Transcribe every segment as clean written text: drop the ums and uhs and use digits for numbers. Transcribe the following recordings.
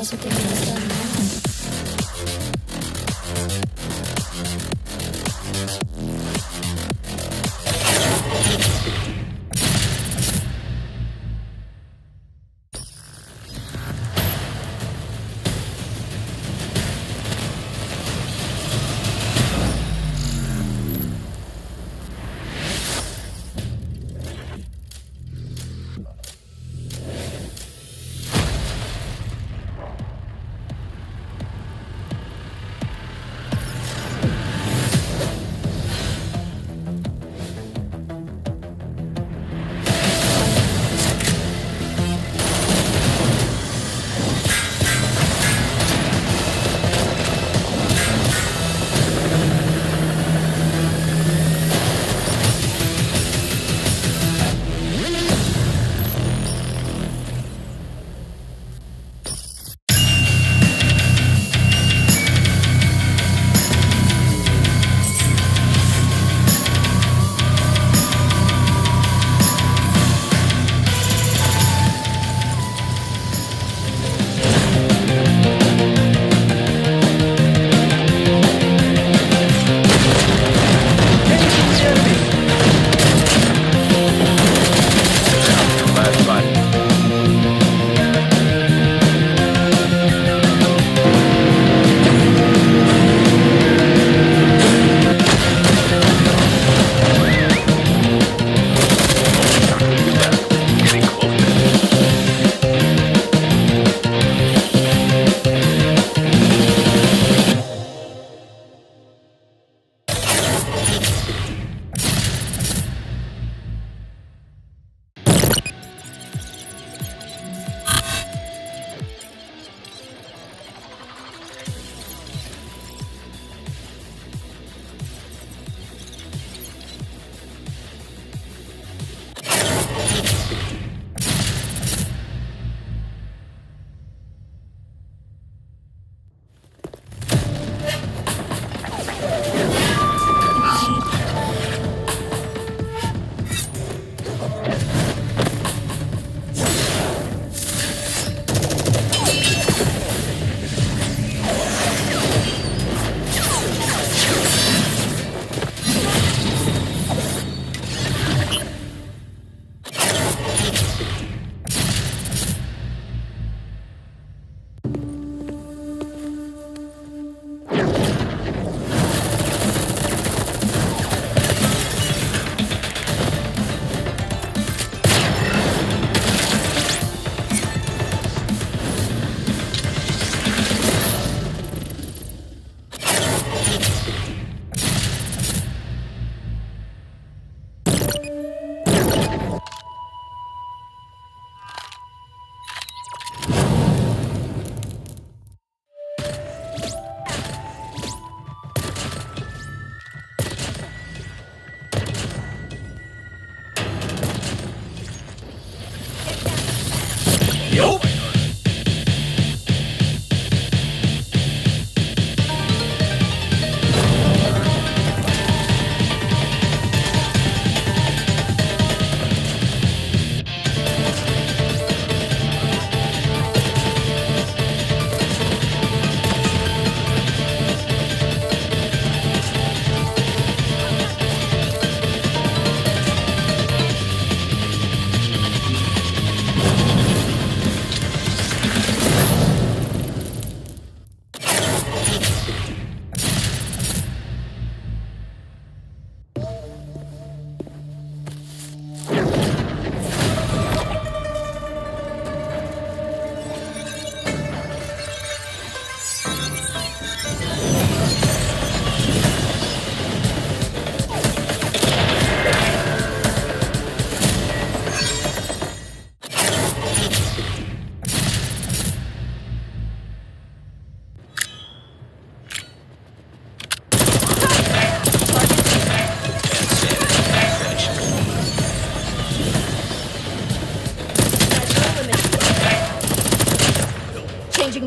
also getting this done now.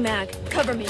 mag. Cover me.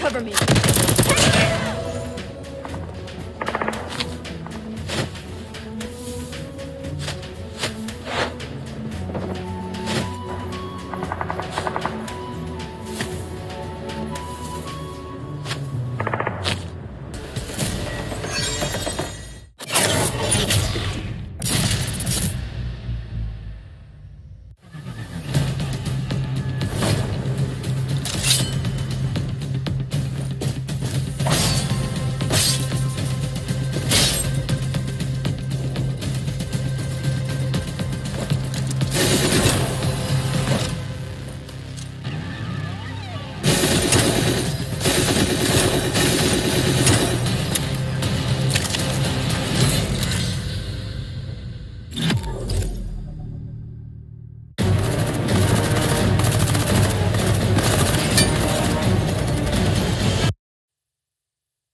Cover me.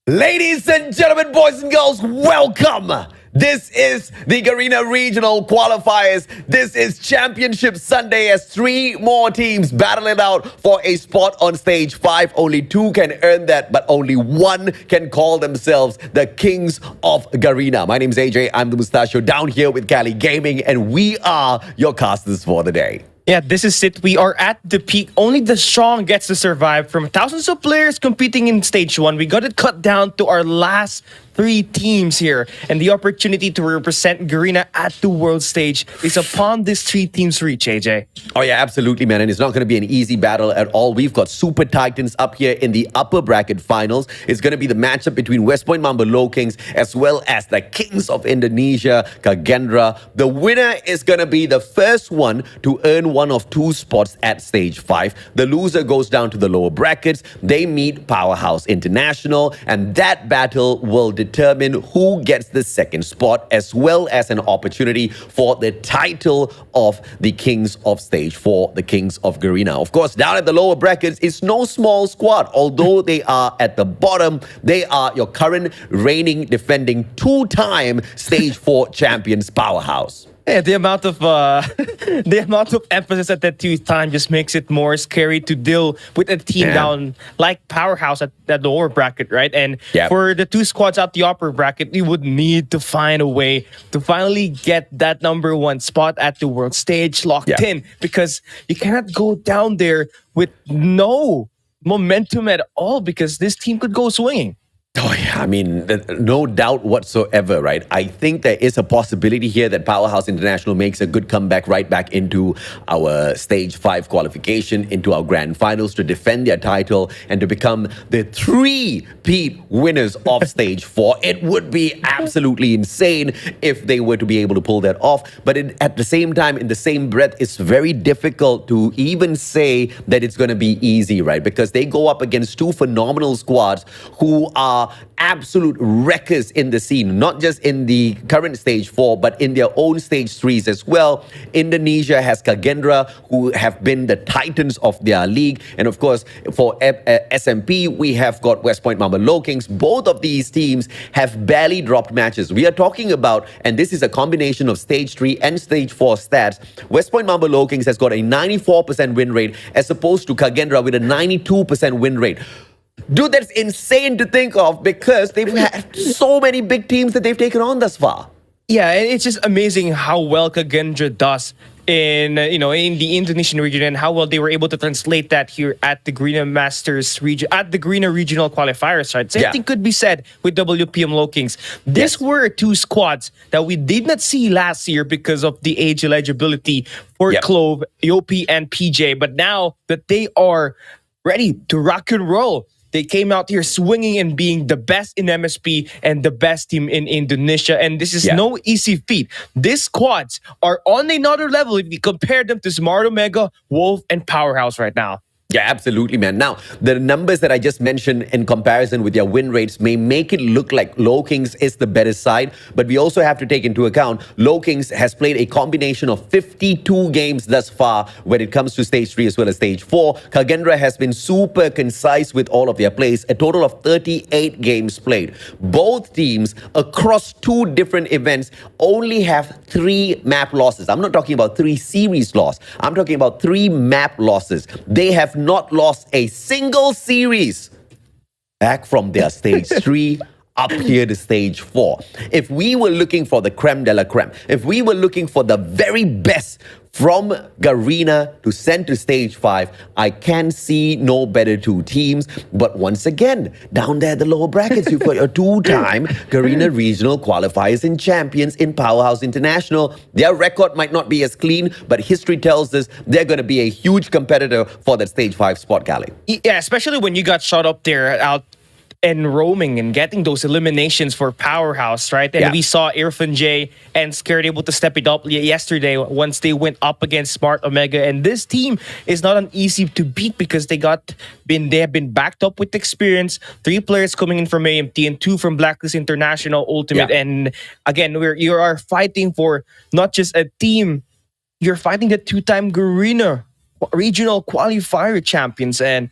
Ladies and gentlemen, boys and girls, welcome! This is the Garena Regional Qualifiers. This is Championship Sunday as 3 more teams battle it out for a spot on stage 5. Only 2 can earn that, but only 1 can call themselves the Kings of Garena. My name is AJ, I'm the Mustachio down here with Cali Gaming, and we are your casters for the day. Yeah, this is it. We are at the peak. Only the strong gets to survive. From thousands of players competing in stage 1, we got it cut down to our last 3 teams here. And the opportunity to represent Garena at the world stage is upon these 3 teams' reach, AJ. Oh yeah, absolutely, man. And it's not going to be an easy battle at all. We've got Super Titans up here in the upper bracket finals. It's going to be the matchup between West Point Mamba Low Kings as well as the Kings of Indonesia, Kagendra. The winner is going to be the first one to earn one of 2 spots at stage 5. The loser goes down to the lower brackets. They meet Powerhouse International, and that battle will determine who gets the second spot, as well as an opportunity for the title of the Kings of Stage 4, the Kings of Garena. Of course, down at the lower brackets, it's no small squad. Although they are at the bottom, they are your current reigning, defending 2-time Stage 4 champions, Powerhouse. Yeah, the amount of emphasis at that 2 time just makes it more scary to deal with a team down like Powerhouse at the lower bracket, right? And for the 2 squads out the upper bracket, we would need to find a way to finally get that number 1 spot at the world stage locked in, because you cannot go down there with no momentum at all, because this team could go swinging. Oh, yeah. I mean, no doubt whatsoever, right? I think there is a possibility here that Powerhouse International makes a good comeback right back into our Stage 5 qualification, into our grand finals to defend their title and to become the 3-peat winners of Stage 4. It would be absolutely insane if they were to be able to pull that off. But at the same time, in the same breath, it's very difficult to even say that it's going to be easy, right? Because they go up against 2 phenomenal squads who are absolute wreckers in the scene, not just in the current stage 4, but in their own stage 3s as well. Indonesia has Kagendra, who have been the titans of their league. And of course, for SMP, we have got West Point Mamba Low Kings. Both of these teams have barely dropped matches. We are talking about, and this is a combination of stage 3 and stage 4 stats, West Point Mamba Low Kings has got a 94% win rate as opposed to Kagendra with a 92% win rate. Dude, that's insane to think of, because they've had so many big teams that they've taken on thus far. Yeah, and it's just amazing how well Kagendra does in in the Indonesian region, and how well they were able to translate that here at the Garena Masters region, at the Garena Regional Qualifiers, right? Same thing could be said with WPM Low Kings. These were 2 squads that we did not see last year because of the age eligibility for Clove, Yopi, and PJ. But now that they are ready to rock and roll, they came out here swinging and being the best in MSP and the best team in Indonesia. And this is no easy feat. These squads are on another level if you compare them to Smart Omega, Wolf, and Powerhouse right now. Yeah, absolutely, man. Now, the numbers that I just mentioned in comparison with their win rates may make it look like Low Kings is the better side, but we also have to take into account Low Kings has played a combination of 52 games thus far when it comes to Stage 3 as well as Stage 4. Kagendra has been super concise with all of their plays, a total of 38 games played. Both teams across 2 different events only have 3 map losses. I'm not talking about 3 series loss. I'm talking about 3 map losses. They have not lost a single series back from their stage three up here to stage four. If we were looking for the creme de la creme, if we were looking for the very best from Garena to send to stage five, I can see no better two teams. But once again, down there, the lower brackets, you've got your two-time Garena Regional Qualifiers and champions in Powerhouse International. Their record might not be as clean, but history tells us they're going to be a huge competitor for that stage five spot, Cali. Yeah, especially when you got shot up there out and roaming and getting those eliminations for Powerhouse, right? And we saw Irfan J and Scared able to step it up yesterday once they went up against Smart Omega. And this team is not an easy to beat because they have been backed up with experience. 3 players coming in from AMT and 2 from Blacklist International Ultimate. And again, you are fighting for not just a team, you're fighting the 2-time Garena Regional Qualifier champions. And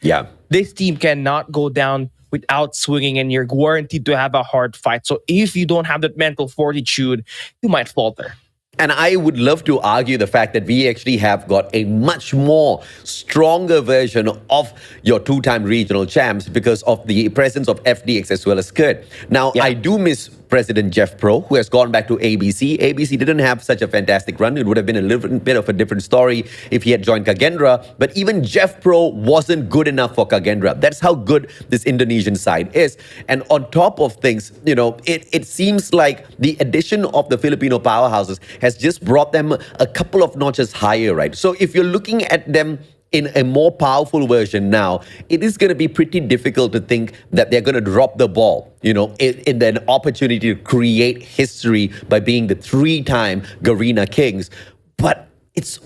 this team cannot go down without swinging, and you're guaranteed to have a hard fight. So if you don't have that mental fortitude, you might falter. And I would love to argue the fact that we actually have got a much more stronger version of your 2-time regional champs because of the presence of FDX as well as Kurt. Now, I do miss President Jeff Pro, who has gone back to ABC. ABC didn't have such a fantastic run. It would have been a little bit of a different story if he had joined Kagendra. But even Jeff Pro wasn't good enough for Kagendra. That's how good this Indonesian side is. And on top of things, you know, it seems like the addition of the Filipino powerhouses has just brought them a couple of notches higher, right? So if you're looking at them in a more powerful version now, it is going to be pretty difficult to think that they're going to drop the ball, you know, in an opportunity to create history by being the 3-time Garena Kings. But it's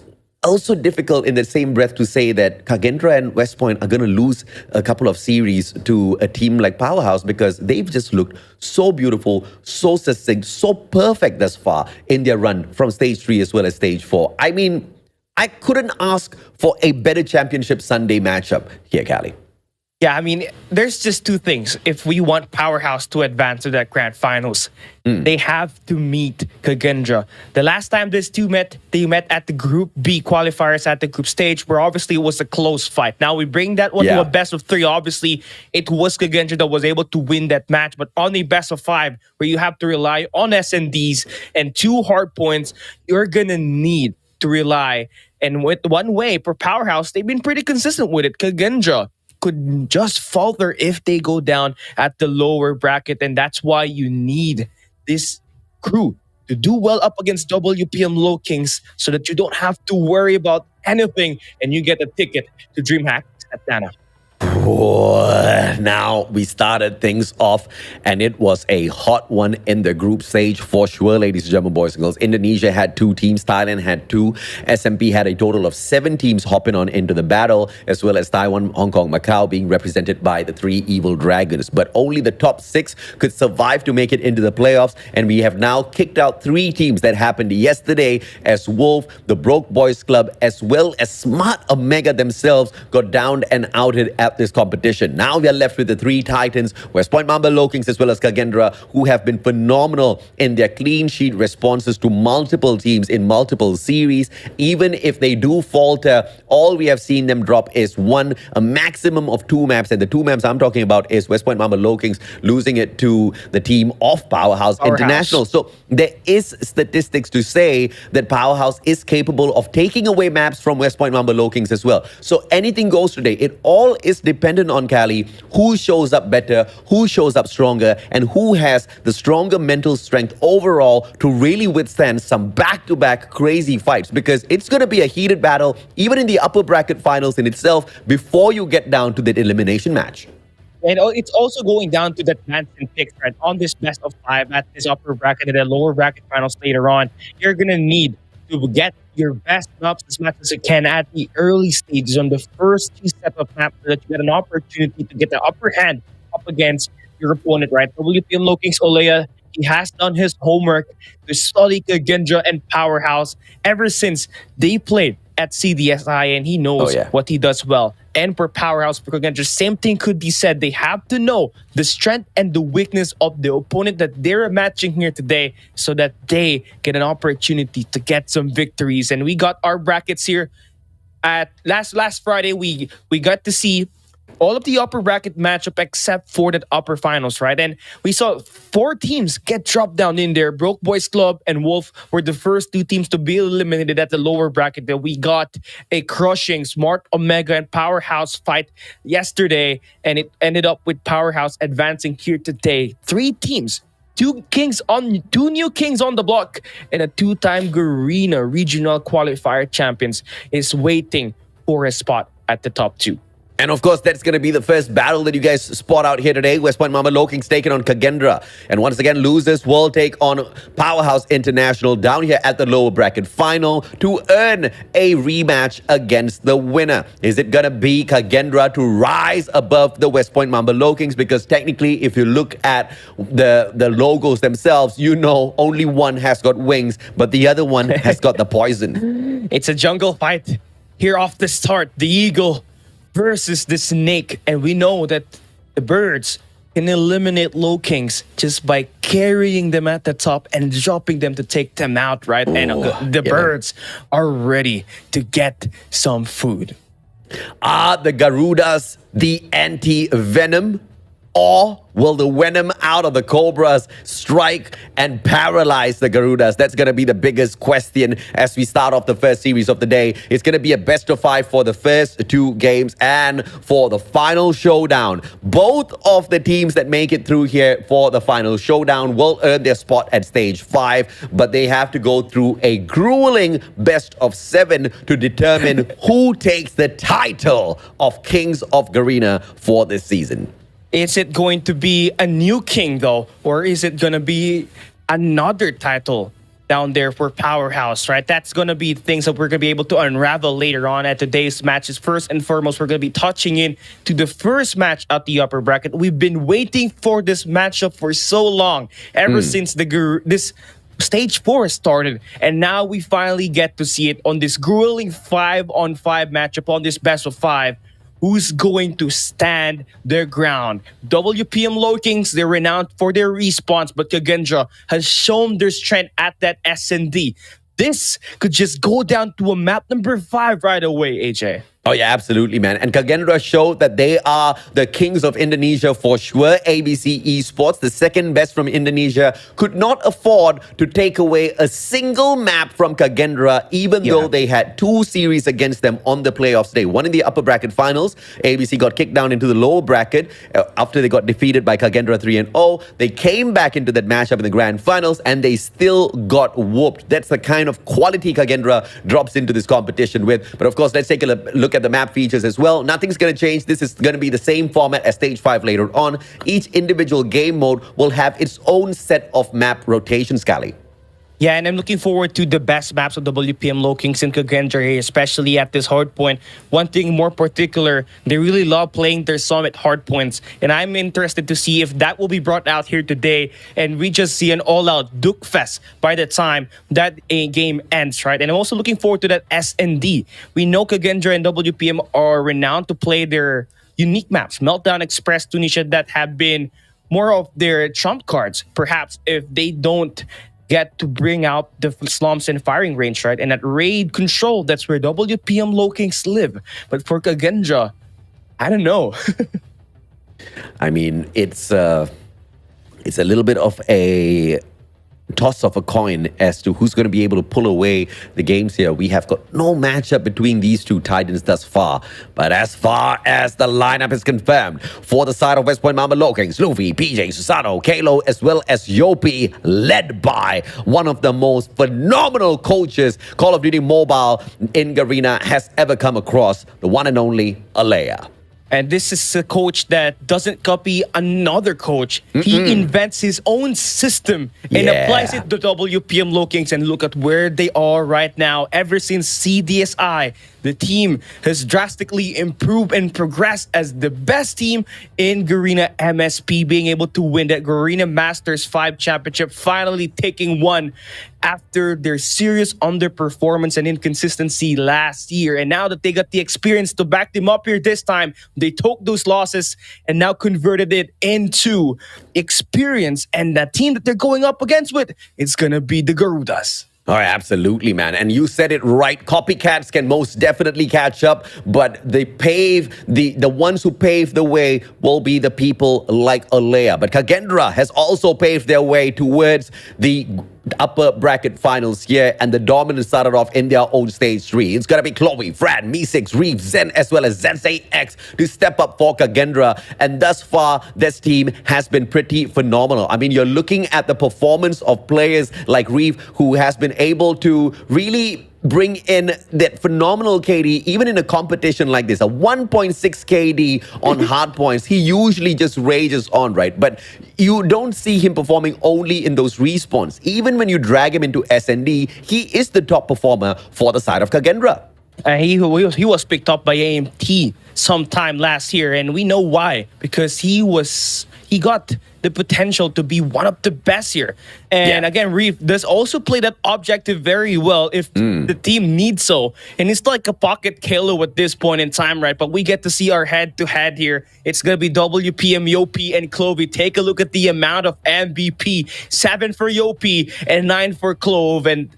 also difficult in the same breath to say that Kagendra and West Point are going to lose a couple of series to a team like Powerhouse because they've just looked so beautiful, so succinct, so perfect thus far in their run from stage 3 as well as stage 4. I mean, I couldn't ask for a better championship Sunday matchup here, Cali. Yeah, I mean, there's just 2 things. If we want Powerhouse to advance to that grand finals, they have to meet Kagendra. The last time these two met, they met at the Group B qualifiers at the group stage, where obviously it was a close fight. Now we bring that one to a best of 3. Obviously, it was Kagendra that was able to win that match, but on a best of 5, where you have to rely on S&Ds and 2 hard points, you're gonna need to rely. And with one way for Powerhouse, they've been pretty consistent with it. Kagendra could just falter if they go down at the lower bracket, and that's why you need this crew to do well up against WPM Low Kings so that you don't have to worry about anything and you get a ticket to DreamHack Atlanta. Now we started things off and it was a hot one in the group stage for sure, ladies and gentlemen, boys and girls. Indonesia had 2 teams, Thailand had 2, SMP had a total of 7 teams hopping on into the battle, as well as Taiwan, Hong Kong, Macau being represented by the 3 Evil Dragons. But only the top 6 could survive to make it into the playoffs, and we have now kicked out 3 teams that happened yesterday as Wolf, the Broke Boys Club, as well as Smart Omega themselves got downed and outed at this competition. Now we are left with the 3 Titans, West Point Mamba Low Kings as well as Kagendra, who have been phenomenal in their clean sheet responses to multiple teams in multiple series. Even if they do falter, all we have seen them drop is a maximum of 2 maps, and the 2 maps I'm talking about is West Point Mamba Low Kings losing it to the team of Powerhouse International. So there is statistics to say that Powerhouse is capable of taking away maps from West Point Mamba Low Kings as well. So anything goes today. It all is dependent on Cali, who shows up better, who shows up stronger, and who has the stronger mental strength overall to really withstand some back-to-back crazy fights, because it's going to be a heated battle even in the upper bracket finals in itself before you get down to that elimination match. And it's also going down to the advance and picks, right? On this best of 5 at this upper bracket and the lower bracket finals later on, you're going to need to get your best maps as much as you can at the early stages on the first 2 set of maps so that you get an opportunity to get the upper hand up against your opponent, right? WPM Low Kings Olea, he has done his homework to study Kagendra and Powerhouse ever since they played at CDSI, and he knows what he does well. And for Powerhouse, for Kagendra, same thing could be said. They have to know the strength and the weakness of the opponent that they're matching here today so that they get an opportunity to get some victories. And we got our brackets here. At last Friday, we got to see all of the upper bracket matchup except for that upper finals, right? And we saw 4 teams get dropped down in there. Broke Boys Club and Wolf were the first 2 teams to be eliminated at the lower bracket. That we got a crushing Smart Omega and Powerhouse fight yesterday, and it ended up with Powerhouse advancing here today. 3 teams. 2 new kings on the block, and a 2-time Garena Regional Qualifier champions is waiting for a spot at the top 2. And of course, that's going to be the first battle that you guys spot out here today. West Point Mama Lokings taking on Kagendra. And once again, losers will take on Powerhouse International down here at the lower bracket final to earn a rematch against the winner. Is it going to be Kagendra to rise above the West Point Mama Lokings? Because technically, if you look at the logos themselves, you know only one has got wings, but the other one has got the poison. It's a jungle fight here off the start. The eagle versus the snake, and we know that the birds can eliminate low kings just by carrying them at the top and dropping them to take them out, right? And the birds are ready to get some food. Are the Garudas the anti-venom? Or will the venom out of the Cobras strike and paralyze the Garudas? That's going to be the biggest question as we start off the first series of the day. It's going to be a best of 5 for the first 2 games and for the final showdown. Both of the teams that make it through here for the final showdown will earn their spot at stage 5, but they have to go through a grueling best of 7 to determine who takes the title of Kings of Garena for this season. Is it going to be a new king, though? Or is it going to be another title down there for Powerhouse, right? That's going to be things that we're going to be able to unravel later on at today's matches. First and foremost, we're going to be touching in to the first match at the upper bracket. We've been waiting for this matchup for so long, ever since this Stage 4 started, and now we finally get to see it on this grueling 5-on-5 matchup, on this best of 5. Who's going to stand their ground? WPM Low Kings, they're renowned for their respawns, but Kagendra has shown their strength at that S&D. This could just go down to a map number 5 right away, AJ. Oh, yeah, absolutely, man. And Kagendra showed that they are the kings of Indonesia for sure. ABC eSports, the second best from Indonesia, could not afford to take away a single map from Kagendra, even though they had 2 series against them on the playoffs day. One in the upper bracket finals. ABC got kicked down into the lower bracket after they got defeated by Kagendra 3-0. They came back into that matchup in the grand finals, and they still got whooped. That's the kind of quality Kagendra drops into this competition with. But of course, let's take a look at the map features as well. Nothing's going to change. This is going to be the same format as stage 5 later on. Each individual game mode will have its own set of map rotations, Cali. Yeah, and I'm looking forward to the best maps of WPM Low Kings and Kagendra here, especially at this hardpoint. One thing more particular, they really love playing their summit hardpoints, and I'm interested to see if that will be brought out here today, and we just see an all-out Duke Fest by the time that a game ends, right? And I'm also looking forward to that S&D. We know Kagendra and WPM are renowned to play their unique maps, Meltdown Express, Tunisia, that have been more of their trump cards, perhaps, if they don't get to bring out the slumps and firing range, right? And at raid control, that's where WPM Low Kings live. But for Kagendra, I don't know. I mean, it's a little bit of a toss of a coin as to who's going to be able to pull away the games here. We have got no matchup between these 2 titans thus far. But as far as the lineup is confirmed, for the side of West Point Mama Low Kings, Luffy, PJ, Susano, Kalo, as well as Yopi, led by one of the most phenomenal coaches Call of Duty Mobile in Garena has ever come across, the one and only Alea. And this is a coach that doesn't copy another coach. He invents his own system and applies it to WPM Low Kings. And look at where they are right now. Ever since CDSI, the team has drastically improved and progressed as the best team in Garena MSP, being able to win that Garena Masters 5 championship, finally taking one after their serious underperformance and inconsistency last year. And now that they got the experience to back them up here this time, they took those losses and now converted it into experience. And the team that they're going up against with, it's going to be the Garudas. Oh, absolutely, man. And you said it right. Copycats can most definitely catch up, but the ones who pave the way will be the people like Alea. But Kagendra has also paved their way towards the upper bracket finals here, and the dominance started off in their own stage 3. It's gonna be Chloe, Fran, Me6, Reeve, Zen, as well as ZZX to step up for Kagendra. And thus far, this team has been pretty phenomenal. I mean, you're looking at the performance of players like Reeve, who has been able to really bring in that phenomenal KD, even in a competition like this, a 1.6 KD on hard points. He usually just rages on, right? But you don't see him performing only in those respawns. Even when you drag him into S&D, he is the top performer for the side of Kagendra. He was picked up by AMT sometime last year, and we know why. Because he got the potential to be one of the best here. And again, Reef does also play that objective very well if the team needs so. And it's like a pocket Kalo at this point in time, right? But we get to see our head-to-head here. It's going to be WPM, Yopi, and Clovey. Take a look at the amount of MVP. 7 for Yopi and 9 for Clove. And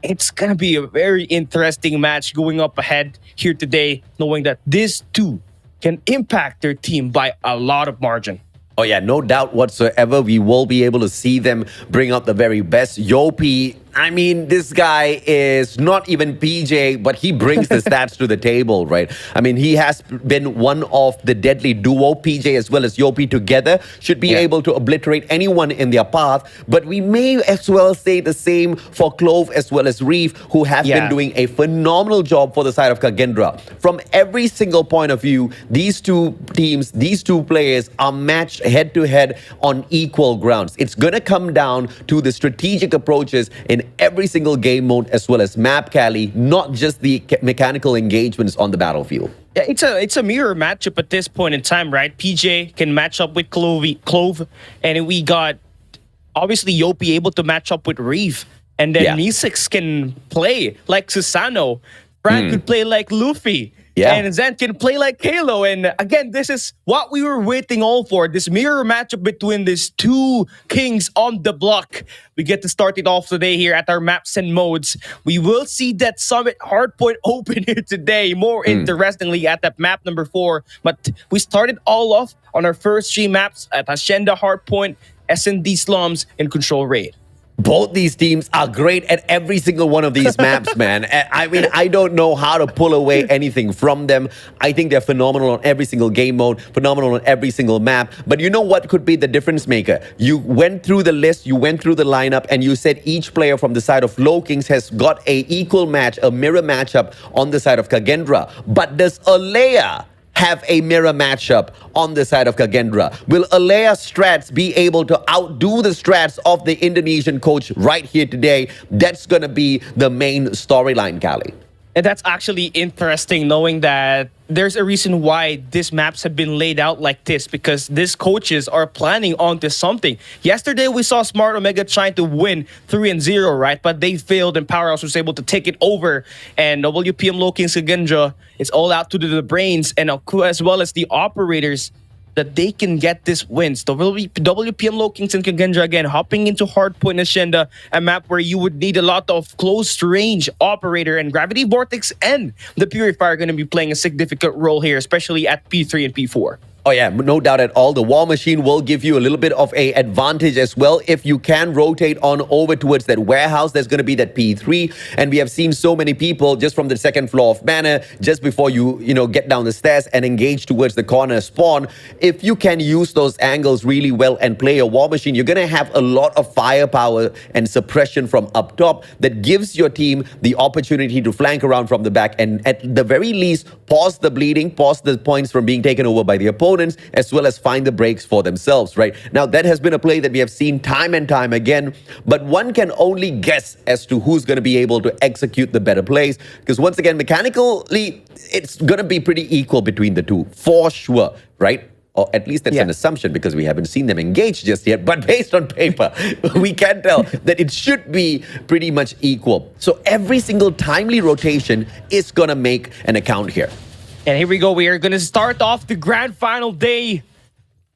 it's going to be a very interesting match going up ahead here today, knowing that these two can impact their team by a lot of margin. Oh yeah, no doubt whatsoever. We will be able to see them bring out the very best. Yopi, I mean, this guy is not even PJ, but he brings the stats to the table, right? I mean, he has been one of the deadly duo. PJ as well as Yopi together should be able to obliterate anyone in their path. But we may as well say the same for Clove as well as Reef, who have been doing a phenomenal job for the side of Kagendra. From every single point of view, these two teams, these two players are matched head-to-head on equal grounds. It's going to come down to the strategic approaches in every single game mode as well as map Cali, not just the mechanical engagements on the battlefield. Yeah, it's a mirror matchup at this point in time, right? PJ can match up with Clove, and we got obviously Yopi able to match up with Reeve, and then Me6 can play like Susano. Frank could play like Luffy. And Zen can play like Halo. And again, this is what we were waiting all for. This mirror matchup between these two kings on the block. We get to start it off today here at our maps and modes. We will see that Summit Hardpoint open here today. More interestingly at that map number 4. But we started all off on our first 3 maps at Hacienda, Hardpoint, S&D Slums, and Control Raid. Both these teams are great at every single one of these maps, man. I mean, I don't know how to pull away anything from them. I think they're phenomenal on every single game mode, phenomenal on every single map. But you know what could be the difference maker? You went through the list, you went through the lineup, and you said each player from the side of Low Kings has got a equal match, a mirror matchup on the side of Kagendra. But does Alea have a mirror matchup on the side of Kagendra? Will Alea's strats be able to outdo the strats of the Indonesian coach right here today? That's going to be the main storyline, Cali. And that's actually interesting, knowing that there's a reason why these maps have been laid out like this, because these coaches are planning on to something. Yesterday, we saw Smart Omega trying to win 3-0, right? But they failed, and Powerhouse was able to take it over. And WPM Low Kings Kagendra, it's all out to the brains, and as well as the operators, that they can get this wins. WPM Low Kings and Kagendra again hopping into Hardpoint Hacienda, a map where you would need a lot of close range operator, and Gravity Vortex and the Purifier are going to be playing a significant role here, especially at P3 and P4. Oh yeah, no doubt at all. The War Machine will give you a little bit of a advantage as well. If you can rotate on over towards that warehouse, there's going to be that P3. And we have seen so many people just from the second floor of Manor, just before you get down the stairs and engage towards the corner spawn. If you can use those angles really well and play a War Machine, you're going to have a lot of firepower and suppression from up top that gives your team the opportunity to flank around from the back and at the very least pause the bleeding, pause the points from being taken over by the opponent, as well as find the breaks for themselves, right? Now, that has been a play that we have seen time and time again, but one can only guess as to who's going to be able to execute the better plays, because once again, mechanically, it's going to be pretty equal between the two, for sure, right? Or at least that's an assumption, because we haven't seen them engage just yet. But based on paper, we can tell that it should be pretty much equal. So every single timely rotation is going to make an account here. And here we go. We are going to start off the grand final day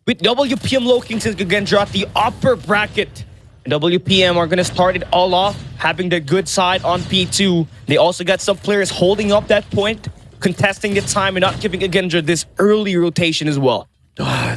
with WPM Low Kings and Kagendra at the upper bracket. WPM are going to start it all off, having the good side on P2. They also got some players holding up that point, contesting the time and not giving Kagendra this early rotation as well.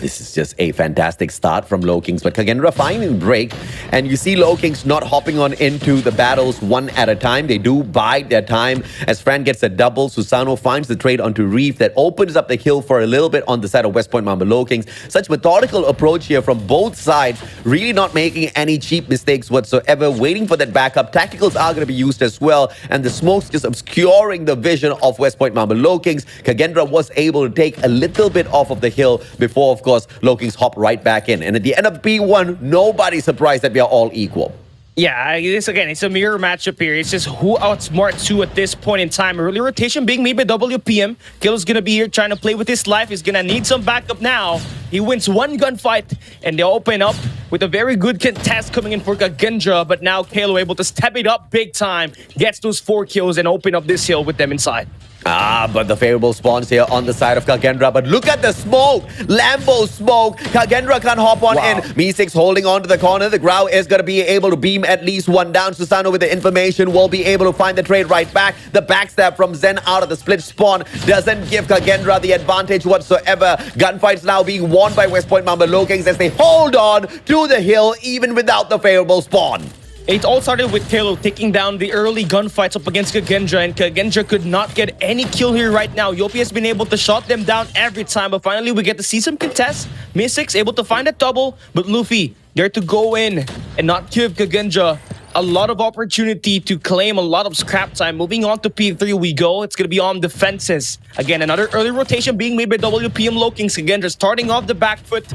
This is just a fantastic start from Low Kings, but Kagendra finding break, and you see Low Kings not hopping on into the battles one at a time. They do bide their time as Fran gets a double. Susano finds the trade onto Reef that opens up the hill for a little bit on the side of West Point Mamba Low Kings. Such methodical approach here from both sides, really not making any cheap mistakes whatsoever, waiting for that backup. Tacticals are going to be used as well, and the smoke's just obscuring the vision of West Point Mamba Low Kings. Kagendra was able to take a little bit off of the hill before, of course, Low Kings hop right back in. And at the end of P1, nobody's surprised that we are all equal. Yeah, it's a mirror matchup here. It's just who outsmarts who at this point in time. Early rotation being made by WPM. Kill's gonna be here trying to play with his life. He's gonna need some backup now. He wins one gunfight, and they open up with a very good contest coming in for Kagendra. But now Kalo able to step it up big time, gets those 4 kills, and open up this hill with them inside. But the favorable spawns here on the side of Kagendra. But look at the smoke. Lambo smoke. Kagendra can't hop on in. Me6 holding on to the corner. The Grau is going to be able to beam at least one down. Susano with the information will be able to find the trade right back. The backstab from Zen out of the split spawn doesn't give Kagendra the advantage whatsoever. Gunfights now being won by West Point Mamba Low Kings as they hold on to the hill even without the favorable spawn. It all started with Kalo taking down the early gunfights up against Kagendra, and Kagendra could not get any kill here right now. Yopi has been able to shut them down every time, but finally we get to see some contests. Mystics able to find a double, but Luffy there to go in and not give Kagendra a lot of opportunity to claim a lot of scrap time. Moving on to P3 we go. It's going to be on defenses. Again, another early rotation being made by WPM Low Kings. Kagendra starting off the back foot,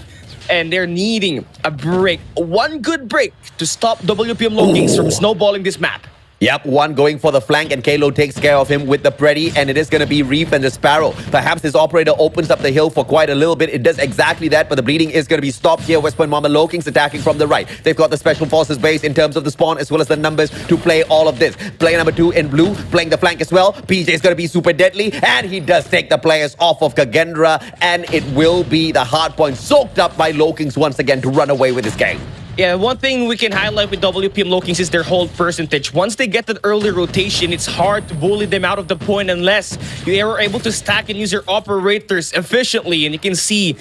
and they're needing a break, one good break to stop WPM Low Kings from snowballing this map. Yep, one going for the flank, and Kalo takes care of him with the Preddy, and it is going to be Reef and the Sparrow. Perhaps this operator opens up the hill for quite a little bit. It does exactly that, but the bleeding is going to be stopped here. West Point Mamba Low Kings attacking from the right. They've got the Special Forces base in terms of the spawn as well as the numbers to play all of this. Player number 2 in blue, playing the flank as well. PJ is going to be super deadly, and he does take the players off of Kagendra, and it will be the hard point soaked up by Low Kings once again to run away with this game. Yeah, one thing we can highlight with WPM Low Kings is their hold percentage. Once they get that early rotation, it's hard to bully them out of the point unless you are able to stack and use your operators efficiently. And you can see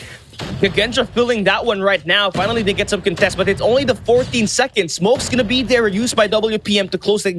Kagendra filling that one right now. Finally, they get some contest, but it's only the 14 seconds. Smoke's gonna be there, used by WPM to close the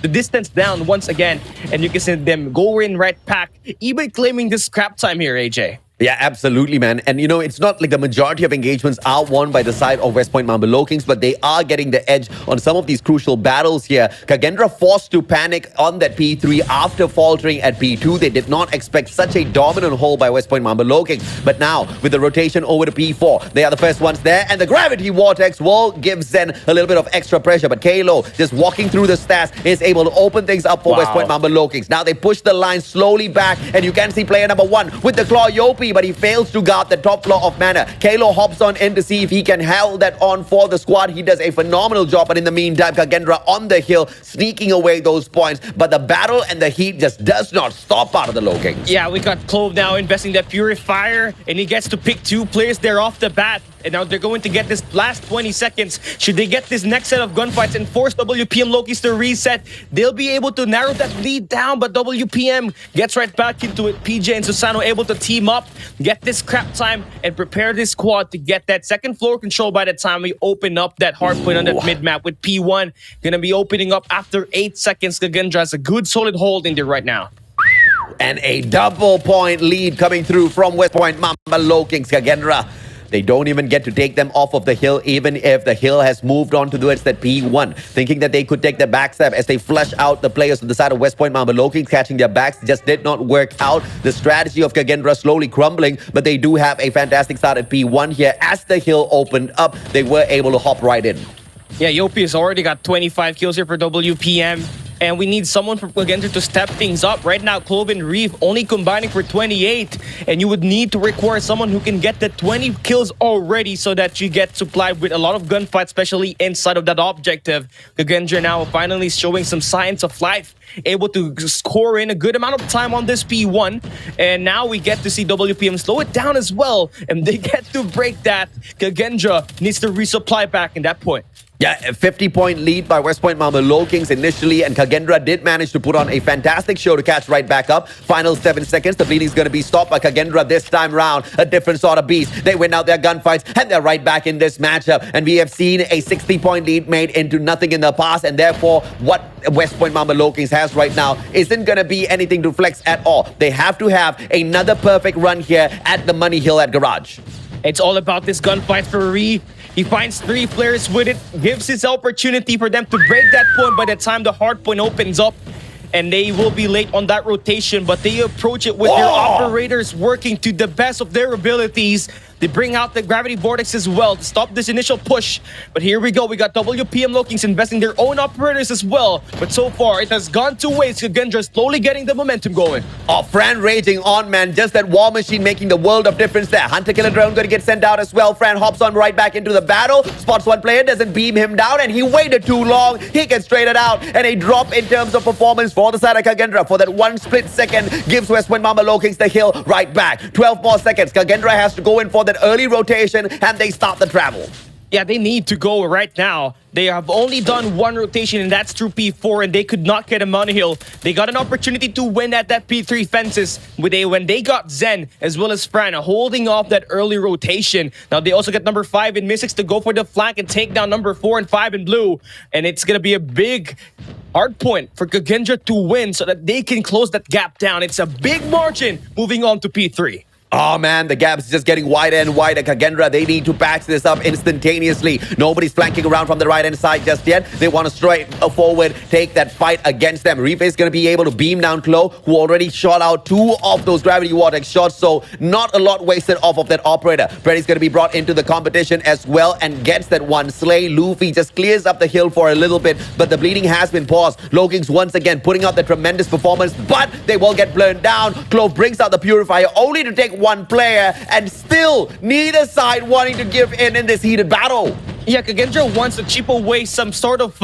distance down once again. And you can see them go in right pack, even claiming this scrap time here, AJ. Yeah, absolutely, man. And, you know, it's not like the majority of engagements are won by the side of West Point Mamba Low Kings, but they are getting the edge on some of these crucial battles here. Kagendra forced to panic on that P3 after faltering at P2. They did not expect such a dominant hold by West Point Mamba Low Kings. But now, with the rotation over to P4, they are the first ones there, and the Gravity Vortex will give Zen a little bit of extra pressure. But Kalo, just walking through the stairs, is able to open things up for West Point Mamba Low Kings. Now they push the line slowly back, and you can see player number 1 with the Claw Yopi, but he fails to guard the top floor of mana. Kalo hops on in to see if he can hold that on for the squad. He does a phenomenal job, but in the meantime, Kagendra on the hill, sneaking away those points. But the battle and the heat just does not stop out of the Low Kings. Yeah, we got Clove now investing that Purifier, and he gets to pick 2 players there off the bat. And now they're going to get this last 20 seconds. Should they get this next set of gunfights and force WPM Low Kings to reset, they'll be able to narrow that lead down. But WPM gets right back into it. PJ and Susano able to team up, get this crap time, and prepare this squad to get that second floor control by the time we open up that hardpoint on that mid-map with P1. Gonna be opening up after 8 seconds. Kagendra has a good solid hold in there right now. And a double point lead coming through from West Point Mamba Low Kings. Kagendra, they don't even get to take them off of the hill, even if the hill has moved on towards that P1. Thinking that they could take the backstab as they flush out the players on the side of West Point Mamba Low Kings, catching their backs just did not work out. The strategy of Kagendra slowly crumbling, but they do have a fantastic start at P1 here. As the hill opened up, they were able to hop right in. Yeah, Yopi has already got 25 kills here for WPM. And we need someone from Kagendra to step things up. Right now, Clove and Reef only combining for 28. And you would need to require someone who can get the 20 kills already so that you get supplied with a lot of gunfights, especially inside of that objective. Kagendra now finally showing some signs of life, able to score in a good amount of time on this P1. And now we get to see WPM slow it down as well. And they get to break that. Kagendra needs to resupply back in that point. Yeah, a 50-point lead by West Point Marble Kings initially, and Kagendra did manage to put on a fantastic show to catch right back up. Final 7 seconds, the bleeding is going to be stopped by Kagendra this time round. A different sort of beast. They win out their gunfights, and they're right back in this matchup. And we have seen a 60-point lead made into nothing in the past, and therefore, what West Point Marble Kings has right now isn't going to be anything to flex at all. They have to have another perfect run here at the Money Hill at Garage. It's all about this gunfight for Ree. He finds 3 players with it, gives his opportunity for them to break that point by the time the hard point opens up. And they will be late on that rotation, but they approach it with their operators working to the best of their abilities. They bring out the gravity vortex as well to stop this initial push. But here we go. We got WPM Lokings investing their own operators as well. But so far, it has gone 2 ways. Kagendra slowly getting the momentum going. Oh, Fran raging on, man. Just that war machine making the world of difference there. Hunter Killer Drone going to get sent out as well. Fran hops on right back into the battle. Spots one player, doesn't beam him down, and he waited too long. He gets traded out, and a drop in terms of performance for the side of Kagendra for that 1 split second gives West Point Marble Kings the hill right back. 12 more seconds. Kagendra has to go in for that early rotation, and they start the travel. Yeah, they need to go right now. They have only done 1 rotation, and that's through P4, and they could not get a Money Hill. They got an opportunity to win at that P3 fences when they got Zen as well as Fran holding off that early rotation. Now, they also got number 5 in Mystics to go for the flank and take down number 4 and 5 in blue. And it's going to be a big hard point for Kagendra to win so that they can close that gap down. It's a big margin moving on to P3. Oh man, the gap's just getting wider and wider. Kagendra, they need to patch this up instantaneously. Nobody's flanking around from the right-hand side just yet. They want to straight forward, take that fight against them. Reef is going to be able to beam down Klo, who already shot out 2 of those gravity vortex shots, so not a lot wasted off of that operator. Freddy's going to be brought into the competition as well and gets that one slay. Luffy just clears up the hill for a little bit, but the bleeding has been paused. Lokings once again putting out the tremendous performance, but they will get blown down. Klo brings out the Purifier only to take 1 player, and still neither side wanting to give in this heated battle. Yeah, Kagendra wants to chip away some sort of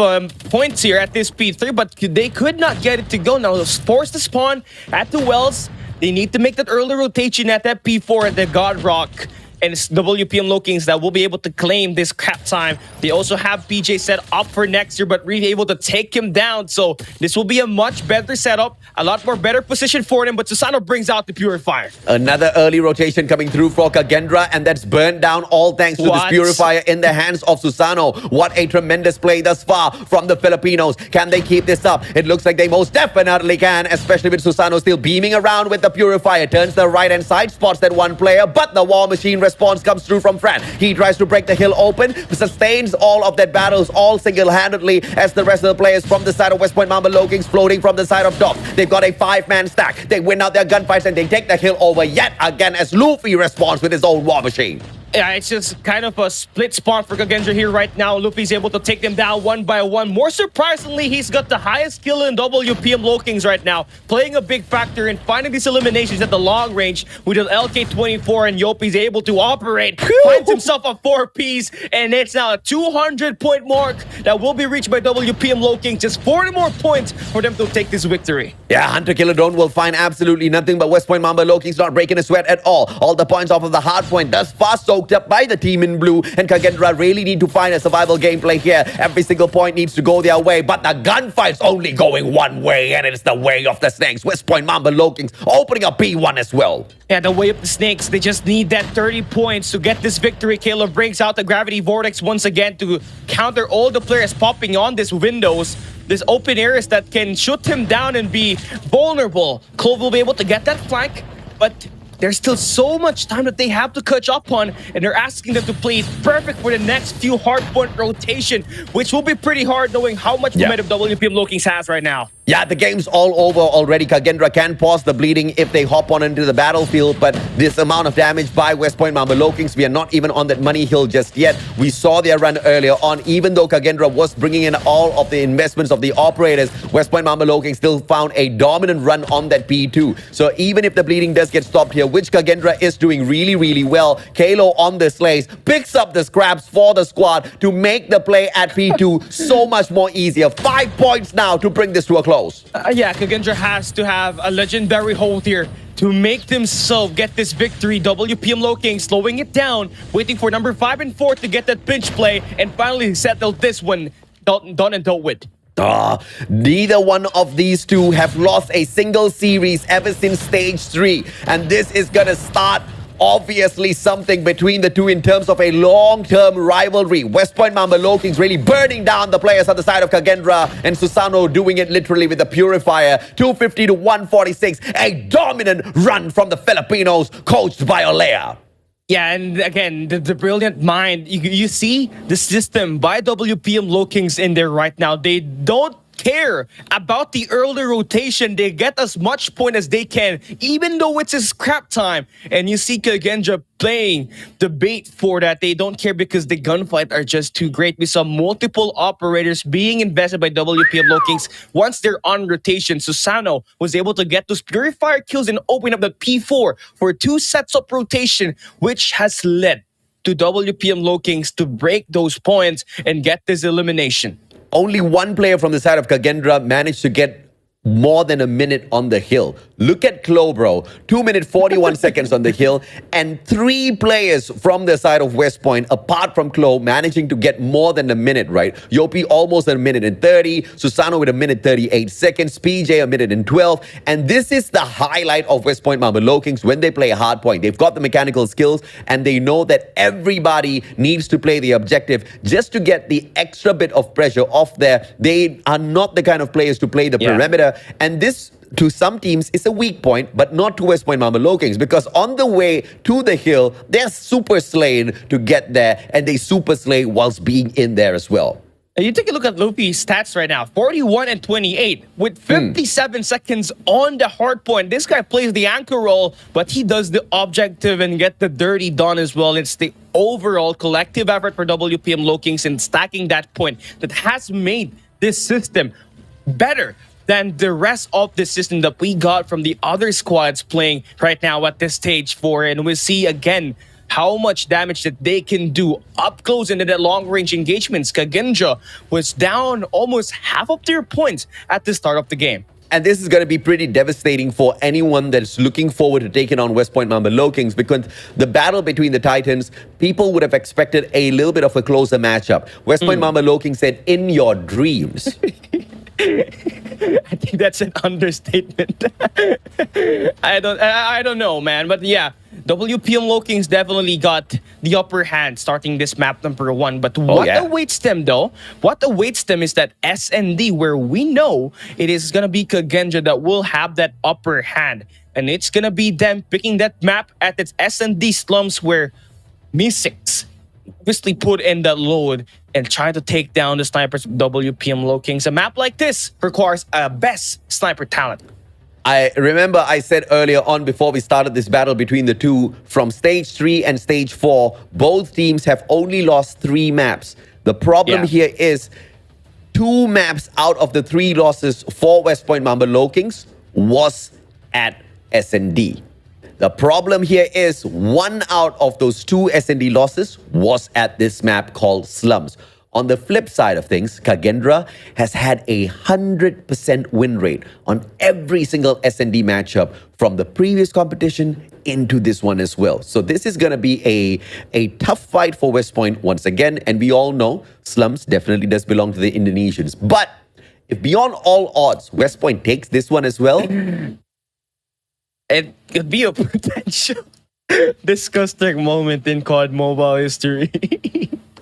points here at this P3, but they could not get it to go. Now, forced to spawn at the wells. They need to make that early rotation at that P4 at the God Rock. And it's WPM Lokings that will be able to claim this cap time. They also have PJ set up for next year, but really able to take him down. So this will be a much better setup, a lot more better position for him. But Susano brings out the Purifier. Another early rotation coming through for Kagendra, and that's burned down all thanks to this Purifier in the hands of Susano. What a tremendous play thus far from the Filipinos. Can they keep this up? It looks like they most definitely can, especially with Susano still beaming around with the Purifier. Turns the right-hand side, spots that 1 player, but the war machine response comes through from Fran. He tries to break the hill open, sustains all of that battles all single-handedly as the rest of the players from the side of West Point Marble Kings floating from the side of Doc. They've got a 5-man stack. They win out their gunfights and they take the hill over yet again as Luffy responds with his own war machine. Yeah, it's just kind of a split spawn for Kagendra here right now. Luffy's able to take them down 1 by 1. More surprisingly, he's got the highest kill in WPM Lokings right now, playing a big factor in finding these eliminations at the long range with an LK-24, and Yopi's able to operate. Finds himself a 4-piece, and it's now a 200-point mark that will be reached by WPM Lokings. Just 40 more points for them to take this victory. Yeah, Hunter Killer Drone will find absolutely nothing, but West Point Marble Kings not breaking a sweat at all. All the points off of the hard point thus far soaked up by the team in blue, and Kagendra really need to find a survival gameplay here. Every single point needs to go their way, but the gunfight's only going 1 way, and it's the way of the snakes. West Point Marble Kings opening up P1 as well. Yeah, the way of the snakes. They just need that 30 points to get this victory. Caleb brings out the gravity vortex once again to counter all the players popping on this windows. This open areas that can shoot him down and be vulnerable. Clove will be able to get that flank, but there's still so much time that they have to catch up on, and they're asking them to play it perfect for the next few hardpoint rotation, which will be pretty hard knowing how much momentum WPM Lokings has right now. Yeah, the game's all over already. Kagendra can pause the bleeding if they hop on into the battlefield, but this amount of damage by West Point Marble Kings, we are not even on that money hill just yet. We saw their run earlier on. Even though Kagendra was bringing in all of the investments of the operators, West Point Marble Kings still found a dominant run on that P2. So even if the bleeding does get stopped here, which Kagendra is doing really, really well, Kalo on the slays picks up the scraps for the squad to make the play at P2 so much more easier. 5 points now to bring this to a close. Yeah, Kagendra has to have a legendary hold here. to make themselves get this victory. WPM Low King slowing it down, waiting for number 5 and 4 to get that pinch play, and finally settled this one done and dealt with. Neither one of these two have lost a single series ever since stage 3. And this is gonna start obviously something between the two in terms of a long-term rivalry. West Point Mamba Low Kings really burning down the players on the side of Kagendra, and Susano doing it literally with the Purifier. 250 to 146. A dominant run from the Filipinos, coached by Olea. Yeah, and again, the brilliant mind. You see the system by WPM Low Kings in there right now. They don't care about the early rotation. They get as much point as they can, even though it's a scrap time. And you see Kagendra playing the bait for that. They don't care because the gunfight are just too great. We saw multiple operators being invested by WPM Low Kings once they're on rotation. Susano was able to get those Purifier kills and open up the P4 for 2 sets of rotation, which has led to WPM Low Kings to break those points and get this elimination. Only one player from the side of Kagendra managed to get more than a minute on the hill. Look at Klo, bro. 2 minutes 41 seconds on the hill, and 3 players from the side of West Point, apart from Klo, managing to get more than a minute, right? Yopi almost a minute and 30, Susano with a minute 38 seconds, PJ a minute and 12, and this is the highlight of West Point Mamba Low Kings when they play a hard point. They've got the mechanical skills, and they know that everybody needs to play the objective just to get the extra bit of pressure off there. They are not the kind of players to play the perimeter. And this, to some teams, is a weak point, but not to West Point Mamba Low Kings, because on the way to the hill, they're super slaying to get there, and they super slay whilst being in there as well. You take a look at Luffy's stats right now, 41 and 28 with 57 seconds on the hard point. This guy plays the anchor role, but he does the objective and get the dirty done as well. It's the overall collective effort for WPM Low Kings in stacking that point that has made this system better than the rest of the system that we got from the other squads playing right now at this stage 4. And we see again how much damage that they can do up close into the long-range engagements. Kagendra was down almost half of their points at the start of the game. And this is going to be pretty devastating for anyone that's looking forward to taking on West Point Mamba Low Kings, because the battle between the Titans, people would have expected a little bit of a closer matchup. West Point Mamba Low Kings said, in your dreams. I think that's an understatement. I don't know, man. But yeah, WPM Low Kings definitely got the upper hand starting this map number 1. But what awaits them, though? What awaits them is that S&D, where we know it is going to be Kagendra that will have that upper hand. And it's going to be them picking that map at its S&D slums where Mystics obviously put in that load and try to take down the snipers of WPM Low Kings. A map like this requires a best sniper talent. I remember I said earlier on, before we started this battle between the two, from stage 3 and stage 4, both teams have only lost 3 maps. The problem here is 2 maps out of the 3 losses for West Point Mamba Low Kings was at S&D. The problem here is 1 out of those 2 S&D losses was at this map called Slums. On the flip side of things, Kagendra has had a 100% win rate on every single S&D matchup from the previous competition into this one as well. So this is going to be a tough fight for West Point once again. And we all know Slums definitely does belong to the Indonesians. But if beyond all odds, West Point takes this one as well, it could be a potential disgusting moment in COD mobile history.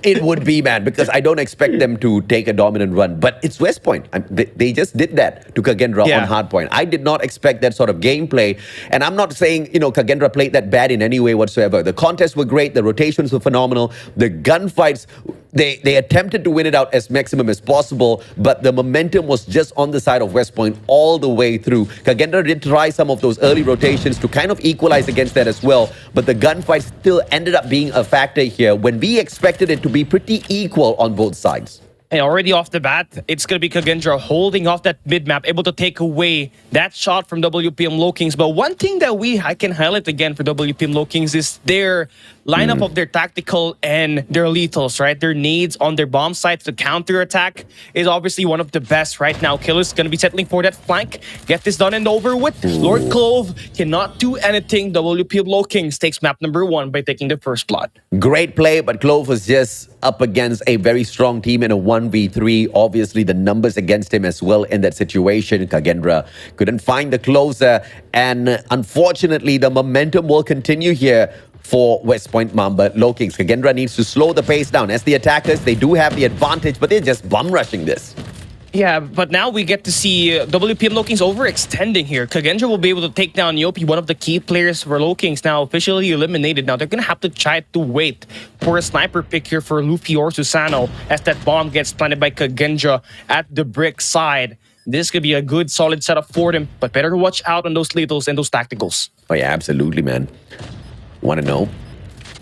It would be, man, because I don't expect them to take a dominant run. But it's West Point. They just did that to Kagendra on Hardpoint. I did not expect that sort of gameplay. And I'm not saying, Kagendra played that bad in any way whatsoever. The contests were great. The rotations were phenomenal. The gunfights, they attempted to win it out as maximum as possible. But the momentum was just on the side of West Point all the way through. Kagendra did try some of those early rotations to kind of equalize against that as well. But the gunfight still ended up being a factor here when we expected it to be pretty equal on both sides. And already off the bat, it's going to be Kagendra holding off that mid-map, able to take away that shot from WPM Low Kings. But one thing that I can highlight again for WPM Low Kings is their lineup of their tactical and their lethals, right? Their nades on their bomb sites to counter attack is obviously one of the best right now. Killer's going to be settling for that flank. Get this done and over with. Lord Clove cannot do anything. WP Low Kings takes map number 1 by taking the first blood. Great play, but Clove was just up against a very strong team in a 1v3. Obviously, the numbers against him as well in that situation. Kagendra couldn't find the closer, and unfortunately, the momentum will continue here for West Point Mamba Low Kings. Kagendra needs to slow the pace down. As the attackers, they do have the advantage, but they're just bum rushing this. Yeah, but now we get to see WPM Low Kings overextending here. Kagendra will be able to take down Yopi, one of the key players for Low Kings, now officially eliminated. Now they're going to have to try to wait for a sniper pick here for Luffy or Susano as that bomb gets planted by Kagendra at the brick side. This could be a good, solid setup for them, but better watch out on those lethals and those tacticals. Oh yeah, absolutely, man. Want to know?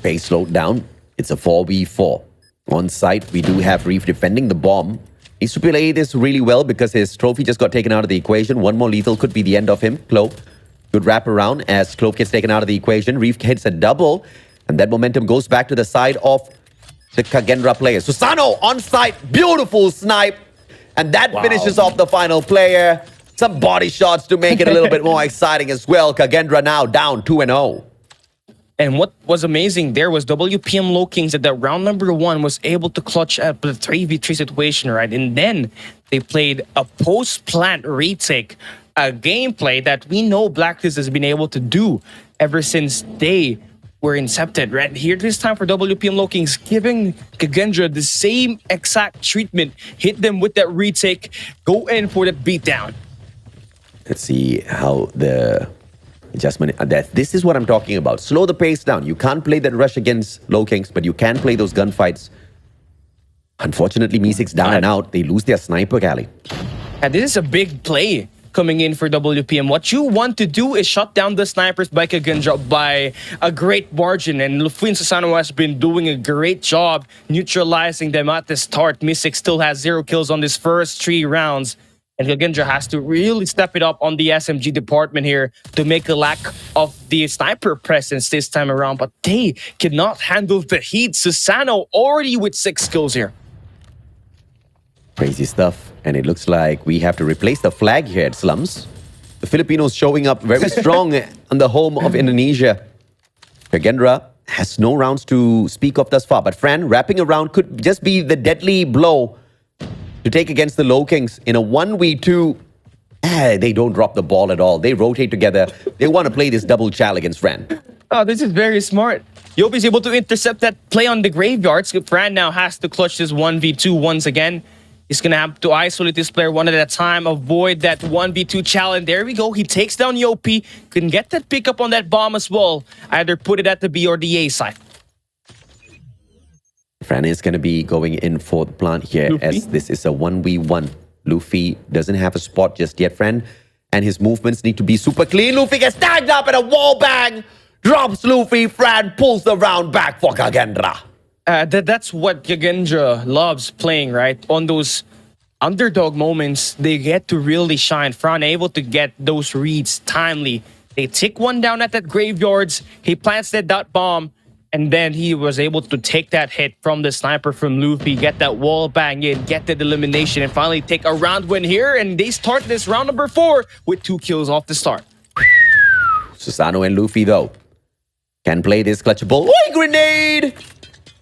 Pace slowed down. It's a 4v4. On site, we do have Reef defending the bomb. Needs to play this really well because his trophy just got taken out of the equation. One more lethal could be the end of him. Clove, good wrap around as Clove gets taken out of the equation. Reef hits a double, and that momentum goes back to the side of the Kagendra players. Susano on site, beautiful snipe. And that finishes off the final player. Some body shots to make it a little bit more exciting as well. Kagendra now down 2-0. And what was amazing there was WPM Low Kings at that round number 1 was able to clutch at the 3v3 situation, right? And then they played a post-plant retake, a gameplay that we know Blacklist has been able to do ever since they were incepted, right? Here this time for WPM Low Kings, giving Kagendra the same exact treatment, hit them with that retake, go in for that beatdown. Let's see how the adjustment. This is what I'm talking about. Slow the pace down. You can't play that rush against Low Kings, but you can play those gunfights. Unfortunately, Me6 down and out. They lose their sniper, Cali. And this is a big play coming in for WPM. What you want to do is shut down the snipers by Kagendra by a great margin. And Lufuin Susano has been doing a great job neutralizing them at the start. Me6 still has 0 kills on these first 3 rounds. And Kagendra has to really step it up on the SMG department here to make a lack of the sniper presence this time around. But they cannot handle the heat. Susano already with 6 kills here. Crazy stuff. And it looks like we have to replace the flag here at Slums. The Filipinos showing up very strong on the home of Indonesia. Kagendra has no rounds to speak of thus far. But Fran, wrapping around could just be the deadly blow to take against the Low Kings in a 1v2. They don't drop the ball at all. They rotate together. They want to play this double chal against Fran. Oh, this is very smart. Yopi is able to intercept that play on the graveyards. Fran now has to clutch this 1v2 once again. He's going to have to isolate this player one at a time, avoid that 1v2 challenge. There we go. He takes down Yopi. Couldn't get that pickup on that bomb as well. Either put it at the B or the A side. Fran is going to be going in for the plant here Luffy? as this is a 1v1. Luffy doesn't have a spot just yet, Fran. And his movements need to be super clean. Luffy gets tagged up and a wall bang. Drops Luffy. Fran pulls the round back for Kagendra. That's what Kagendra loves playing, right? On those underdog moments, they get to really shine. Fran able to get those reads timely. They take one down at that graveyards. He plants that dot bomb. And then he was able to take that hit from the sniper from Luffy, get that wall bang in, get that elimination, and finally take a round win here. And they start this round number 4 with 2 kills off the start. Susano and Luffy, though, can play this clutchable. Oi, grenade!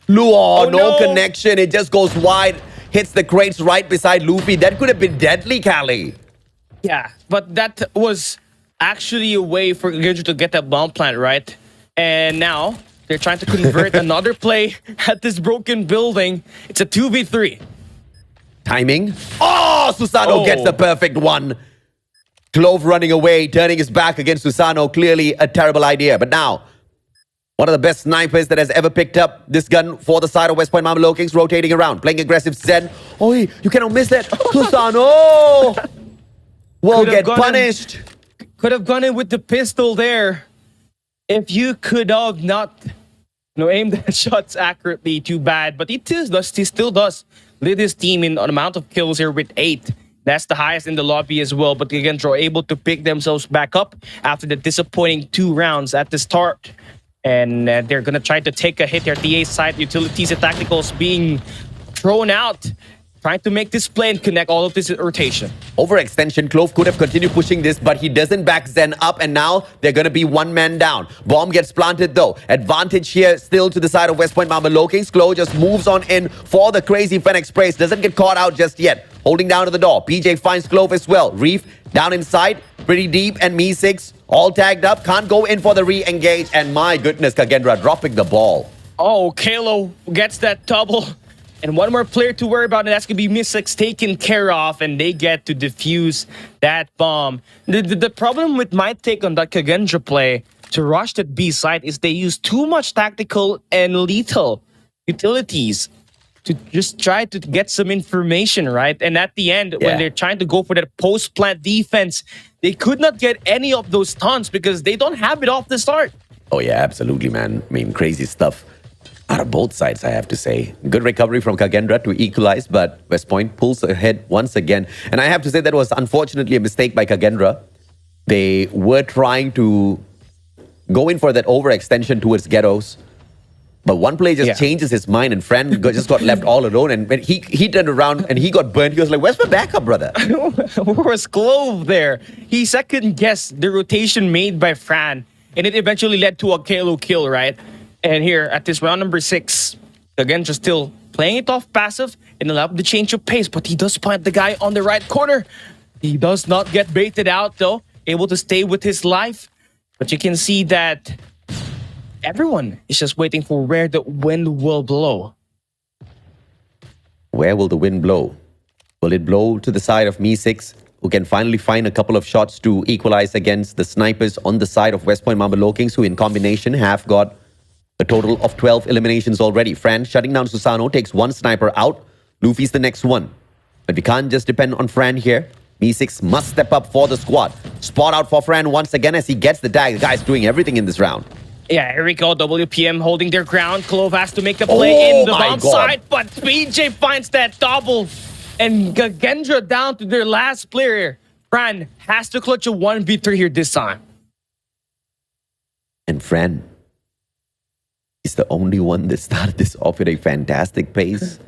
Luo, no connection. It just goes wide, hits the crates right beside Luffy. That could have been deadly, Cali. Yeah, but that was actually a way for Kagendra to get that bomb plant, right? And now they're trying to convert another play at this broken building. It's a 2v3. Timing. Oh, Susano gets the perfect one. Clove running away, turning his back against Susano. Clearly a terrible idea. But now, one of the best snipers that has ever picked up this gun for the side of West Point Mamba Low Kings, rotating around, playing aggressive Zen. Oh, you cannot miss that. Susano will get punished. Could have gone in with the pistol there. If you could have not aimed the shots accurately, too bad. But he still does lead his team in an amount of kills here with 8. That's the highest in the lobby as well. But Kagendra able to pick themselves back up after the disappointing 2 rounds at the start. And they're going to try to take a hit here at the A side. Utilities and tacticals being thrown out. Trying to make this play and connect all of this rotation. Overextension, Clove could have continued pushing this, but he doesn't back Zen up, and now they're going to be one man down. Bomb gets planted though. Advantage here still to the side of West Point Mamba Kings. Clove just moves on in for the crazy Fenix Praise. Doesn't get caught out just yet. Holding down to the door. PJ finds Clove as well. Reef down inside, pretty deep, and Me6 all tagged up. Can't go in for the re-engage, and my goodness, Kagendra dropping the ball. Oh, Kalo gets that double. And one more player to worry about, and that's going to be Me6 taken care of, and they get to defuse that bomb. The problem with my take on that Kagendra play to rush that B side is they use too much tactical and lethal utilities to just try to get some information, right? And at the end, when they're trying to go for that post-plant defense, they could not get any of those taunts because they don't have it off the start. Oh yeah, absolutely, man. I mean, crazy stuff out of both sides, I have to say. Good recovery from Kagendra to equalize, but West Point pulls ahead once again. And I have to say that was unfortunately a mistake by Kagendra. They were trying to go in for that overextension towards Ghettos, but one player just changes his mind, and Fran just got left all alone. And when he turned around and he got burned, he was like, "Where's my backup, brother?" Where was Clove there? He second-guessed the rotation made by Fran, and it eventually led to a Kalo kill, right? And here, at this round number 6, again, just still playing it off passive and allowed the change of pace, but he does plant the guy on the right corner. He does not get baited out, though, able to stay with his life. But you can see that everyone is just waiting for where the wind will blow. Where will the wind blow? Will it blow to the side of Me6, who can finally find a couple of shots to equalize against the snipers on the side of West Point Mamba Kings, who in combination have got a total of 12 eliminations already. Fran shutting down Susano, takes one sniper out. Luffy's the next one. But we can't just depend on Fran here. Me6 must step up for the squad. Spot out for Fran once again as he gets the tag. The guy's doing everything in this round. Yeah, here we go. WPM holding their ground. Clove has to make the play in the bomb side, but BJ finds that double. And Kagendra down to their last player. Fran has to clutch a 1v3 here this time. And Fran is the only one that started this off with a fantastic pace.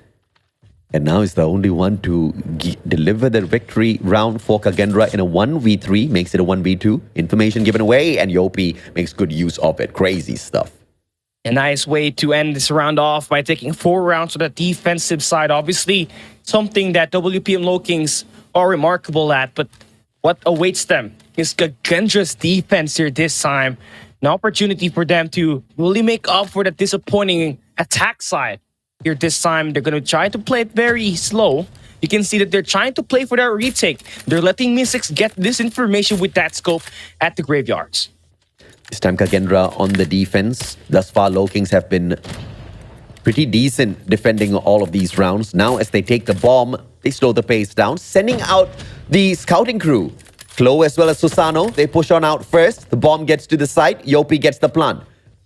And now is the only one to deliver the victory round for Kagendra in a 1v3. Makes it a 1v2. Information given away, and Yopi makes good use of it. Crazy stuff. A nice way to end this round off by taking 4 rounds on the defensive side. Obviously, something that WPM Kings are remarkable at. But what awaits them is Kagendra's defense here this time. An opportunity for them to really make up for the disappointing attack side. Here this time, they're going to try to play it very slow. You can see that they're trying to play for that retake. They're letting Me6 get this information with that scope at the graveyards. This time Kagendra on the defense. Thus far, Kings have been pretty decent defending all of these rounds. Now, as they take the bomb, they slow the pace down, sending out the scouting crew. Flo as well as Susano, they push on out first. The bomb gets to the site. Yopi gets the plant.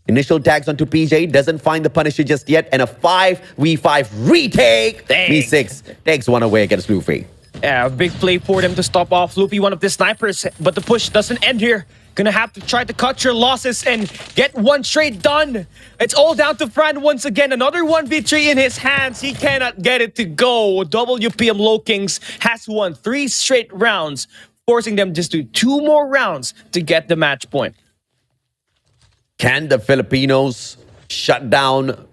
Initial tags onto PJ, doesn't find the Punisher just yet, and a 5v5 retake. Me6 takes one away against Luffy. Yeah, a big play for them to stop off Luffy, one of the snipers, but the push doesn't end here. Gonna have to try to cut your losses and get one straight done. It's all down to Fran once again. Another 1v3 in his hands. He cannot get it to go. WPM Kings has won 3 straight rounds, forcing them just to 2 more rounds to get the match point. Can the Filipinos shut down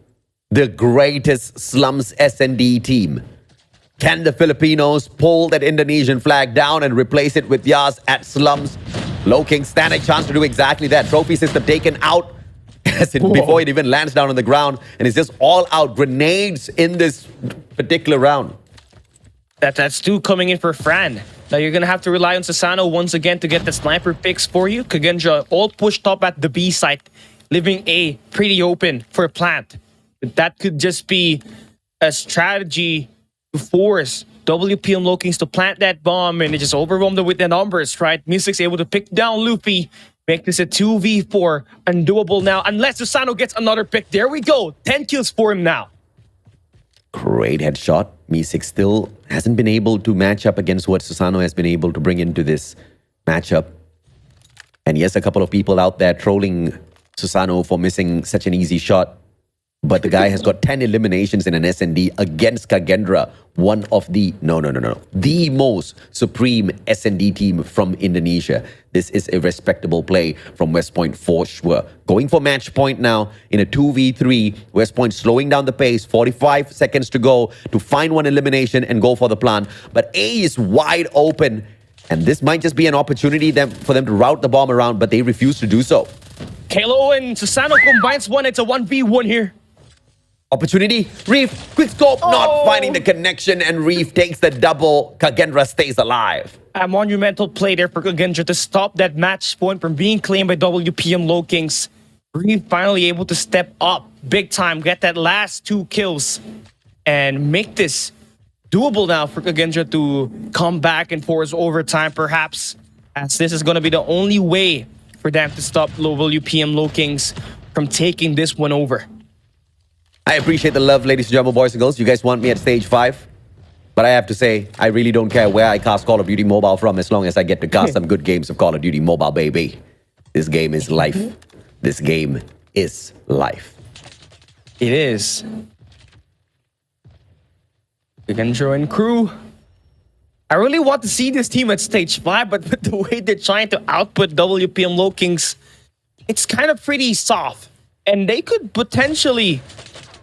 the greatest slums S&D team? Can the Filipinos pull that Indonesian flag down and replace it with Yas at slums? Kings stand a chance to do exactly that. Trophy system taken out before it even lands down on the ground. And it's just all out grenades in this particular round. That's 2 coming in for Fran. Now you're going to have to rely on Susano once again to get the sniper picks for you. Kagendra all pushed up at the B site, leaving A pretty open for a plant. But that could just be a strategy to force WPM Kings to plant that bomb, and it just overwhelmed them with the numbers, right? Me6 able to pick down Luffy, make this a 2v4, undoable now, unless Susano gets another pick. There we go, 10 kills for him now. Great headshot. Me6 still hasn't been able to match up against what Susano has been able to bring into this matchup. And yes, a couple of people out there trolling Susano for missing such an easy shot. But the guy has got 10 eliminations in an S&D against Kagendra, one of the, the most supreme S&D team from Indonesia. This is a respectable play from West Point for sure. Going for match point now in a 2v3. West Point slowing down the pace, 45 seconds to go to find one elimination and go for the plant. But A is wide open, and this might just be an opportunity for them to route the bomb around, but they refuse to do so. Kalo and Susano combines one. It's a 1v1 here. Opportunity, Reef, quick scope, not finding the connection, and Reef takes the double. Kagendra stays alive. A monumental play there for Kagendra to stop that match point from being claimed by WPM Low Kings. Reef finally able to step up big time, get that last 2 kills, and make this doable now for Kagendra to come back and force overtime, perhaps, as this is going to be the only way for them to stop WPM Low Kings from taking this one over. I appreciate the love, ladies and gentlemen, boys and girls. You guys want me at stage 5? But I have to say, I really don't care where I cast Call of Duty Mobile from, as long as I get to cast some good games of Call of Duty Mobile, baby. This game is life. This game is life. It is. Kagendra and crew. I really want to see this team at stage 5, but with the way they're trying to output WPM Low Kings, it's kind of pretty soft. And they could potentially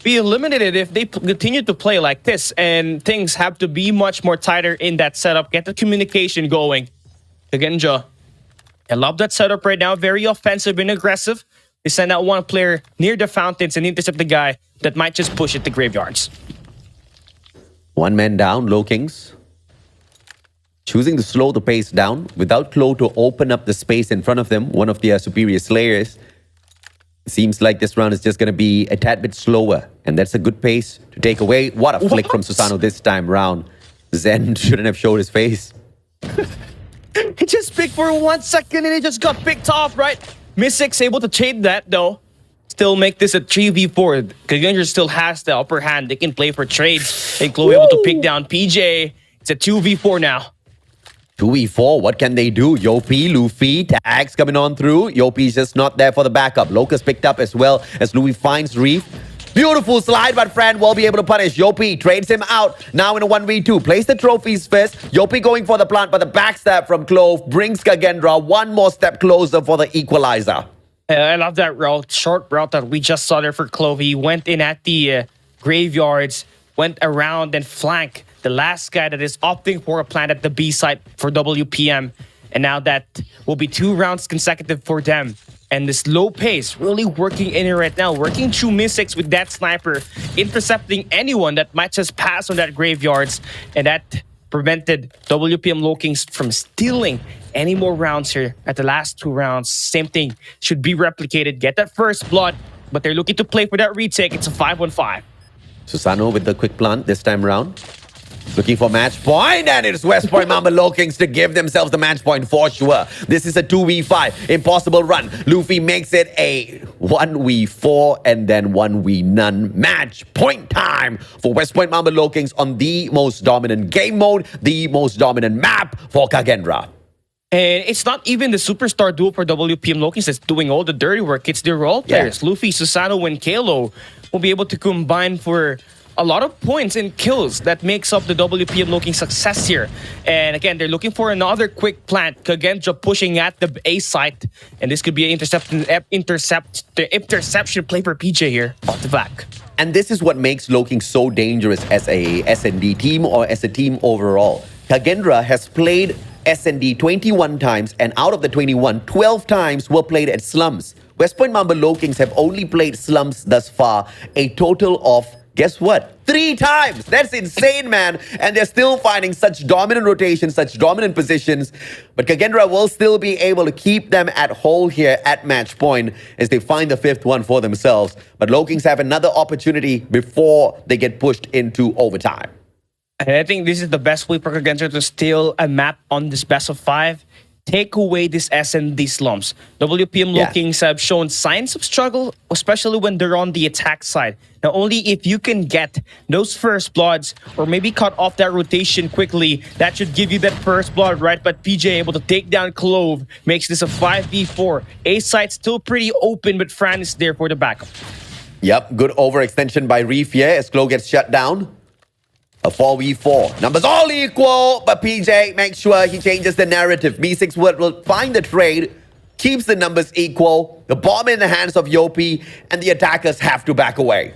be eliminated if they continue to play like this, and things have to be much more tighter in that setup. Get the communication going. Kagendra, I love that setup right now. Very offensive and aggressive. They send out one player near the fountains and intercept the guy that might just push it to graveyards. One man down, Low Kings. Choosing to slow the pace down without Klo to open up the space in front of them, one of their superior slayers. Seems like this round is just going to be a tad bit slower, and that's a good pace to take away. What a flick from Susano this time round. Zen shouldn't have showed his face. He just picked for 1 second and he just got picked off, right? Mystic's able to trade that though. Still make this a 3v4. Kagendra still has the upper hand. They can play for trades. And Klo able to pick down PJ. It's a 2v4 now. 2v4, what can they do? Yopi, Luffy, tags coming on through. Yopi's just not there for the backup. Locust picked up as well as Louis finds Reef. Beautiful slide, but Fran will be able to punish. Yopi trades him out. Now in a 1v2. Place the trophies first. Yopi going for the plant, but the backstab from Clove brings Kagendra one more step closer for the equalizer. I love that route, short route that we just saw there for Clove. He went in at the graveyards, went around and flanked the last guy that is opting for a plant at the B site for WPM. And now that will be 2 rounds consecutive for them. And this low pace really working in it right now. Working through Mystics with that sniper. Intercepting anyone that might just pass on that graveyards. And that prevented WPM Low Kings from stealing any more rounds here at the last 2 rounds. Same thing should be replicated. Get that first blood. But they're looking to play for that retake. It's a 5-on-5. Susano with the quick plant this time around. Looking for match point, and it's West Point Mamba Low Kings to give themselves the match point for sure. This is a 2v5, impossible run. Luffy makes it a 1v4 and then 1v none. Match point time for West Point Mamba Low Kings on the most dominant game mode, the most dominant map for Kagendra. And it's not even the superstar duo for WPM Low Kings that's doing all the dirty work. It's the role players. Luffy, Susano, and Kalo will be able to combine for a lot of points and kills that makes up the WPM Low Kings success here. And again, they're looking for another quick plant. Kagendra pushing at the A site. And this could be an interception play for PJ here off the back. And this is what makes Low Kings so dangerous as a S&D team or as a team overall. Kagendra has played S&D 21 times, and out of the 21, 12 times were played at slums. West Point Mamba Low Kings have only played slums thus far, a total of, guess what? 3 times! That's insane, man! And they're still finding such dominant rotations, such dominant positions. But Kagendra will still be able to keep them at whole here at match point as they find the 5th one for themselves. But Low Kings have another opportunity before they get pushed into overtime. And I think this is the best way for Kagendra to steal a map on this best of 5. take away this S&D slumps. WPM Yeah. Low Kings have shown signs of struggle, especially when they're on the attack side. Now, only if you can get those first bloods or maybe cut off that rotation quickly, that should give you that first blood, right? But PJ able to take down Clove, makes this a 5v4. A side still pretty open, but Fran is there for the backup. Yep, good overextension by Reef here as Klo gets shut down. A 4v4. Numbers all equal, but PJ makes sure he changes the narrative. B6 will find the trade, keeps the numbers equal, the bomb in the hands of Yopi, and the attackers have to back away.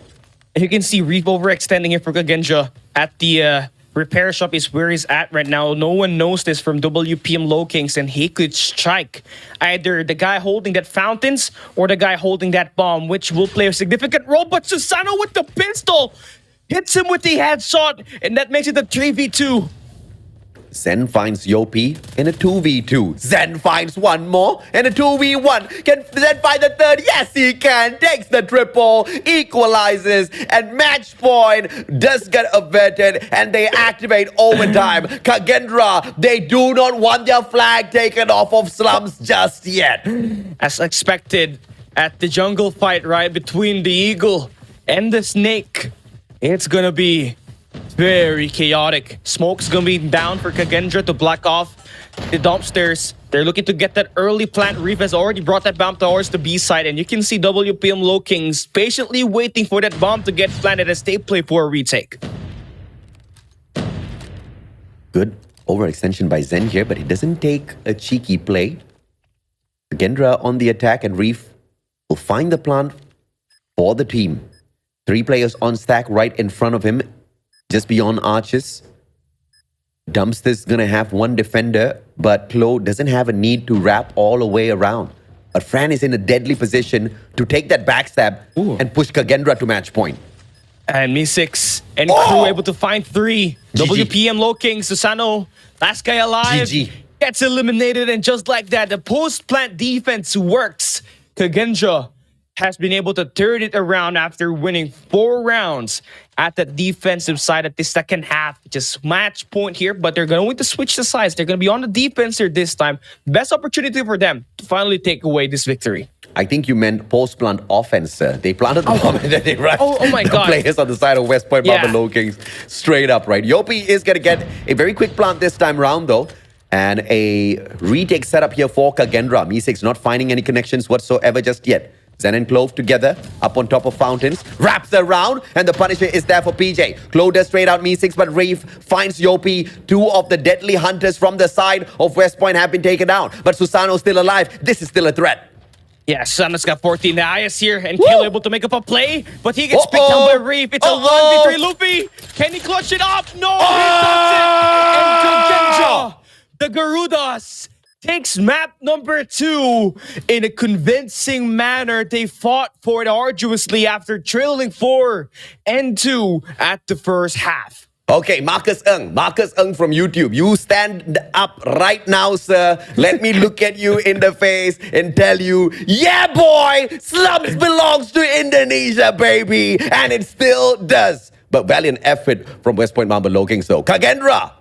You can see Reef overextending here for Kagenja at the repair shop is where he's at right now. No one knows this from WPM Low Kings, and he could strike either the guy holding that fountains or the guy holding that bomb, which will play a significant role. But Susano with the pistol hits him with the headshot, and that makes it a 3v2. Zen finds Yopi in a 2v2. Zen finds one more in a 2v1. Can Zen find the third? Yes, he can. Takes the triple, equalizes, and match point does get averted, and they activate overtime. Kagendra, they do not want their flag taken off of Slums just yet. As expected at the jungle fight, right, between the eagle and the snake, it's gonna be very chaotic. Smoke's gonna be down for Kagendra to block off the dumpsters. They're looking to get that early plant. Reef has already brought that bomb towards the B side, and you can see WPM Low Kings patiently waiting for that bomb to get planted as they play for a retake. Good overextension by Zen here, but he doesn't take a cheeky play. Kagendra on the attack, and Reef will find the plant for the team. 3 players on stack right in front of him, just beyond arches. Dumpster's gonna have 1 defender, but Klo doesn't have a need to wrap all the way around. But Fran is in a deadly position to take that backstab and push Kagendra to match point. And Mi6 and crew able to find 3. WPM Low Kings, Susano, last guy alive, GG. gets eliminated, and just like that, the post-plant defense works. Kagendra has been able to turn it around after winning 4 rounds at the defensive side at the second half. Just match point here, but they're going to switch the sides. They're going to be on the defense here this time. Best opportunity for them to finally take away this victory. I think you meant post-plant offense, sir. They planted the bomb and then they rushed Oh my the God. players on the side of West Point Yeah. Low Kings straight up, right? Yopi is going to get a very quick plant this time round, though. And a retake setup here for Kagendra. Mi6 not finding any connections whatsoever just yet. Zen and Clove together, up on top of Fountains, wraps around, and the Punisher is there for PJ. Clove does straight out Mi6, but Reef finds Yopi. 2 of the deadly hunters from the side of West Point have been taken down, but Susano's still alive. This is still a threat. Yeah, Susano's got 14 the highest here, and Kill able to make up a play, but he gets picked down by Reef. It's a 1v3 Luffy. Can he clutch it up? No, he doesn't. And Kagendra, the Garudas, takes map number 2 in a convincing manner. They fought for it arduously after trailing 4-2 at the first half. Okay, Marcus Ng from YouTube. You stand up right now, sir. Let me look at you in the face and tell you, yeah, boy, Slums belongs to Indonesia, baby. And it still does. But valiant effort from West Point Low Kings, though. Kagendra,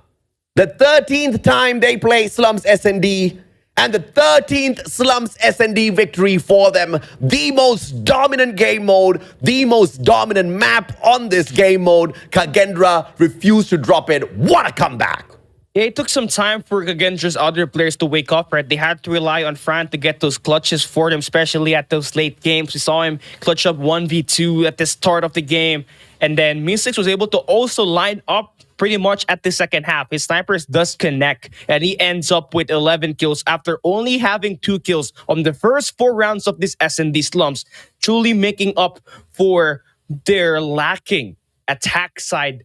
the 13th time they play Slums S&D, and the 13th Slums S&D victory for them. The most dominant game mode, the most dominant map on this game mode. Kagendra refused to drop it. What a comeback! Yeah, it took some time for Kagendra's other players to wake up, right? They had to rely on Fran to get those clutches for them, especially at those late games. We saw him clutch up 1v2 at the start of the game. And then Mi6 was able to also line up pretty much at the second half. His snipers does connect, and he ends up with 11 kills after only having 2 kills on the first 4 rounds of this S&D Slums, truly making up for their lacking attack side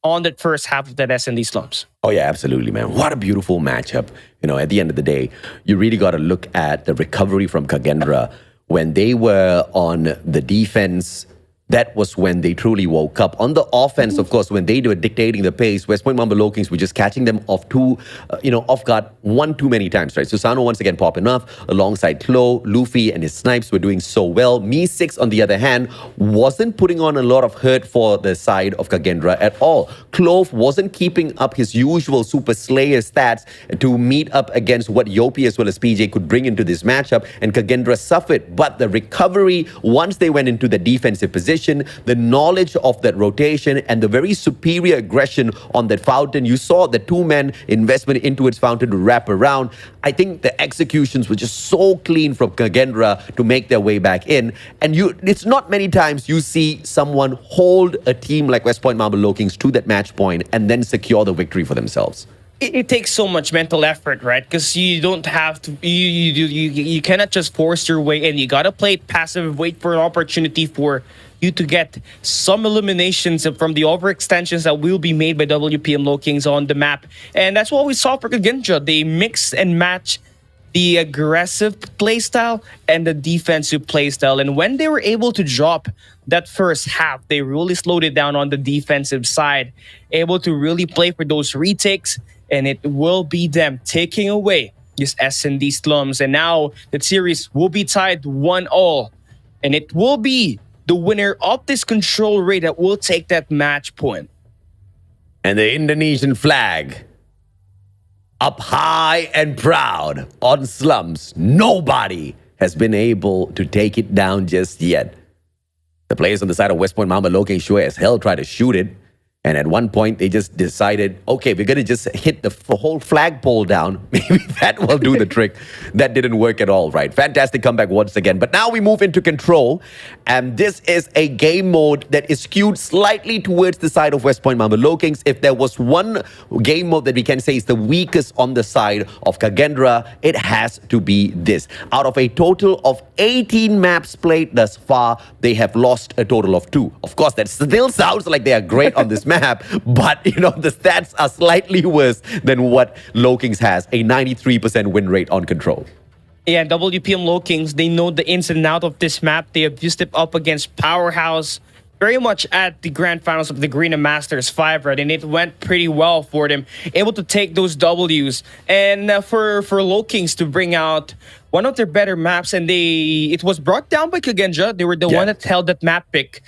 on that first half of that S&D Slums. Oh yeah, absolutely, man. What a beautiful matchup. You know, at the end of the day, you really got to look at the recovery from Kagendra when they were on the defense. that was when they truly woke up. On the offense, of course, when they were dictating the pace, West Point Mamba Lokings were just catching them off off guard one too many times, right? Susano once again popping up alongside Klo, Luffy and his snipes were doing so well. Me6, on the other hand, wasn't putting on a lot of hurt for the side of Kagendra at all. Clove wasn't keeping up his usual Super Slayer stats to meet up against what Yopi as well as PJ could bring into this matchup, and Kagendra suffered. But the recovery, once they went into the defensive position, the knowledge of that rotation and the very superior aggression on that fountain, you saw the two-man investment into its fountain to wrap around. I think the executions were just so clean from Kagendra to make their way back in. And it's not many times you see someone hold a team like West Point Mamba Lokings to that match point and then secure the victory for themselves. It takes so much mental effort, right? Because you don't have to, you cannot just force your way in. You gotta play it passive, wait for an opportunity for you to get some eliminations from the overextensions that will be made by WPM Lokings on the map. And that's what we saw for Kagendra. They mix and match the aggressive playstyle and the defensive playstyle. And when they were able to drop that first half, they really slowed it down on the defensive side, able to really play for those retakes, and it will be them taking away these S&D slums. And now the series will be tied 1-1, and it will be the winner of this control raid that will take that match point. And the Indonesian flag up high and proud on slums. Nobody has been able to take it down just yet. The players on the side of West Point Mamba Lokings sure as hell try to shoot it. And at one point, they just decided, okay, we're going to just hit the whole flagpole down. Maybe that will do the trick. That didn't work at all, right? Fantastic comeback once again. But now we move into control. And this is a game mode that is skewed slightly towards the side of West Point Mamba Lokings. If there was one game mode that we can say is the weakest on the side of Kagendra, it has to be this. Out of a total of 18 maps played thus far, they have lost a total of 2. Of course, that still sounds like they are great on this map, but the stats are slightly worse than what Lokings has, a 93% win rate on control. Yeah, WPM Lokings, they know the ins and out of this map. They have used it up against Powerhouse very much at the grand finals of the Garena Masters 5, right? And it went pretty well for them, able to take those Ws. And for Lokings to bring out one of their better maps, and it was brought down by Kagendra. They were the one that held that map pick.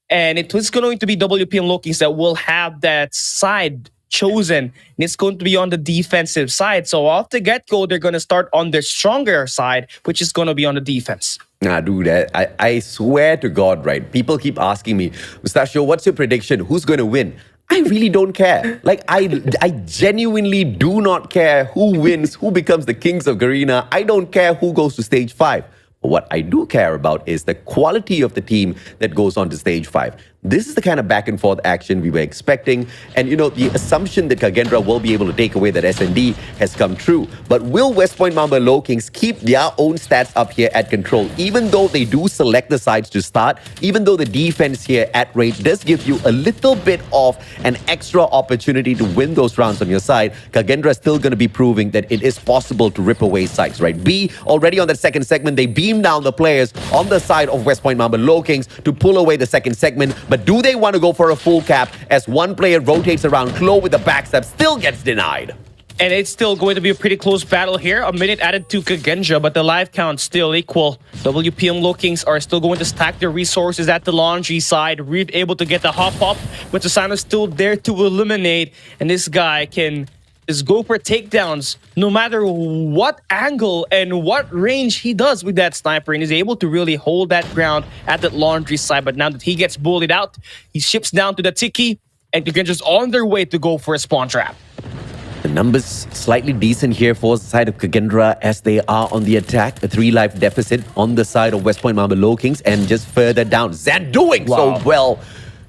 And it was going to be WPM Lokings that will have that side chosen. And it's going to be on the defensive side. So off the get-go, they're going to start on the stronger side, which is going to be on the defense. Nah, dude, I swear to God, right? People keep asking me, Mustachio, what's your prediction? Who's going to win? I really don't care. I genuinely do not care who wins, who becomes the kings of Garena. I don't care who goes to stage 5. What I do care about is the quality of the team that goes on to stage 5. This is the kind of back and forth action we were expecting. And the assumption that Kagendra will be able to take away that S&D has come true. But will West Point Mamba Lokings keep their own stats up here at control? Even though they do select the sides to start, even though the defense here at rate does give you a little bit of an extra opportunity to win those rounds on your side, Kagendra is still going to be proving that it is possible to rip away sides, right? B, already on that second segment, they beam down the players on the side of West Point Mamba Lokings to pull away the second segment. But do they want to go for a full cap as one player rotates around Klo with the backstep, still gets denied? And it's still going to be a pretty close battle here. A minute added to Kagendra, but the life count still equal. WPM Lokings are still going to stack their resources at the laundry side. Reeve able to get the hop up, but Susano's still there to eliminate. And this guy can just go for takedowns no matter what angle and what range he does with that sniper, and is able to really hold that ground at that laundry side. But now that he gets bullied out, he ships down to the Tiki, and Kagendra's on their way to go for a spawn trap. The numbers slightly decent here for the side of Kagendra as they are on the attack. A 3-life deficit on the side of West Point Mamba Lokings, and just further down, Zan doing so well.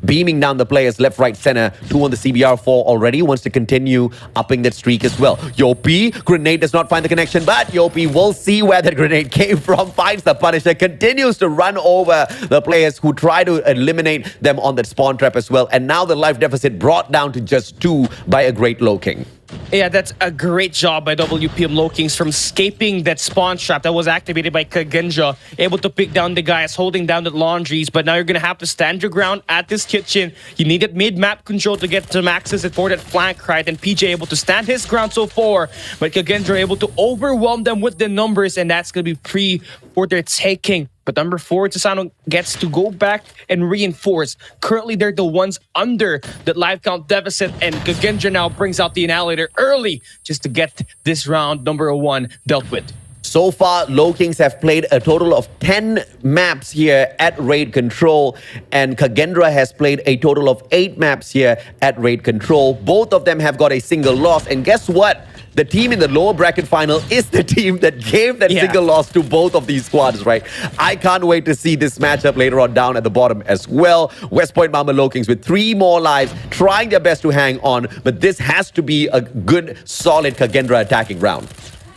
Beaming down the players left, right, center. 2 on the CBR4 already. Wants to continue upping that streak as well. Yopi, grenade does not find the connection, but Yopi will see where that grenade came from. Finds the Punisher. Continues to run over the players who try to eliminate them on that spawn trap as well. And now the life deficit brought down to just 2 by a great Low King. Yeah, that's a great job by WPM Lokings from escaping that spawn trap that was activated by Kagenja, able to pick down the guys, holding down the laundries, but now you're going to have to stand your ground at this kitchen. You need that mid-map control to get some access for that flank, right? And PJ able to stand his ground so far, but Kagenja able to overwhelm them with the numbers, and that's going to be free for their taking. But number 4, Tisano gets to go back and reinforce. Currently, they're the ones under the live count deficit, and Kagenja now brings out the Annihilator early just to get this round number 1 dealt with. So far, Lokings have played a total of 10 maps here at Raid Control, and Kagendra has played a total of 8 maps here at Raid Control. Both of them have got a single loss, and guess what? The team in the lower bracket final is the team that gave that single loss to both of these squads, right? I can't wait to see this matchup later on down at the bottom as well. West Point Mama Lokings with 3 more lives, trying their best to hang on, but this has to be a good, solid Kagendra attacking round.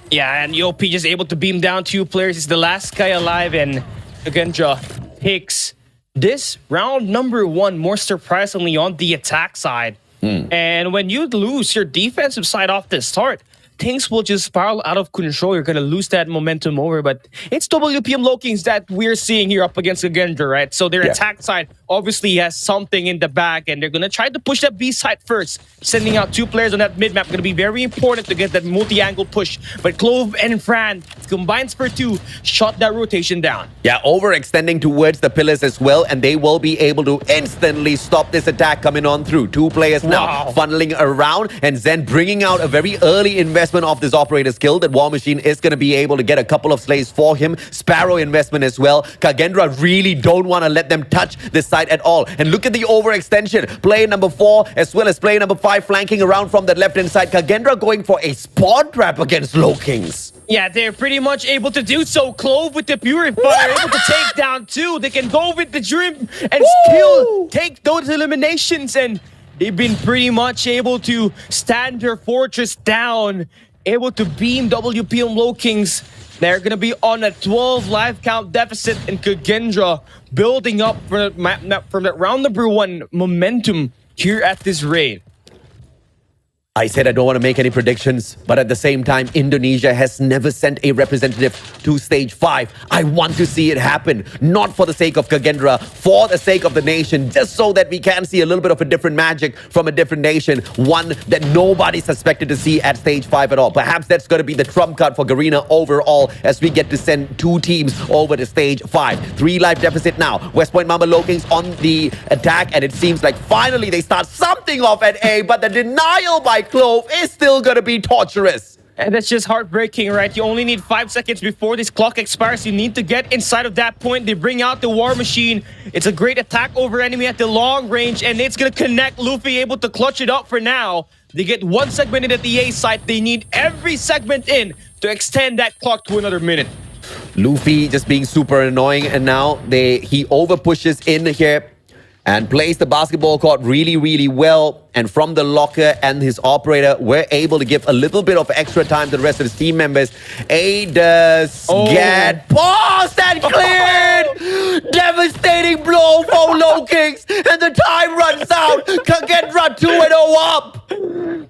Yeah, and EOP just able to beam down 2 players. He's the last guy alive, and Kagendra takes this round number 1 more surprisingly on the attack side. And when you lose your defensive side off the start, things will just spiral out of control. You're going to lose that momentum over. But it's WPM Lokings that we're seeing here up against Kagendra, right? So their attack side obviously has something in the back, and they're going to try to push that B side first. Sending out 2 players on that mid-map going to be very important to get that multi-angle push. But Clove and Fran combines for 2, shot that rotation down. Yeah, overextending towards the pillars as well, and they will be able to instantly stop this attack coming on through. 2 players now funneling around, and Zen bringing out a very early investment of this operator skill that War Machine is going to be able to get a couple of slays for him. Sparrow investment as well. Kagendra really don't want to let them touch this side at all. And look at the overextension. Player number 4 as well as player number 5 flanking around from that left-hand side. Kagendra going for a spawn trap against Lokings. Yeah, they're pretty much able to do so. Clove with the Purifier, able to take down 2. They can go with the Dream and still take those eliminations, and they've been pretty much able to stand their fortress down, able to beam WPM Lokings. They're going to be on a 12 live count deficit, and Kagendra building up from that round number 1 momentum here at this raid. I said I don't want to make any predictions, but at the same time, Indonesia has never sent a representative to stage 5. I want to see it happen, not for the sake of Kagendra, for the sake of the nation, just so that we can see a little bit of a different magic from a different nation, one that nobody suspected to see at stage 5 at all. Perhaps that's going to be the trump card for Garena overall, as we get to send 2 teams over to stage 5. 3 life deficit now. West Point Mama Lokings on the attack, and it seems like finally they start something off at A, but the denial by Clove is still gonna be torturous. And that's just heartbreaking, right? You only need 5 seconds before this clock expires. You need to get inside of that point. They bring out the War Machine. It's a great attack over enemy at the long range, and it's gonna connect. Luffy able to clutch it up for now. They get 1 segment in at the A site. They need every segment in to extend that clock to another minute. Luffy just being super annoying, and now he over pushes in here and plays the basketball court really, really well. And from the locker and his operator, we're able to give a little bit of extra time to the rest of his team members. A does get paused and cleared! Devastating blow for Lokings, and the time runs out. Kagendra 2-0 up!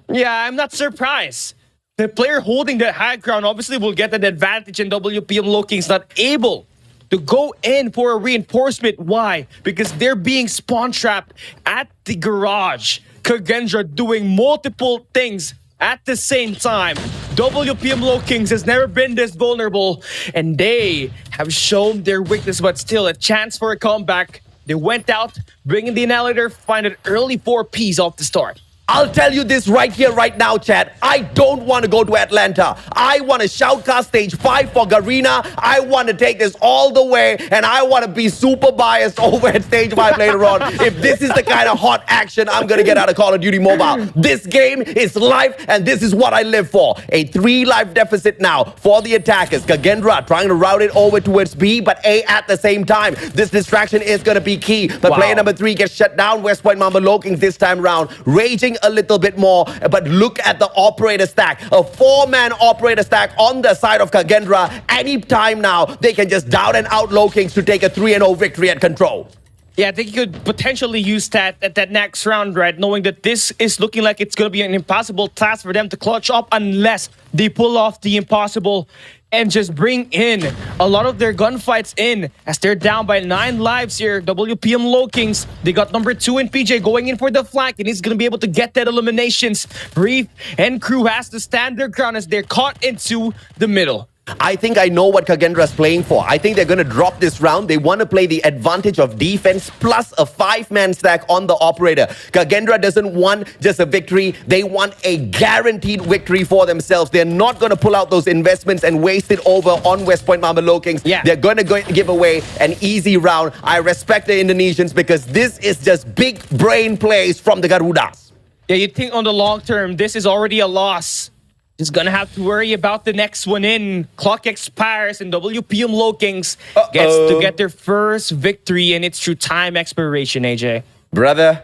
Yeah, I'm not surprised. The player holding the high ground obviously will get an advantage, and WPM Lokings not able to go in for a reinforcement. Why? Because they're being spawn trapped at the garage. Kagendra doing multiple things at the same time. WPM Lokings has never been this vulnerable, and they have shown their weakness, but still a chance for a comeback. They went out, bringing the Annihilator, find an early 4Ps off the start. I'll tell you this right here, right now, chat. I don't want to go to Atlanta. I want to shoutcast stage 5 for Garena. I want to take this all the way, and I want to be super biased over at stage 5 later on. If this is the kind of hot action I'm going to get out of Call of Duty Mobile. This game is life, and this is what I live for. A 3 life deficit now for the attackers. Kagendra trying to route it over towards B, but A at the same time. This distraction is going to be key. But player number 3 gets shut down. West Point Mamba Lokings this time round, raging a little bit more, but look at the operator stack. A 4-man operator stack on the side of Kagendra. Anytime now, they can just down and out Lokings to take a 3-0 victory at control. Yeah, I think you could potentially use that at that next round, right? Knowing that this is looking like it's going to be an impossible task for them to clutch up unless they pull off the impossible and just bring in a lot of their gunfights in as they're down by 9 lives here. WPM Low Kings, they got number 2 in PJ going in for the flank, and he's going to be able to get that eliminations. Reef and crew has to stand their ground as they're caught into the middle. I think I know what Kagendra's playing for. I think they're going to drop this round. They want to play the advantage of defense plus a 5-man stack on the operator. Kagendra doesn't want just a victory. They want a guaranteed victory for themselves. They're not going to pull out those investments and waste it over on West Point Mamba Low Kings. Yeah. They're going to give away an easy round. I respect the Indonesians because this is just big brain plays from the Garudas. Yeah, you'd think on the long term, this is already a loss. Just gonna have to worry about the next one in. Clock expires and WPM Low Kings gets to get their first victory, and it's through time expiration, AJ. Brother,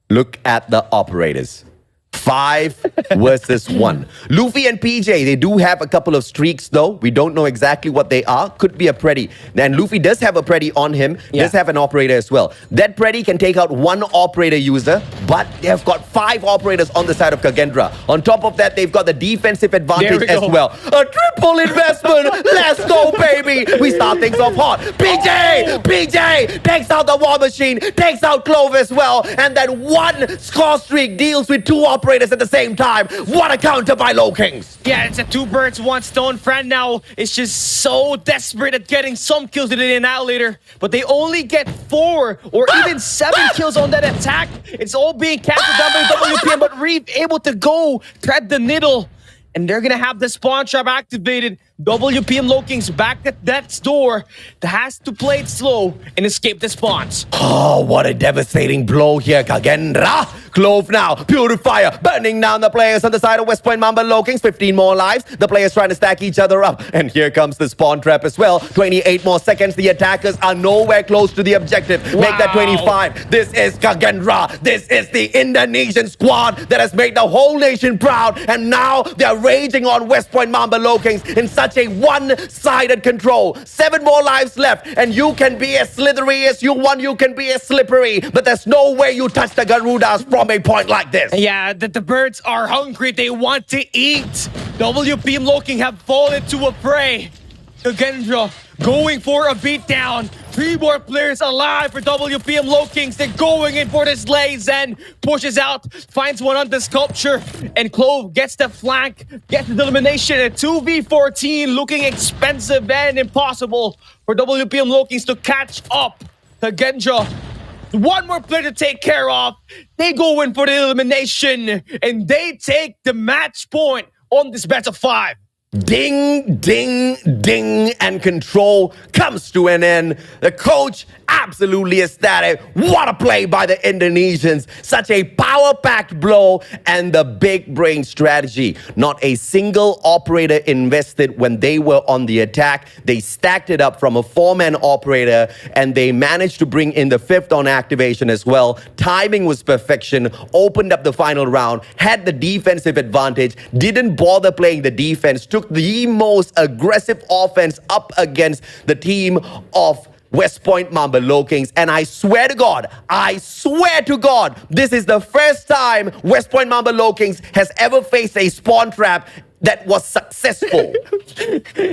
look at the operators. 5 versus 1. Luffy and PJ, they do have a couple of streaks though. We don't know exactly what they are. Could be a Preddy. And Luffy does have a Preddy on him. Does have an operator as well. That Preddy can take out 1 operator user, but they've got 5 operators on the side of Kagendra. On top of that, they've got the defensive advantage as well. A triple investment. Let's go, baby. We start things off hot. PJ takes out the War Machine, takes out Clove as well. And then 1 score streak deals with 2 operators at the same time. What a counter by Low Kings. Yeah, it's a 2 birds, 1 stone. Fran now is just so desperate at getting some kills in the Annihilator, but they only get 4 or even 7 kills on that attack. It's all being casted down by WPM, but Reef able to go thread the needle, and they're gonna have the spawn trap activated. WPM Low Kings back at that door that has to play it slow and escape the spawns. Oh, what a devastating blow here, Kagendra. Clove now, Purifier, burning down the players on the side of West Point Mamba Low Kings. 15 more lives. The players trying to stack each other up. And here comes the spawn trap as well. 28 more seconds. The attackers are nowhere close to the objective. Make that 25. This is Kagendra. This is the Indonesian squad that has made the whole nation proud. And now they're raging on West Point Mamba Low Kings in such a one-sided control. 7 more lives left, and you can be as slithery as you want. You can be as slippery, but there's no way you touch the Garudas from a point like this. Yeah, that the birds are hungry. They want to eat. WPM Low King have fallen to a prey. Kagendra going for a beatdown. 3 more players alive for WPM Low Kings. They're going in for this lays and pushes out, finds one on the sculpture, and Clove gets the flank, gets the elimination. A 2v14 looking expensive and impossible for WPM Low Kings to catch up. Kagendra, 1 more player to take care of. They go in for the elimination, and they take the match point on this best of 5. Ding, ding, ding, and control comes to an end. The coach absolutely ecstatic. What a play by the Indonesians. Such a power-packed blow and the big brain strategy. Not a single operator invested when they were on the attack. They stacked it up from a 4-man operator, and they managed to bring in the 5th on activation as well. Timing was perfection. Opened up the final round. Had the defensive advantage. Didn't bother playing the defense. Took the most aggressive offense up against the team of West Point Mamba Low Kings. And I swear to God, this is the first time West Point Mamba Low Kings has ever faced a spawn trap that was successful.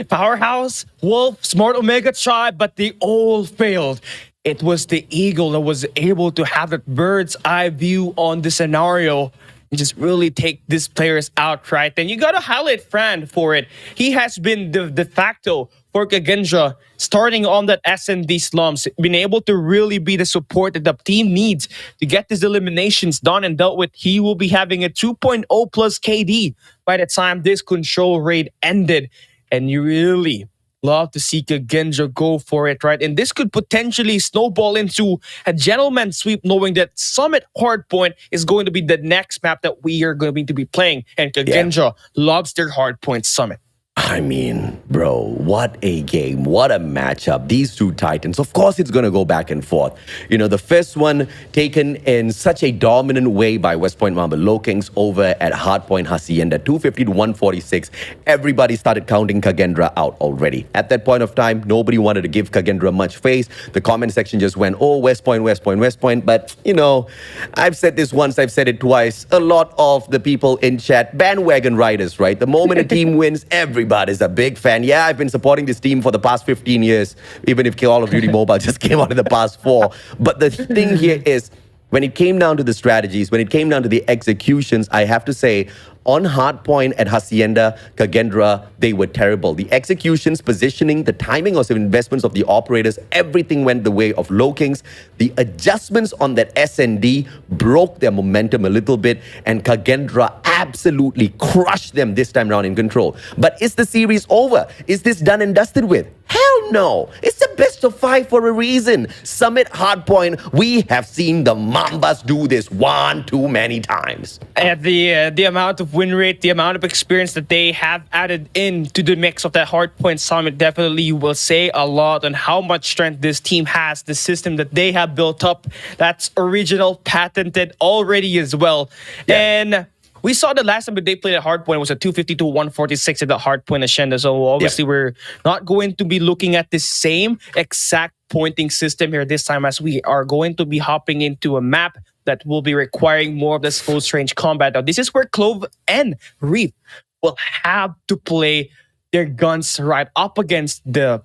Powerhouse, Wolf, Smart Omega tried, but they all failed. It was the Eagle that was able to have that bird's eye view on the scenario and just really take these players out, right? And you gotta highlight Fran for it. He has been the de facto for Kagendra, starting on that S&D slumps, been able to really be the support that the team needs to get these eliminations done and dealt with. He will be having a 2.0 plus KD by the time this control raid ended. And you really love to see Kagendra go for it, right? And this could potentially snowball into a gentleman's sweep, knowing that Summit Hardpoint is going to be the next map that we are going to be playing. And Kagendra loves their Hardpoint Summit. I mean, bro, what a game. What a matchup. These two titans. Of course, it's going to go back and forth. You know, the first one taken in such a dominant way by West Point Mamba Lokings over at Hardpoint Hacienda, 250 to 146. Everybody started counting Kagendra out already. At that point of time, nobody wanted to give Kagendra much face. The comment section just went, oh, West Point, West Point, West Point. But, you know, I've said this once, I've said it twice. A lot of the people in chat, bandwagon riders, right? The moment a team wins, everybody's a big fan. Yeah, I've been supporting this team for the past 15 years, even if Call of Duty Mobile just came out in the past 4. But the thing here is, when it came down to the strategies, when it came down to the executions, I have to say, on Hardpoint at Hacienda, Kagendra, they were terrible. The executions, positioning, the timing of the investments of the operators, everything went the way of Lokings. The adjustments on that S&D broke their momentum a little bit, and Kagendra absolutely crushed them this time around in control. But is the series over? Is this done and dusted with? Hell no. It's the best of 5 for a reason. Summit Hardpoint, we have seen the Mambas do this one too many times. And the amount of win rate, the amount of experience that they have added into the mix of that Hardpoint Summit definitely will say a lot on how much strength this team has, the system that they have built up. That's original, patented already as well. Yeah. And we saw the last time that they played at Hardpoint was a 250 to 146 at the Hardpoint Hacienda. So obviously we're not going to be looking at the same exact pointing system here this time, as we are going to be hopping into a map that will be requiring more of this close range combat. Now, this is where Clove and Reap will have to play their guns right up against the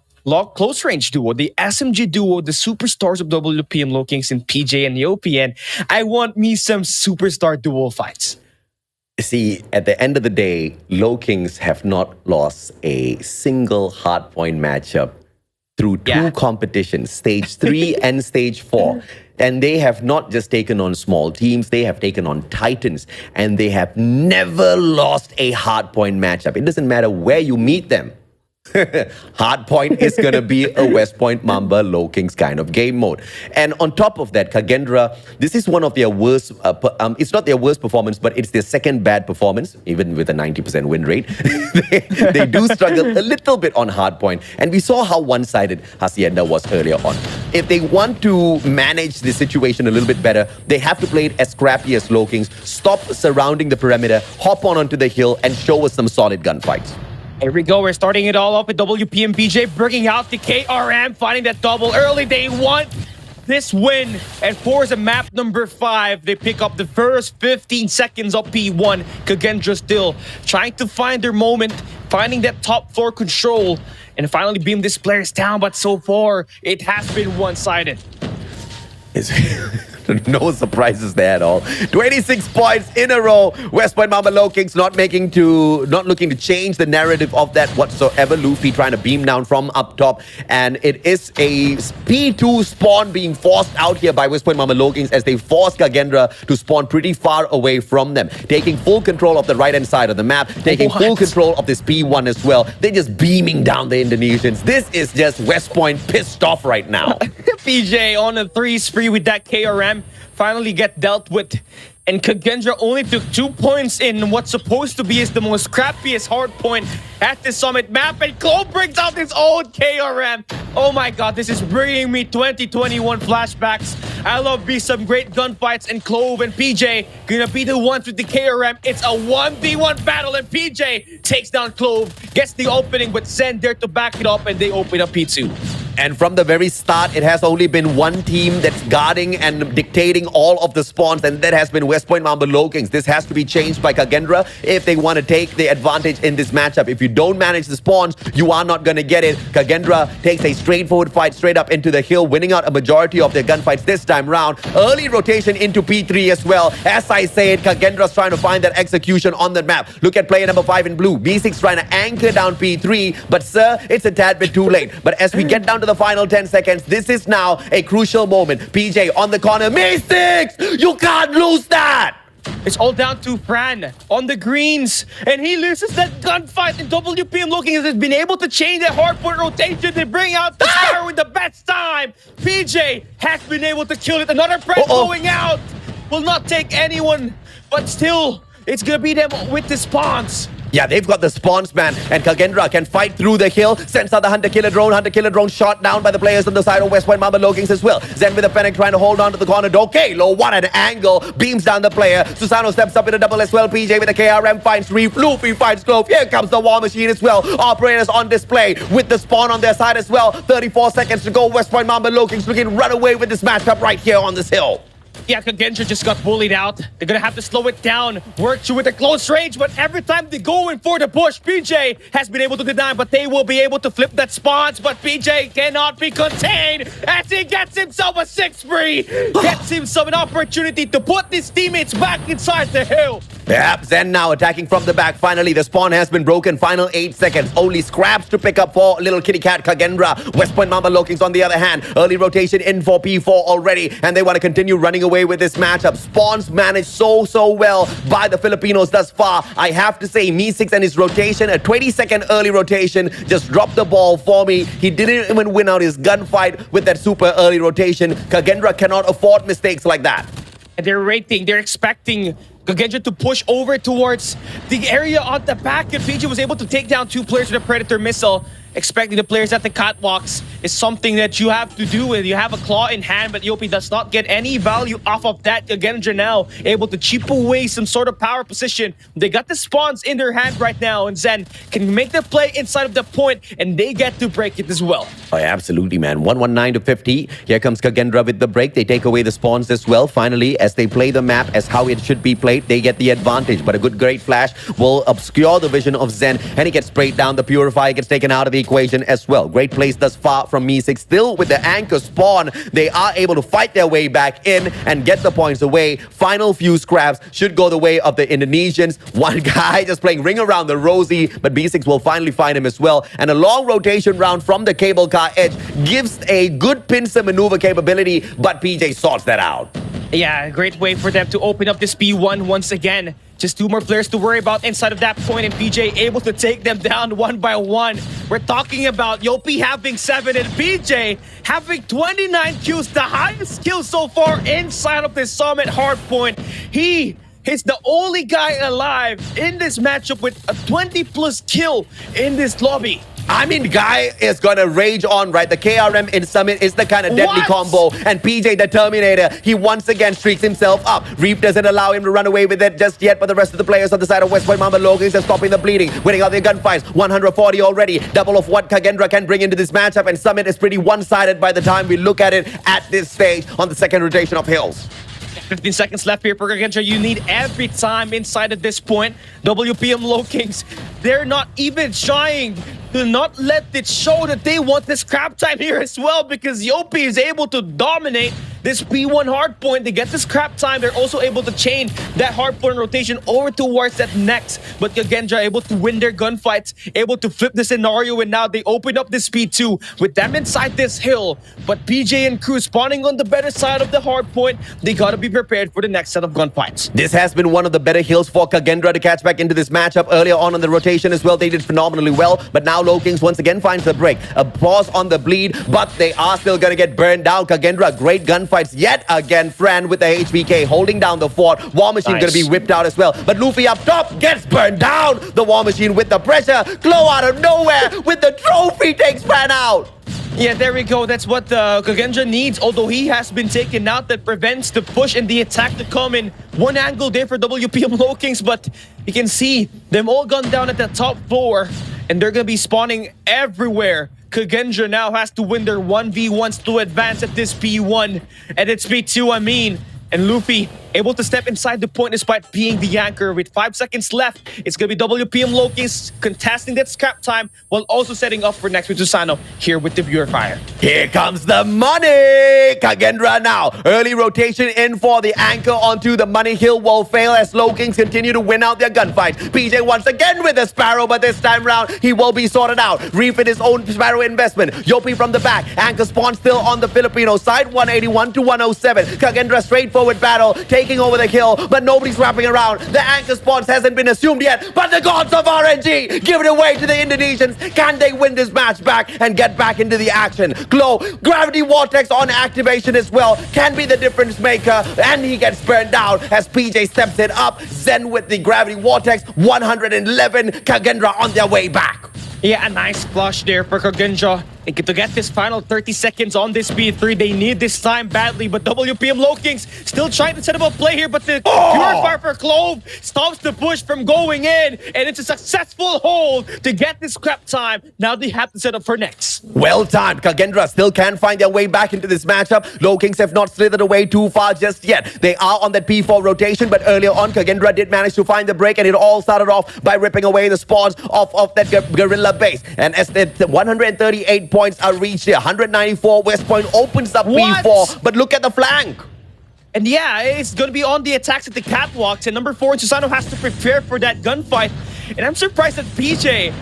close range duo, the SMG duo, the superstars of WPM Lokings and PJ and the OPN. I want me some superstar duo fights. See, at the end of the day, Lokings have not lost a single Hardpoint matchup through 2 competitions, Stage 3 and Stage 4. And they have not just taken on small teams, they have taken on titans. And they have never lost a Hardpoint matchup. It doesn't matter where you meet them. Hardpoint is going to be a West Point Mamba Lokings kind of game mode. And on top of that, Kagendra, this is one of their worst, it's not their worst performance, but it's their second bad performance, even with a 90% win rate. they do struggle a little bit on Hardpoint. And we saw how one-sided Hacienda was earlier on. If they want to manage the situation a little bit better, they have to play it as scrappy as Lokings, stop surrounding the perimeter, hop onto the hill, and show us some solid gunfights. Here we go. We're starting it all up with WPM PJ, bringing out the KRM, finding that double early. They want this win. And for map number 5, they pick up the first 15 seconds of P1. Kagendra still trying to find their moment, finding that top floor control, and finally beam these players down. But so far, it has been one-sided. No surprises there at all. 26 points in a row. West Point Mamba Lokings not looking to change the narrative of that whatsoever. Luffy trying to beam down from up top. And it is a P2 spawn being forced out here by West Point Mamba Lokings as they force Kagendra to spawn pretty far away from them. Taking full control of the right-hand side of the map. Taking full control of this P1 as well. They're just beaming down the Indonesians. This is just West Point pissed off right now. PJ on a 3 spree with that KRM. Finally get dealt with. And Kagendra only took 2 points in what's supposed to be the most crappiest Hardpoint at the Summit map. And Clove brings out his own KRM. Oh my god, this is bringing me 2021 flashbacks. I love me some great gunfights, and Clove and PJ gonna be the ones with the KRM. It's a 1v1 battle, and PJ takes down Clove, gets the opening, but Zen there to back it up, and they open up P2. And from the very start, it has only been one team that's guarding and dictating all of the spawns, and that has been West Point Mamba Lokings. This has to be changed by Kagendra if they want to take the advantage in this matchup. If you don't manage the spawns, you are not going to get it. Kagendra takes a straightforward fight straight up into the hill, winning out a majority of their gunfights this time round. Early rotation into P3 as well. As I say it, Kagendra's trying to find that execution on the map. Look at player number 5 in blue. B6 trying to anchor down P3, but sir, it's a tad bit too late. But as we get down to the final 10 seconds, this is now a crucial moment. PJ on the corner. Me6! You can't lose that! It's all down to Fran on the greens, and he loses that gunfight. And WPM Lokings has been able to change that hardpoint rotation. They bring out the Star with the best time. PJ has been able to kill it. Another Fran going out. Will not take anyone, but still, it's gonna be them with the spawns. Yeah, they've got the spawns, man. And Kagendra can fight through the hill. Sends out the Hunter-Killer drone. Hunter-Killer drone shot down by the players on the side of West Point Mamba Lokings as well. Zen with the Fennec trying to hold on to the corner door. Low one at an angle. Beams down the player. Susano steps up in a double as well. PJ with the KRM finds Reef. Luffy finds Clove. Here comes the War Machine as well. Operators on display with the spawn on their side as well. 34 seconds to go. West Point Mamba Lokings looking to run away with this matchup right here on this hill. Yeah, Kagendra just got bullied out. They're gonna have to slow it down, work through with a close range, but every time they go in for the push, PJ has been able to deny, but they will be able to flip that spawns, but PJ cannot be contained as he gets himself a 6-free, gets himself an opportunity to put his teammates back inside the hill. Yep, Zen now attacking from the back. Finally, the spawn has been broken. Final 8 seconds. Only scraps to pick up for little kitty cat Kagendra. West Point Mamba Lokings on the other hand. Early rotation in for P4 already. And they want to continue running away with this matchup. Spawns managed so well by the Filipinos thus far. I have to say, Me6 and his rotation, a 20-second early rotation, just dropped the ball for me. He didn't even win out his gunfight with that super early rotation. Kagendra cannot afford mistakes like that. And they're expecting Kagendra to push over towards the area on the back, and PJ was able to take down 2 players with a Predator missile. Expecting the players at the catwalks is something that you have to do with. You have a claw in hand, but Yopi does not get any value off of that. Kagendra now able to chip away some sort of power position. They got the spawns in their hand right now, and Zen can make the play inside of the point, and they get to break it as well. Oh, yeah, absolutely, man. 119 to 50. Here comes Kagendra with the break. They take away the spawns as well. Finally, as they play the map as how it should be played, they get the advantage. But a great flash will obscure the vision of Zen, and he gets sprayed down. The Purifier gets taken out of the equation as well. Great plays thus far from Me6. Still with the anchor spawn, they are able to fight their way back in and get the points away. Final few scraps should go the way of the Indonesians. One guy just playing ring around the rosy, but B6 will finally find him as well. And a long rotation round from the cable car edge gives a good pincer maneuver capability, but PJ sorts that out. Yeah, great way for them to open up this P1 once again. Just 2 more players to worry about inside of that point, and PJ able to take them down one by one. We're talking about Yopi having 7 and PJ having 29 kills, the highest kill so far inside of this Summit Hardpoint. He is the only guy alive in this matchup with a 20+ kill in this lobby. I mean, guy is gonna rage on, right? The KRM in Summit is the kind of deadly combo. And PJ, the Terminator, he once again streaks himself up. Reef doesn't allow him to run away with it just yet, but the rest of the players on the side of West Point Mamba Lokings are stopping the bleeding, winning out their gunfights. 140 already, double of what Kagendra can bring into this matchup, and Summit is pretty one-sided by the time we look at it at this stage on the second rotation of Hills. 15 seconds left here for Kagendra. You need every time inside at this point. WPM Lokings, they're not even trying to not let it show that they want this scrap time here as well, because Yopi is able to dominate this P1 hardpoint. They get the scrap time. They're also able to chain that hardpoint rotation over towards that next. But Kagendra able to win their gunfights, able to flip the scenario, and now they open up this P2 with them inside this hill. But PJ and crew spawning on the better side of the hardpoint. They gotta be prepared for the next set of gunfights. This has been one of the better hills for Kagendra to catch back into this matchup. Earlier on in the rotation as well, they did phenomenally well. But now Lokings once again finds the break. A pause on the bleed, but they are still gonna get burned down. Kagendra, great gunfights yet again. Fran with the HVK holding down the fort. War Machine gonna be whipped out as well. But Luffy up top gets burned down. The War Machine with the pressure. Glow out of nowhere with the trophy takes Fran out. Yeah, there we go. That's what Kagendra needs. Although he has been taken out, that prevents the push and the attack to come in. One angle there for WPM Lokings, but you can see them all gone down at the top floor, and they're going to be spawning everywhere. Kagendra now has to win their 1v1s to advance at this P1. And it's P2, I mean. And Luffy able to step inside the point despite being the anchor. With 5 seconds left, it's going to be WPM Lokings contesting that scrap time while also setting up for next with Susano here with the Purifier. Here comes the money! Kagendra now. Early rotation in for the anchor onto the money hill will fail as Lokings continue to win out their gunfight. PJ once again with the Sparrow, but this time round he will be sorted out. Reef in his own Sparrow investment. Yopi from the back. Anchor spawn still on the Filipino side. 181 to 107. Kagendra straightforward battle. taking over the kill, but nobody's wrapping around. The anchor spots hasn't been assumed yet, but the gods of RNG give it away to the Indonesians. Can they win this match back and get back into the action? Glow, Gravity Vortex on activation as well, can be the difference maker, and he gets burned down as PJ steps it up. Zen with the Gravity Vortex, 111, Kagendra on their way back. Yeah, a nice flush there for Kagendra. To get this final 30 seconds on this B3, they need this time badly, but WPM Low Kings still trying to set up a play here, but the Purifier for Clove stops the push from going in, and it's a successful hold to get this scrap time. Now they have to set up for next. Well timed. Kagendra still can't find their way back into this matchup. Low Kings have not slithered away too far just yet. They are on that P4 rotation, but earlier on, Kagendra did manage to find the break, and it all started off by ripping away the spawns of that Guerrilla base. And as the 138 points are reached here, 194, West Point opens up P4, but look at the flank. And yeah, it's going to be on the attacks at the catwalks, and number 4, Susano has to prepare for that gunfight. And I'm surprised that PJ,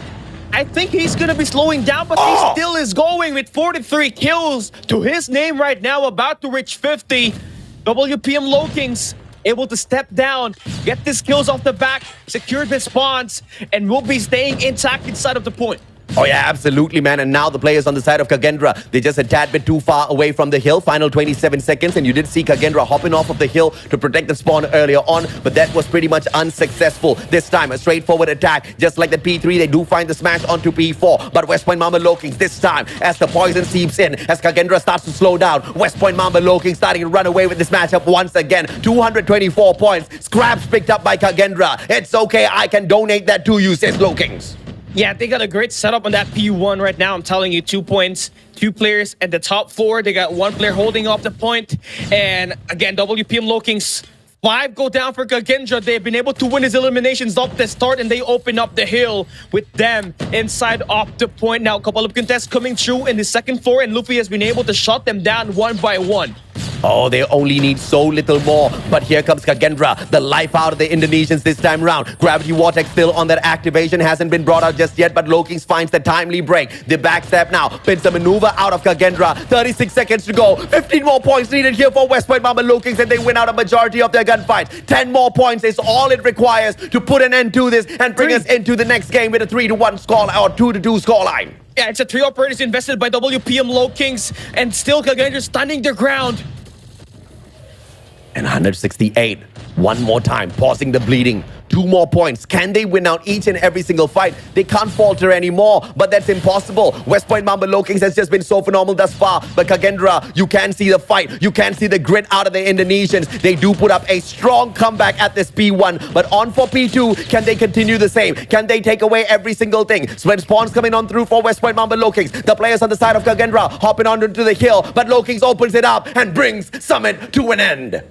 I think he's going to be slowing down, but he still is going with 43 kills to his name right now, about to reach 50. WPM Low Kings able to step down, get these kills off the back, secure the spawns, and will be staying intact inside of the point. Oh yeah, absolutely, man. And now the players on the side of Kagendra, they're just a tad bit too far away from the hill. Final 27 seconds, and you did see Kagendra hopping off of the hill to protect the spawn earlier on, but that was pretty much unsuccessful. This time, a straightforward attack. Just like the P3, they do find the smash onto P4, but West Point Mamba Low Kings this time, as the poison seeps in, as Kagendra starts to slow down, West Point Mamba Low Kings starting to run away with this matchup once again. 224 points. Scraps picked up by Kagendra. It's okay, I can donate that to you, says Low Kings. Yeah, they got a great setup on that P1 right now. I'm telling you, 2 points, 2 players at the top 4. They got 1 player holding off the point. And again, WPM Low Kings, 5 go down for Kagendra. They've been able to win his eliminations off the start, and they open up the hill with them inside off the point. Now, a couple of contests coming through in the second floor, and Luffy has been able to shut them down one by one. Oh, they only need so little more. But here comes Kagendra, the life out of the Indonesians this time round. Gravity Vortex still on that activation, hasn't been brought out just yet, but Low Kings finds the timely break. The backstep now, pins a maneuver out of Kagendra. 36 seconds to go. 15 more points needed here for West Point Mamba Low Kings, and they win out a majority of their gunfights. 10 more points is all it requires to put an end to this and bring us into the next game with a 3-1 score or 2-2 scoreline. Yeah, it's a 3 operators invested by WPM Low Kings, and still Kagendra standing their ground. And 168. One more time, pausing the bleeding. 2 more points. Can they win out each and every single fight? They can't falter anymore, but that's impossible. West Point Mamba Low Kings has just been so phenomenal thus far. But Kagendra, you can see the fight. You can see the grit out of the Indonesians. They do put up a strong comeback at this P1. But on for P2, can they continue the same? Can they take away every single thing? When spawns coming on through for West Point Mamba Low Kings, the players on the side of Kagendra hopping onto the hill, but Low Kings opens it up and brings Summit to an end.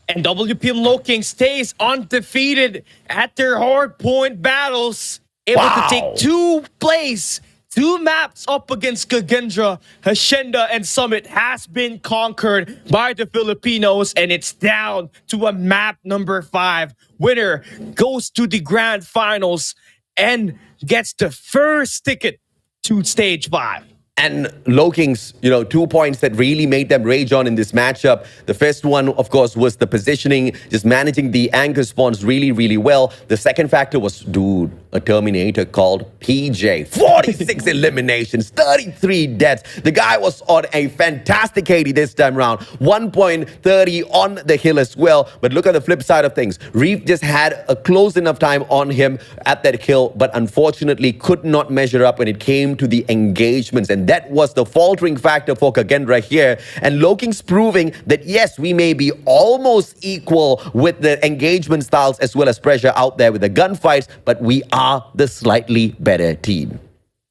And WPM Low King stays undefeated at their hardpoint battles, able to take 2 plays, 2 maps up against Kagendra. Hacienda and Summit has been conquered by the Filipinos, and it's down to a map number 5. Winner goes to the grand finals and gets the first ticket to stage 5. And Low Kings, 2 points that really made them rage on in this matchup. The first one, of course, was the positioning, just managing the anchor spawns really, really well. The second factor was, dude, a Terminator called PJ. 46 eliminations, 33 deaths. The guy was on a fantastic KD this time around. 1.30 on the hill as well. But look at the flip side of things. Reef just had a close enough time on him at that hill, but unfortunately could not measure up when it came to the engagements. And that was the faltering factor for Kagendra here. And Low Kings proving that, yes, we may be almost equal with the engagement styles as well as pressure out there with the gunfights, but we are the slightly better team.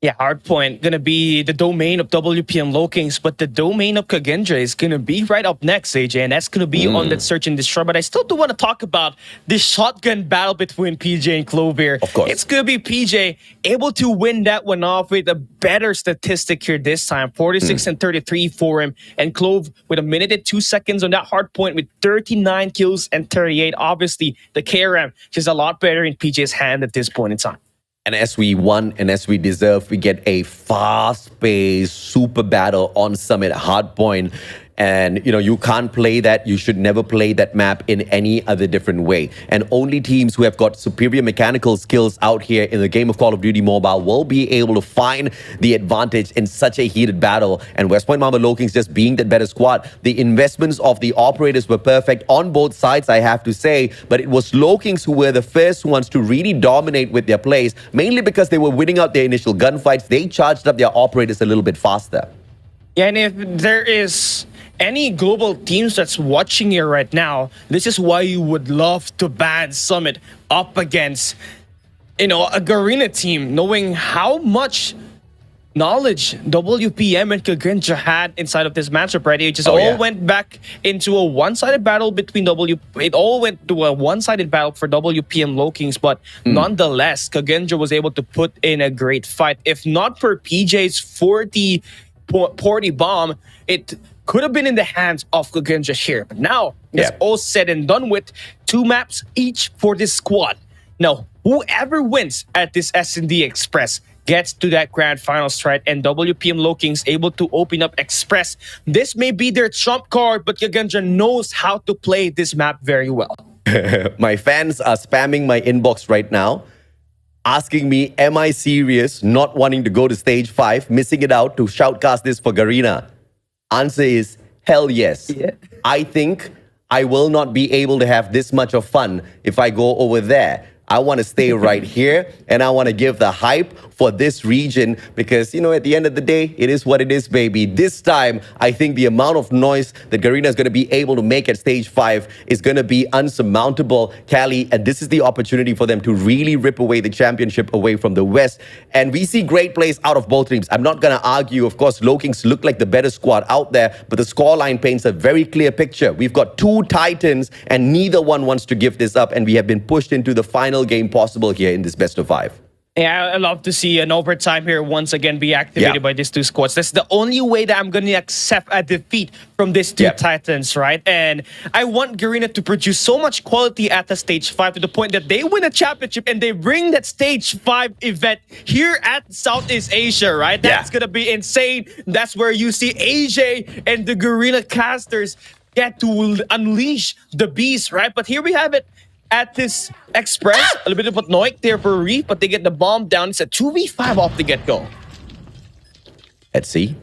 Yeah, Hardpoint gonna be the domain of WPM Low Kings, but the domain of Kagendra is gonna be right up next, AJ, and that's gonna be on that search and destroy. But I still do want to talk about this shotgun battle between PJ and Clove here. Of course. It's gonna be PJ able to win that one off with a better statistic here this time. 46 and 33 for him, and Clove with 1 minute and 2 seconds on that Hardpoint with 39 kills and 38. Obviously, the KRM is a lot better in PJ's hand at this point in time. And as we won and as we deserve, we get a fast-paced super battle on Summit Hardpoint. And, you can't play that. You should never play that map in any other different way. And only teams who have got superior mechanical skills out here in the game of Call of Duty Mobile will be able to find the advantage in such a heated battle. And West Point Mamba Lokings just being that better squad. The investments of the operators were perfect on both sides, I have to say. But it was Lokings who were the first ones to really dominate with their plays, mainly because they were winning out their initial gunfights. They charged up their operators a little bit faster. Yeah, and if there is any global teams that's watching here right now, this is why you would love to ban Summit up against, a Garena team, knowing how much knowledge WPM and KAGE had inside of this matchup, right? It just went back into a one-sided battle between It all went to a one-sided battle for WPM Lokings, but nonetheless, KAGE was able to put in a great fight. If not for PJ's 40 bomb, it could have been in the hands of KAGE here. But now, it's all said and done with. 2 maps each for this squad. Now, whoever wins at this S&D Express gets to that grand finals, right? And WPM Lokings able to open up Express. This may be their trump card, but KAGE knows how to play this map very well. My fans are spamming my inbox right now, asking me, am I serious, not wanting to go to stage 5, missing it out to shoutcast this for Garena? Answer is hell yes. Yeah. I think I will not be able to have this much of fun if I go over there. I want to stay right here, and I want to give the hype for this region because, at the end of the day, it is what it is, baby. This time, I think the amount of noise that Garena is going to be able to make at stage 5 is going to be unsurmountable, Cali, and this is the opportunity for them to really rip away the championship away from the West. And we see great plays out of both teams. I'm not going to argue. Of course, Lokings look like the better squad out there, but the scoreline paints a very clear picture. We've got 2 Titans, and neither one wants to give this up, and we have been pushed into the final game possible here in this best of 5. Yeah, I love to see an overtime here once again be activated by these 2 squads. That's the only way that I'm going to accept a defeat from these 2 Titans, right? And I want Garena to produce so much quality at the stage 5 to the point that they win a championship and they bring that stage 5 event here at Southeast Asia, right? That's going to be insane. That's where you see AJ and the Garena casters get to unleash the beast, right? But here we have it. At this Express, a little bit of a Noik there for Reef, but they get the bomb down. It's a 2v5 off the get-go. Let's see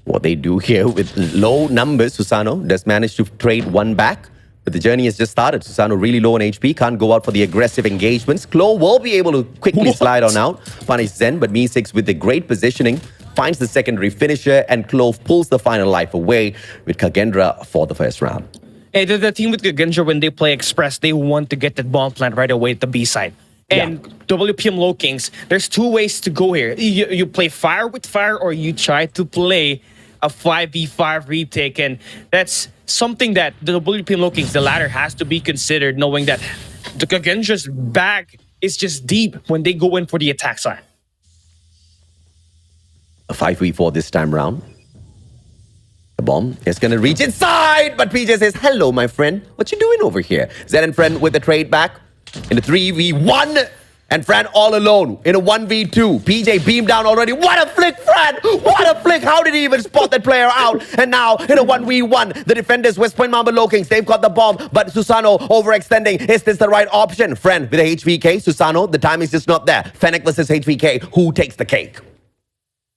what they do here with low numbers. Susano does manage to trade 1 back, but the journey has just started. Susano really low on HP, can't go out for the aggressive engagements. Klo will be able to quickly slide on out, punish Zen, but Me6 with the great positioning finds the secondary finisher, and Clove pulls the final life away with Kagendra for the first round. Hey, the team with KAGE, when they play Express, they want to get that bomb plant right away at the B side. And WPM Lokings, there's 2 ways to go here. You play fire with fire, or you try to play a 5v5 retake. And that's something that the WPM Lokings, the latter, has to be considered, knowing that the KAGE's bag is just deep when they go in for the attack side. A 5v4 this time round. The bomb is going to reach inside, but PJ says, hello, my friend. What you doing over here? Zen and Friend with the trade back in a 3v1. And Fran all alone in a 1v2. PJ beamed down already. What a flick, Fran! What a flick! How did he even spot that player out? And now in a 1v1, the defenders, West Point Mamba Lokings, they've got the bomb, but Susano overextending. Is this the right option? Fran with a HVK. Susano, the time is just not there. Fennec versus HVK. Who takes the cake?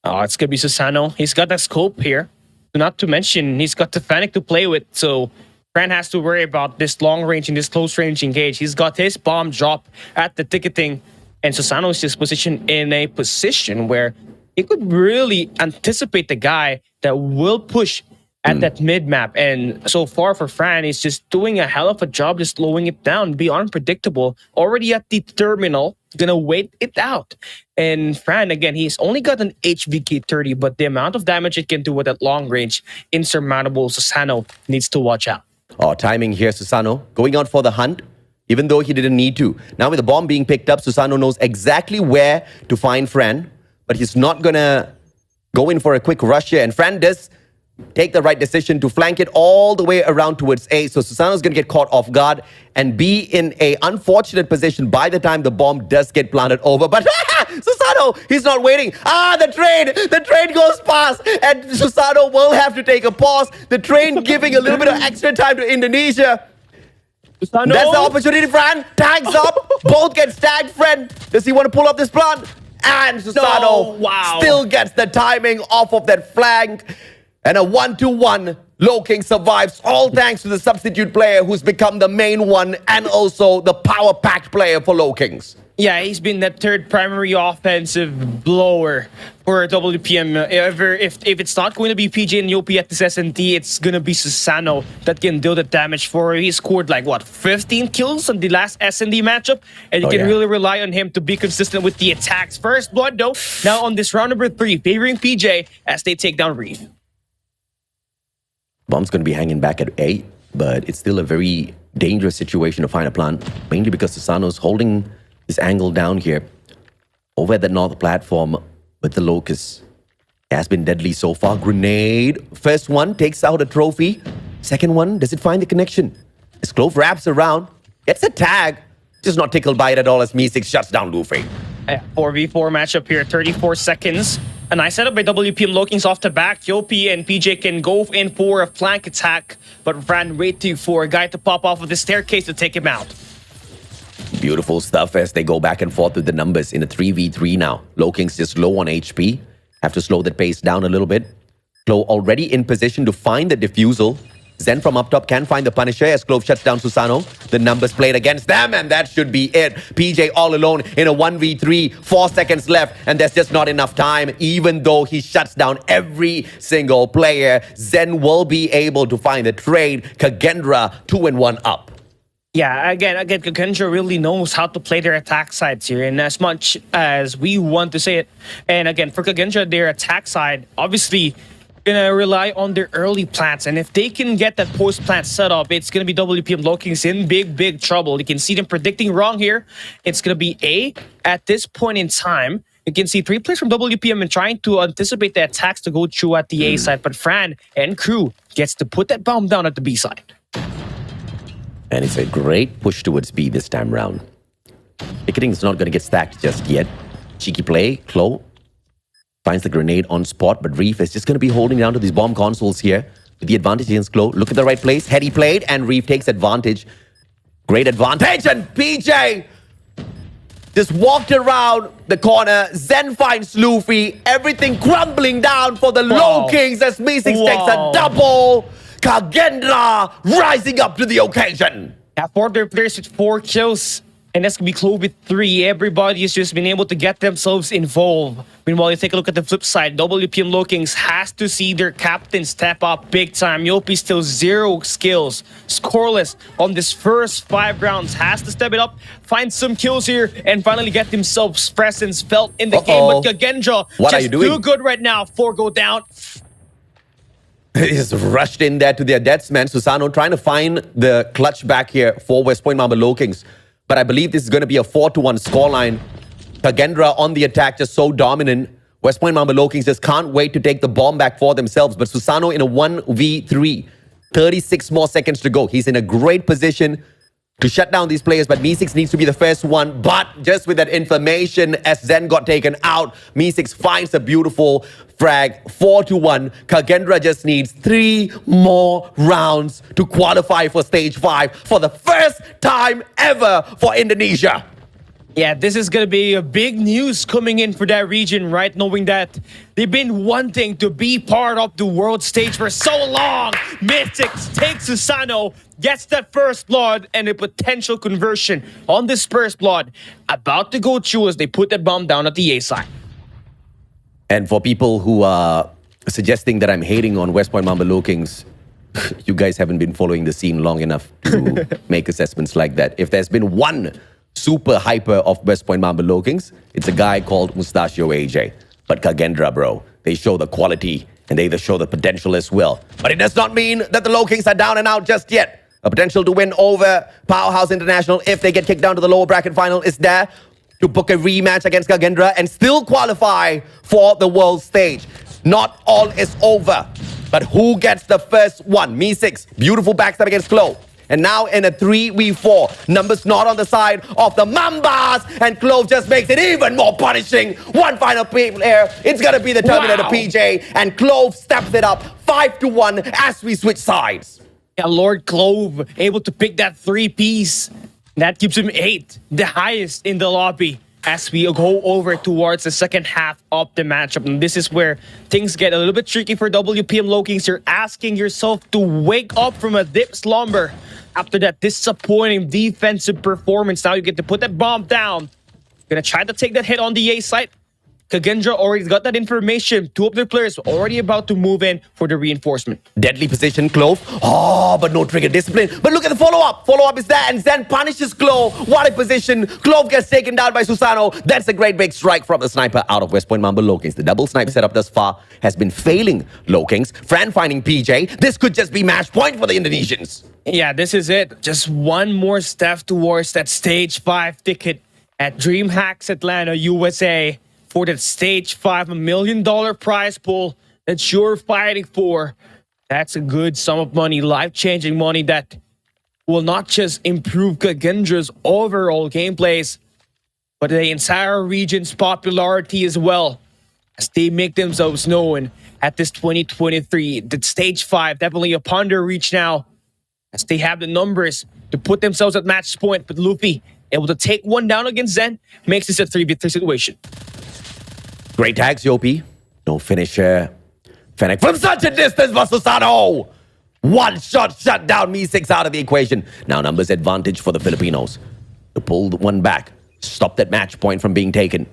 Oh, it's going to be Susano. He's got the scope here. Not to mention, he's got the Fennec to play with, so Fran has to worry about this long range and this close range engage. He's got his bomb drop at the ticketing, and Susano is just positioned in a position where he could really anticipate the guy that will push at that mid-map. And so far for Fran, he's just doing a hell of a job just slowing it down, be unpredictable. Already at the terminal, gonna wait it out. And Fran, again, he's only got an HVK 30, but the amount of damage it can do with that long range, insurmountable. Susano needs to watch out. Oh, timing here, Susano. Going out for the hunt, even though he didn't need to. Now with the bomb being picked up, Susano knows exactly where to find Fran, but he's not gonna go in for a quick rush here. And Fran does take the right decision to flank it all the way around towards A. So Susano's going to get caught off guard and be in a unfortunate position by the time the bomb does get planted over. But Susano, he's not waiting. The train goes past and Susano will have to take a pause. The train giving a little bit of extra time to Indonesia. Susano. That's the opportunity, Fran. Tags up. Both get tagged, friend. Does he want to pull up this plant? And Susano still gets the timing off of that flank. And a 1-2-1. Low King survives, all thanks to the substitute player who's become the main one and also the power-packed player for Low Kings. Yeah, he's been that third primary offensive blower for WPM. If it's not going to be PJ and Yopi at this S&D, it's going to be Susano that can deal the damage for. He scored like, what, 15 kills on the last S&D matchup? And you can really rely on him to be consistent with the attacks. First blood, though, now on this round number 3, favoring PJ as they take down Reef. Bomb's going to be hanging back at 8, but it's still a very dangerous situation to find a plant, mainly because Susano's holding his angle down here over at the north platform with the Locust. It has been deadly so far. Grenade. First one takes out a trophy. Second one, does it find the connection? As Clove wraps around, gets a tag. Just not tickled by it at all as Mi6 shuts down Luffy. 4v4 matchup here, 34 seconds. A nice setup by WPM Low Kings off the back. Yopi and PJ can go in for a flank attack, but ran waiting for a guy to pop off of the staircase to take him out. Beautiful stuff as they go back and forth with the numbers in a 3v3 now. Low Kings just low on HP. Have to slow that pace down a little bit. Clove already in position to find the defusal. Zen from up top can find the Punisher as Clove shuts down Susano. The numbers played against them, and that should be it. PJ all alone in a 1v3, 4 seconds left, and there's just not enough time. Even though he shuts down every single player, Zen will be able to find the trade. Kagendra 2-1 up. Yeah, again, Kagendra really knows how to play their attack sides here, and as much as we want to say it, and again, for Kagendra, their attack side, obviously, gonna rely on their early plants, and if they can get that post plant set up, it's gonna be WPM Low Kings in big trouble. You can see them predicting wrong here. It's gonna be A at this point in time. You can see 3 players from WPM and trying to anticipate the attacks to go through at the A side, but Fran and crew gets to put that bomb down at the B side. And it's a great push towards B this time round. Picketing is not going to get stacked just yet. Cheeky play, Clo finds the grenade on spot, but Reef is just going to be holding down to these bomb consoles here with the advantage against Clo. Look at the right place. Heady played, and Reef takes advantage. Great advantage, and PJ just walked around the corner. Zen finds Luffy. Everything crumbling down for the Low Kings as Mi6 takes a double. Kagendra rising up to the occasion. Yeah, 4 of their players with 4 kills. And that's going to be Clove with 3. Everybody has just been able to get themselves involved. Meanwhile, you take a look at the flip side. WPM Low Kings has to see their captain step up big time. Yopi still 0 skills. Scoreless on this first 5 rounds. Has to step it up, find some kills here, and finally get themselves presence felt in the game. But Kagendra just too good right now. 4 go down. He's rushed in there to their deaths, man. Susano trying to find the clutch back here for West Point Mamba Low Kings. But I believe this is going to be a 4-1 scoreline. Kagendra on the attack, just so dominant. West Point Mamba Low Kings just can't wait to take the bomb back for themselves. But Susano in a 1v3. 36 more seconds to go. He's in a great position to shut down these players, but Mi6 needs to be the first one. But just with that information, as Zen got taken out, Mi6 finds a beautiful frag. 4-1. Kagendra just needs 3 more rounds to qualify for stage 5 for the first time ever for Indonesia. Yeah, this is going to be a big news coming in for that region, right? Knowing that they've been wanting to be part of the world stage for so long. Mystics takes Susano, gets that first blood, and a potential conversion on this first blood. About to go through as they put that bomb down at the A side. And for people who are suggesting that I'm hating on West Point Mamba Low Kings, you guys haven't been following the scene long enough to make assessments like that. If there's been one super hyper of West Point Mamba Low Kings, it's a guy called Mustachio AJ. But Kagendra, bro, they show the quality and they show the potential as well. But it does not mean that the Low Kings are down and out just yet. A potential to win over Powerhouse International if they get kicked down to the lower bracket final is there to book a rematch against Kagendra and still qualify for the world stage. Not all is over. But who gets the first one? Me6. Beautiful backstab against Clove. And now in a 3v4. Numbers not on the side of the Mambas. And Clove just makes it even more punishing. One final player. It's going to be the Terminator PJ. And Clove steps it up 5-1 as we switch sides. Yeah, Lord Clove able to pick that 3-piece. That gives him 8, the highest in the lobby. As we go over towards the second half of the matchup. And this is where things get a little bit tricky for WPM Lokings. You're asking yourself to wake up from a deep slumber after that disappointing defensive performance. Now you get to put that bomb down. Gonna try to take that hit on the A site. KAGE already got that information. 2 of their players already about to move in for the reinforcement. Deadly position, Clove. Oh, but no trigger discipline. But look at the follow-up. Follow-up is there, and Zen punishes Clove. What a position. Clove gets taken down by Susano. That's a great big strike from the sniper out of West Point Mamba Lokings. The double snipe setup thus far has been failing Lokings. Fran finding PJ. This could just be match point for the Indonesians. Yeah, this is it. Just one more step towards that stage 5 ticket at DreamHacks Atlanta, USA. For that stage 5 $1 million prize pool that you're fighting for. That's a good sum of money, life-changing money that will not just improve KAGE's overall gameplays, but the entire region's popularity as well, as they make themselves known at this 2023. The stage 5 definitely upon their reach now, as they have the numbers to put themselves at match point. But Luffy able to take one down against Zen makes this a 3v3 situation. Great tags, Yopi. No finisher. Fennec from such a distance for Susano. One shot shut down Me6 out of the equation. Now numbers advantage for the Filipinos. To pull one back. Stop that match point from being taken.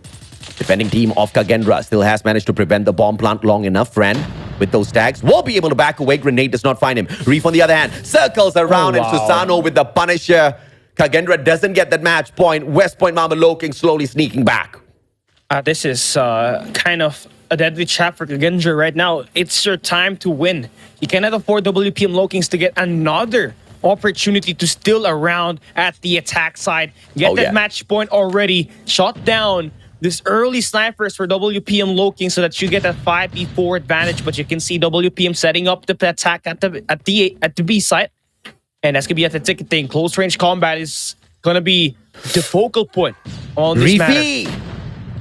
Defending team of KAGE still has managed to prevent the bomb plant long enough. Fran, with those tags, will be able to back away. Grenade does not find him. Reef, on the other hand, circles around and Susano with the Punisher. KAGE doesn't get that match point. West Point Mamba Lokings slowly sneaking back. This is kind of a deadly trap for KAGE right now. It's your time to win. You cannot afford WPM Lokings to get another opportunity to steal around at the attack side. Get that match point already. Shot down this early snipers for WPM Lokings so that you get that 5v4 advantage. But you can see WPM setting up the attack at the B site. And that's going to be at the ticketing. Close range combat is going to be the focal point on this matter.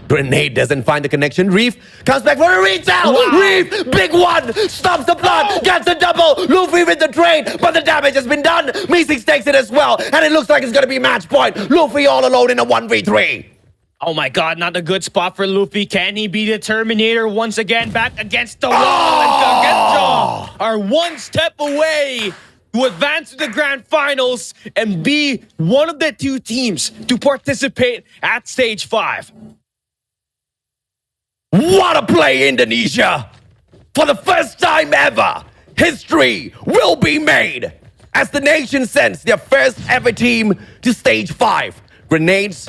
Grenade doesn't find the connection. Reef comes back for a reach out. Reef, big one, stops the blood, gets the double. Luffy with the trade, but the damage has been done. Me6 takes it as well, and it looks like it's going to be match point. Luffy all alone in a 1v3. Oh my god, not a good spot for Luffy. Can he be the Terminator once again back against the wall? And KAGE are one step away to advance to the grand finals and be one of the 2 teams to participate at stage 5. What a play, Indonesia! For the first time ever, history will be made as the nation sends their first ever team to stage 5. Grenades,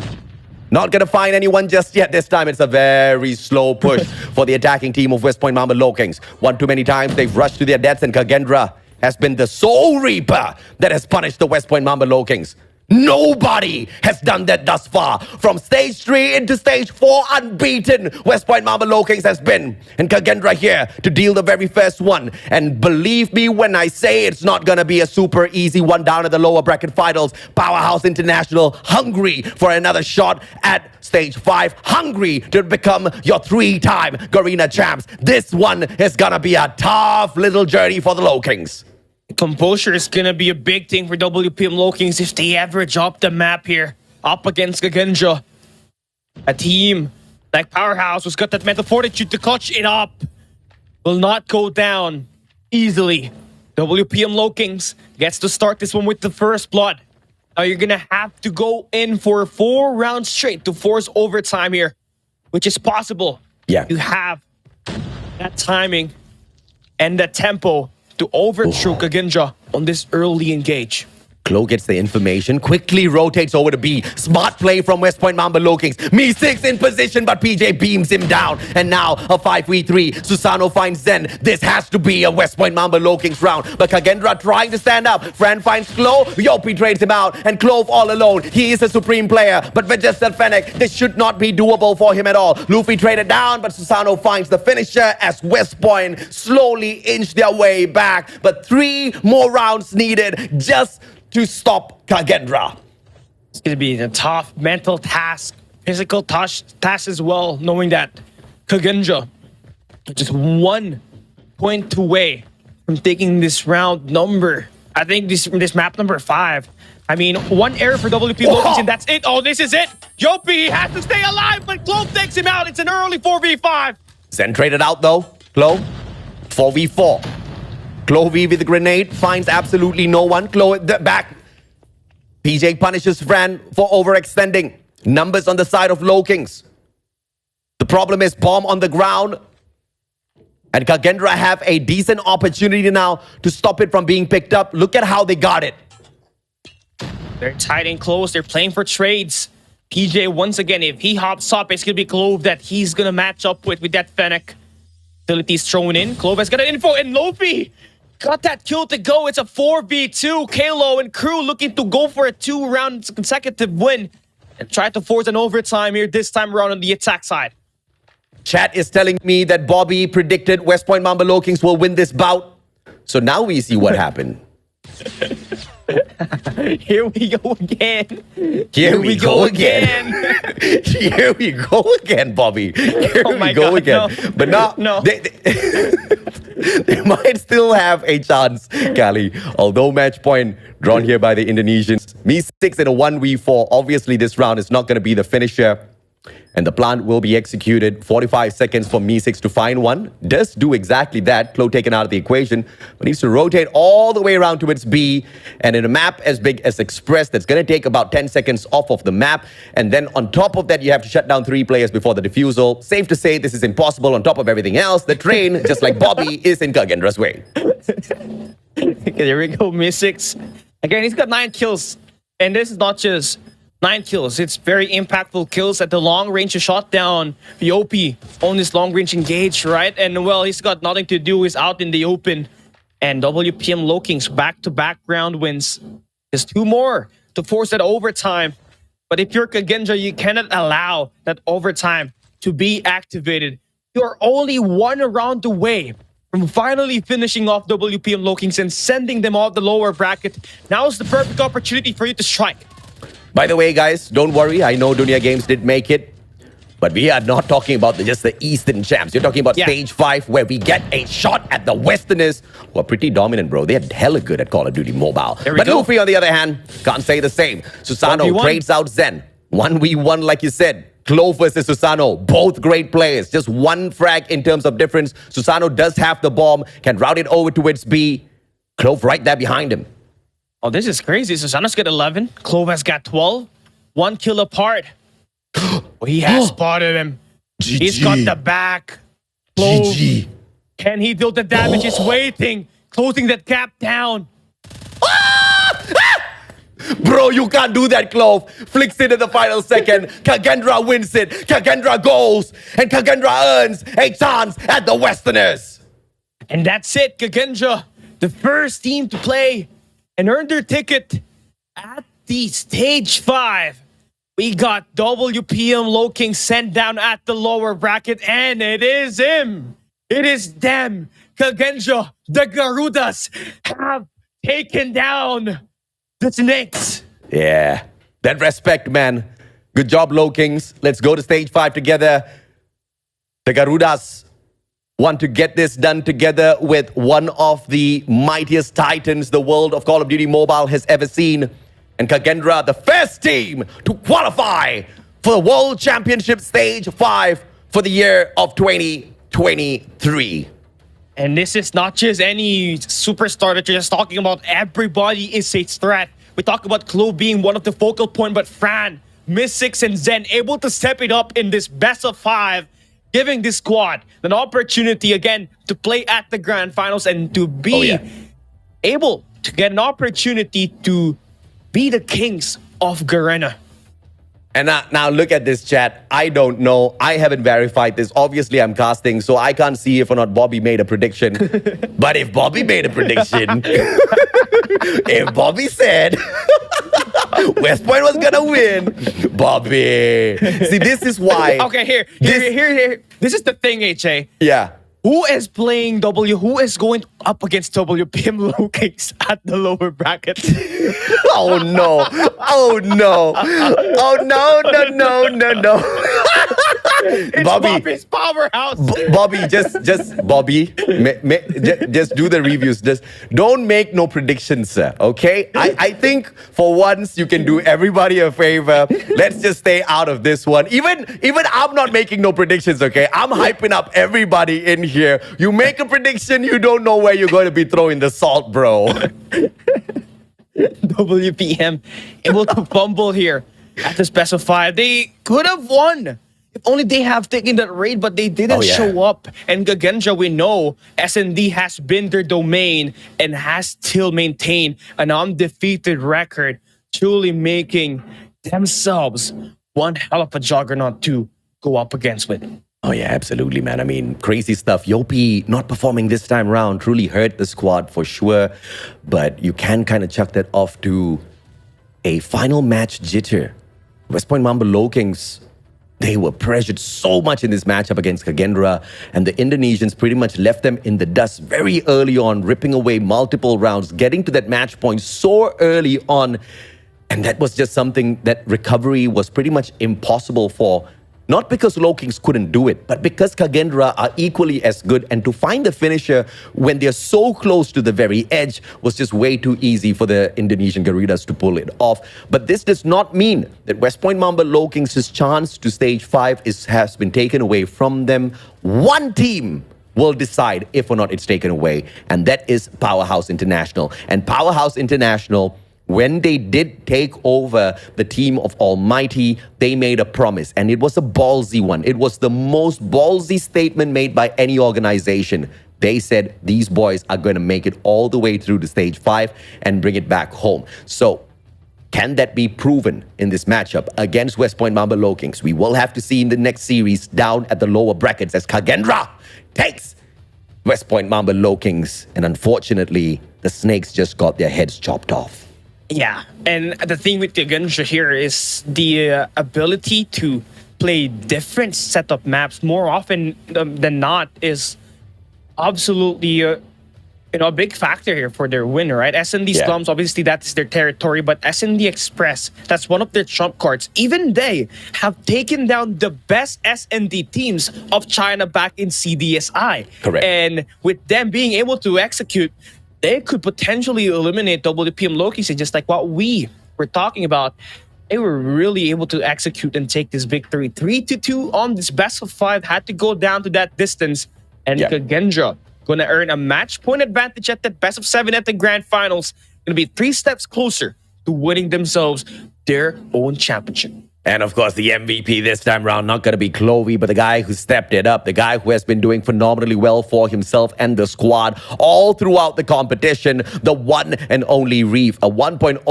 not gonna find anyone just yet. This time it's a very slow push for the attacking team of West Point Mamba Lokings. One too many times they've rushed to their deaths, and KAGE has been the sole reaper that has punished the West Point Mamba Lokings. Nobody has done that thus far. From stage 3 into stage 4, unbeaten West Point Mamba Lokings has been. And KAGE here to deal the very first one. And believe me when I say it's not going to be a super easy one down at the lower bracket finals. Powerhouse International hungry for another shot at stage 5. Hungry to become your 3-time Garena champs. This one is going to be a tough little journey for the Lokings. Composure is going to be a big thing for WPM Lokings if they ever drop the map here up against KAGE. A team like Powerhouse who's got that mental fortitude to clutch it up will not go down easily. WPM Lokings gets to start this one with the first blood. Now you're going to have to go in for 4 rounds straight to force overtime here, which is possible. Yeah. You have that timing and that tempo to overthrow KAGE on this early engage. Klo gets the information, quickly rotates over to B. Smart play from West Point Mamba Lokings. Me6 in position, but PJ beams him down. And now a 5v3. Susano finds Zen. This has to be a West Point Mamba Lokings round. But Kagendra trying to stand up. Fran finds Klo. Yopi trades him out. And Clove all alone. He is a supreme player. But with just that Fennec, this should not be doable for him at all. Luffy traded down, but Susano finds the finisher as West Point slowly inch their way back. But 3 more rounds needed just to stop Kagendra. It's going to be a tough mental task, physical task as well, knowing that Kagendra just 1 point away from taking this round number. I think this map number 5. I mean, 1 error for WP Lokings, and that's it. Oh, this is it. Yopi has to stay alive, but Clove takes him out. It's an early 4v5. Zen traded out though. Klo, 4v4. Klo V with the grenade, finds absolutely no one. Klo at the back. PJ punishes Fran for overextending. Numbers on the side of Lokings. The problem is bomb on the ground. And Kagendra have a decent opportunity now to stop it from being picked up. Look at how they got it. They're tight and close. They're playing for trades. PJ, once again, if he hops up, it's going to be Clove that he's going to match up with that Fennec. Utilities thrown in. Clove has got an info, and Lopi got that kill to go. It's a 4v2. Kalo and crew looking to go for a 2-round consecutive win and try to force an overtime here this time around on the attack side. Chat is telling me that Bobby predicted West Point Mamba Lokings will win this bout. So now we see what happened. Here we go again. Here we go again. Here we go again, Bobby. Here we go again. No. But now, No. they might still have a chance, Cali. Although match point drawn here by the Indonesians. Me6 in a 1v4. Obviously, this round is not going to be the finisher. And the plan will be executed. 45 seconds for Me6 to find one. Does do exactly that. Klo taken out of the equation. But needs to rotate all the way around to its B. And in a map as big as Express, that's going to take about 10 seconds off of the map. And then on top of that, you have to shut down 3 players before the defusal. Safe to say this is impossible on top of everything else. The train, just like Bobby, is in Kagendra's way. Okay, there we go, Me6. Again, he's got 9 kills. And this is not just 9 kills. It's very impactful kills at the long range. Shot down Yopi on this long range engage, right? And well, he's got nothing to do. He's out in the open. And WPM Lokings back-to-back round wins. Just 2 more to force that overtime. But if you're Kagendra, you cannot allow that overtime to be activated. You're only 1 round away from finally finishing off WPM Lokings and sending them off the lower bracket. Now is the perfect opportunity for you to strike. By the way, guys, don't worry. I know Dunia Games did make it. But we are not talking about just the Eastern champs. You're talking about Stage 5, where we get a shot at the Westerners, who are pretty dominant, bro. They're hella good at Call of Duty Mobile. But Luffy, on the other hand, can't say the same. Susano trades out Zen. 1v1, like you said. Klo versus Susano, both great players. Just 1 frag in terms of difference. Susano does have the bomb, can route it over to its B. Clove right there behind him. Oh, this is crazy. Susano's got 11. Clove has got 12. 1 kill apart. He has spotted him. GG. He's got the back. Clove, GG. can he deal the damage? He's waiting. Closing that gap down. Bro, you can't do that, Clove. Flicks it in the final second. Kagendra wins it. Kagendra goes. And Kagendra earns a chance at the Westerners. And that's it. Kagendra, the first team to play and earn their ticket at the Stage 5. We got WPM Lokings sent down at the lower bracket, and it is him. It is them. Kagendra, the Garudas, have taken down the Snakes. Yeah, that respect, man. Good job, Lokings. Let's go to Stage 5 together. The Garudas want to get this done together with one of the mightiest titans the world of Call of Duty Mobile has ever seen. And Kagendra, the first team to qualify for the World Championship Stage 5 for the year of 2023. And this is not just any superstar that you're just talking about. Everybody is a threat. We talk about Klo being one of the focal point, but Fran, Me6, and Zen able to step it up in this best of 5, giving this squad an opportunity again to play at the grand finals and to be able to get an opportunity to be the kings of Garena? And now look at this chat. I don't know. I haven't verified this. Obviously, I'm casting, so I can't see if or not Bobby made a prediction. But if Bobby made a prediction, if Bobby said West Point was gonna win, Bobby. See, this is why. Okay, here. This is the thing, HA. Yeah. Who is playing W? Who is going up against WPM low kings at the lower bracket? Oh no! Oh no! Oh no! It's Bobby's powerhouse. Bobby, just Bobby, just do the reviews. Just don't make no predictions, sir. Okay? I think for once you can do everybody a favor. Let's just stay out of this one. Even I'm not making no predictions. Okay? I'm hyping up everybody in here. You make a prediction, you don't know where you're going to be throwing the salt, bro. WPM able to fumble here at the specified. They could have won if only they have taken that raid, but they didn't show up. And Gagenja, we know S&D has been their domain and has still maintained an undefeated record, truly making themselves one hell of a juggernaut to go up against with. Oh yeah, absolutely, man. I mean, crazy stuff. Yopi not performing this time around truly hurt the squad for sure. But you can kind of chuck that off to a final match jitter. West Point Mamba Low Kings, they were pressured so much in this matchup against Kagendra, and the Indonesians pretty much left them in the dust very early on, ripping away multiple rounds, getting to that match point so early on. And that was just something that recovery was pretty much impossible for. Not because Low Kings couldn't do it, but because Kagendra are equally as good. And to find the finisher when they're so close to the very edge was just way too easy for the Indonesian Garudas to pull it off. But this does not mean that West Point Mamba Low Kings' chance to stage 5 has been taken away from them. One team will decide if or not it's taken away, and that is Powerhouse International. And Powerhouse International, when they did take over the team of Almighty, they made a promise, and it was a ballsy one. It was the most ballsy statement made by any organization. They said these boys are going to make it all the way through to stage 5 and bring it back home. So can that be proven in this matchup against West Point Mamba Low Kings? We will have to see in the next series down at the lower brackets as Kagendra takes West Point Mamba Low Kings. And unfortunately, the Snakes just got their heads chopped off. Yeah, and the thing with Gagenja here is the ability to play different setup maps more often than not is absolutely a big factor here for their win, right? S&D Slums, obviously that's their territory, but S&D Express, that's one of their trump cards. Even they have taken down the best S&D teams of China back in CDSI. Correct. And with them being able to execute, they could potentially eliminate WPM Low Kings, just like what we were talking about. They were really able to execute and take this victory. 3-2 on this best of 5, had to go down to that distance. And Kagendra gonna earn a match point advantage at that best of 7 at the grand finals. Gonna be 3 steps closer to winning themselves their own championship. And of course, the MVP this time around, not going to be Clovey, but the guy who stepped it up, the guy who has been doing phenomenally well for himself and the squad all throughout the competition, the one and only Reef, a 1.03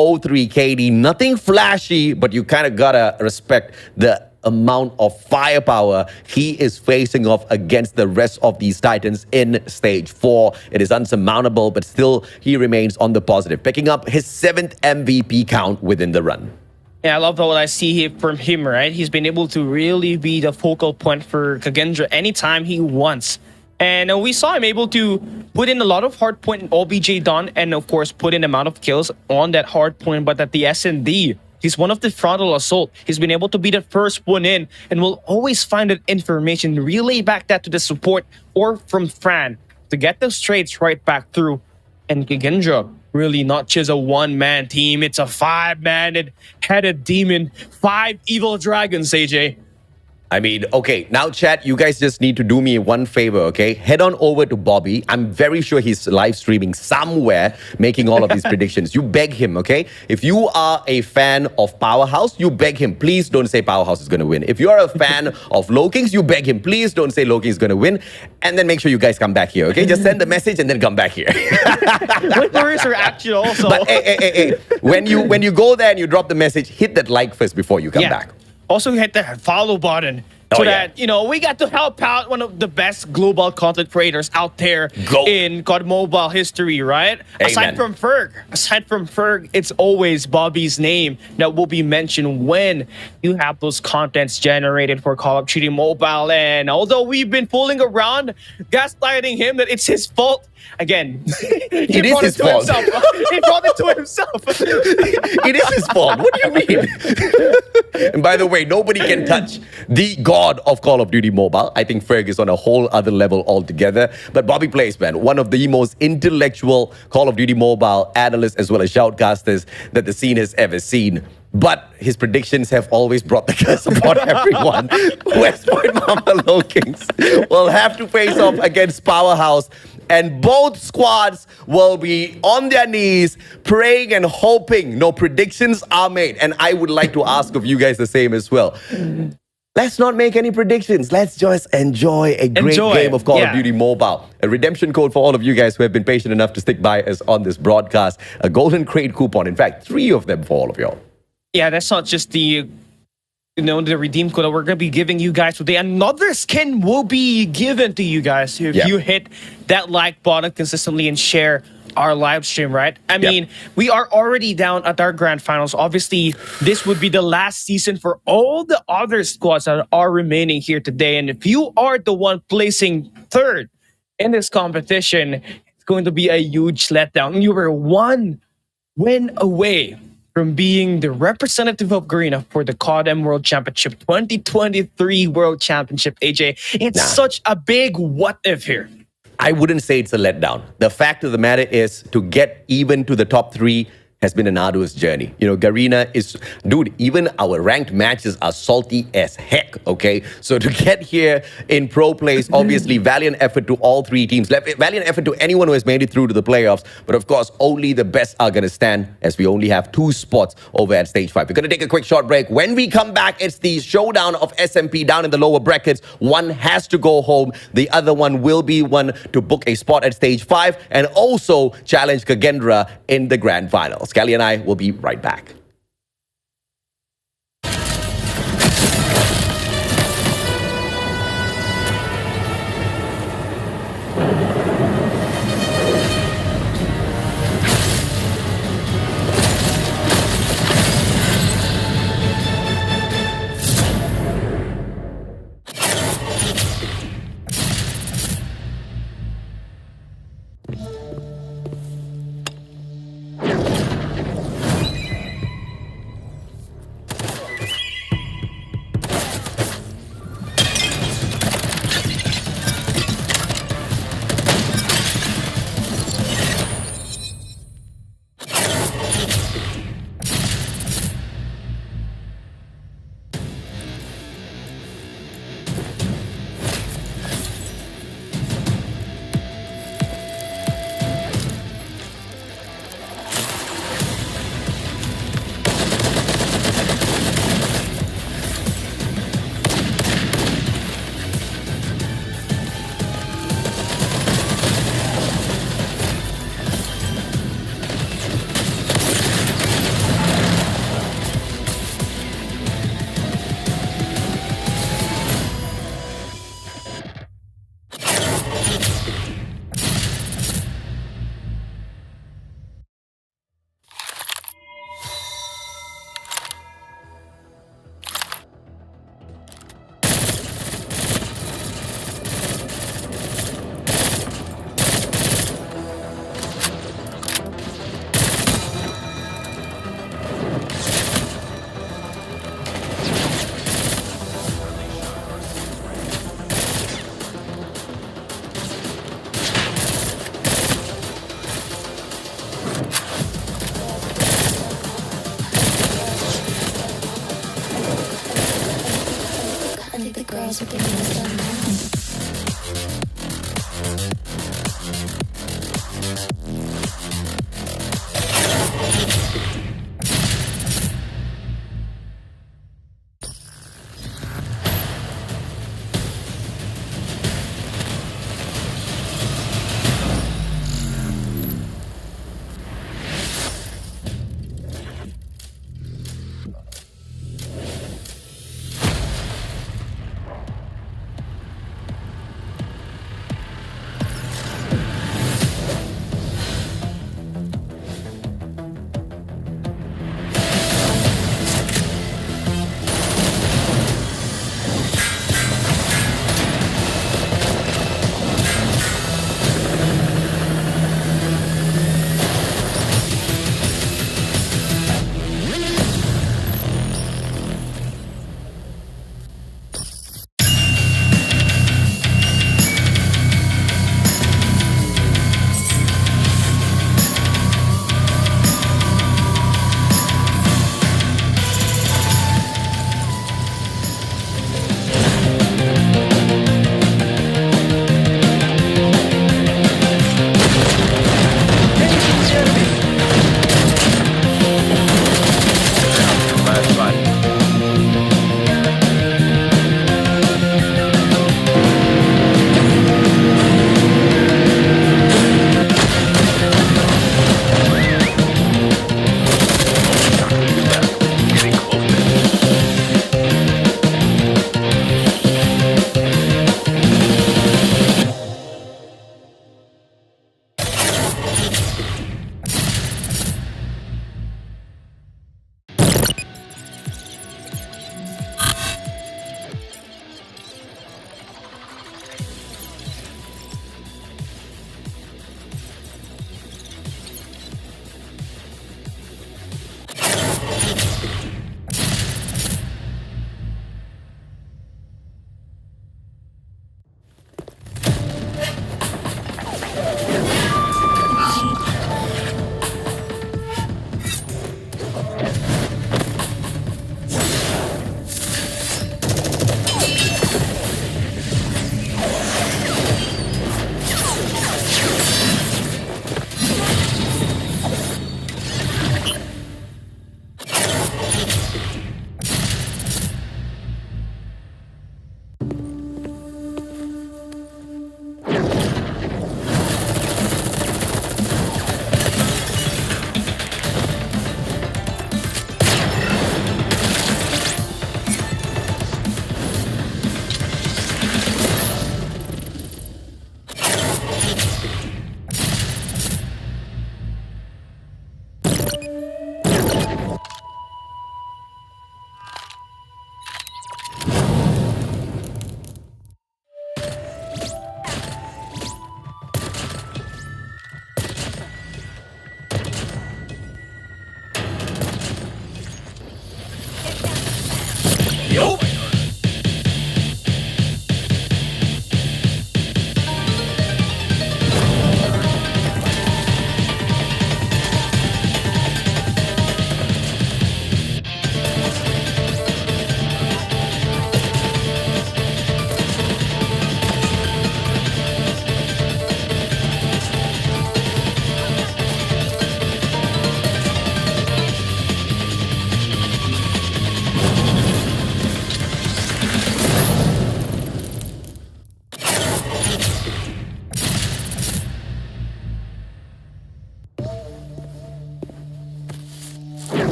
KD, nothing flashy, but you kind of got to respect the amount of firepower he is facing off against the rest of these Titans in stage 4. It is unsurmountable, but still he remains on the positive, picking up his 7th MVP count within the run. Yeah, I love what I see here from him, right? He's been able to really be the focal point for Kagendra anytime he wants. And we saw him able to put in a lot of hardpoint and OBJ done, and of course put in amount of kills on that hardpoint. But at the S&D, he's one of the frontal assault. He's been able to be the first one in, and will always find that information, relay back that to the support or from Fran to get those trades right back through. And Kagendra, really not just a one-man team. It's a 5-man headed demon. 5 evil dragons, AJ. I mean, okay, now chat, you guys just need to do me one favor, okay? Head on over to Bobby. I'm very sure he's live streaming somewhere making all of these predictions. You beg him, okay? If you are a fan of Powerhouse, you beg him, please don't say Powerhouse is going to win. If you're a fan of Low Kings, you beg him, please don't say Low Kings is going to win. And then make sure you guys come back here, okay? Just send the message and then come back here. Wait for his reaction also. But hey, when you go there and you drop the message, hit that like first before you come back. Also, hit the follow button so that, we got to help out one of the best global content creators out there in COD Mobile history, right? Aside from Ferg, it's always Bobby's name that will be mentioned when you have those contents generated for Call of Duty Mobile. And although we've been fooling around, gaslighting him that it's his fault, again, it is his fault. He brought it to himself. It is his fault. What do you mean? And by the way, nobody can touch the god of Call of Duty Mobile. I think Ferg is on a whole other level altogether. But Bobby Plays, man, one of the most intellectual Call of Duty Mobile analysts as well as shoutcasters that the scene has ever seen. But his predictions have always brought the curse upon everyone. West Point Mama Low Kings will have to face off against Powerhouse. And both squads will be on their knees, praying and hoping no predictions are made. And I would like to ask of you guys the same as well. Let's not make any predictions. Let's just enjoy a great game of Call of Duty Mobile. A redemption code for all of you guys who have been patient enough to stick by us on this broadcast. A golden crate coupon. In fact, 3 of them for all of y'all. Yeah, that's not just the redeem code that we're going to be giving you guys today. Another skin will be given to you guys if you hit that like button consistently and share our live stream, right? I mean, we are already down at our grand finals. Obviously, this would be the last season for all the other squads that are remaining here today. And if you are the one placing third in this competition, it's going to be a huge letdown. You were 1 win away from being the representative of Garena for the COD World Championship 2023 World Championship, AJ. It's such a big what if here. I wouldn't say it's a letdown. The fact of the matter is to get even to the top 3 has been an arduous journey. Garena is, dude, even our ranked matches are salty as heck, okay? So to get here in pro plays, obviously valiant effort to all 3 teams. Valiant effort to anyone who has made it through to the playoffs. But of course, only the best are going to stand as we only have 2 spots over at stage 5. We're going to take a quick short break. When we come back, it's the showdown of SMP down in the lower brackets. One has to go home. The other one will be one to book a spot at stage 5 and also challenge Kagendra in the grand finals. Cali and I will be right back.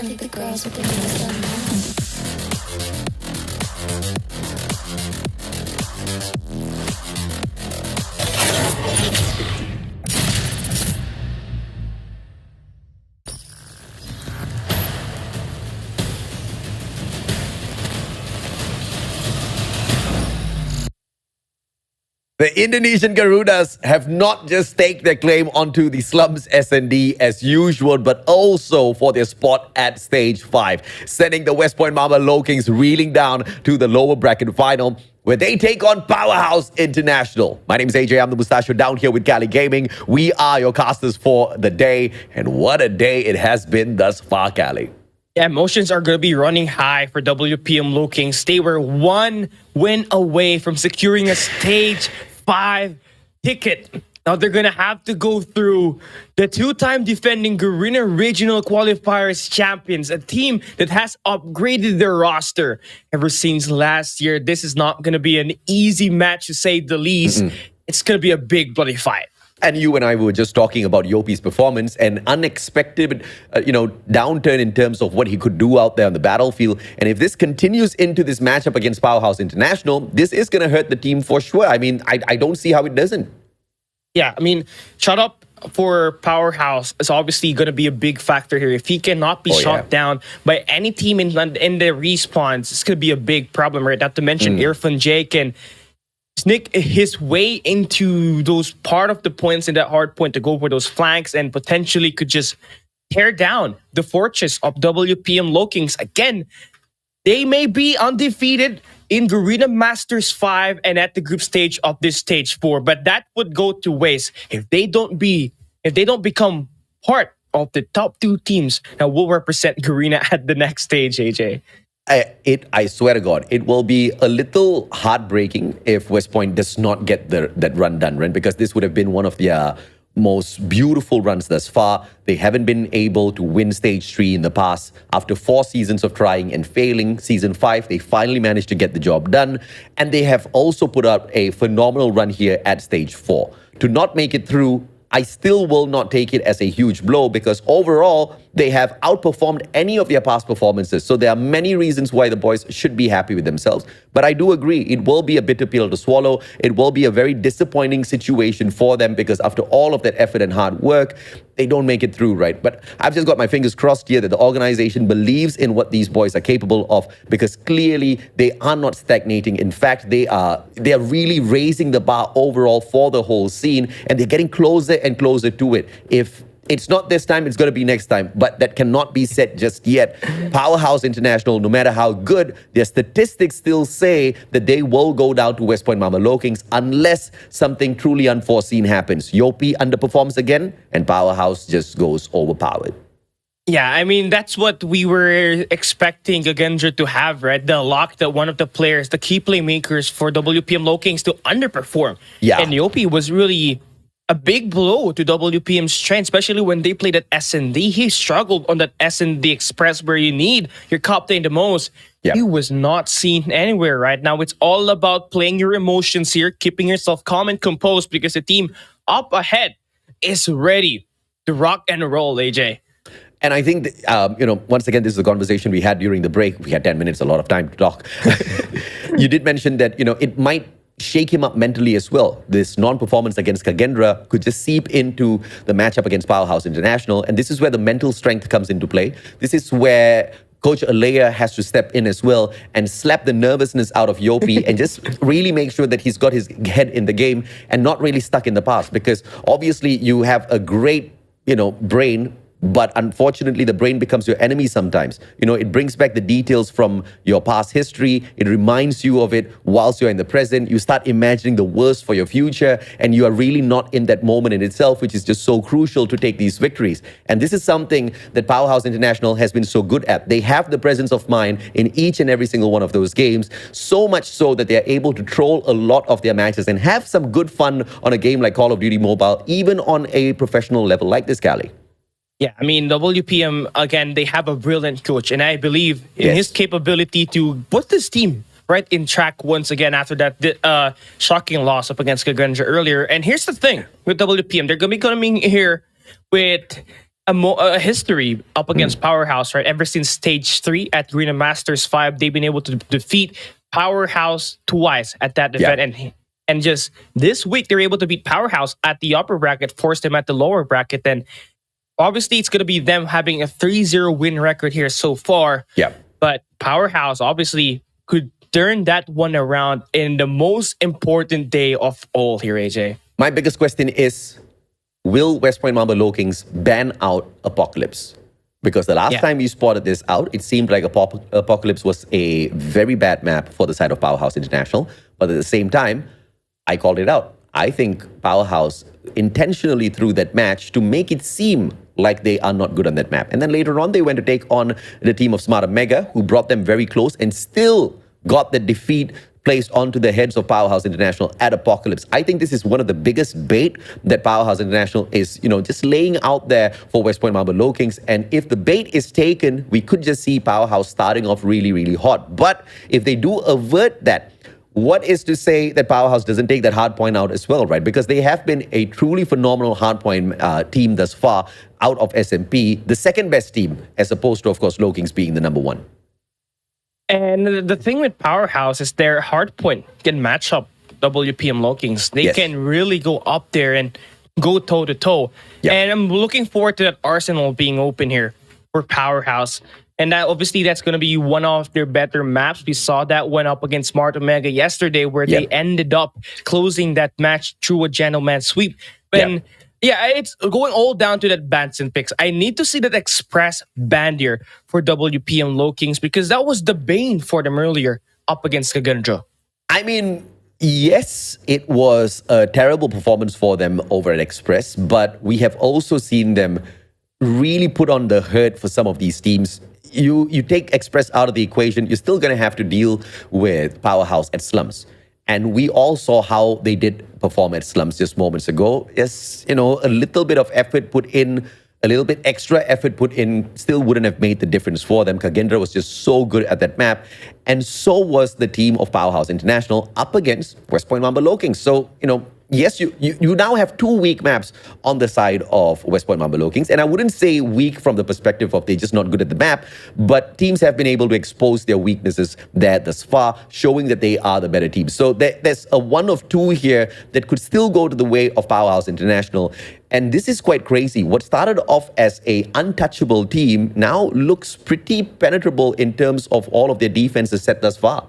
think the girls with their nails done now. The Indonesian Garudas have not just staked their claim onto the slums S&D as usual, but also for their spot at stage 5, sending the West Point Mama Low Kings reeling down to the lower bracket final, where they take on Powerhouse International. My name is AJ, I'm the Mustachio down here with Cali Gaming. We are your casters for the day, and what a day it has been thus far, Cali. Yeah, emotions are going to be running high for WPM Low Kings. They were one win away from securing a stage 5 ticket. Now they're going to have to go through the 2-time defending Garena Regional Qualifiers champions, a team that has upgraded their roster ever since last year. This is not going to be an easy match, to say the least. It's going to be a big bloody fight. And you and I were just talking about Yopi's performance and unexpected, downturn in terms of what he could do out there on the battlefield. And if this continues into this matchup against Powerhouse International, this is going to hurt the team for sure. I mean, I don't see how it doesn't. Yeah, I mean, shut up for Powerhouse is obviously going to be a big factor here. If he cannot be shot down by any team in the respawns, it's going to be a big problem, right? Not to mention Irfan Jake and sneak his way into those part of the points in that hard point to go for those flanks and potentially could just tear down the fortress of WPM Low Kings. Again, they may be undefeated in Garena Masters 5 and at the group stage of this stage 4, but that would go to waste if they don't become part of the top 2 teams that will represent Garena at the next stage, AJ. I swear to God, it will be a little heartbreaking if West Point does not get that run done, right? Because this would have been one of their most beautiful runs thus far. They haven't been able to win stage 3 in the past. After 4 seasons of trying and failing, season 5, they finally managed to get the job done. And they have also put up a phenomenal run here at stage 4. To not make it through, I still will not take it as a huge blow because overall, they have outperformed any of their past performances. So there are many reasons why the boys should be happy with themselves. But I do agree, it will be a bitter pill to swallow. It will be a very disappointing situation for them because after all of that effort and hard work, they don't make it through, right? But I've just got my fingers crossed here that the organization believes in what these boys are capable of because clearly they are not stagnating. In fact, they are really raising the bar overall for the whole scene and they're getting closer and closer to it. If it's not this time, it's going to be next time. But that cannot be said just yet. Powerhouse International, no matter how good, their statistics still say that they will go down to West Point Mama Low Kings unless something truly unforeseen happens. Yopi underperforms again, and Powerhouse just goes overpowered. Yeah, I mean, that's what we were expecting Gagendra to have, right? The luck that one of the players, the key playmakers for WPM Low Kings to underperform. Yeah. And Yopi was really a big blow to WPM's strength, especially when they played at S&D. He struggled on that S&D Express where you need your captain the most. Yeah. He was not seen anywhere right now. It's all about playing your emotions here, keeping yourself calm and composed because the team up ahead is ready to rock and roll, AJ. And I think, once again, this is a conversation we had during the break. We had 10 minutes, a lot of time to talk. You did mention that, it might shake him up mentally as well. This non-performance against Kagendra could just seep into the matchup against Powerhouse International. And this is where the mental strength comes into play. This is where Coach Alea has to step in as well and slap the nervousness out of Yopi and just really make sure that he's got his head in the game and not really stuck in the past. Because obviously you have a great, brain, but unfortunately, the brain becomes your enemy sometimes. It brings back the details from your past history. It reminds you of it whilst you're in the present. You start imagining the worst for your future, and you are really not in that moment in itself, which is just so crucial to take these victories. And this is something that Powerhouse International has been so good at. They have the presence of mind in each and every single one of those games, so much so that they're able to troll a lot of their matches and have some good fun on a game like Call of Duty Mobile, even on a professional level like this, Cali. Yeah, I mean, WPM, again, they have a brilliant coach, and I believe in his capability to put this team right in track once again after that shocking loss up against Gagendra earlier. And here's the thing with WPM, they're going to be coming here with a history up against Powerhouse, right? Ever since stage 3 at Garena Masters 5, they've been able to defeat Powerhouse twice at that event. And just this week, they're able to beat Powerhouse at the upper bracket, force them at the lower bracket. Then obviously, it's going to be them having a 3-0 win record here so far. Yeah. But Powerhouse obviously could turn that one around in the most important day of all here, AJ. My biggest question is, will West Point Mamba Low Kings ban out Apocalypse? Because the last time you spotted this out, it seemed like Apocalypse was a very bad map for the side of Powerhouse International. But at the same time, I called it out. I think Powerhouse intentionally threw that match to make it seem like they are not good on that map. And then later on, they went to take on the team of Smarter Mega, who brought them very close and still got the defeat placed onto the heads of Powerhouse International at Apocalypse. I think this is one of the biggest bait that Powerhouse International is, just laying out there for West Point Mamba Low Kings. And if the bait is taken, we could just see Powerhouse starting off really, really hot. But if they do avert that, what is to say that Powerhouse doesn't take that hardpoint out as well, right? Because they have been a truly phenomenal hardpoint team thus far out of SMP, the second best team, as opposed to, of course, Low Kings being the number one. And the thing with Powerhouse is their hardpoint can match up WPM Low Kings. They can really go up there and go toe-to-toe. And I'm looking forward to that arsenal being open here for Powerhouse. And that obviously that's going to be one of their better maps. We saw that one up against Smart Omega yesterday where they ended up closing that match through a gentleman sweep. And it's going all down to that Banson picks. I need to see that Express band here for WPM Low Kings because that was the bane for them earlier up against Kagandra. I mean, yes, it was a terrible performance for them over at Express, but we have also seen them really put on the hurt for some of these teams. You take Express out of the equation, you're still going to have to deal with Powerhouse at Slums. And we all saw how they did perform at Slums just moments ago. Yes, a little bit of effort put in, a little bit extra effort put in, still wouldn't have made the difference for them. Kagendra was just so good at that map. And so was the team of Powerhouse International up against West Point Mamba Low Kings. So, yes, you now have two weak maps on the side of West Point Mamba Low Kings. And I wouldn't say weak from the perspective of they're just not good at the map, but teams have been able to expose their weaknesses there thus far, showing that they are the better team. So there's a one of two here that could still go to the way of Powerhouse International. And this is quite crazy. What started off as a untouchable team now looks pretty penetrable in terms of all of their defenses set thus far.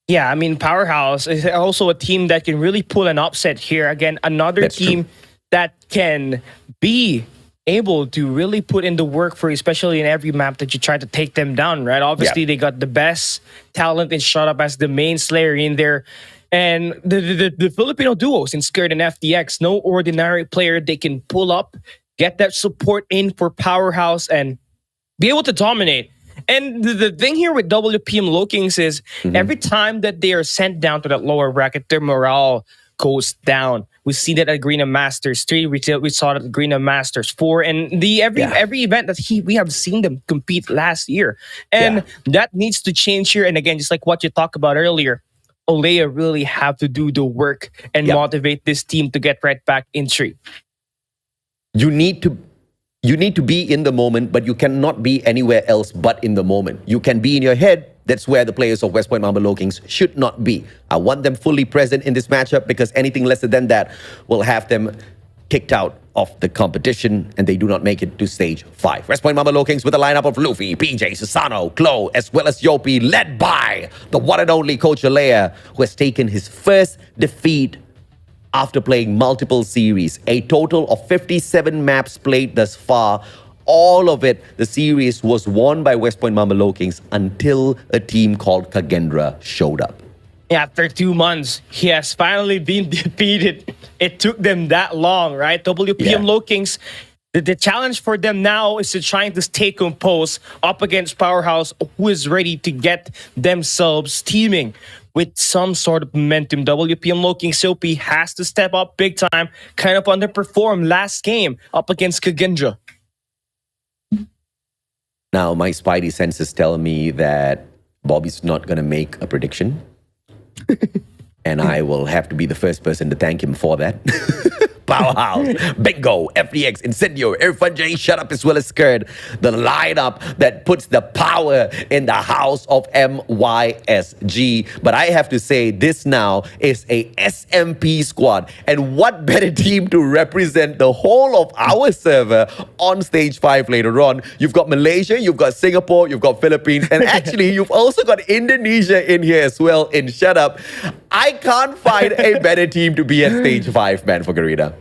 Yeah, I mean, Powerhouse is also a team that can really pull an upset here. Again, another team that can be able to really put in the work for, especially in every map that you try to take them down, right? Obviously, they got the best talent in Shut Up as the main slayer in there. And the Filipino duos in Scared and FDX, no ordinary player. They can pull up, get that support in for Powerhouse, and be able to dominate. And the thing here with WPM Low Kings is every time that they are sent down to that lower bracket, their morale goes down. We see that at Garena Masters 3, we saw that at Garena Masters 4, and every event that we have seen them compete last year. And that needs to change here. And again, just like what you talked about earlier, Olea really have to do the work and motivate this team to get right back in street. You need to be in the moment, but you cannot be anywhere else but in the moment. You can be in your head. That's where the players of West Point Mamba Low Kings should not be. I want them fully present in this matchup because anything lesser than that will have them kicked out of the competition and they do not make it to stage 5. West Point Mamba Low Kings with a lineup of Luffy, PJ, Susano, Chloe, as well as Yopi, led by the one and only Coach Alea, who has taken his first defeat after playing multiple series. A total of 57 maps played thus far. All of it, the series was won by West Point Mamba Low Kings until a team called Kagendra showed up. After 2 months, he has finally been defeated. It took them that long, right? WPM Low Kings, the challenge for them now is to trying to stay composed up against Powerhouse, who is ready to get themselves teaming with some sort of momentum. WPM Low Kings Soapy has to step up big time, kind of underperformed last game up against Kagendra. Now, my spidey senses tell me that Bobby's not going to make a prediction. And I will have to be the first person to thank him for that. Powerhouse, Bingo, FDX, Incendio, Irfan J, Shut Up as well as Skirt. The lineup that puts the power in the house of MYSG. But I have to say, this now is a SMP squad. And what better team to represent the whole of our server on stage 5 later on? You've got Malaysia, you've got Singapore, you've got Philippines, and actually you've also got Indonesia in here as well in Shut Up. I can't find a better team to be at stage 5, man, for Garena.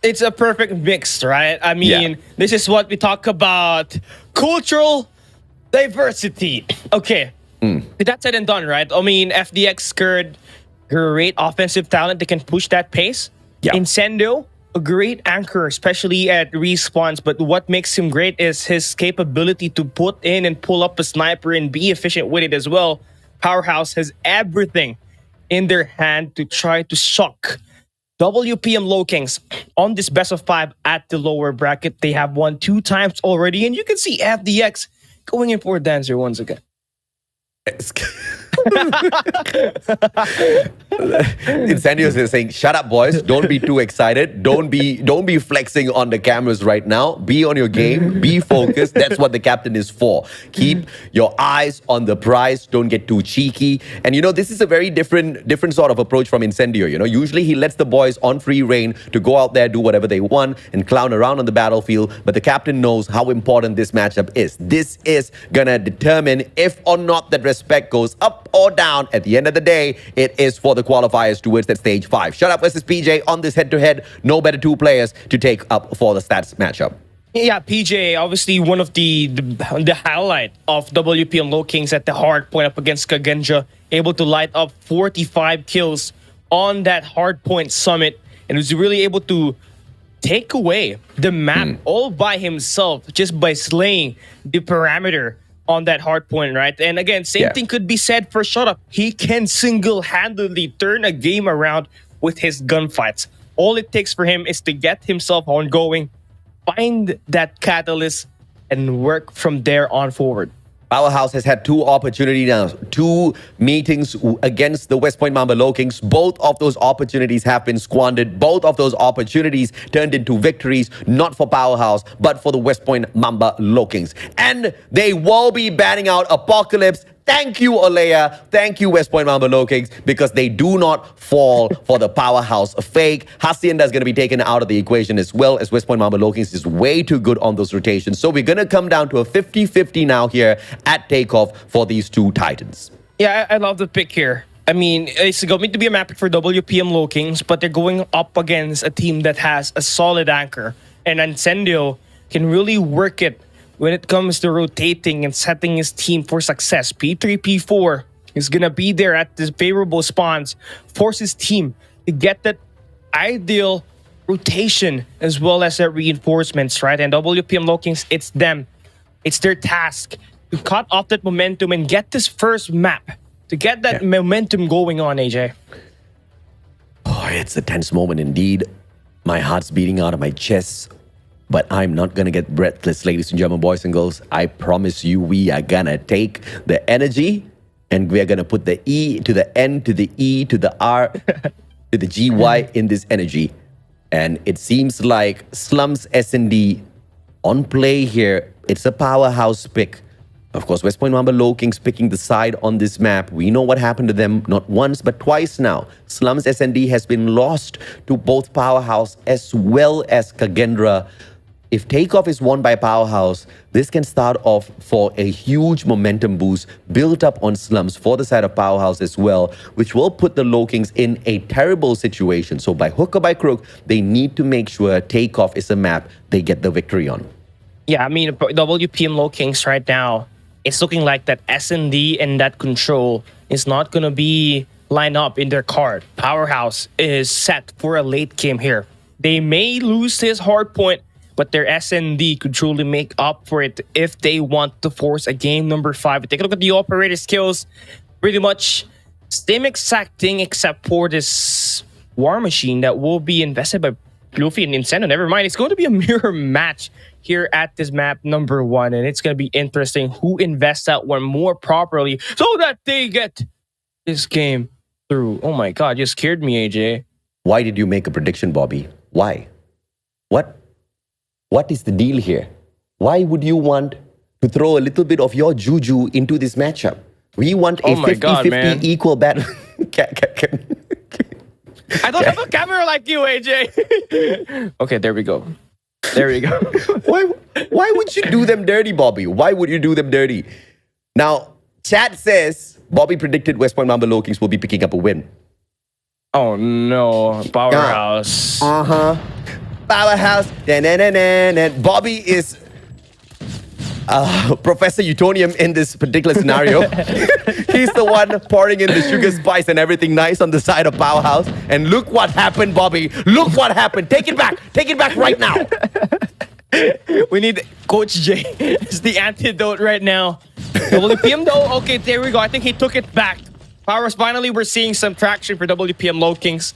It's a perfect mix, right? I mean, this is what we talk about. Cultural diversity. Okay. With that said and done, right? I mean, FDX Skirt, great offensive talent. They can push that pace. Yeah. Incendio, a great anchor, especially at respawns. But what makes him great is his capability to put in and pull up a sniper and be efficient with it as well. Powerhouse has everything in their hand to try to shock WPM Low Kings on this best of 5 at the lower bracket. They have won 2 times already, and you can see FDX going in for a dancer once again. Incendio is saying, shut up, boys. Don't be too excited. Don't be flexing on the cameras right now. Be on your game. Be focused. That's what the captain is for. Keep your eyes on the prize. Don't get too cheeky. And you know, this is a very different sort of approach from Incendio. You know, usually he lets the boys on free reign to go out there, do whatever they want, and clown around on the battlefield. But the captain knows how important this matchup is. This is gonna determine if or not that respect goes up or down. At the end of the day, it is for the qualifiers towards that stage 5. Shut Up versus PJ on this head-to-head. No better 2 players to take up for the stats matchup. Yeah, PJ, obviously one of the highlight of WPM Low Kings at the Hardpoint up against Kagenja, able to light up 45 kills on that Hardpoint summit, and was really able to take away the map all by himself just by slaying the parameter on that hard point, right? And again, same thing could be said for Shut Up. He can single-handedly turn a game around with his gunfights. All it takes for him is to get himself ongoing, find that catalyst, and work from there on forward. Powerhouse has had 2 opportunities now, 2 meetings against the West Point Mamba Low Kings. Both of those opportunities have been squandered. Both of those opportunities turned into victories, not for Powerhouse, but for the West Point Mamba Low Kings. And they will be banning out Apocalypse. Thank you, Alea. Thank you, West Point Mamba Low Kings, because they do not fall for the Powerhouse fake. Hacienda is going to be taken out of the equation as well, as West Point Mamba Low Kings is way too good on those rotations. So we're going to come down to a 50-50 now here at takeoff for these 2 Titans. Yeah, I love the pick here. I mean, it's going to be a map pick for WPM Low Kings, but they're going up against a team that has a solid anchor. And Incendio can really work it when it comes to rotating and setting his team for success. P3, P4 is going to be there at the favorable spawns, force his team to get that ideal rotation as well as that reinforcements, right? And WPM Low Kings, it's them. It's their task to cut off that momentum and get this first map, to get that momentum going on, AJ. Oh, it's a tense moment indeed. My heart's beating out of my chest. But I'm not going to get breathless, ladies and gentlemen, boys and girls. I promise you, we are going to take the energy and we're going to put the E to the N to the E to the R to the GY in this energy. And it seems like Slums S&D on play here. It's a Powerhouse pick. Of course, West Point Mamba Low Kings picking the side on this map. We know what happened to them not once, but twice now. Slums S&D has been lost to both Powerhouse as well as Kagendra. If takeoff is won by Powerhouse, this can start off for a huge momentum boost built up on Slums for the side of Powerhouse as well, which will put the Low Kings in a terrible situation. So by hook or by crook, they need to make sure takeoff is a map they get the victory on. Yeah, I mean, WPM Low Kings right now, it's looking like that S&D and that control is not going to be lined up in their card. Powerhouse is set for a late game here. They may lose his hard point, but their S&D could truly make up for it if they want to force a game number 5. Take a look at the operator skills. Pretty much same exact thing except for this War Machine that will be invested by Luffy and Nintendo. Never mind, it's going to be a mirror match here at this map number 1. And it's going to be interesting who invests that one more properly so that they get this game through. Oh my God, you scared me, AJ. Why did you make a prediction, Bobby? Why? What is the deal here? Why would you want to throw a little bit of your juju into this matchup? We want a Oh my God, 50-50 man. equal battle. I don't have a camera like you, AJ. Okay, there we go. There we go. Why would you do them dirty, Bobby? Why would you do them dirty? Now, chat says Bobby predicted West Point Mamba Low Kings will be picking up a win. Oh no, powerhouse. Powerhouse. Bobby is Professor Utonium in this particular scenario. He's the one pouring in the sugar spice and everything nice on the side of Powerhouse. And look what happened, Bobby. Look what happened. Take it back. Take it back right now. We need Coach J. It's the antidote right now. WPM though, okay, there we go. I think he took it back. Powers, finally, we're seeing some traction for WPM Low Kings.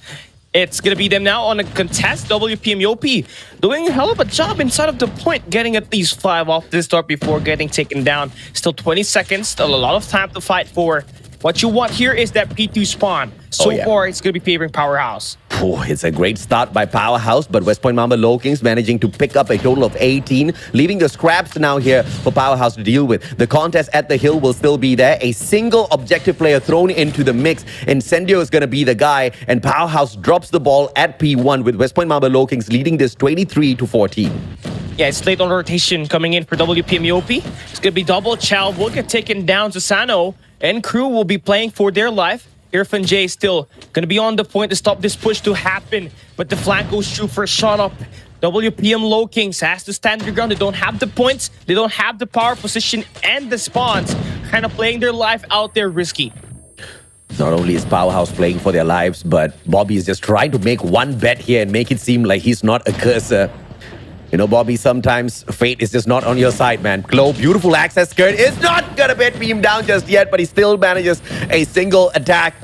It's going to be them now on a contest. WPM Yopi doing a hell of a job inside of the point, getting at least 5 off this start before getting taken down. Still 20 seconds, still a lot of time to fight for. What you want here is that P2 spawn. So far, it's going to be favoring Powerhouse. It's a great start by Powerhouse, but West Point Mamba Low Kings managing to pick up a total of 18, leaving the scraps now here for Powerhouse to deal with. The contest at the hill will still be there. A single objective player thrown into the mix. Incendio is going to be the guy, and Powerhouse drops the ball at P1 with West Point Mamba Low Kings leading this 23-14. Yeah, it's late on rotation coming in for WPM Yopi. It's going to be double chow. Will get taken down. Susano and crew will be playing for their life. Irfan J still going to be on the point to stop this push to happen. But the flank goes through for a shot up. WPM Low Kings has to stand their ground. They don't have the points. They don't have the power position and the spawns. Kind of playing their life out there risky. Not only is Powerhouse playing for their lives, but Bobby is just trying to make one bet here and make it seem like he's not a cursor. You know, Bobby, sometimes fate is just not on your side, man. Glow, beautiful access skirt is not gonna bet him down just yet, but he still manages a single attack.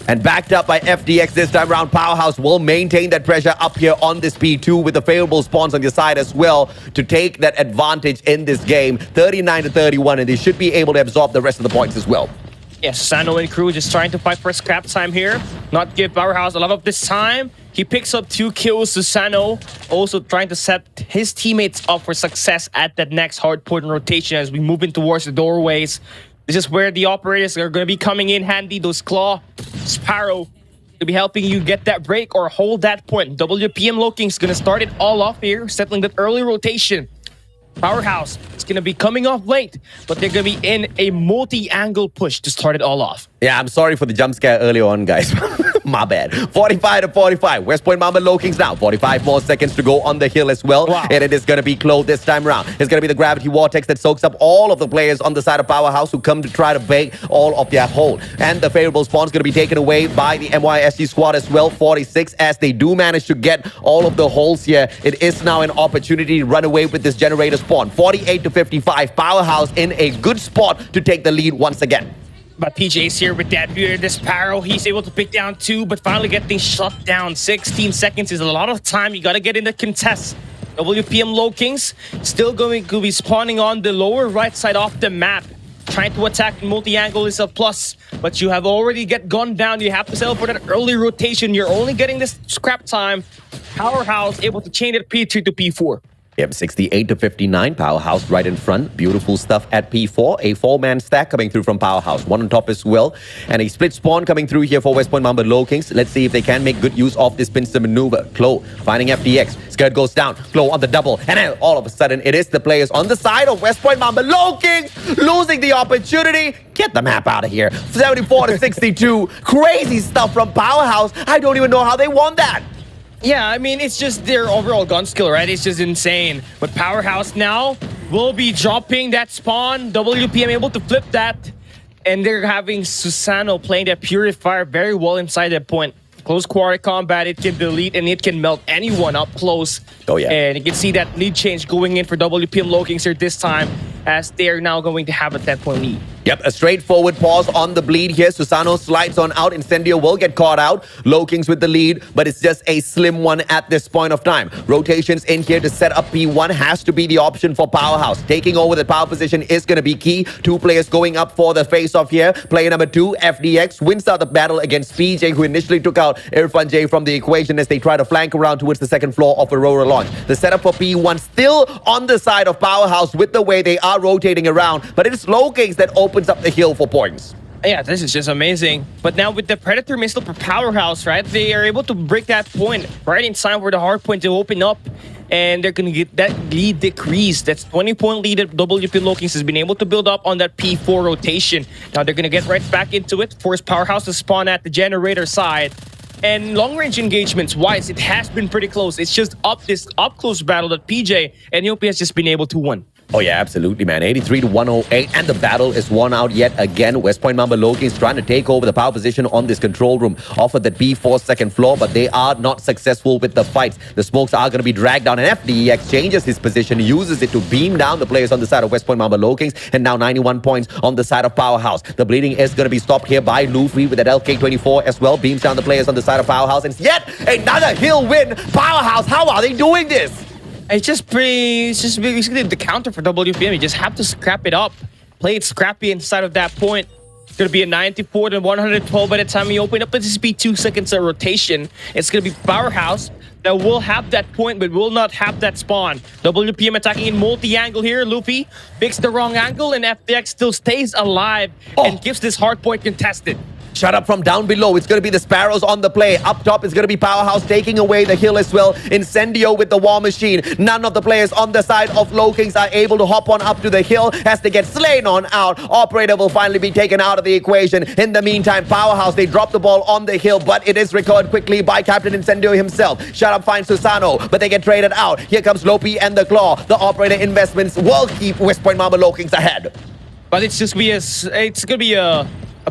And backed up by FDX this time around, Powerhouse will maintain that pressure up here on this P2 with the favorable spawns on your side as well to take that advantage in this game. 39-31, and they should be able to absorb the rest of the points as well. Yes, Sano and crew just trying to fight for scrap time here. Not give Powerhouse a lot of this time. He picks up 2 kills. Susano also trying to set his teammates up for success at that next hardpoint rotation as we move in towards the doorways. This is where the operators are going to be coming in handy. Those Claw, Sparrow to be helping you get that break or hold that point. WPM Low Kings going to start it all off here, settling that early rotation. Powerhouse is going to be coming off late, but they're going to be in a multi-angle push to start it all off. Yeah, I'm sorry for the jump scare early on, guys. My bad. 45-45. West Point Mamba Low Kings now. 45 more seconds to go on the hill as well. Wow. And it is going to be close this time around. It's going to be the Gravity Vortex that soaks up all of the players on the side of Powerhouse who come to try to bait all of their hold. And the favorable spawn is going to be taken away by the MYSG squad as well. 46 as they do manage to get all of the holes here. It is now an opportunity to run away with this generator spawn. 48-55. Powerhouse in a good spot to take the lead once again. But PJ's here with that beard, this Sparrow. He's able to pick down 2, but finally getting shut down. 16 seconds is a lot of time. You got to get in the contest. WPM Low Kings still going to be spawning on the lower right side of the map. Trying to attack multi-angle is a plus, but you have already get gunned down. You have to settle for that early rotation. You're only getting this scrap time. Powerhouse able to change it P3 to P4. Yep, 68-59. Powerhouse right in front. Beautiful stuff at P4. A 4-man stack coming through from Powerhouse. One on top as well. And a split spawn coming through here for West Point Mamba Low Kings. Let's see if they can make good use of this pincer maneuver. Klo finding FDX. Skirt goes down. Klo on the double. And then all of a sudden, it is the players on the side of West Point Mamba Low Kings losing the opportunity. Get the map out of here. 74-62. Crazy stuff from Powerhouse. I don't even know how they won that. Yeah, I mean, it's just their overall gun skill, right? It's just insane. But Powerhouse now will be dropping that spawn. WPM able to flip that. And they're having Susano playing that Purifier very well inside that point. Close quarter combat, it can delete and it can melt anyone up close. Oh, yeah. And you can see that lead change going in for WPM Low Kings here this time as they're now going to have a 10-point lead. Yep, a straightforward pause on the bleed here. Susano slides on out. Incendio will get caught out. Low Kings with the lead, but it's just a slim one at this point of time. Rotations in here to set up P1 has to be the option for Powerhouse. Taking over the power position is going to be key. Two players going up for the face-off here. Player number 2, FDX, wins out the battle against PJ, who initially took out Irfan J from the equation as they try to flank around towards the second floor of Aurora launch. The setup for P1 still on the side of Powerhouse with the way they are rotating around, but it is Low Kings that opens up the hill for points. Yeah, this is just amazing. But now with the Predator missile for Powerhouse, right, they are able to break that point right in time for the hard point to open up. And they're going to get that lead decreased. That's 20-point lead that WP Low Kings has been able to build up on that P4 rotation. Now they're going to get right back into it. Force Powerhouse to spawn at the generator side. And long-range engagements-wise, it has been pretty close. It's just this up-close battle that PJ and UP has just been able to win. Oh yeah, absolutely, man. 83 to 108, and the battle is won out yet again. West Point Mamba Low Kings trying to take over the power position on this control room off of the B4 second floor, but they are not successful with the fights. The smokes are going to be dragged down, and FDEX changes his position, uses it to beam down the players on the side of West Point Mamba Low Kings, and now 91 points on the side of Powerhouse. The bleeding is going to be stopped here by Luffy with that LK24 as well. Beams down the players on the side of Powerhouse, and yet another hill win. Powerhouse, how are they doing this? It's just basically the counter for WPM. You just have to scrap it up. Play it scrappy inside of that point. It's going to be a 94 to 112 by the time you open up. Let's just be 2 seconds of rotation. It's going to be Powerhouse that will have that point, but will not have that spawn. WPM attacking in multi-angle here. Luffy picks the wrong angle, and FDX still stays alive and keeps this hard point contested. Shut up from down below. It's going to be the Sparrows on the play. Up top is going to be Powerhouse taking away the hill as well. Incendio with the War Machine. None of the players on the side of Low Kings are able to hop on up to the hill as they get slain on out. Operator will finally be taken out of the equation. In the meantime, Powerhouse, they drop the ball on the hill, but it is recovered quickly by Captain Incendio himself. Shut up finds Susano, but they get traded out. Here comes Lopi and the Claw. The Operator investments will keep West Point Mamba Low Kings ahead. But it's going to be a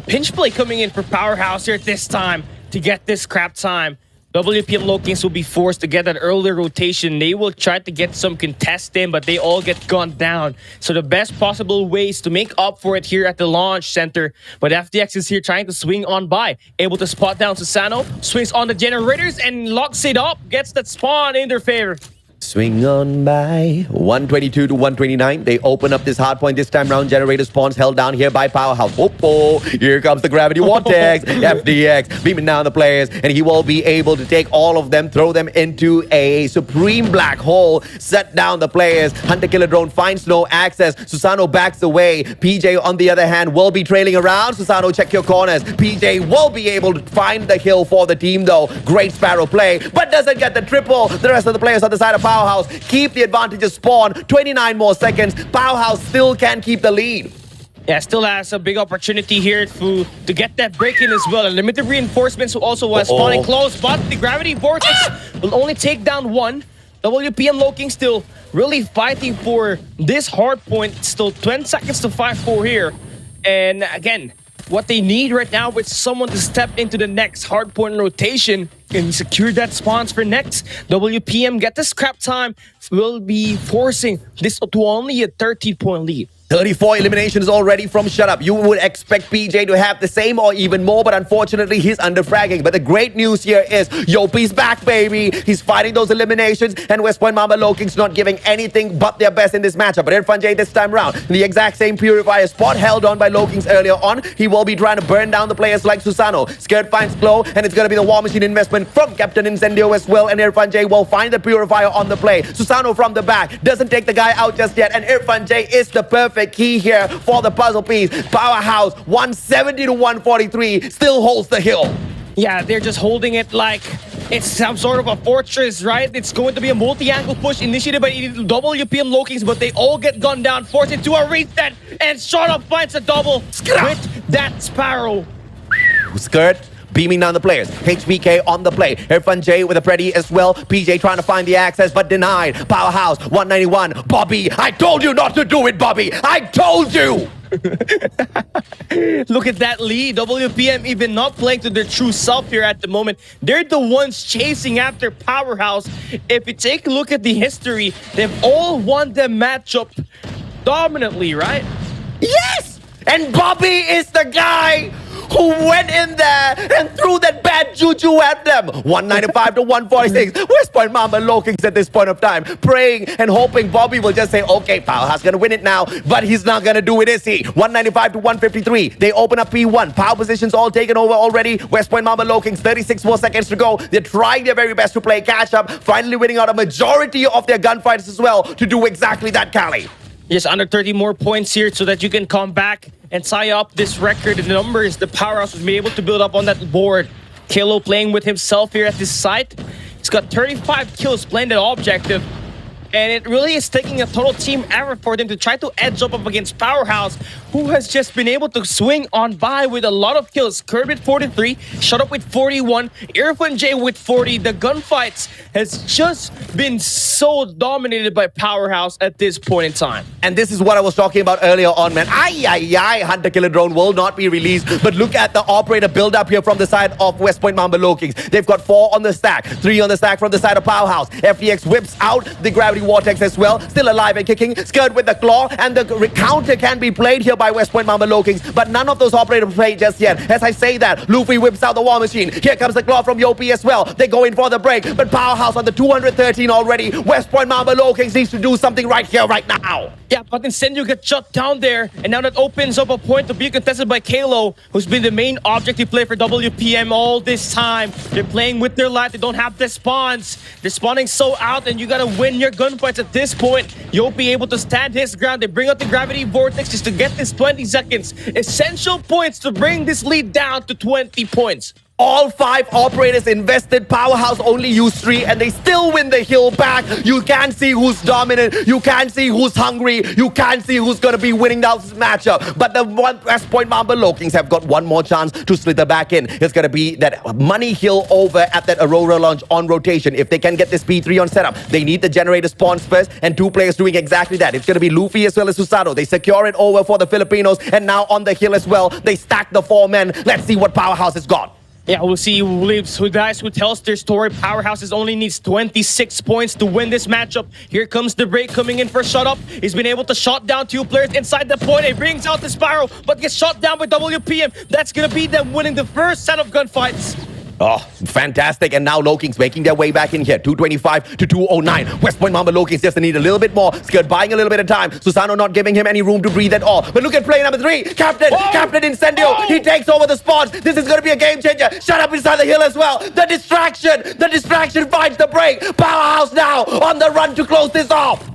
pinch play coming in for Powerhouse here at this time to get this scrap time. WPM Low Kings will be forced to get that earlier rotation. They will try to get some contest in, but they all get gunned down. So the best possible ways to make up for it here at the launch center. But FDX is here trying to swing on by. Able to spot down Susano. Swings on the generators and locks it up. Gets that spawn in their favor. Swing on by 122 to 129. They open up this hard point this time round. Generator spawns held down here by Powerhouse. Oh, here comes the gravity vortex. FDX beaming down the players, and he will be able to take all of them, throw them into a supreme black hole, set down the players. Hunter Killer Drone finds no access. Susano backs away. PJ, on the other hand, will be trailing around. Susano, check your corners. PJ will be able to find the hill for the team, though. Great Sparrow play, but doesn't get the triple. The rest of the players on the side of Powerhouse keep the advantage of spawn. 29 more seconds. Powerhouse still can keep the lead. Yeah, still has a big opportunity here to get that break in as well. And limited reinforcements also was spawning close, but the gravity vortex will only take down one. WPM Low Kings still really fighting for this hard point. Still 20 seconds to fight for here. And again, what they need right now is someone to step into the next hardpoint rotation and secure that spawns for next. WPM get the scrap time, will be forcing this to only a 13-point lead. 34 eliminations already from Shut Up. You would expect PJ to have the same or even more, but unfortunately, he's under fragging. But the great news here is Yopi's back, baby. He's fighting those eliminations, and West Point Mamba Low Kings not giving anything but their best in this matchup. But Irfan J this time round, the exact same Purifier spot held on by Low Kings earlier on. He will be trying to burn down the players like Susano. Scared finds Glow, and it's going to be the War Machine investment from Captain Incendio as well, and Irfan J will find the Purifier on the play. Susano from the back doesn't take the guy out just yet, and Irfan J is the perfect key here for the puzzle piece. Powerhouse 170 to 143 still holds the hill. Yeah, they're just holding it like it's some sort of a fortress, right? It's going to be a multi-angle push initiated by WPM Low Kings, but they all get gunned down, forced into a reset, and Shut Up finds a double with that Sparrow. Skirt beaming down the players. HBK on the play. Irfan J with a Pretty as well. PJ trying to find the access, but denied. Powerhouse 191. Bobby, I told you not to do it, Bobby. I told you. Look at that lead. WPM even not playing to their true self here at the moment. They're the ones chasing after Powerhouse. If you take a look at the history, they've all won the matchup dominantly, right? Yes! And Bobby is the guy who went in there and threw that bad juju at them. 195 to 146. West Point Mamba Low Kings at this point of time, praying and hoping Bobby will just say, okay, Powerhouse gonna win it now, but he's not gonna do it, is he? 195 to 153. They open up P1. Power positions all taken over already. West Point Mamba Low Kings, 36 more seconds to go. They're trying their very best to play catch up, finally winning out a majority of their gunfights as well to do exactly that, Cali. Just under 30 more points here so that you can come back and tie up this record. The numbers the Powerhouse was able to build up on that board. Kalo playing with himself here at this site. He's got 35 kills playing that objective. And it really is taking a total team effort for them to try to edge up against Powerhouse, who has just been able to swing on by with a lot of kills. Kirby with 43, Shut Up with 41, Irfan J with 40. The gunfights has just been so dominated by Powerhouse at this point in time. And this is what I was talking about earlier on, man. Hunter Killer Drone will not be released. But look at the operator build up here from the side of West Point Mamba Low Kings. They've got 4 on the stack, 3 on the stack from the side of Powerhouse. FTX whips out the Gravity Vortex as well. Still alive and kicking. Skirt with the claw. And the counter can be played here by West Point Mamba Low Kings. But none of those operators played just yet. As I say that, Luffy whips out the War Machine. Here comes the claw from Yopi as well. They go in for the break. But Powerhouse on the 213 already. West Point Mamba Low Kings needs to do something right here, right now. Yeah, but instead you get shut down there. And now that opens up a point to be contested by Kalo, who's been the main objective play for WPM all this time. They're playing with their life. They don't have the spawns. They're spawning so out, and you gotta win your gunfights at this point. You'll be able to stand his ground. They bring out the Gravity Vortex just to get this 20 seconds. Essential points to bring this lead down to 20 points. All 5 operators invested. Powerhouse only used 3, and they still win the hill back. You can't see who's dominant. You can't see who's hungry. You can't see who's going to be winning that matchup. But the West Point Mamba Low Kings have got one more chance to slither back in. It's going to be that money hill over at that Aurora launch on rotation. If they can get this P3 on setup, they need the generator spawns first, and 2 players doing exactly that. It's going to be Luffy as well as Susato. They secure it over for the Filipinos, and now on the hill as well, they stack the 4 men. Let's see what Powerhouse has got. Yeah, we'll see who lives, who dies, who tells their story. Powerhouse only needs 26 points to win this matchup. Here comes the break coming in for Shut Up. He's been able to shut down 2 players inside the point. He brings out the Spiral, but gets shot down by WPM. That's going to be them winning the first set of gunfights. Oh, fantastic. And now Low Kings making their way back in here. 225 to 209. West Point Mamba Low Kings just need a little bit more. Skirt buying a little bit of time. Susano not giving him any room to breathe at all. But look at play number 3. Captain Incendio. He takes over the spawns. This is going to be a game changer. Shut Up inside the hill as well. The distraction finds the break. Powerhouse now on the run to close this off.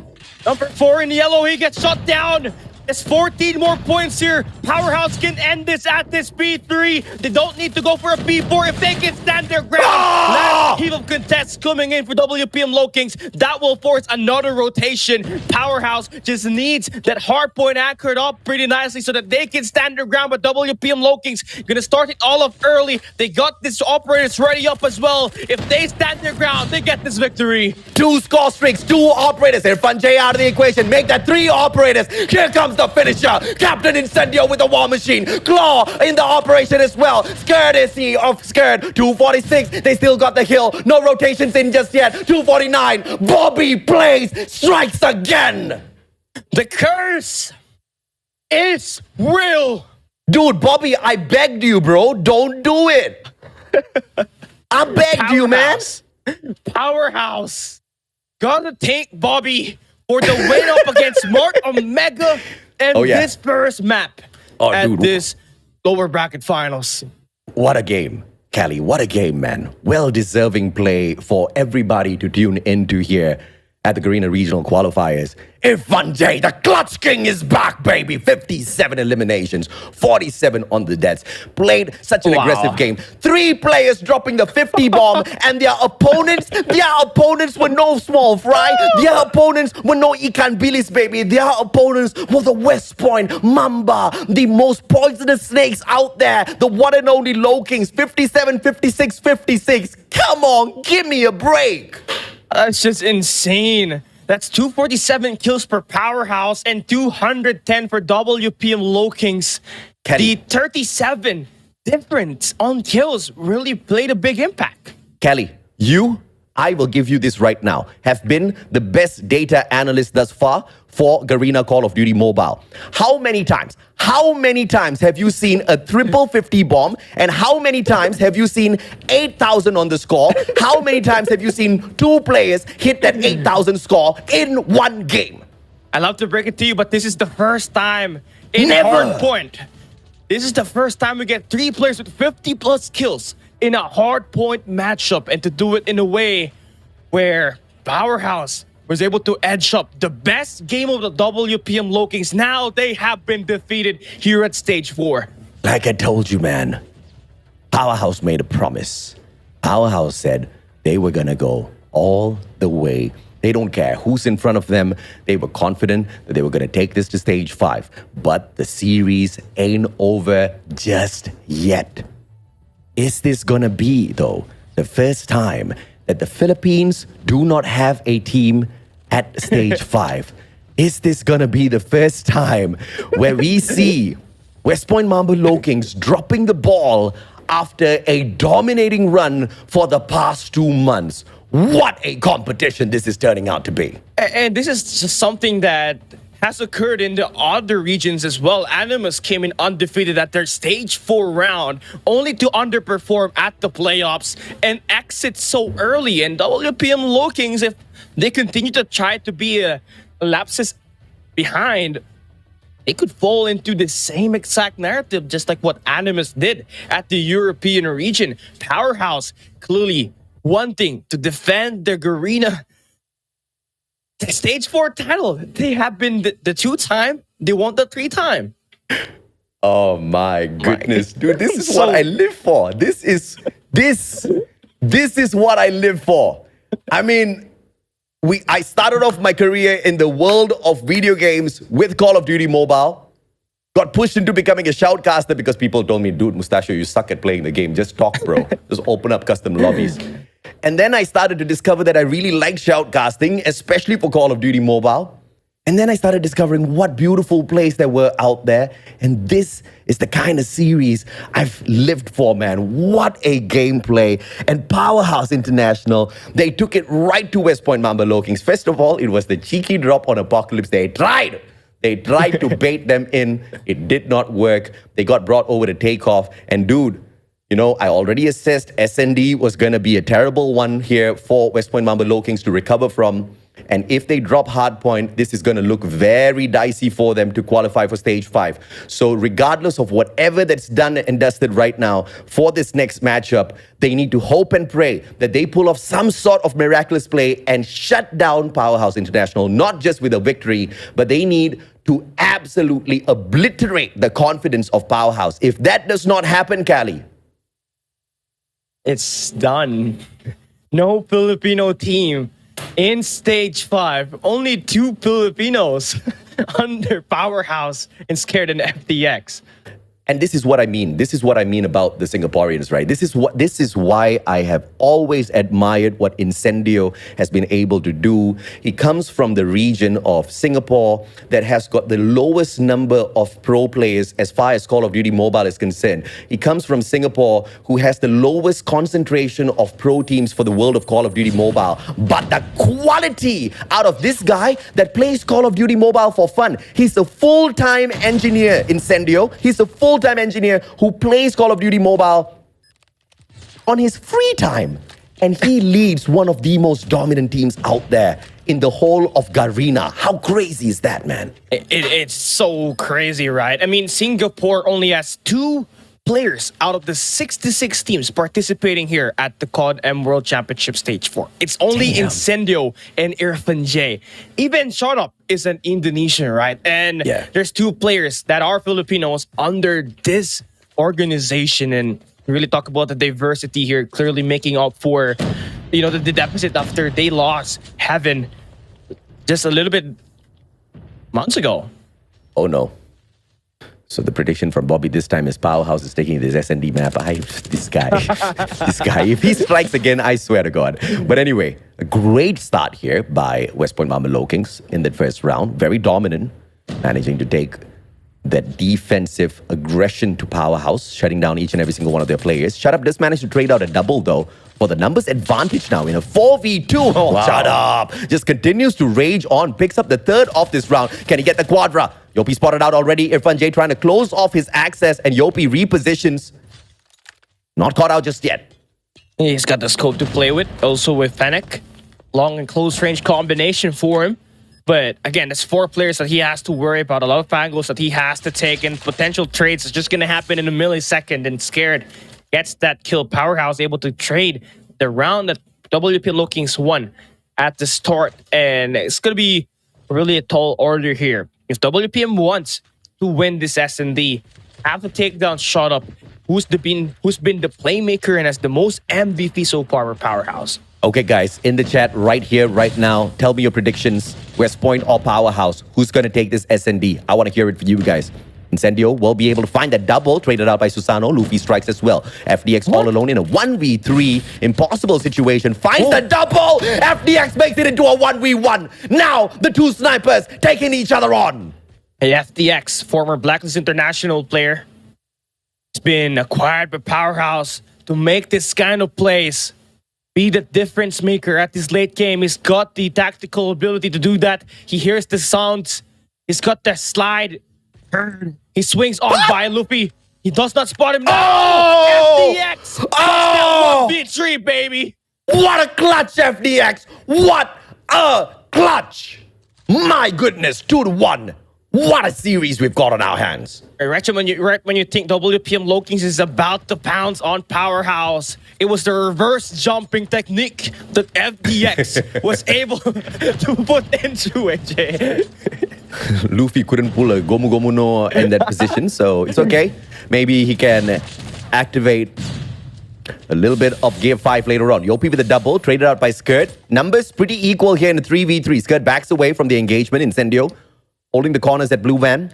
Number 4 in yellow, he gets shut down. There's 14 more points here. Powerhouse can end this at this P3. They don't need to go for a P4 if they can stand their ground. Last heap of contests coming in for WPM Low Kings. That will force another rotation. Powerhouse just needs that hardpoint anchored up pretty nicely so that they can stand their ground. But WPM Low Kings gonna start it all off early. They got this operators ready up as well. If they stand their ground, they get this victory. 2 score streaks, 2 operators. Irfan J out of the equation. Make that 3 operators. Here comes the finisher. Captain Incendio with the War Machine. Claw in the operation as well. Skirt is he of Skirt. 246. They still got the hill. No rotations in just yet. 249. Bobby plays. Strikes again. The curse is real. Dude, Bobby, I begged you, bro. Don't do it. I begged you, man. Powerhouse. Gotta take Bobby for the win up against Mark Omega and this first map at this lower bracket finals. What a game, Cali. What a game, man. Well-deserving play for everybody to tune into here at the Garena Regional Qualifiers. Irfan J, the Clutch King is back, baby. 57 eliminations, 47 on the deaths. Played such an aggressive game. 3 players dropping the 50 bomb, and their opponents were no small fry. Their opponents were no Ikan Bilis, baby. Their opponents were the West Point Mamba, the most poisonous snakes out there. The one and only Low Kings, 57, 56, 56. Come on, give me a break. That's just insane. That's 247 kills per Powerhouse and 210 for WPM Low Kings. The 37 difference on kills really played a big impact. Cali, I will give you this right now, have been the best data analyst thus far for Garena Call of Duty Mobile. How many times? How many times have you seen a triple 50 bomb? And how many times have you seen 8,000 on the score? How many times have you seen two players hit that 8,000 score in one game? I love to break it to you, but this is the first time in Never. Hardpoint. This is the first time we get 3 players with 50 plus kills in a Hardpoint matchup, and to do it in a way where Powerhouse was able to edge up the best game of the WPM Low Kings. Now they have been defeated here at Stage 4. Like I told you, man, Powerhouse made a promise. Powerhouse said they were gonna go all the way. They don't care who's in front of them. They were confident that they were gonna take this to Stage 5. But the series ain't over just yet. Is this gonna be, though, the first time that the Philippines do not have a team at Stage 5? Is this gonna be the first time where we see West Point Mamba Low Kings dropping the ball after a dominating run for the past 2 months? What a competition this is turning out to be. And this is just something that has occurred in the other regions as well. Animus came in undefeated at their Stage 4 round, only to underperform at the playoffs and exit so early. And WPM Low Kings, if they continue to try to be a lapses behind, they could fall into the same exact narrative, just like what Animus did at the European region. Powerhouse clearly wanting to defend their Garena Stage 4 title. They have been the 2-time, they want the 3-time. Oh my goodness, dude, this is what I live for. This is what I live for. I mean, I started off my career in the world of video games with Call of Duty Mobile. Got pushed into becoming a shoutcaster because people told me, dude, Mustachio, you suck at playing the game. Just talk, bro. Just open up custom lobbies. And then I started to discover that I really like shoutcasting, especially for Call of Duty Mobile. And then I started discovering what beautiful plays there were out there. And this is the kind of series I've lived for, man. What a gameplay. And Powerhouse International, they took it right to West Point Mamba Low Kings. First of all, it was the cheeky drop on Apocalypse. They tried to bait them in. It did not work. They got brought over to takeoff. And dude, you know, I already assessed S&D was going to be a terrible one here for West Point Mamba Low Kings to recover from. And if they drop Hardpoint, this is going to look very dicey for them to qualify for Stage 5. So regardless of whatever that's done and dusted right now for this next matchup, they need to hope and pray that they pull off some sort of miraculous play and shut down Powerhouse International, not just with a victory, but they need to absolutely obliterate the confidence of Powerhouse. If that does not happen, Cali, it's done. No Filipino team in Stage 5. Only 2 Filipinos under Powerhouse and Scared and FTX. And this is what I mean. This is what I mean about the Singaporeans, right? This is why I have always admired what Incendio has been able to do. He comes from the region of Singapore that has got the lowest number of pro players as far as Call of Duty Mobile is concerned. He comes from Singapore, who has the lowest concentration of pro teams for the world of Call of Duty Mobile. But the quality out of this guy that plays Call of Duty Mobile for fun. He's a full-time engineer, Incendio. He's a full-time engineer who plays Call of Duty Mobile on his free time. And he leads one of the most dominant teams out there in the whole of Garena. How crazy is that, man? It's so crazy, right? I mean, Singapore only has 2 players out of the 66 teams participating here at the COD M World Championship Stage 4. It's only Incendio and Irfan J. Even Shot is an Indonesian, right? And there's 2 players that are Filipinos under this organization, and really talk about the diversity here, clearly making up for, you know, the deficit after they lost Heaven just a little bit months ago. Oh no. So the prediction from Bobby this time is Powerhouse is taking this S&D map. This guy, if he strikes again, I swear to God. But anyway, a great start here by West Point Mamba Low Kings in that first round. Very dominant, managing to take the defensive aggression to Powerhouse, shutting down each and every single one of their players. Shut Up does manage to trade out a double, though, for the numbers advantage now in a 4v2. Oh, wow. Shut Up just continues to rage on, picks up the third of this round. Can he get the quadra? Yopi spotted out already. Irfan J trying to close off his access, and Yopi repositions. Not caught out just yet. He's got the scope to play with, also with Fennec. Long and close range combination for him. But again, there's 4 players that he has to worry about, a lot of angles that he has to take, and potential trades is just going to happen in a millisecond, and Scared gets that kill. Powerhouse able to trade the round that WP Lookings won at the start, and it's going to be really a tall order here. If WPM wants to win this S&D, have to take down Shut Up, who's been the playmaker and has the most MVP so far for Powerhouse. Okay, guys, in the chat right here, right now, tell me your predictions. West Point or Powerhouse? Who's going to take this S&D? I want to hear it from you guys. Incendio will be able to find that double, traded out by Susano. Luffy strikes as well. FDX all alone in a 1v3. Impossible situation. Finds the double! FDX makes it into a 1v1. Now, the 2 snipers taking each other on. Hey, FDX, former Blacklist International player, has been acquired by Powerhouse to make this kind of plays. Be the difference maker at this late game. He's got the tactical ability to do that. He hears the sounds. He's got the slide. He swings on by Luffy. He does not spot him now. Oh! FDX! Oh! 1v3, baby! What a clutch, FDX! What a clutch! My goodness, 2-1. What a series we've got on our hands. Right when you think WPM Lokings is about to pounce on Powerhouse, it was the reverse jumping technique that FDX was able to put into it, Jay. Luffy couldn't pull a Gomu Gomu no in that position, so it's okay. Maybe he can activate a little bit of Gear 5 later on. Yopi with a double, traded out by Skirt. Numbers pretty equal here in the 3v3. Skirt backs away from the engagement. Incendio holding the corners at Blue Van.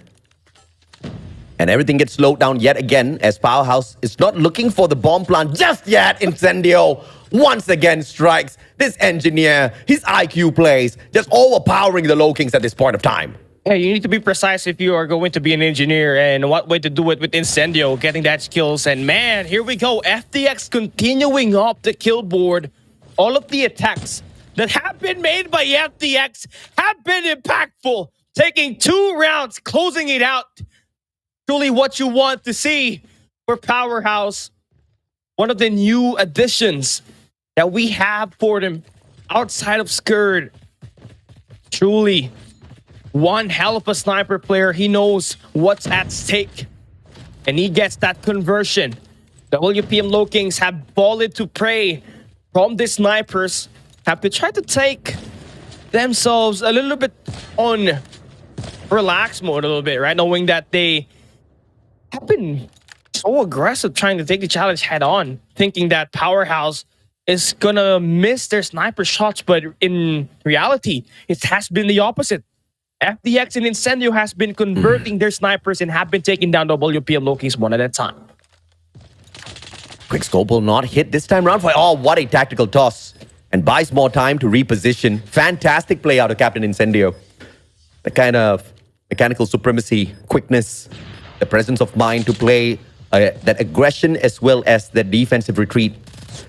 And everything gets slowed down yet again as Powerhouse is not looking for the bomb plant just yet. Incendio once again strikes. This engineer, his IQ plays, just overpowering the Low Kings at this point of time. Yeah, you need to be precise if you are going to be an engineer, and what way to do it with Incendio, getting that skills. And man, here we go. FDX continuing up the kill board. All of the attacks that have been made by FDX have been impactful. Taking 2 rounds, closing it out. Truly what you want to see for Powerhouse. One of the new additions that we have for them outside of Skurd. Truly one hell of a sniper player. He knows what's at stake. And he gets that conversion. The WPM Low Kings have fallen to prey from the snipers. Have to try to take themselves a little bit on relax mode a little bit, right? Knowing that they have been so aggressive trying to take the challenge head on, thinking that Powerhouse is gonna miss their sniper shots, but in reality, it has been the opposite. FDX and Incendio has been converting their snipers and have been taking down WPM Low Kings one at a time. Quick scope will not hit this time round. Oh, what a tactical toss. And buys more time to reposition. Fantastic play out of Captain Incendio. The kind of mechanical supremacy, quickness, the presence of mind to play that aggression as well as the defensive retreat.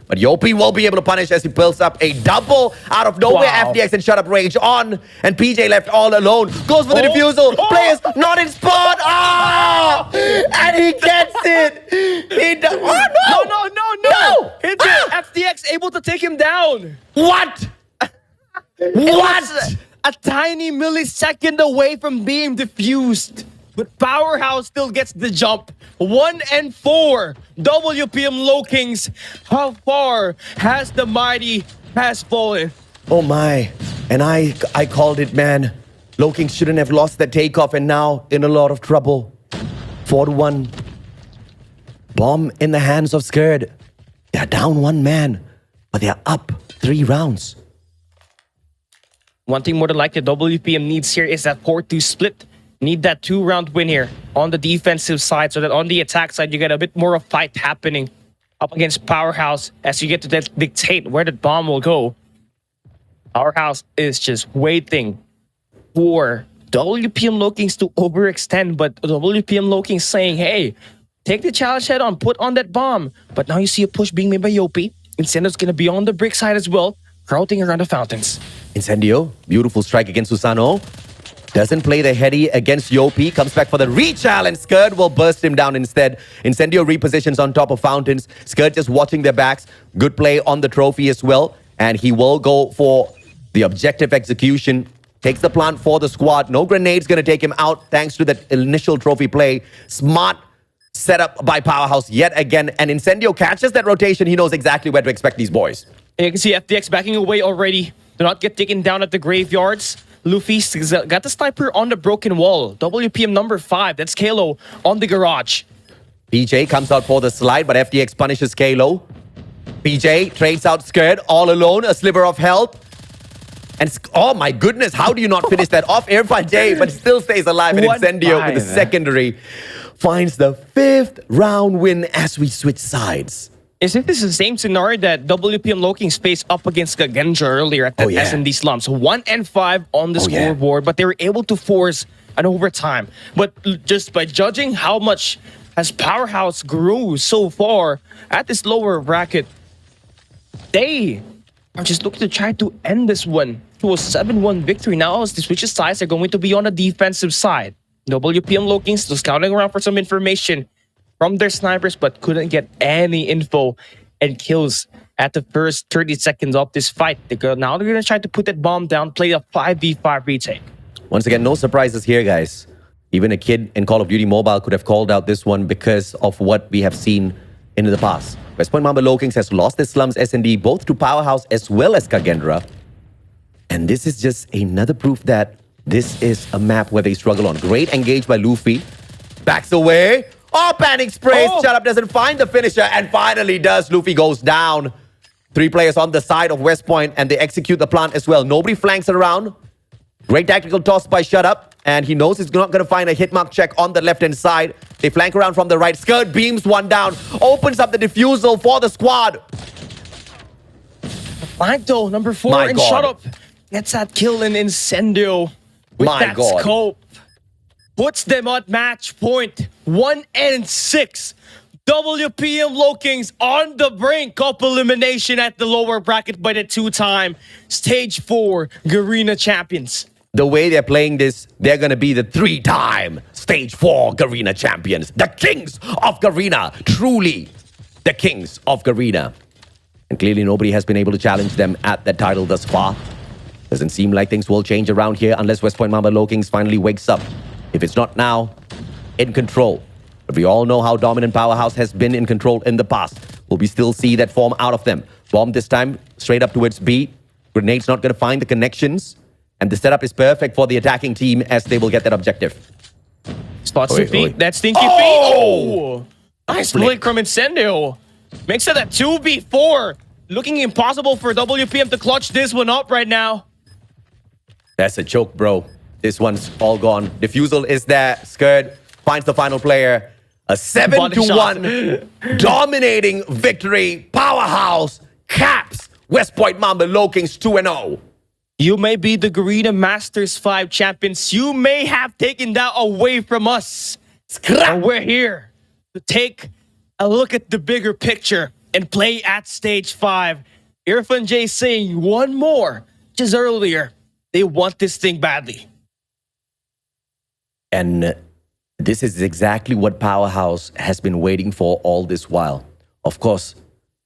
But Yopi will be able to punish as he builds up a double out of nowhere. Wow. FDX and Shut Up rage on. And PJ left all alone. Goes for the defusal. Players not in spot. Ah! And he gets it. He does. Oh, No! FDX able to take him down. What? What? A tiny millisecond away from being defused. But Powerhouse still gets the jump. 1 and 4. WPM Low Kings. How far has the mighty has fallen? Oh my. And I called it, man. Low Kings shouldn't have lost that takeoff and now in a lot of trouble. 4-1. Bomb in the hands of Scared. They're down 1 man, but they're up 3 rounds. One thing more than likely WPM needs here is that 4-2 split. Need that 2-round win here on the defensive side so that on the attack side, you get a bit more of fight happening up against Powerhouse as you get to dictate where the bomb will go. Powerhouse is just waiting for WPM Lokings to overextend, but WPM Lokings saying, hey, take the challenge head on, put on that bomb. But now you see a push being made by Yopi. Incendo's going to be on the brick side as well, crowding around the fountains. Incendio, beautiful strike against Susano. Doesn't play the heady against Yopi. Comes back for the re-challenge. Skirt will burst him down instead. Incendio repositions on top of Fountains. Skirt just watching their backs. Good play on the trophy as well. And he will go for the objective execution. Takes the plant for the squad. No grenades going to take him out thanks to that initial trophy play. Smart setup by Powerhouse yet again. And Incendio catches that rotation. He knows exactly where to expect these boys. And you can see FTX backing away already. Do not get taken down at the graveyards. Luffy's got the sniper on the broken wall. WPM number 5. That's Kalo on the garage. PJ comes out for the slide, but FTX punishes Kalo. PJ trades out Skirt all alone. A sliver of help. And oh my goodness, how do you not finish that off? Irfan J, but still stays alive. And Incendio with the secondary finds the 5th round win as we switch sides. Isn't this the same scenario that WPM Lokings faced up against Kagenja earlier at the S&D slumps? 1 and 5 on the scoreboard, but they were able to force an overtime. But just by judging how much has Powerhouse grew so far at this lower bracket, they are just looking to try to end this one to a 7-1 victory. Now as the switches sides are going to be on the defensive side. WPM Lokings was scouting around for some information from their snipers, but couldn't get any info and kills at the first 30 seconds of this fight. Now they're going to try to put that bomb down, play a 5v5 retake. Once again, no surprises here, guys. Even a kid in Call of Duty Mobile could have called out this one because of what we have seen in the past. West Point Mamba Lokings has lost its slums S&D both to Powerhouse as well as Kagendra. And this is just another proof that this is a map where they struggle on. Great engage by Luffy. Backs away. Oh, panic sprays. Shut up, doesn't find the finisher and finally does. Luffy goes down. 3 players on the side of West Point and they execute the plant as well. Nobody flanks around. Great tactical toss by Shut Up. And he knows he's not going to find a hit mark check on the left-hand side. They flank around from the right. Skirt beams one down. Opens up the defusal for the squad. Flank though, number 4 and Shut Up gets that kill in Incendio with that scope. Puts them at match point 1 and 6. WPM Lokings on the brink of elimination at the lower bracket by the 2-time Stage 4 Garena champions. The way they're playing this, they're going to be the 3-time Stage 4 Garena champions. The kings of Garena. Truly the kings of Garena. And clearly nobody has been able to challenge them at that title thus far. Doesn't seem like things will change around here unless West Point Mamba Lokings finally wakes up. If it's not now, in control. But we all know how dominant Powerhouse has been in control in the past. Will we still see that form out of them? Bomb this time, straight up towards B. Grenade's not going to find the connections. And the setup is perfect for the attacking team as they will get that objective. Spots the feet. That stinky feet. Oh! Nice flick from Incendio. Makes it a 2v4. Looking impossible for WPM to clutch this one up right now. That's a choke, bro. This one's all gone. Defusal is there. Skirt finds the final player. A 7-1 dominating victory. Powerhouse caps West Point Mamba Lokings 2-0. You may be the Garena Masters 5 champions. You may have taken that away from us. But we're here to take a look at the bigger picture and play at Stage 5. Irfan J saying one more just earlier. They want this thing badly. And this is exactly what Powerhouse has been waiting for all this while. Of course,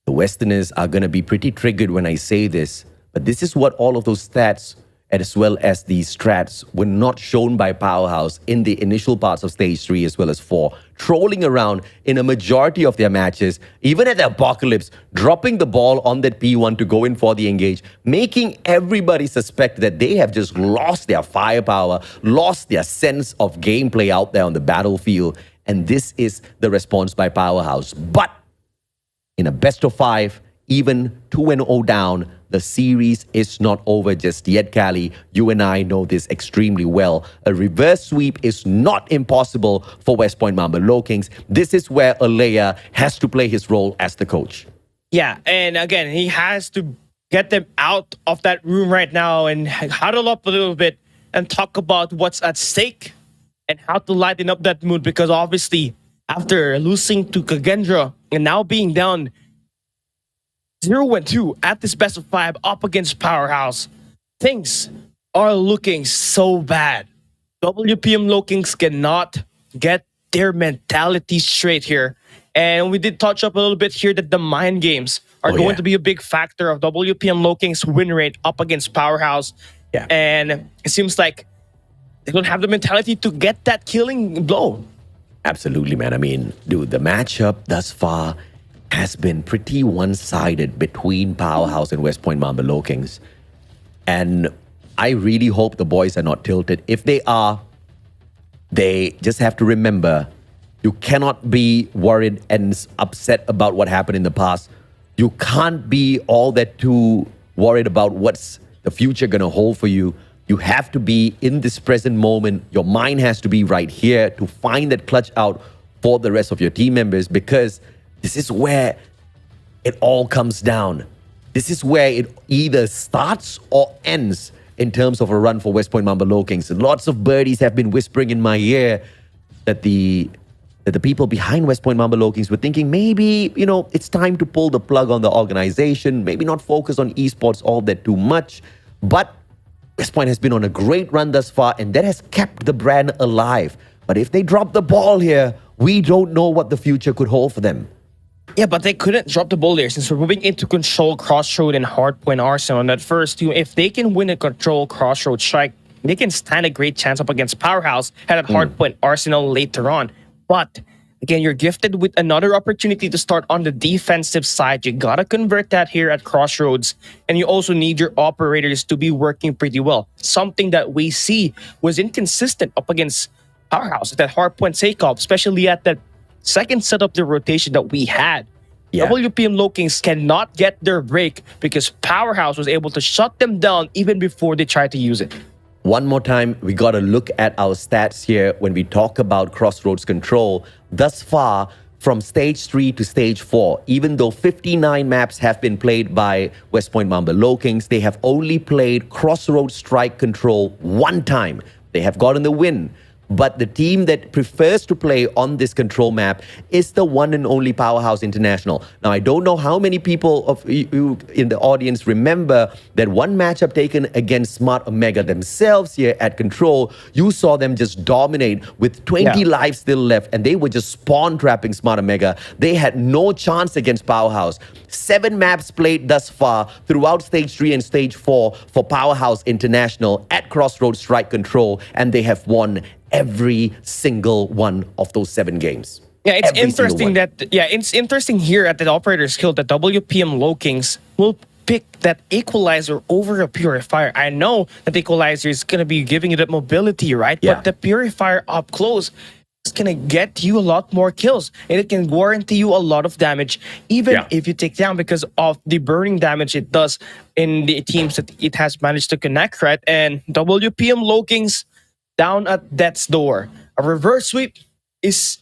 the Westerners are going to be pretty triggered when I say this, but this is what all of those stats as well as the strats were not shown by Powerhouse in the initial parts of Stage 3 as well as 4. Trolling around in a majority of their matches, even at the Apocalypse, dropping the ball on that P1 to go in for the engage, making everybody suspect that they have just lost their firepower, lost their sense of gameplay out there on the battlefield. And this is the response by Powerhouse. But in a best of 5, even 2-0 down, the series is not over just yet, Cali. You and I know this extremely well. A reverse sweep is not impossible for West Point Mamba Lokings. This is where Alea has to play his role as the coach. Yeah, and again, he has to get them out of that room right now and huddle up a little bit and talk about what's at stake and how to lighten up that mood, because obviously after losing to Kagendra and now being down 0-2 at this best of 5 up against Powerhouse, things are looking so bad. WPM Lokings cannot get their mentality straight here. And we did touch up a little bit here that the mind games are going to be a big factor of WPM Lokings' win rate up against Powerhouse. Yeah. And it seems like they don't have the mentality to get that killing blow. Absolutely, man. I mean, dude, the matchup thus far has been pretty one-sided between Powerhouse and West Point Mamba Lokings. And I really hope the boys are not tilted. If they are, they just have to remember you cannot be worried and upset about what happened in the past. You can't be all that too worried about what's the future going to hold for you. You have to be in this present moment. Your mind has to be right here to find that clutch out for the rest of your team members, because this is where it all comes down. This is where it either starts or ends in terms of a run for West Point Mamba Lokings. And lots of birdies have been whispering in my ear that the people behind West Point Mamba Lokings were thinking maybe, it's time to pull the plug on the organization, maybe not focus on esports all that too much. But West Point has been on a great run thus far, and that has kept the brand alive. But if they drop the ball here, we don't know what the future could hold for them. Yeah, but they couldn't drop the ball there since we're moving into control, crossroad, and hardpoint arsenal. On that first two, if they can win a control, crossroad strike, they can stand a great chance up against Powerhouse and at hardpoint arsenal later on. But again, you're gifted with another opportunity to start on the defensive side. You gotta convert that here at crossroads, and you also need your operators to be working pretty well. Something that we see was inconsistent up against Powerhouse at that hardpoint takeoff, especially at that second set of the rotation that we had. Yeah. WPM Lokings cannot get their break because Powerhouse was able to shut them down even before they tried to use it. One more time, we got to look at our stats here when we talk about Crossroads control. Thus far, from stage 3 to stage 4, even though 59 maps have been played by West Point Mamba Lokings, they have only played Crossroads strike control one time. They have gotten the win. But the team that prefers to play on this control map is the one and only Powerhouse International. Now, I don't know how many people of you in the audience remember that one matchup taken against Smart Omega themselves here at control. You saw them just dominate with 20 lives still left, and they were just spawn trapping Smart Omega. They had no chance against Powerhouse. 7 maps played thus far throughout stage 3 and stage 4 for Powerhouse International at Crossroads Strike Control, and they have won every single one of those 7 games. Yeah, it's Every interesting it's interesting here at the operator skill that WPM Lokings will pick that equalizer over a purifier. I know that the equalizer is going to be giving you that mobility, right? Yeah. But the purifier up close is going to get you a lot more kills, and it can guarantee you a lot of damage, even if you take down, because of the burning damage it does in the teams that it has managed to connect, right? And WPM Lokings down at death's door. A reverse sweep is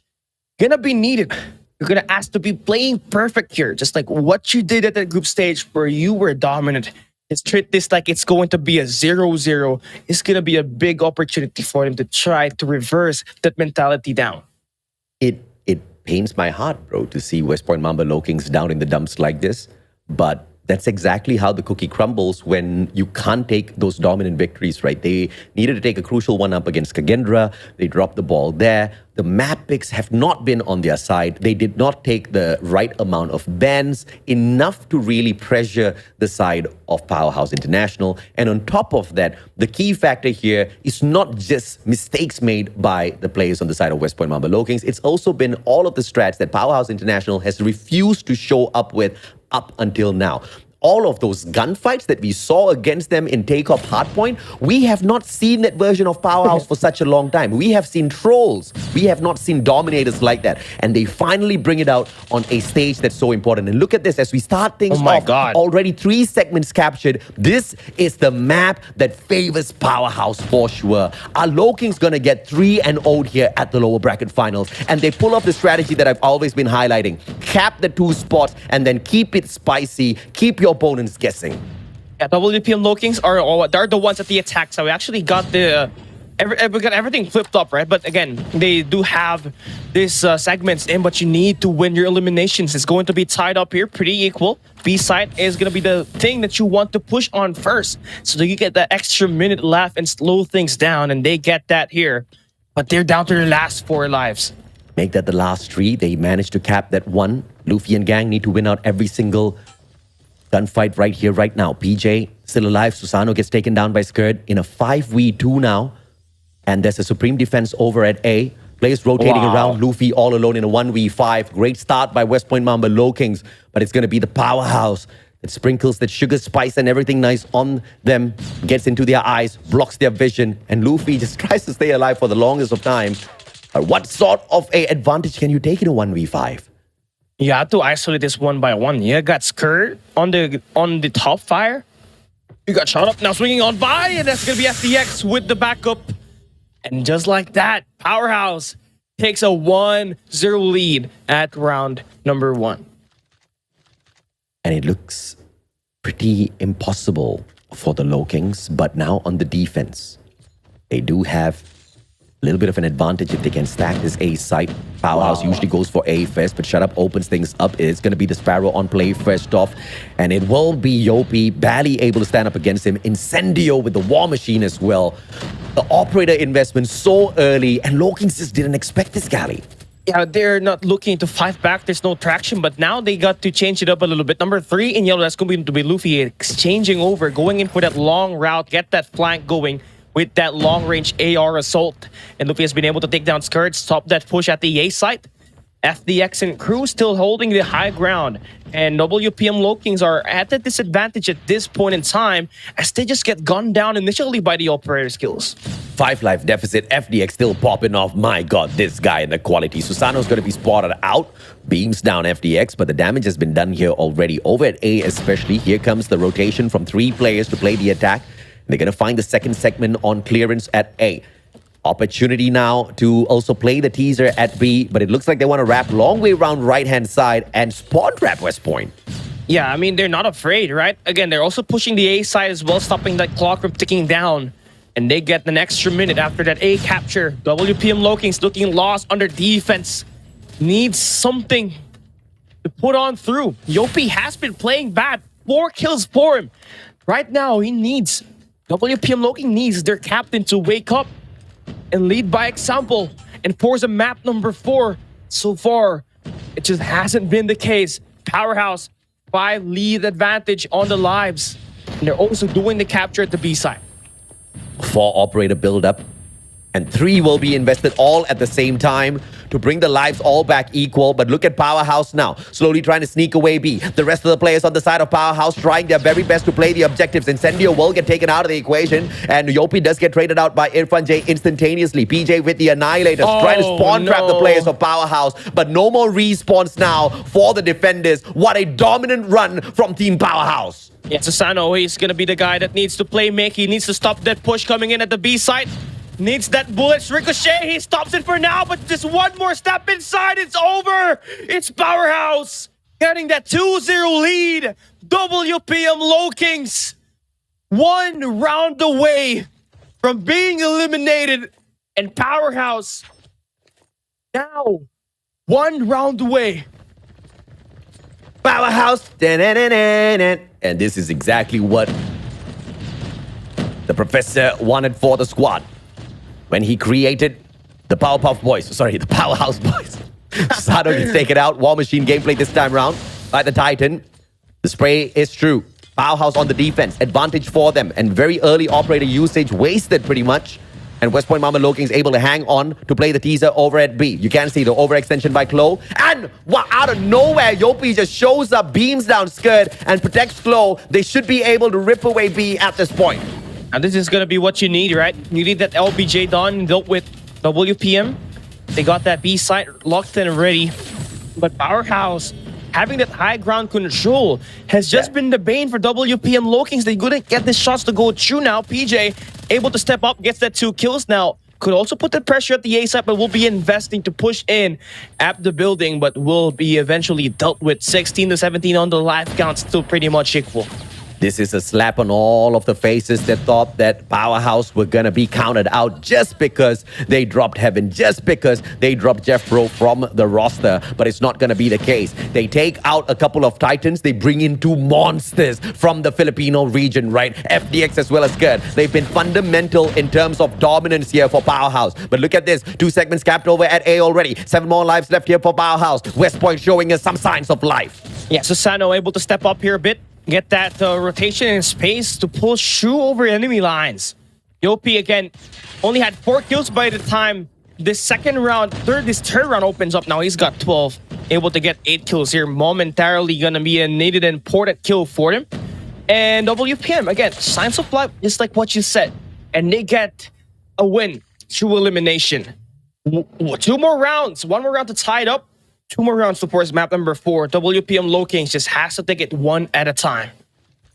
gonna be needed. You're gonna ask to be playing perfect here, just like what you did at the group stage where you were dominant. Let's treat this like it's going to be a 0-0. It's gonna be a big opportunity for them to try to reverse that mentality down. It pains my heart, bro, to see West Point Mamba Lokings down in the dumps like this. But that's exactly how the cookie crumbles when you can't take those dominant victories, right? They needed to take a crucial one up against Kagendra. They dropped the ball there. The map picks have not been on their side. They did not take the right amount of bans, enough to really pressure the side of Powerhouse International. And on top of that, the key factor here is not just mistakes made by the players on the side of West Point Mamba Lokings. It's also been all of the strats that Powerhouse International has refused to show up with up until now. All of those gunfights that we saw against them in Takeoff Hardpoint, we have not seen that version of Powerhouse for such a long time. We have seen trolls. We have not seen dominators like that. And they finally bring it out on a stage that's so important. And look at this, as we start things off, already 3 segments captured. This is the map that favors Powerhouse for sure. Our Lokings gonna get 3-0 here at the lower bracket finals. And they pull off the strategy that I've always been highlighting. Cap the 2 spots and then keep it spicy. Keep your opponents guessing. Yeah, WPM Lokings are the ones at the attack. So we actually got we got everything flipped up, right? But again, they do have these segments in, but you need to win your eliminations. It's going to be tied up here, pretty equal. B side is going to be the thing that you want to push on first, so that you get that extra minute left and slow things down, and they get that here. But they're down to their last 4 lives. Make that the last 3. They managed to cap that 1. Luffy and gang need to win out every single gunfight right here, right now. PJ still alive. Susano gets taken down by Skirt in a 5v2 now. And there's a supreme defense over at A. Players rotating around. Luffy all alone in a 1v5. Great start by West Point Mamba Lokings. But it's going to be the powerhouse that sprinkles that sugar, spice, and everything nice on them. Gets into their eyes, blocks their vision. And Luffy just tries to stay alive for the longest of time. What sort of a advantage can you take in a 1v5? You have to isolate this one by one. You got Skirt on the top fire. You got shot up now, swinging on by, and that's gonna be FDX with the backup. And just like that, Powerhouse takes a 1-0 lead at round number 1. And it looks pretty impossible for the Lokings, but now on the defense, they do have a little bit of an advantage if they can stack this A site. Powerhouse usually goes for A first, but Shut Up opens things up. It's going to be the Sparrow on play first off, and it will be Yopi barely able to stand up against him. Incendio with the War Machine as well. The operator investment so early, and Lokings just didn't expect this, Cali. Yeah, they're not looking to fight back. There's no traction, but now they got to change it up a little bit. Number 3 in yellow, that's going to be Luffy exchanging over, going in for that long route, get that flank going with that long-range AR assault. And Luffy has been able to take down Skirt, stop that push at the A site. FDX and crew still holding the high ground. And WPM Lokings are at a disadvantage at this point in time as they just get gunned down initially by the operator skills. 5 life deficit, FDX still popping off. My God, this guy and the quality. Susano's going to be spotted out. Beams down FDX, but the damage has been done here already. Over at A especially, here comes the rotation from 3 players to play the attack. They're going to find the second segment on clearance at A. Opportunity now to also play the teaser at B, but it looks like they want to wrap long way around right-hand side and spawn trap West Point. Yeah, I mean, they're not afraid, right? Again, they're also pushing the A side as well, stopping that clock from ticking down. And they get an extra minute after that A capture. WPM Lokings looking lost under defense. Needs something to put on through. Yopi has been playing bad. 4 kills for him. Right now, WPM Lokings needs their captain to wake up and lead by example and force a map number 4. So far, it just hasn't been the case. Powerhouse, 5 lead advantage on the lives. And they're also doing the capture at the B side. 4 operator build up, and 3 will be invested all at the same time to bring the lives all back equal. But look at Powerhouse now, slowly trying to sneak away B. The rest of the players on the side of Powerhouse trying their very best to play the objectives. Incendio will get taken out of the equation, and Yopi does get traded out by Irfan J instantaneously. PJ with the Annihilators trying to spawn trap the players of Powerhouse, but no more respawns now for the defenders. What a dominant run from Team Powerhouse. Yeah, Susano, he's gonna be the guy that needs to play make. He needs to stop that push coming in at the B side. Needs that bullets ricochet. He stops it for now, but just one more step inside. It's over. It's Powerhouse getting that 2-0 lead. WPM Lokings 1 round away from being eliminated. And Powerhouse now 1 round away. Powerhouse. And this is exactly what the professor wanted for the squad when he created the Powerpuff Boys. Sorry, the Powerhouse Boys. Sado gets taken out. War Machine gameplay this time round by the Titan. The spray is true. Powerhouse on the defense. Advantage for them. And very early operator usage wasted pretty much. And West Point Mama Lokings able to hang on to play the teaser over at B. You can see the overextension by Klo. And out of nowhere, Yopi just shows up, beams down Skirt, and protects Klo. They should be able to rip away B at this point. And this is going to be what you need, right? You need that LBJ done, dealt with WPM. They got that B site locked and ready. But Powerhouse, having that high ground control, has just been the bane for WPM Lokings. They couldn't get the shots to go through now. PJ able to step up, gets that 2 kills now. Could also put the pressure at the A side, but will be investing to push in at the building, but will be eventually dealt with. 16 to 17 on the life count, still pretty much equal. This is a slap on all of the faces that thought that Powerhouse were gonna be counted out just because they dropped Heaven, just because they dropped Jeff Pro from the roster. But it's not gonna be the case. They take out a couple of Titans. They bring in two monsters from the Filipino region, right? FDX as well as Good. They've been fundamental in terms of dominance here for Powerhouse. But look at this. 2 segments capped over at A already. 7 more lives left here for Powerhouse. West Point showing us some signs of life. Yeah, Susano able to step up here a bit. Get that rotation in space to pull Shu over enemy lines. Yopi again only had 4 kills by the time this third round opens up. Now he's got 12, able to get 8 kills here. Momentarily gonna be a needed and important kill for him. And WPM again, signs of life, just like what you said, and they get a win through elimination. 2 more rounds, 1 more round to tie it up. 2 more rounds to force map number 4. WPM Low Kings just has to take it one at a time.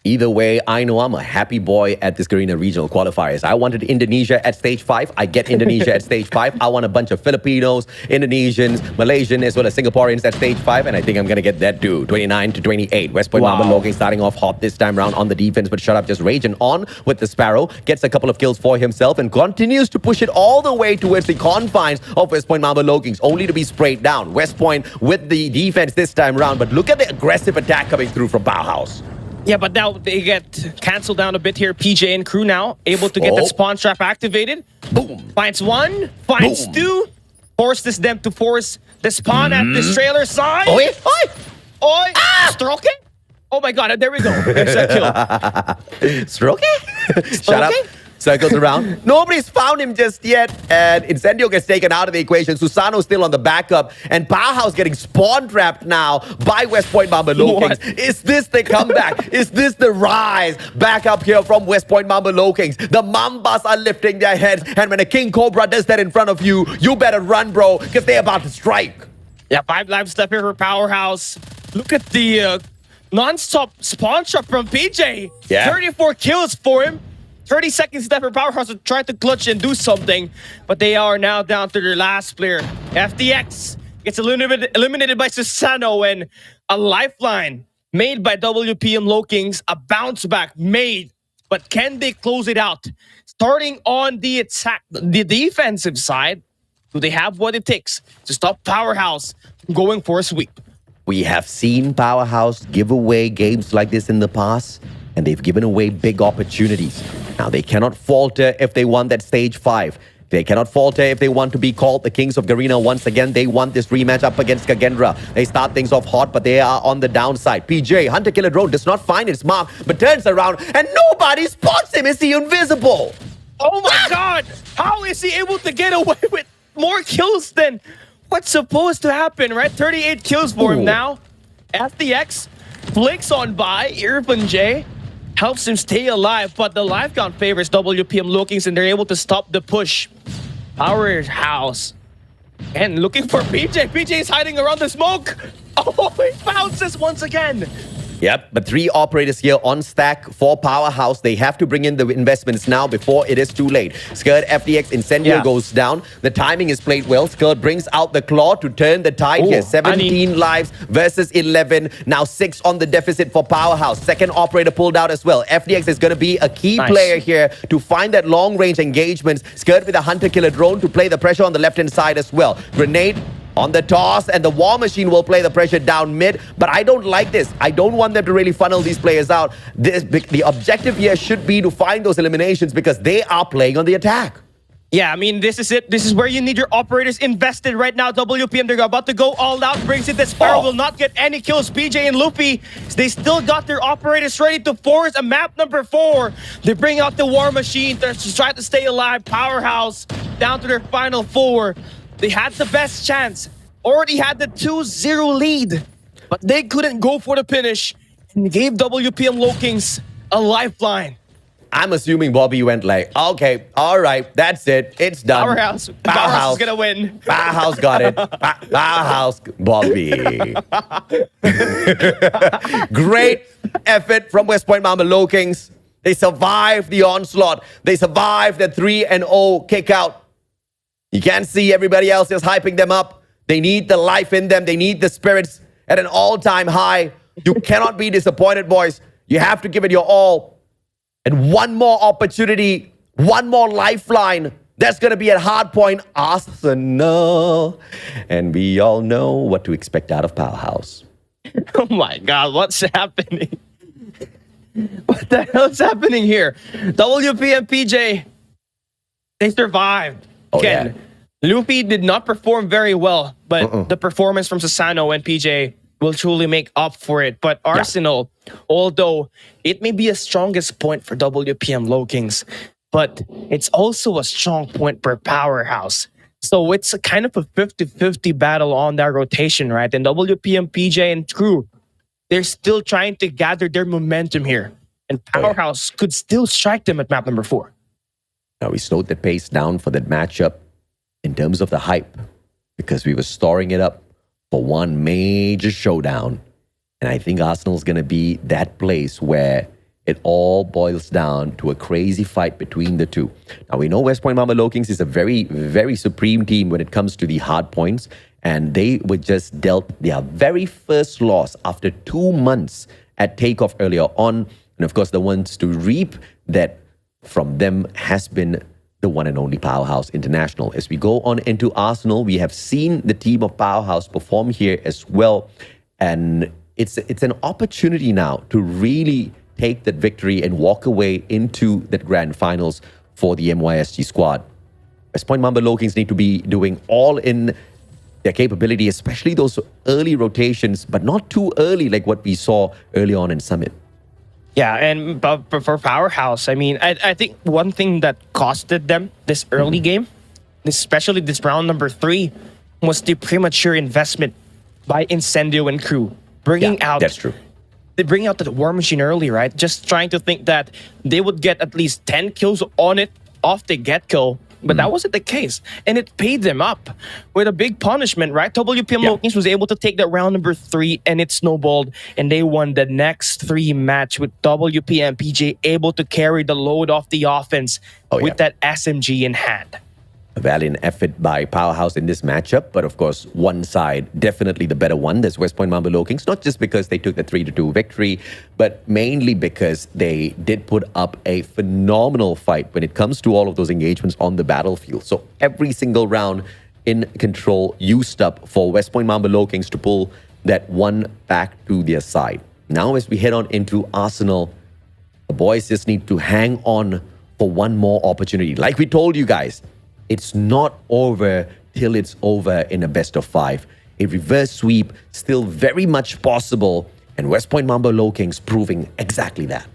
Either way, I know I'm a happy boy at this Garena Regional Qualifiers. I wanted Indonesia at stage 5. I get Indonesia at stage 5. I want a bunch of Filipinos, Indonesians, Malaysians, as well as Singaporeans at stage 5. And I think I'm going to get that too. 29 to 28. West Point Mamba Logan starting off hot this time round on the defense. But shut up, just raging on with the Sparrow. Gets a couple of kills for himself and continues to push it all the way towards the confines of West Point Mamba Logings, only to be sprayed down. West Point with the defense this time round. But look at the aggressive attack coming through from Powerhouse. Yeah, but now they get canceled down a bit here. PJ and crew now able to get that spawn trap activated. Boom. Finds 1, finds 2. Forces them to force the spawn at this trailer side. Oi! Oi! Oi! Stroke it? Oh my god, there we go. There's that kill. Stroke it? Shut up. Circles around. Nobody's found him just yet. And Incendio gets taken out of the equation. Susano's still on the backup. And Powerhouse getting spawn trapped now by West Point Mamba Low Kings. Is this the comeback? Is this the rise back up here from West Point Mamba Low Kings? The Mambas are lifting their heads. And when a King Cobra does that in front of you, you better run, bro, because they're about to strike. Yeah, 5 lives left here for Powerhouse. Look at the non-stop spawn trap from PJ. Yeah. 34 kills for him. 30 seconds left for Powerhouse to try to clutch and do something, but they are now down to their last player. FDX gets eliminated by Susano, and a lifeline made by WPM Low Kings, a bounce back made, but can they close it out? Starting on the attack, the defensive side, do they have what it takes to stop Powerhouse from going for a sweep? We have seen Powerhouse give away games like this in the past, and they've given away big opportunities. Now, they cannot falter if they want that stage 5. They cannot falter if they want to be called the Kings of Garena once again. They want this rematch up against Kagendra. They start things off hot, but they are on the downside. PJ, Hunter Killer Drone, does not find its mark, but turns around, and nobody spots him. Is he invisible? Oh my god! How is he able to get away with more kills than what's supposed to happen, right? 38 kills for him now. FDX flicks on by. Irfan J helps him stay alive, but the life count favors WPM Low Kings, and they're able to stop the push. Powerhouse. And looking for PJ. PJ is hiding around the smoke. Oh, he bounces once again. Yep, but 3 operators here on stack for Powerhouse. They have to bring in the investments now before it is too late. Skirt, FDX, Incendio goes down. The timing is played well. Skirt brings out the claw to turn the tide here. 17 lives versus 11. Now 6 on the deficit for Powerhouse. Second operator pulled out as well. FDX is going to be a key player here to find that long-range engagements. Skirt with a hunter-killer drone to play the pressure on the left-hand side as well. Grenade on the toss, and the War Machine will play the pressure down mid. But I don't like this. I don't want them to really funnel these players out. The objective here should be to find those eliminations because they are playing on the attack. Yeah, I mean, this is it. This is where you need your operators invested right now. WPM, they're about to go all out. Brings it. The Sparrow will not get any kills. PJ and Luffy, they still got their operators ready to force a map number 4. They bring out the War Machine to try to stay alive. Powerhouse down to their final 4. They had the best chance. Already had the 2-0 lead. But they couldn't go for the finish and gave WPM Low Kings a lifeline. I'm assuming Bobby went like, okay, all right, that's it. It's done. Powerhouse is going to win. Powerhouse got it. Powerhouse, Bobby. Great effort from West Point Mamba Low Kings. They survived the onslaught. They survived the 3-0 kick out. You can't see everybody else just hyping them up. They need the life in them. They need the spirits at an all-time high. You cannot be disappointed, boys. You have to give it your all. And one more opportunity, one more lifeline. That's going to be at Hardpoint Arsenal. And we all know what to expect out of Powerhouse. Oh my God, what's happening? What the hell's happening here? WP and PJ, they survived. Oh, Ken, Luffy did not perform very well, but the performance from Susano and PJ will truly make up for it. But Arsenal, although it may be a strongest point for WPM Low Kings, but it's also a strong point for Powerhouse. So it's a kind of a 50-50 battle on that rotation, right? And WPM, PJ, and crew, they're still trying to gather their momentum here. And Powerhouse could still strike them at map number 4. Now, we slowed the pace down for that matchup in terms of the hype because we were storing it up for one major showdown. And I think Arsenal's going to be that place where it all boils down to a crazy fight between the two. Now, we know West Point Mamba Low Kings is a very, very supreme team when it comes to the hard points. And they were just dealt their very first loss after 2 months at takeoff earlier on. And of course, the ones to reap that from them has been the one and only Powerhouse International. As we go on into Arsenal, we have seen the team of Powerhouse perform here as well. And it's an opportunity now to really take that victory and walk away into that grand finals for the MYSG squad. West Point Mamba Low Kings need to be doing all in their capability, especially those early rotations, but not too early like what we saw early on in Summit. Yeah, and but for Powerhouse, I mean, I think one thing that costed them this early game, especially this round number 3, was the premature investment by Incendio and crew. Bringing out... That's true. They bring out the War Machine early, right? Just trying to think that they would get at least 10 kills on it off the get-go. But that wasn't the case. And it paid them up with a big punishment, right? WPM Low Kings was able to take that round number 3 and it snowballed. And they won the next 3 match with WPM PJ able to carry the load off the offense with that SMG in hand. A valiant effort by Powerhouse in this matchup, but of course, one side, definitely the better one. There's West Point Mamba Low Kings, not just because they took the 3-2 victory, but mainly because they did put up a phenomenal fight when it comes to all of those engagements on the battlefield. So every single round in control used up for West Point Mamba Low Kings to pull that one back to their side. Now, as we head on into Arsenal, the boys just need to hang on for one more opportunity. Like we told you guys, it's not over till it's over in a best of 5. A reverse sweep still very much possible, and West Point Mamba Low Kings proving exactly that.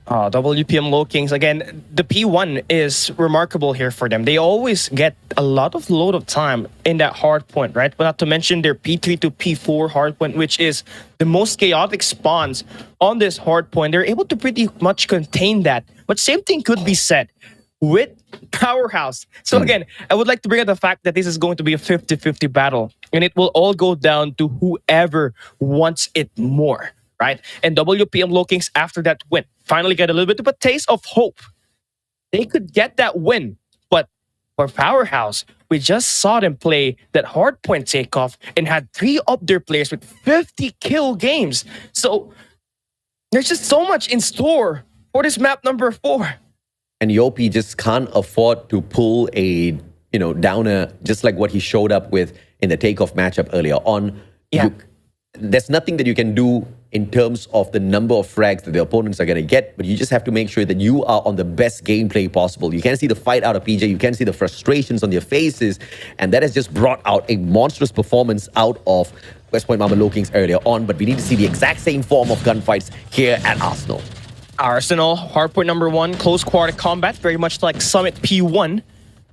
WPM Low Kings, again, the P1 is remarkable here for them. They always get a lot of load of time in that hard point, right? But not to mention their P3 to P4 hard point, which is the most chaotic spawns on this hard point. They're able to pretty much contain that. But same thing could be said with Powerhouse. So again, I would like to bring up the fact that this is going to be a 50-50 battle, and it will all go down to whoever wants it more, right? And WPM Low Kings, after that win, finally get a little bit of a taste of hope. They could get that win, but for Powerhouse, we just saw them play that hardpoint takeoff and had 3 of their players with 50 kill games. So there's just so much in store for this map number 4. And Yopi just can't afford to pull a, downer just like what he showed up with in the takeoff matchup earlier on. There's nothing that you can do in terms of the number of frags that the opponents are going to get, but you just have to make sure that you are on the best gameplay possible. You can see the fight out of PJ, you can see the frustrations on their faces, and that has just brought out a monstrous performance out of West Point Mamba Low Kings earlier on, but we need to see the exact same form of gunfights here at Arsenal. Arsenal, hardpoint number 1, close quarter combat, very much like Summit P1.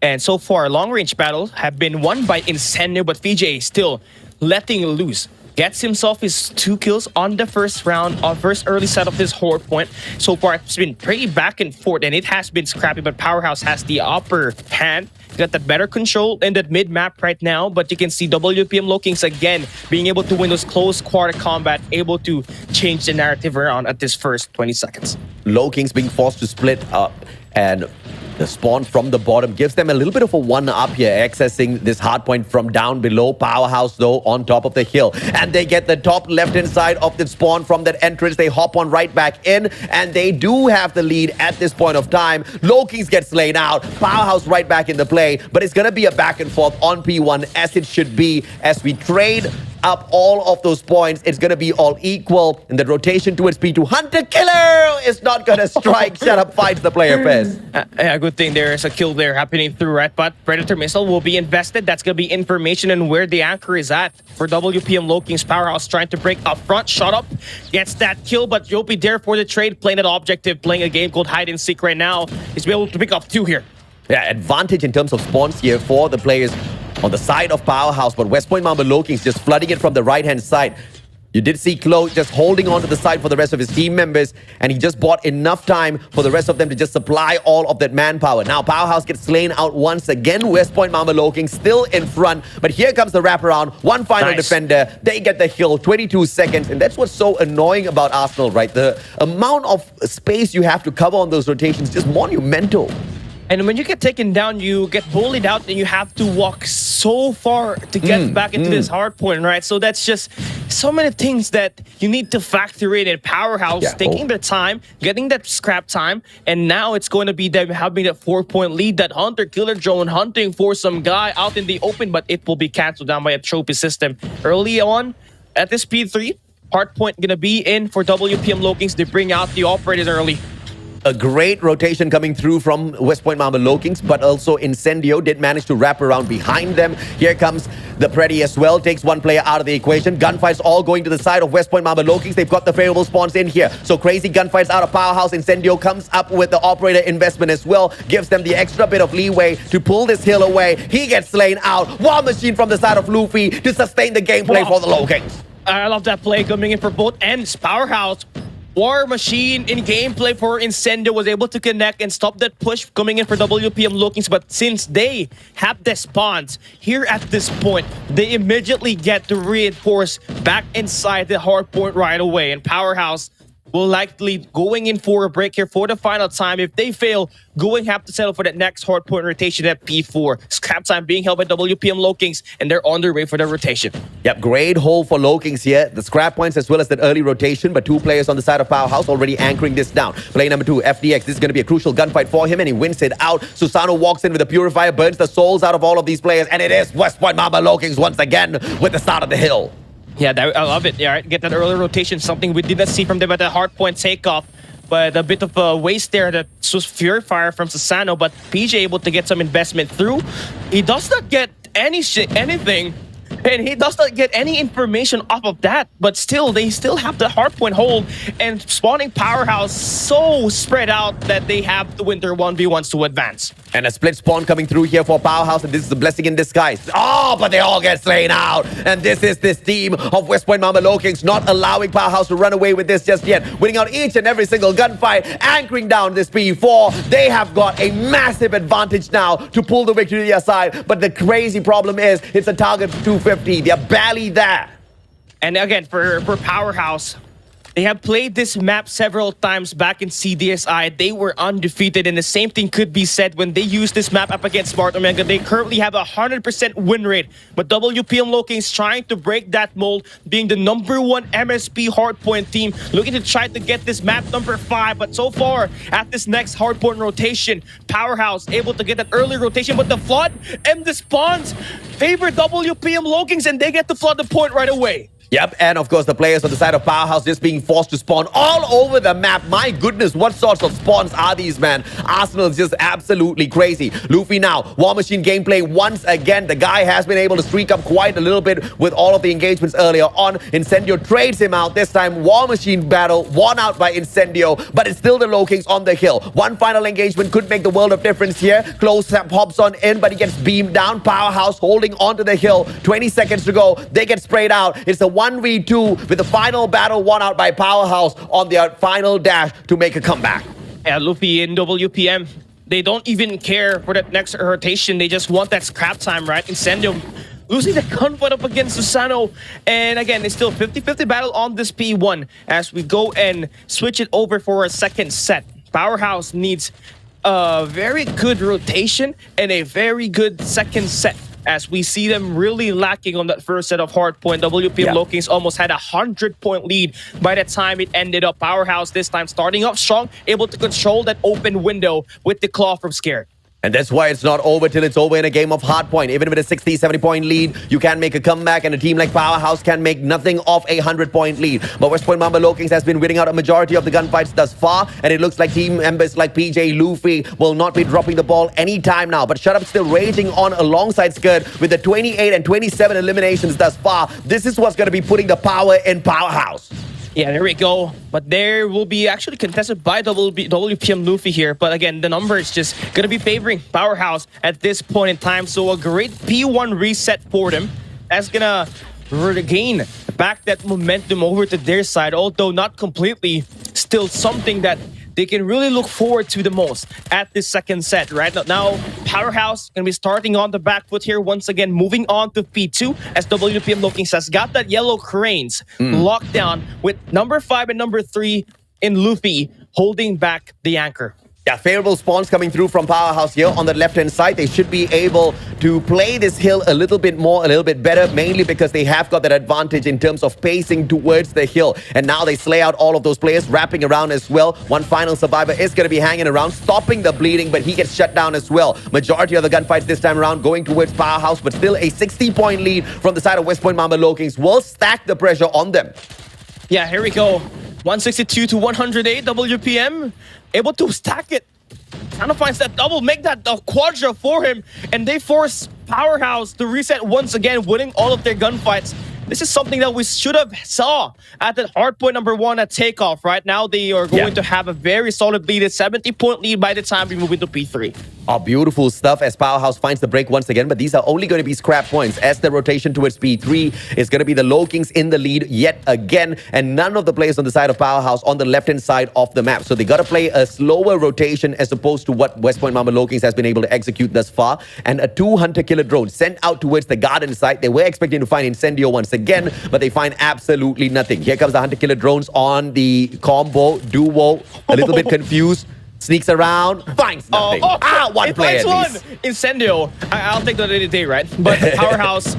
And so far, long-range battles have been won by Incendio, but VJ still letting loose. Gets himself his 2 kills on the first round, first early set of this hardpoint. So far, it's been pretty back and forth, and it has been scrappy, but Powerhouse has the upper hand. Got the better control in that mid-map right now, but you can see WPM Low Kings again being able to win those close quarter combat, able to change the narrative around at this first 20 seconds. Low Kings being forced to split up, and The spawn from the bottom gives them a little bit of a one-up here, accessing this hardpoint from down below. Powerhouse, though, on top of the hill. And they get the top left-hand side of the spawn from that entrance. They hop on right back in, and they do have the lead at this point of time. Lokings get slain out. Powerhouse right back in the play, but it's going to be a back and forth on P1, as it should be, as we trade up all of those points. It's going to be all equal, and the rotation towards P2. Hunter Killer is not going to strike. Shut up, fights the player, Pez. Yeah, good thing there is a kill there happening through, right? But Predator Missile will be invested. That's going to be information on where the anchor is at for WPM Lokings. Powerhouse trying to break up front. Shot up, gets that kill, but you'll be there for the trade. Playing an objective, playing a game called Hide and Seek right now. He's be able to pick up 2 here. Yeah, advantage in terms of spawns here for the players on the side of Powerhouse, but West Point Mamba Lokings just flooding it from the right-hand side. You did see Chloe just holding on to the side for the rest of his team members, and he just bought enough time for the rest of them to just supply all of that manpower. Now Powerhouse gets slain out once again. West Point Mamba Lokings still in front, but here comes the wraparound. One final defender. They get the kill, 22 seconds, and that's what's so annoying about Arsenal, right? The amount of space you have to cover on those rotations is just monumental. And when you get taken down, you get bullied out, and you have to walk so far to get back into this hard point, right? So that's just so many things that you need to factor in. And Powerhouse taking their time, getting that scrap time, and now it's going to be them having that 4-point lead. That Hunter Killer drone hunting for some guy out in the open, but it will be canceled down by a trophy system. Early on at this P3, Hardpoint going to be in for WPM Lokings. They bring out the operators early. A great rotation coming through from West Point Mamba Lokings, but also Incendio did manage to wrap around behind them. Here comes the Preddy as well, takes one player out of the equation. Gunfights all going to the side of West Point Mamba Lokings. They've got the favorable spawns in here. So crazy gunfights out of Powerhouse. Incendio comes up with the operator investment as well, gives them the extra bit of leeway to pull this hill away. He gets slain out. War Machine from the side of Luffy to sustain the gameplay for the Lokings. I love that play coming in for both ends. Powerhouse, War Machine in gameplay for Incendio was able to connect and stop that push coming in for WPM Lokings. But since they have the spawns here at this point, they immediately get to reinforce back inside the hard point right away. And Powerhouse will likely going in for a break here for the final time. If they fail, going have to settle for that next hard point rotation at P4. Scrap time being held by WPM Lokings, and they're on their way for the rotation. Yep, great hole for Lokings here. The scrap points as well as that early rotation, but 2 players on the side of Powerhouse already anchoring this down. Play number 2, FDX. This is going to be a crucial gunfight for him, and he wins it out. Susano walks in with a purifier, burns the souls out of all of these players, and it is West Point Mamba Lokings once again with the start of the hill. Yeah, I love it. Yeah, right? Get that early rotation, something we did not see from them at the hardpoint takeoff. But a bit of a waste there. That was Purifier from Susano, but PJ able to get some investment through. He does not get anything, and he does not get any information off of that. But still, they still have the hardpoint hold, and spawning Powerhouse so spread out that they have the winter 1v1s to advance. And a split spawn coming through here for Powerhouse, and this is a blessing in disguise. Oh, but they all get slain out. And this is this team of West Point Mamba Lokings not allowing Powerhouse to run away with this just yet. Winning out each and every single gunfight, anchoring down this P4. They have got a massive advantage now to pull the victory to their side. But the crazy problem is, it's a target of 250. They're barely there. And again, for Powerhouse, they have played this map several times back in CDSI. They were undefeated, and the same thing could be said when they used this map up against Smart Omega. They currently have a 100% win rate, but WPM Lokings trying to break that mold, being the #1 MSP hardpoint team, looking to try to get this map number 5. But so far, at this next hardpoint rotation, Powerhouse able to get that early rotation, but the flood and the spawns favor WPM Lokings, and they get to flood the point right away. Yep, and of course the players on the side of Powerhouse just being forced to spawn all over the map. My goodness, what sorts of spawns are these, man? Arsenal is just absolutely crazy. Luffy now, War Machine gameplay once again. The guy has been able to streak up quite a little bit with all of the engagements earlier on. Incendio trades him out. This time, War Machine battle, won out by Incendio, but it's still the Lokings on the hill. One final engagement could make the world of difference here. Close hops on in, but he gets beamed down. Powerhouse holding onto the hill. 20 seconds to go. They get sprayed out. It's a 1v2 with the final battle won out by Powerhouse on their final dash to make a comeback. Yeah, Luffy and WPM, they don't even care for that next rotation. They just want that scrap time, right? Incendio losing the gunfight up against Susano. And again, it's still 50-50 battle on this P1 as we go and switch it over for a second set. Powerhouse needs a very good rotation and a very good second set, as we see them really lacking on that first set of Hardpoint. WPM Lokings almost had a 100-point lead by the time it ended up. Powerhouse this time starting off strong, able to control that open window with the claw from Scared. And that's why it's not over till it's over in a game of Hardpoint. Even with a 60, 70-point lead, you can make a comeback, and a team like Powerhouse can make nothing of a 100-point lead. But West Point Mamba Lokings has been winning out a majority of the gunfights thus far, and it looks like team members like PJ, Luffy will not be dropping the ball anytime now. But Shut Up still raging on alongside Skirt with the 28 and 27 eliminations thus far. This is what's going to be putting the power in Powerhouse. Yeah, there we go. But there will be actually contested by WPM Luffy here. But again, the number is just going to be favoring Powerhouse at this point in time. So a great P1 reset for them. That's going to regain back that momentum over to their side. Although not completely, still something that they can really look forward to the most at this second set. Right now, Powerhouse going to be starting on the back foot here once again, moving on to P2 as WPM Lokings has got that yellow cranes locked down with number 5 and number 3 in Luffy holding back the anchor. Yeah, favorable spawns coming through from Powerhouse here on the left-hand side. They should be able to play this hill a little bit more, a little bit better, mainly because they have got that advantage in terms of pacing towards the hill. And now they slay out all of those players, wrapping around as well. One final survivor is going to be hanging around, stopping the bleeding, but he gets shut down as well. Majority of the gunfights this time around going towards Powerhouse, but still a 60-point lead from the side of West Point Mamba Lokings will stack the pressure on them. Yeah, here we go. 162 to 108, WPM able to stack it. Kind of finds that double, make that quadra for him, and they force Powerhouse to reset once again, winning all of their gunfights. This is something that we should have saw at the Hardpoint number 1 at takeoff. Right now, they are going to have a very solid lead, a 70-point lead by the time we move into P3. Oh, beautiful stuff as Powerhouse finds the break once again, but these are only going to be scrap points as the rotation towards P3 is going to be the Lokings in the lead yet again, and none of the players on the side of Powerhouse on the left-hand side of the map. So they got to play a slower rotation as opposed to what West Point Mamba Lokings has been able to execute thus far, and a 2 hunter-killer drone sent out towards the garden side. They were expecting to find Incendio once again, but they find absolutely nothing. Here comes the hunter-killer drones on the combo duo, a little bit confused. Sneaks around, finds nothing. One player at least. Incendio. I'll take that any day, right? But Powerhouse,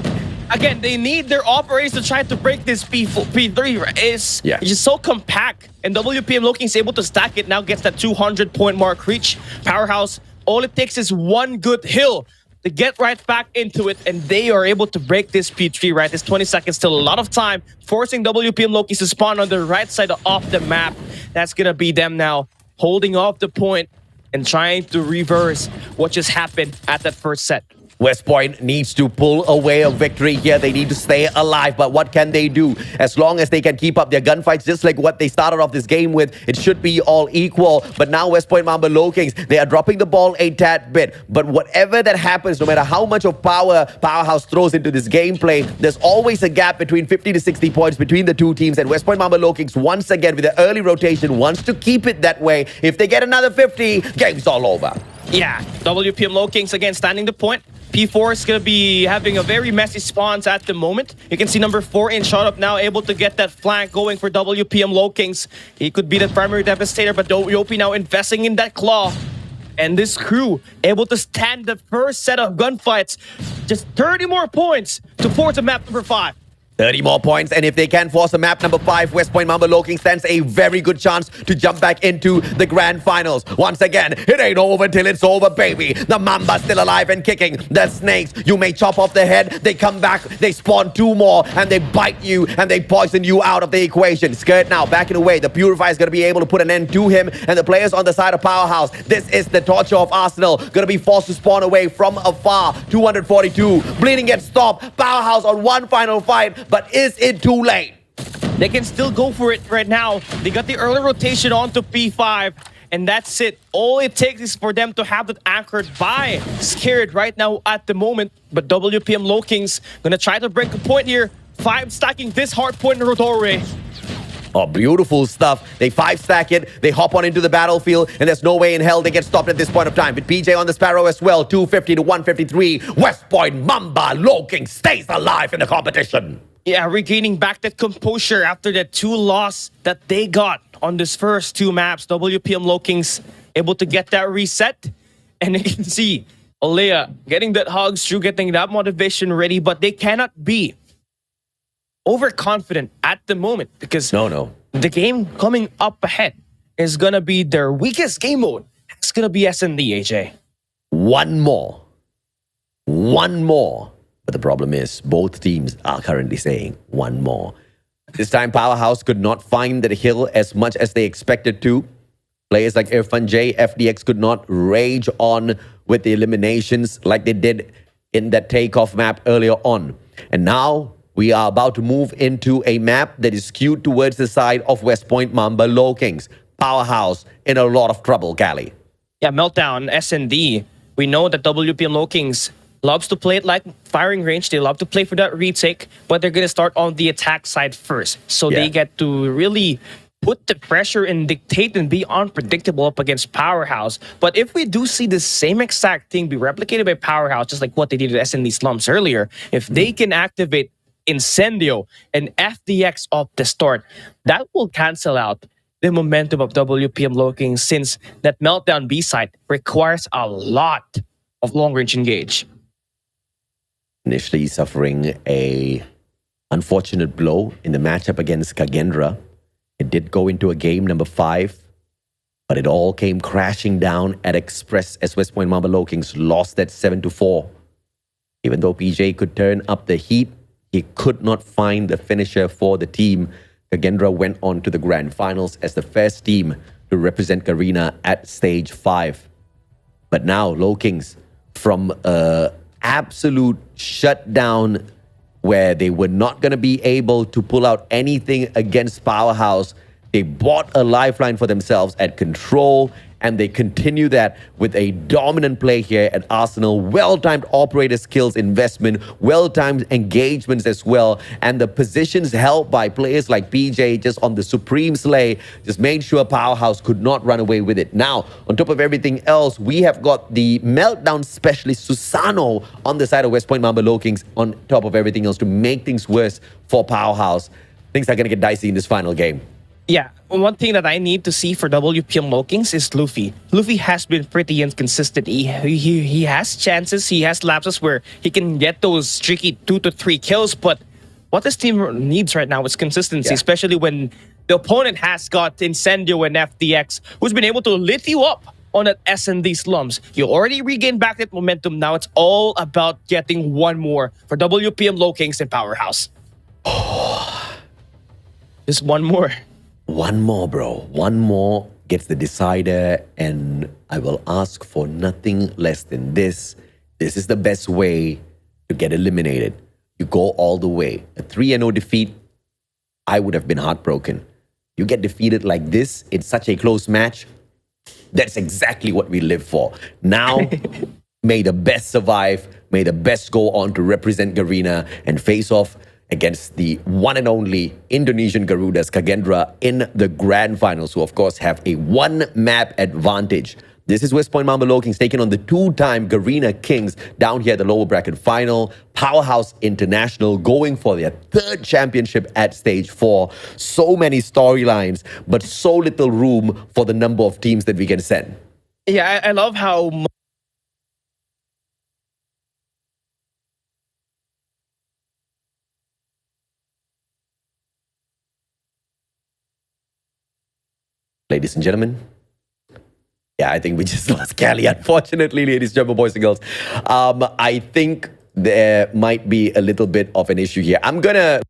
again, they need their operators to try to break this P3. Right? It's just so compact. And WPM Lokings able to stack it, now gets that 200-point mark reach. Powerhouse, all it takes is one good hill to get right back into it, and they are able to break this P3, right? This 20 seconds, still a lot of time, forcing WPM Lokings to spawn on the right side of the map. That's gonna be them now, holding off the point and trying to reverse what just happened at that first set. West Point needs to pull away a victory here. They need to stay alive, but what can they do? As long as they can keep up their gunfights, just like what they started off this game with, it should be all equal. But now West Point Mamba Lokings, they are dropping the ball a tad bit. But whatever that happens, no matter how much of power Powerhouse throws into this gameplay, there's always a gap between 50 to 60 points between the two teams. And West Point Mamba Lokings, once again, with the early rotation, wants to keep it that way. If they get another 50, game's all over. Yeah, WPM Lokings again standing the point. P4 is going to be having a very messy spawns at the moment. You can see number 4 in shot up now, able to get that flank going for WPM Lokings. He could be the primary devastator, but Yopi now investing in that claw. And this crew able to stand the first set of gunfights. Just 30 more points to force a map number 5. 30 more points, and if they can force a map number 5, West Point Mamba Lokings stands a very good chance to jump back into the grand finals. Once again, it ain't over till it's over, baby. The Mamba's still alive and kicking. The snakes, you may chop off the head, they come back, they spawn 2 more, and they bite you, and they poison you out of the equation. Skirt now, backing away. The Purifier is going to be able to put an end to him, and the players on the side of Powerhouse, this is the torture of Arsenal, going to be forced to spawn away from afar. 242, bleeding gets stopped. Powerhouse on one final fight, but is it too late? They can still go for it right now. They got the early rotation onto P5, and that's it. All it takes is for them to have it anchored by Scared right now at the moment. But WPM Lokings gonna try to break a point here. 5 stacking this Hardpoint doorway. Oh, beautiful stuff. They 5-stack it, they hop on into the battlefield, and there's no way in hell they get stopped at this point of time. With PJ on the Sparrow as well, 250 to 153. West Point Mamba Lokings stays alive in the competition. Yeah, regaining back that composure after that 2 loss that they got on this first 2 maps. WPM Lokings able to get that reset. And you can see Olea getting that hugs through, getting that motivation ready, but they cannot be overconfident at the moment because No. the game coming up ahead is going to be their weakest game mode. It's going to be S&D, AJ. One more. But the problem is both teams are currently saying one more. This time, Powerhouse could not find the hill as much as they expected to. Players like Irfan J, FDX could not rage on with the eliminations like they did in that takeoff map earlier on. And now we are about to move into a map that is skewed towards the side of West Point Mamba Low Kings. Powerhouse in a lot of trouble, Cali. Yeah, Meltdown S&D. We know that WPM Low Kings loves to play it like firing range. They love to play for that retake, but they're going to start on the attack side first. So they get to really put the pressure and dictate and be unpredictable up against Powerhouse. But if we do see the same exact thing be replicated by Powerhouse, just like what they did with S&D Slums earlier, if they can activate Incendio and FDX off the start, that will cancel out the momentum of WPM Low Kings, since that Meltdown B side requires a lot of long-range engage. Initially suffering a unfortunate blow in the matchup against Kagendra. It did go into a game number 5, but it all came crashing down at Express as West Point Mamba Low Kings lost that 7-4. Even though PJ could turn up the heat, he could not find the finisher for the team. Kagendra went on to the grand finals as the first team to represent Garena at stage 5. But now Low Kings, from a absolute shutdown where they were not going to be able to pull out anything against Powerhouse, they bought a lifeline for themselves at Control, and they continue that with a dominant play here at Arsenal. Well-timed operator skills investment, well-timed engagements as well, and the positions held by players like PJ just on the Supreme Slay just made sure Powerhouse could not run away with it. Now, on top of everything else, we have got the Meltdown specialist Susano on the side of West Point Mamba Low Kings on top of everything else to make things worse for Powerhouse. Things are going to get dicey in this final game. Yeah, one thing that I need to see for WPM Low Kings is Luffy. Luffy has been pretty inconsistent. He has chances, he has lapses where he can get those tricky 2 to 3 kills, but what this team needs right now is consistency, especially when the opponent has got Incendio and FDX, who's been able to lit you up on that S&D Slums. You already regained back that momentum. Now it's all about getting one more for WPM Low Kings and Powerhouse. Just one more. One more, bro. One more gets the decider, and I will ask for nothing less than this. This is the best way to get eliminated. You go all the way. A 3-0 defeat, I would have been heartbroken. You get defeated like this in such a close match, that's exactly what we live for. Now, may the best survive. May the best go on to represent Garena and face off against the one and only Indonesian Garudas Kagendra in the grand finals, who of course have a 1-map advantage. This is West Point Mamba Low Kings taking on the 2-time Garena Kings down here at the lower bracket final. Powerhouse International going for their 3rd championship at stage 4. So many storylines, but so little room for the number of teams that we can send. Yeah, I love how ladies and gentlemen. Yeah, I think we just lost Cali, unfortunately, ladies and gentlemen, boys and girls. I think there might be a little bit of an issue here. I'm going to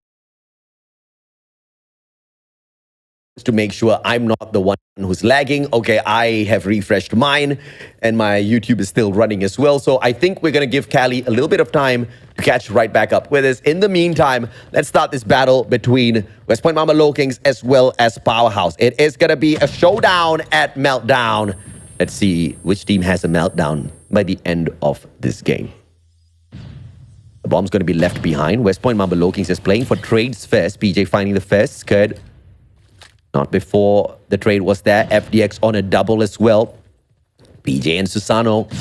make sure I'm not the one who's lagging. Okay, I have refreshed mine, and my YouTube is still running as well. So I think we're going to give Cali a little bit of time to catch right back up with us. In the meantime, let's start this battle between West Point Mamba Low Kings as well as Powerhouse. It is going to be a showdown at Meltdown. Let's see which team has a meltdown by the end of this game. The bomb's going to be left behind. West Point Mamba Low Kings is playing for trades first. PJ finding the first. Scud. Not before the trade was there. FDX on a double as well. PJ and Susano.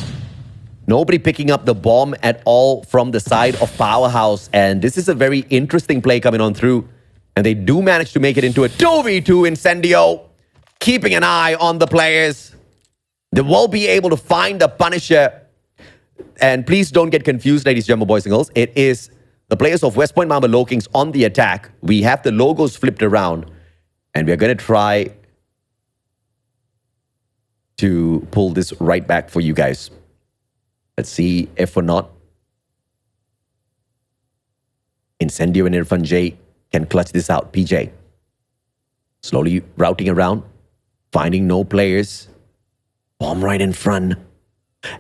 Nobody picking up the bomb at all from the side of Powerhouse. And this is a very interesting play coming on through. And they do manage to make it into a 2v2 Incendio. Keeping an eye on the players. They will be able to find the Punisher. And please don't get confused, ladies and gentlemen, boys and girls. It is the players of West Point Mamba Low Kings on the attack. We have the logos flipped around. And we're going to try to pull this right back for you guys. Let's see if or not Incendio and Irfan J can clutch this out. PJ slowly routing around, finding no players. Bomb right in front.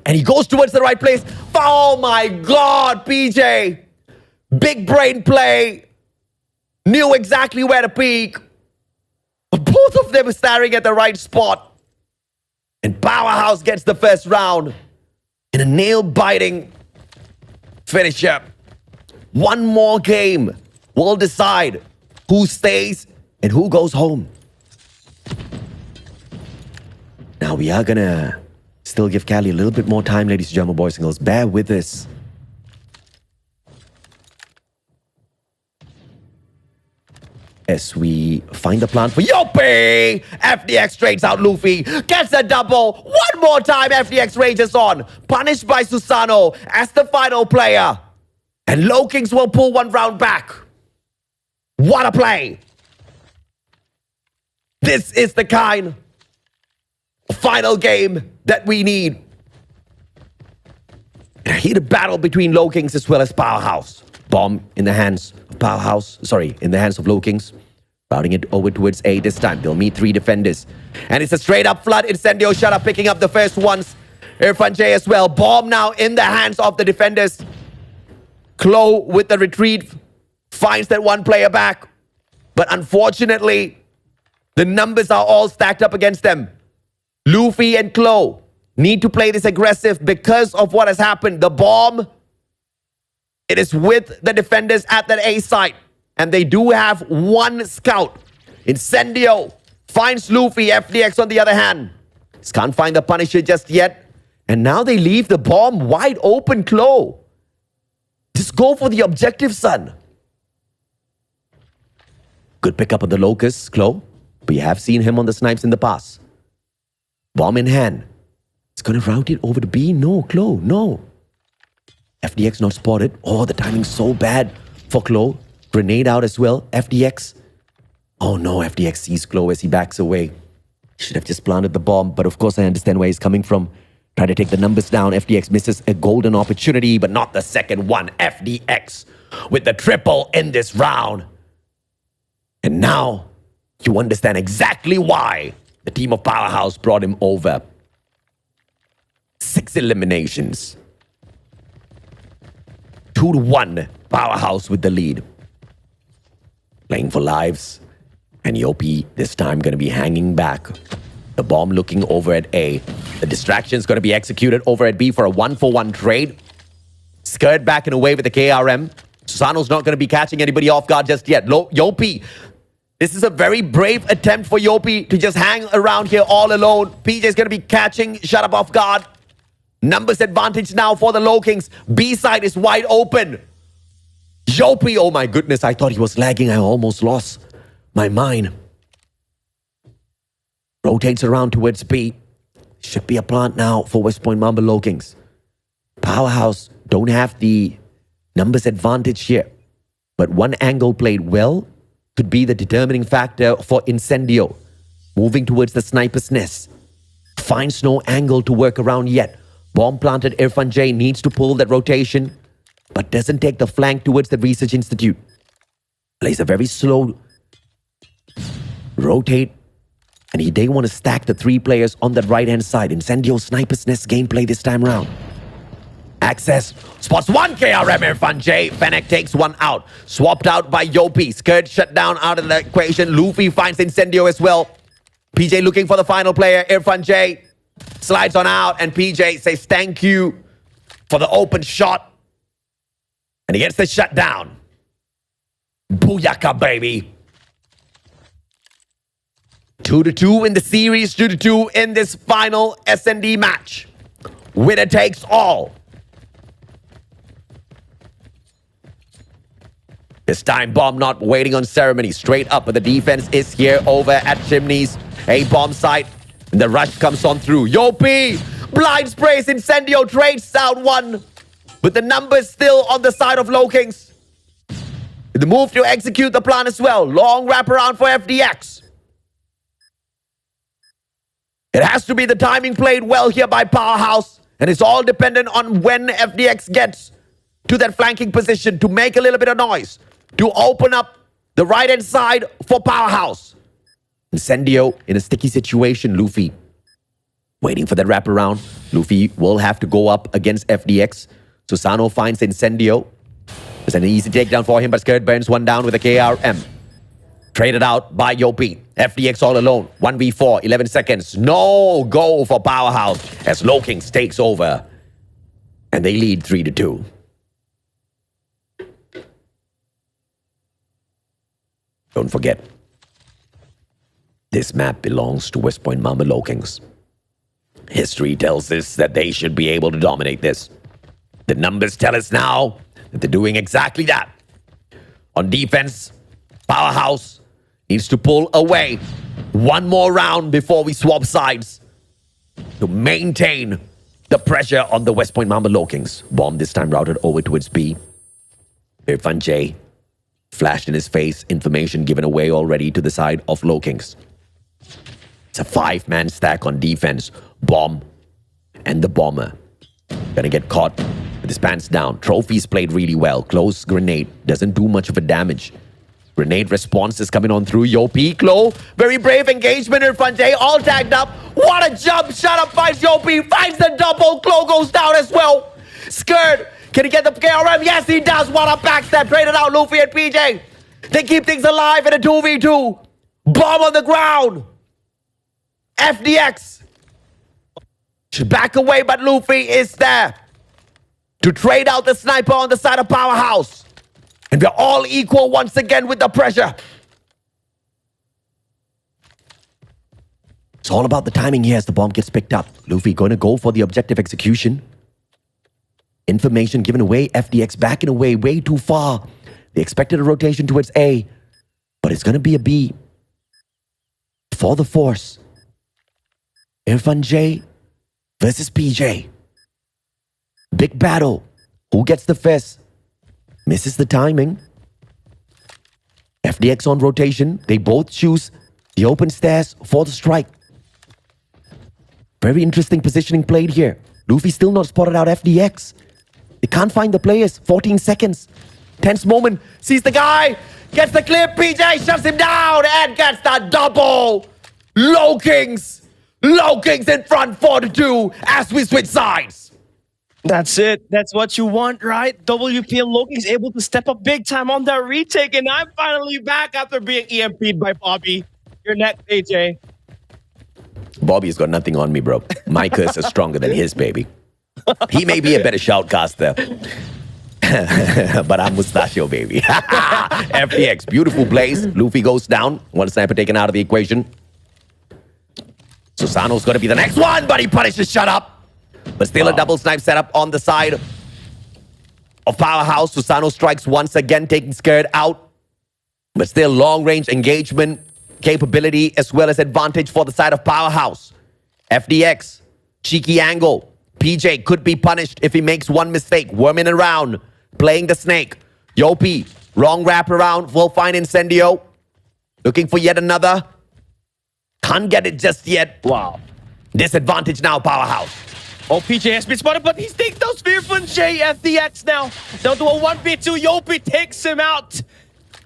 And he goes towards the right place. Oh my God, PJ. Big brain play. Knew exactly where to peek. Both of them are staring at the right spot. And Powerhouse gets the first round in a nail-biting finisher. One more game will decide who stays and who goes home. Now we are gonna still give Cali a little bit more time, ladies and gentlemen, boys and girls. Bear with us. As we find the plan for Yopi! FDX trades out Luffy. Gets a double. One more time, FDX rages on. Punished by Susano as the final player. And Low Kings will pull one round back. What a play! This is the kind of final game that we need. And a heated battle between Low Kings as well as Powerhouse. Bomb in the hands of Powerhouse. Sorry, in the hands of Low Kings. Routing it over towards A this time. They'll meet 3 defenders. And it's a straight up flood. Incendio shut up, picking up the first ones. Irfan J as well. Bomb now in the hands of the defenders. Klo with the retreat finds that one player back. But unfortunately, the numbers are all stacked up against them. Luffy and Klo need to play this aggressive because of what has happened. The bomb, it is with the defenders at that A site. And they do have one scout. Incendio finds Luffy. FDX on the other hand. Just can't find the Punisher just yet. And now they leave the bomb wide open, Klo. Just go for the objective, son. Good pickup of the Locust, Klo. We have seen him on the snipes in the past. Bomb in hand. It's going to route it over to B. No, Klo, no. FDX not spotted. Oh, the timing's so bad for Klo. Grenade out as well. FDX. Oh no, FDX sees Klo as he backs away. Should have just planted the bomb, but of course I understand where he's coming from. Try to take the numbers down. FDX misses a golden opportunity, but not the second one. FDX with the triple in this round. And now you understand exactly why the team of Powerhouse brought him over. 6 eliminations. 2-1. Powerhouse with the lead. Playing for lives. And Yopi this time going to be hanging back. The bomb looking over at A. The distraction is going to be executed over at B for a 1-for-1 trade. Skirt back and away with the KRM. Susano's not going to be catching anybody off guard just yet. Yopi. This is a very brave attempt for Yopi to just hang around here all alone. PJ is going to be catching. Shut up off guard. Numbers advantage now for the Low Kings. B side is wide open. Yopi, oh my goodness, I thought he was lagging. I almost lost my mind. Rotates around towards B. Should be a plant now for West Point Mamba Low Kings. Powerhouse don't have the numbers advantage here. But one angle played well could be the determining factor for Incendio. Moving towards the sniper's nest. Finds no angle to work around yet. Bomb planted Irfan J needs to pull that rotation, but doesn't take the flank towards the Research Institute. Plays a very slow rotate, and they want to stack the 3 players on that right-hand side. Incendio Sniper's Nest gameplay this time round. Access, spots 1 KRM Irfan J. Fennec takes 1 out. Swapped out by Yopi. Skirt shut down out of the equation. Luffy finds Incendio as well. PJ looking for the final player. Irfan J slides on out, and PJ says thank you for the open shot. And he gets the shutdown. Booyaka, baby. 2-2 in the series, 2-2 in this final S&D match. Winner takes all. This time, Bomb not waiting on ceremony. Straight up, but the defense is here over at Chimneys. A bomb site. And the rush comes on through. Yopi! Blind sprays Incendio, trades out one. But the numbers still on the side of Low Kings. The move to execute the plan as well. Long wraparound for FDX. It has to be the timing played well here by Powerhouse. And it's all dependent on when FDX gets to that flanking position to make a little bit of noise. To open up the right-hand side for Powerhouse. Incendio in a sticky situation. Luffy waiting for that wraparound. Luffy will have to go up against FDX. Susano finds Incendio. It's an easy takedown for him, but Skirt burns one down with a KRM. Traded out by Yopi. FDX all alone. 1v4, 11 seconds. No goal for Powerhouse as Low Kings takes over. And they lead 3-2. Don't forget, this map belongs to West Point Mamba Low Kings. History tells us that they should be able to dominate this. The numbers tell us now that they're doing exactly that. On defense, Powerhouse needs to pull away one more round before we swap sides to maintain the pressure on the West Point Mamba Low Kings. Bomb this time routed over towards B. Irfan J flashed in his face, information given away already to the side of Low Kings. It's a 5-man stack on defense. Bomb and the bomber gonna get caught with his pants down. Trophies played really well. Close grenade doesn't do much of a damage. Grenade response is coming on through. Yopi, Klo, very brave engagement. Irfan J all tagged up. What a jump! Shut up, finds Yopi, finds the double. Klo goes down as well. Skirt, can he get the KRM? Yes, he does. What a backstab. Traded out Luffy and PJ. They keep things alive in a 2v2. Bomb on the ground. FDX should back away, but Luffy is there to trade out the sniper on the side of Powerhouse. And we're all equal once again with the pressure. It's all about the timing here as the bomb gets picked up. Luffy going to go for the objective execution. Information given away. FDX backing away way too far. They expected a rotation towards A, but it's going to be a B for the Force. Irfan J versus PJ. Big battle. Who gets the fist? Misses the timing. FDX on rotation. They both choose the open stairs for the strike. Very interesting positioning played here. Luffy still not spotted out FDX. They can't find the players. 14 seconds. Tense moment. Sees the guy. Gets the clip. PJ shuts him down and gets the double. Low Kings. Low Kings in front 4-2 as we switch sides. That's it. That's what you want, right? WPM Low Kings able to step up big time on that retake, and I'm finally back after being EMP'd by Bobby. You're next, AJ. Bobby's got nothing on me, bro. My curse is stronger than his, baby. He may be a better shoutcaster, but I'm Mustachio, baby. FDX, beautiful plays. Luffy goes down. One sniper taken out of the equation. Susano's going to be the next one, but he punishes shut up. But still a double snipe setup on the side of Powerhouse. Susano strikes once again, taking Skirt out. But still long-range engagement capability as well as advantage for the side of Powerhouse. FDX, cheeky angle. PJ could be punished if he makes one mistake. Worming around, playing the snake. Yopi, wrong wrap around. Will find Incendio. Looking for yet another. Can't get it just yet. Wow. Disadvantage now, Powerhouse. Oh, PJ has been spotted, but he's taking those Irfan J. FDX now. They'll do a 1v2. Yopi takes him out.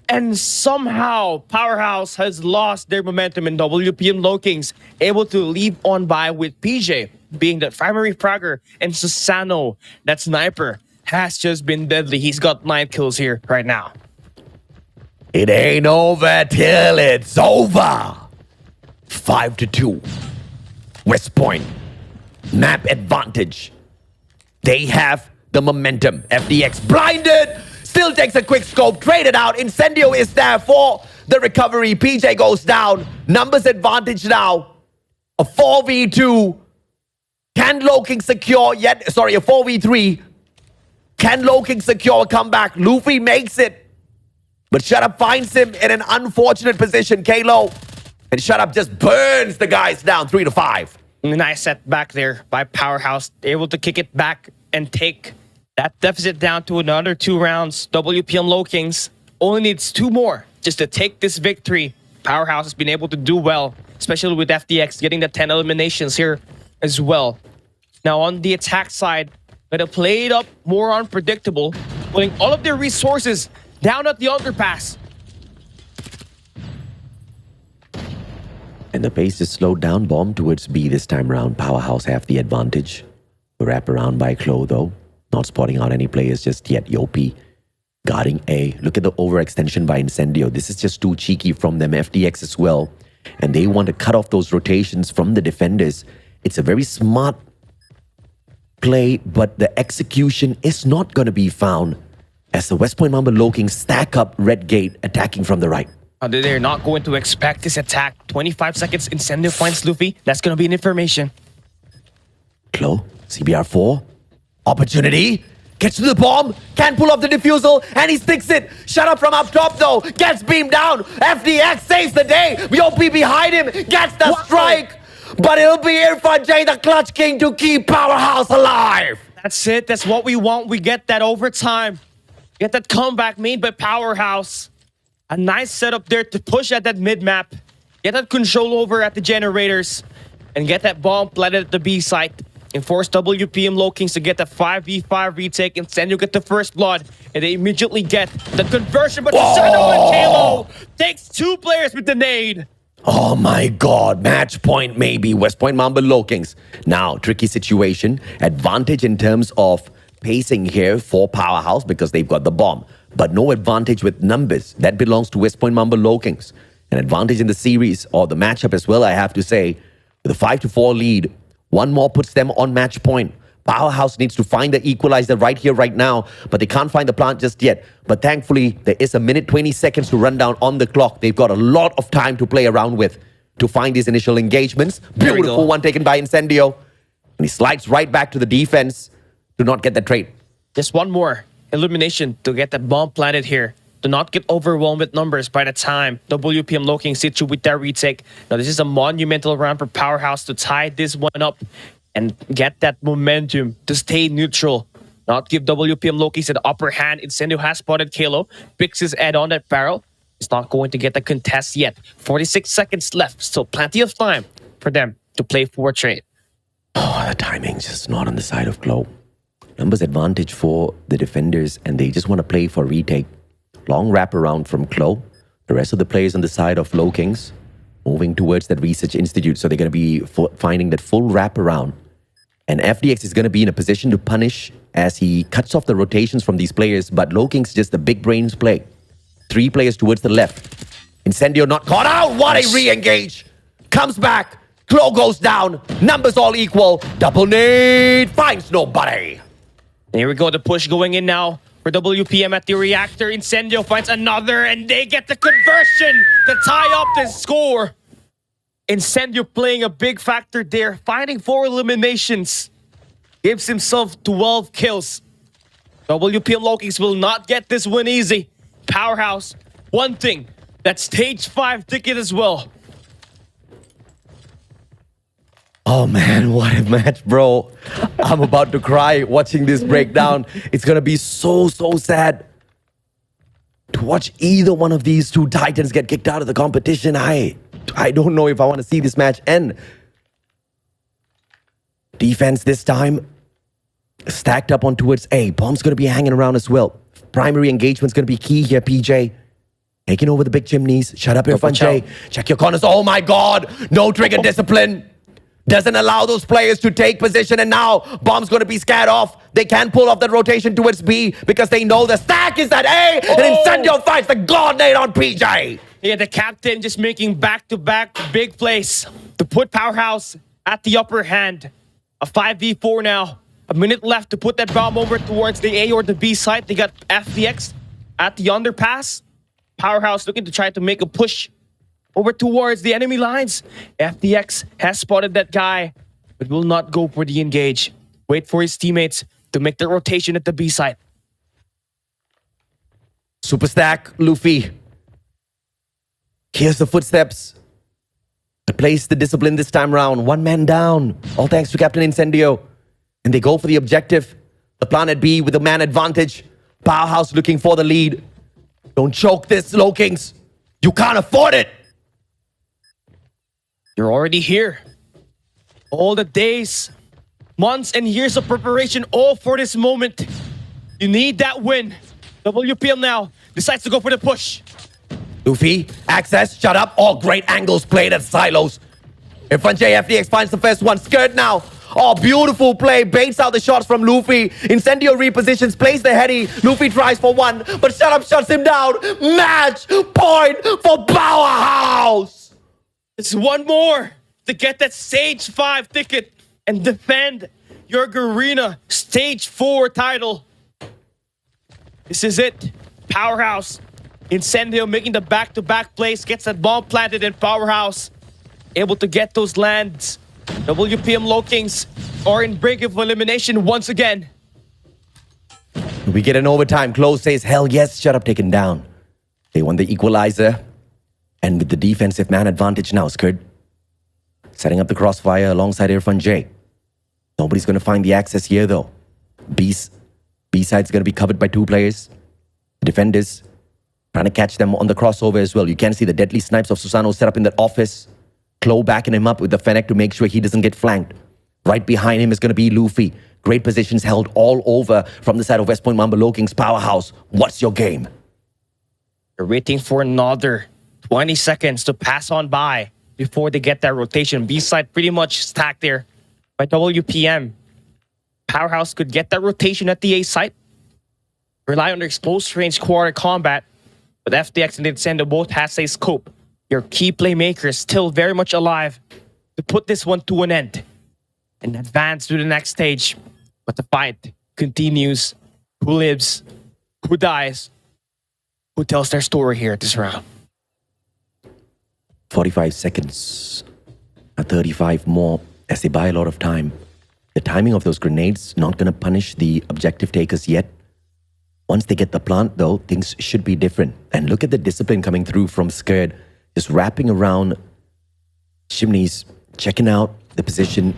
And somehow, Powerhouse has lost their momentum in WPM Low Kings, able to leave on by with PJ being the primary fragger, and Susano, that sniper, has just been deadly. He's got 9 kills here right now. It ain't over till it's over. 5-2. West Point. Map advantage. They have the momentum. FDX blinded. Still takes a quick scope. Traded out. Incendio is there for the recovery. PJ goes down. Numbers advantage now. A 4v2. Can Low King secure yet? Sorry, a 4v3. Can Low King secure a comeback? Luffy makes it. But Shut Up finds him in an unfortunate position. Kalo And Shut Up just burns the guys down 3-5. Nice set back there by Powerhouse. Able to kick it back and take that deficit down to another 2 rounds. WPM Low Kings only needs 2 more just to take this victory. Powerhouse has been able to do well, especially with FDX getting the 10 eliminations here as well. Now on the attack side, gonna play it up more unpredictable, putting all of their resources down at the underpass. And the pace is slowed down. Bomb towards B this time round. Powerhouse have the advantage. The wrap around by Klo though. Not spotting out any players just yet. Yopi guarding A. Look at the overextension by Incendio. This is just too cheeky from them. FDX as well. And they want to cut off those rotations from the defenders. It's a very smart play, but the execution is not going to be found as the West Point Mamba Low Kings stack up Red Gate attacking from the right. They're not going to expect this attack. 25 seconds, Incendio finds Luffy. That's going to be an information. Klo, CBR4, opportunity, gets to the bomb, can't pull off the defusal, and he sticks it. Shut Up from up top though, gets beamed down. FDX saves the day. Yopi behind him, gets the strike. But it'll be Irfan J, the Clutch King, to keep Powerhouse alive. That's it. That's what we want. We get that overtime. Get that comeback made by Powerhouse. A nice setup there to push at that mid-map. Get that control over at the generators. And get that bomb planted at the B site. And force WPM Low Kings to get the 5v5 retake. And Sendu get the first blood. And they immediately get the conversion. But Shadow and Kalo takes 2 players with the nade. Oh my god, match point maybe. West Point Mamba Low Kings. Now, tricky situation. Advantage in terms of pacing here for Powerhouse because they've got the bomb. But no advantage with numbers. That belongs to West Point Mamba Low Kings. An advantage in the series or the matchup as well, I have to say. With a 5-4 lead, 1 more puts them on match point. Powerhouse needs to find the equalizer right here, right now, but they can't find the plant just yet. But thankfully, there is a minute 20 seconds to run down on the clock. They've got a lot of time to play around with to find these initial engagements. Beautiful one taken by Incendio. And he slides right back to the defense to not get the trade. Just 1 more illumination to get that bomb planted here. Do not get overwhelmed with numbers by the time WPM Low Kings hit you with that retake. Now, this is a monumental round for Powerhouse to tie this one up and get that momentum to stay neutral. Not give WPM Low Kings an upper hand. Incendio has spotted Kalo. Picks his head on that barrel. He's not going to get the contest yet. 46 seconds left. Still plenty of time for them to play for a trade. Oh, the timing's just not on the side of Klo. Numbers advantage for the defenders, and they just want to play for retake. Long wraparound from Klo. The rest of the players on the side of Low Kings moving towards that research institute. So they're going to be finding that full wraparound. And FDX is going to be in a position to punish as he cuts off the rotations from these players. But Low Kings just the big brains play. 3 players towards the left. Incendio not caught out. What a re-engage. Comes back. Klo goes down. Numbers all equal. Double nade. Finds nobody. Here we go. The push going in now for WPM at the reactor. Incendio finds another, and they get the conversion to tie up the score. Incendio playing a big factor there, finding 4 eliminations. Gives himself 12 kills. WPM Low Kings will not get this win easy. Powerhouse, one thing, that stage 5 ticket as well. Oh man, what a match, bro. I'm about to cry watching this breakdown. It's gonna be so sad to watch either one of these 2 Titans get kicked out of the competition. I don't know if I want to see this match end. Defense this time stacked up on towards A. Bomb's gonna be hanging around as well. Primary engagement's gonna be key here, PJ. Taking over the big chimneys. Shut up, Irfan J. Check your corners. Oh my god, no trigger discipline. Doesn't allow those players to take position, and now Bomb's going to be scared off. They can't pull off that rotation towards B because they know the stack is at A, and Incendio fights the god nade on PJ. Yeah, the captain just making back-to-back big plays to put Powerhouse at the upper hand. A 5v4 now. A minute left to put that bomb over towards the A or the B side. They got FDX at the underpass. Powerhouse looking to try to make a push over towards the enemy lines. FDX has spotted that guy, but will not go for the engage. Wait for his teammates to make the rotation at the B side. Super stack, Luffy. Here's the footsteps. plays the discipline this time round. One man down. All thanks to Captain Incendio. And they go for the objective. The Planet B with the man advantage. Powerhouse looking for the lead. Don't choke this, Low Kings. You can't afford it. You're already here. All the days, months, and years of preparation, all for this moment. You need that win. WPM now decides to go for the push. Luffy, access, shut up. All great angles played at silos. Irfan J FDX finds the first one. Skirt now. Oh, beautiful play. Baits out the shots from Luffy. Incendio repositions, plays the heady. Luffy tries for one, but Shut Up shuts him down. Match point for Powerhouse. It's one more to get that Stage 5 ticket and defend your Garena Stage 4 title. This is it. Powerhouse. Incendio making the back-to-back plays, gets that bomb planted in Powerhouse. Able to get those lands. WPM Low Kings are in brink of elimination once again. We get an overtime. Close says, hell yes, Shut Up taken down. They won the equalizer. And with the defensive man advantage now, Skirt. Setting up the crossfire alongside Irfan J. Nobody's going to find the access here, though. B-side's going to be covered by two players. The defenders trying to catch them on the crossover as well. You can see the deadly snipes of Susano set up in that office. Klo backing him up with the Fennec to make sure he doesn't get flanked. Right behind him is going to be Luffy. Great positions held all over from the side of West Point Mamba Low Kings. Powerhouse, what's your game? You're waiting for another 20 seconds to pass on by before they get that rotation. B-side pretty much stacked there by WPM. Powerhouse could get that rotation at the A site. Rely on their close range quarter combat. But FDX and Nintendo both has a scope. Your key playmakers still very much alive to put this one to an end and advance to the next stage. But the fight continues. Who lives? Who dies? Who tells their story here at this round? 45 seconds. 35 more as they buy a lot of time. The timing of those grenades not going to punish the objective takers yet. Once they get the plant, though, things should be different. And look at the discipline coming through from Skirt. Just wrapping around chimneys, checking out the position.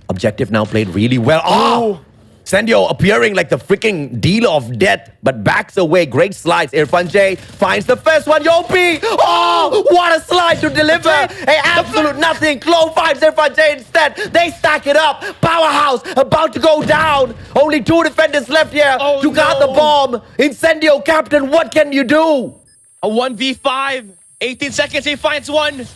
Objective now played really well. Oh! Sendio appearing like the freaking dealer of death, but backs away. Great slides. Irfan J finds the first one. Yopi! Oh! What a slide to deliver! Hey, absolute nothing. Klo finds Irfan J instead. They stack it up. Powerhouse about to go down. Only two defenders left here to guard the bomb. Incendio, captain, what can you do? A 1v5. 18 seconds, he finds one.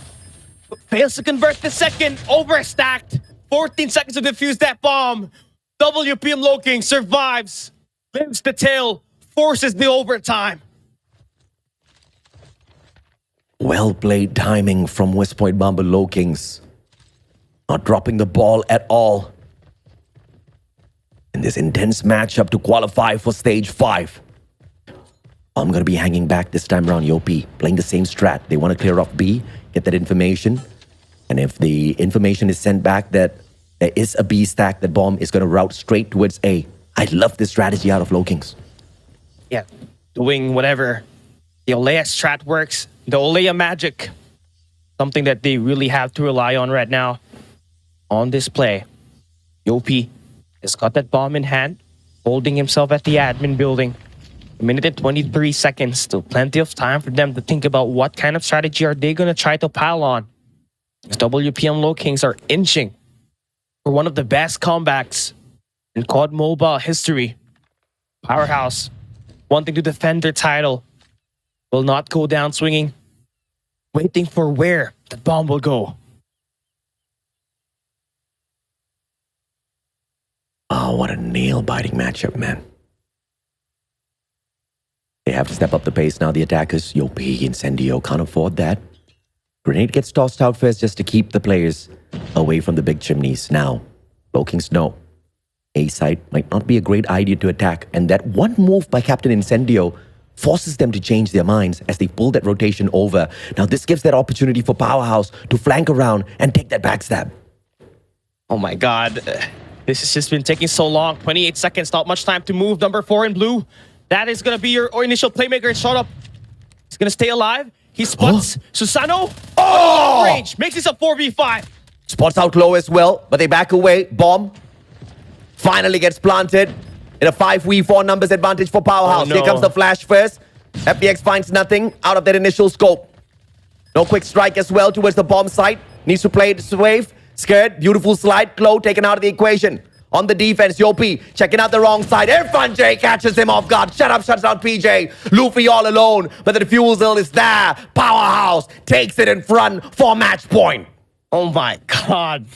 Fails to convert the second. Overstacked. 14 seconds to defuse that bomb. WPM Low King survives. Lives the tail. Forces the overtime. Well played timing from West Point Mamba Low Kings. Not dropping the ball at all. In this intense matchup to qualify for Stage 5. I'm going to be hanging back this time around, Yopi. Playing the same strat. They want to clear off B, get that information. And if the information is sent back that there is a B stack, that bomb is going to route straight towards A. I love this strategy out of Low Kings. Yeah, doing whatever. The Olea strat works. The Olea magic. Something that they really have to rely on right now. On this play, Yopi has got that bomb in hand, holding himself at the admin building. A minute and 23 seconds. Still plenty of time for them to think about what kind of strategy are they going to try to pile on. As WPM Low Kings are inching for one of the best comebacks in COD Mobile history. Powerhouse, wanting to defend their title, will not go down swinging, waiting for where the bomb will go. Oh, what a nail-biting matchup, man. They have to step up the pace now, the attackers. Yopi, Incendio can't afford that. Grenade gets tossed out first just to keep the players away from the big chimneys. Now, Low Kings know A side might not be a great idea to attack, and that one move by Captain Incendio forces them to change their minds as they pull that rotation over. Now, this gives that opportunity for Powerhouse to flank around and take that backstab. Oh my god. This has just been taking so long. 28 seconds, not much time to move. Number 4 in blue. That is going to be your initial playmaker. Shut up. He's going to stay alive. He spots Susano. Oh! Range. Makes this a 4v5. Spots out low as well, but they back away. Bomb finally gets planted in a 5v4 numbers advantage for Powerhouse. Oh, no. Here comes the flash first. FDX finds nothing out of that initial scope. No quick strike as well towards the bomb site. Needs to play this wave. Scared. Beautiful slide. Glow taken out of the equation. On the defense, Yopi checking out the wrong side. Irfan J catches him off guard. Shut up, shuts out PJ. Luffy all alone, but the defusal is there. Powerhouse takes it in front for match point. Oh my god.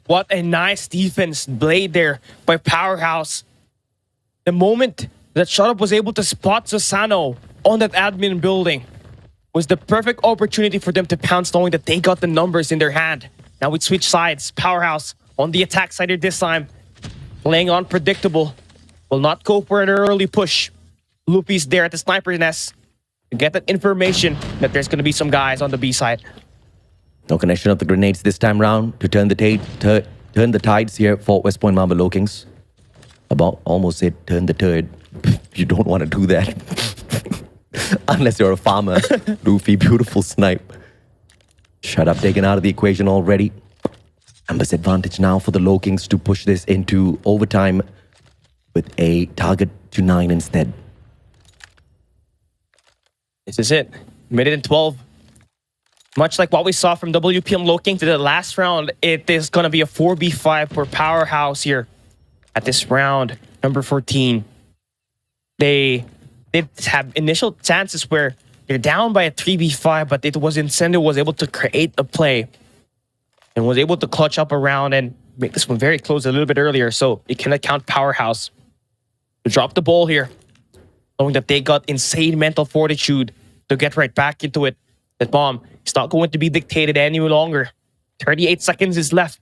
What a nice defense played there by Powerhouse. The moment that Shotup was able to spot Susano on that admin building was the perfect opportunity for them to pounce, knowing that they got the numbers in their hand. Now we switch sides. Powerhouse on the attack side here this time. Playing unpredictable. Will not go for an early push. Luffy's there at the sniper nest to get that information that there's going to be some guys on the B side. No connection of the grenades this time round to turn the tides here for West Point Mamba Lokings. About almost said turn the turd. You don't want to do that. Unless you're a farmer. Luffy, beautiful snipe. Shut up, taken out of the equation already. Numbers advantage now for the Lokings to push this into overtime with a target to 9 instead. This is it. Made it in 12. Much like what we saw from WPM Loking to the last round, it is going to be a 4v5 for Powerhouse here at this round, number 14. They did have initial chances where they're down by a 3v5, but it was Incendio was able to create a play and was able to clutch up around and make this one very close a little bit earlier, so it can account Powerhouse to drop the ball here, knowing that they got insane mental fortitude to get right back into it. That bomb is not going to be dictated any longer. 38 seconds is left,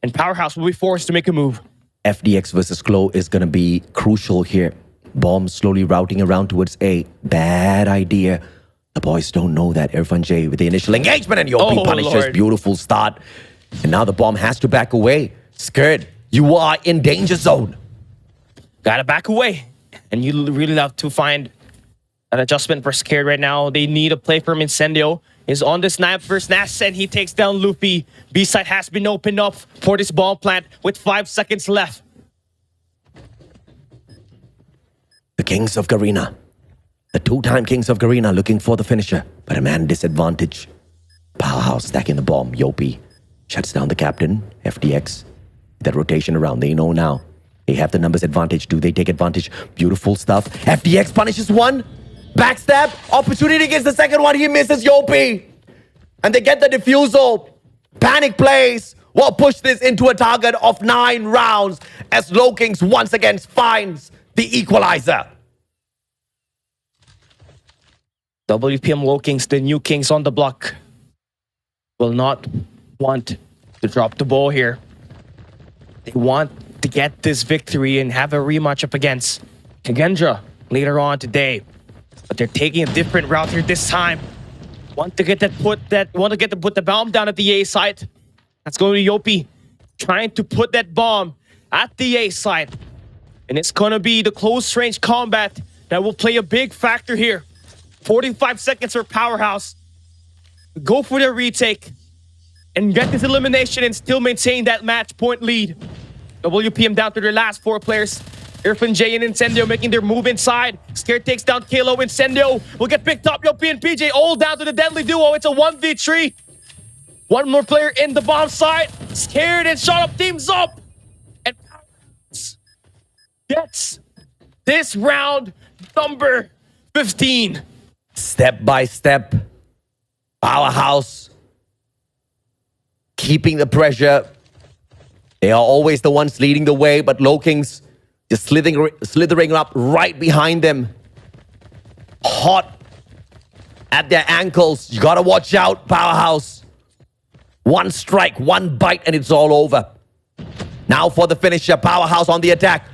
and Powerhouse will be forced to make a move. FDX versus Glow is going to be crucial here. Bomb slowly routing around towards A. Bad idea. The boys don't know that. Irfan J with the initial engagement, and Yopi punishes. Lord. Beautiful start. And now the bomb has to back away. Scared. You are in danger zone. Gotta back away. And you really have to find an adjustment for Scared right now. They need a play from Incendio. Is on the snipe first Nash, and he takes down Luffy. B-side has been opened up for this bomb plant with 5 seconds left. The Kings of Garena. The two-time Kings of Garena looking for the finisher, but a man disadvantage. Powerhouse stacking the bomb. Yopi shuts down the captain. FDX. That rotation around. They know now. They have the numbers advantage. Do they take advantage? Beautiful stuff. FDX punishes one. Backstab. Opportunity gets the second one. He misses Yopi. And they get the defusal. Panic plays. Will push this into a target of 9 rounds as Lokings once again finds the equalizer. WPM Lokings, the new kings on the block, will not want to drop the ball here. They want to get this victory and have a rematch up against Kagendra later on today. But they're taking a different route here this time. Want to get to put the bomb down at the A site. That's going to Yopi, trying to put that bomb at the A site. And it's going to be the close range combat that will play a big factor here. 45 seconds for Powerhouse. Go for the retake and get this elimination and still maintain that match point lead. WPM down to their last 4 players. Irfan J and Incendio making their move inside. Scared takes down Kalo. Incendio will get picked up. Yopi and PJ all down to the deadly duo. It's a 1v3. One more player in the bomb site. Scared and Shotup teams up. And gets this round number 15. Step by step, Powerhouse keeping the pressure. They are always the ones leading the way, but Lokings just slithering up right behind them. Hot at their ankles. You gotta watch out, Powerhouse. One strike, one bite, and it's all over. Now for the finisher, Powerhouse on the attack.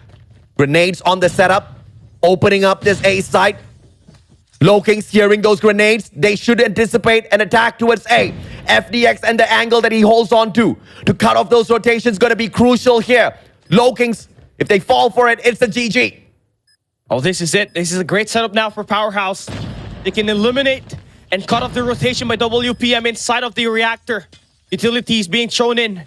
Grenades on the setup, opening up this A site. Lokings hearing those grenades, they should anticipate an attack towards A. FDX and the angle that he holds on to cut off those rotations going to be crucial here. Lokings, if they fall for it, it's a GG. Oh, this is it. This is a great setup now for Powerhouse. They can eliminate and cut off the rotation by WPM inside of the reactor. Utilities being thrown in.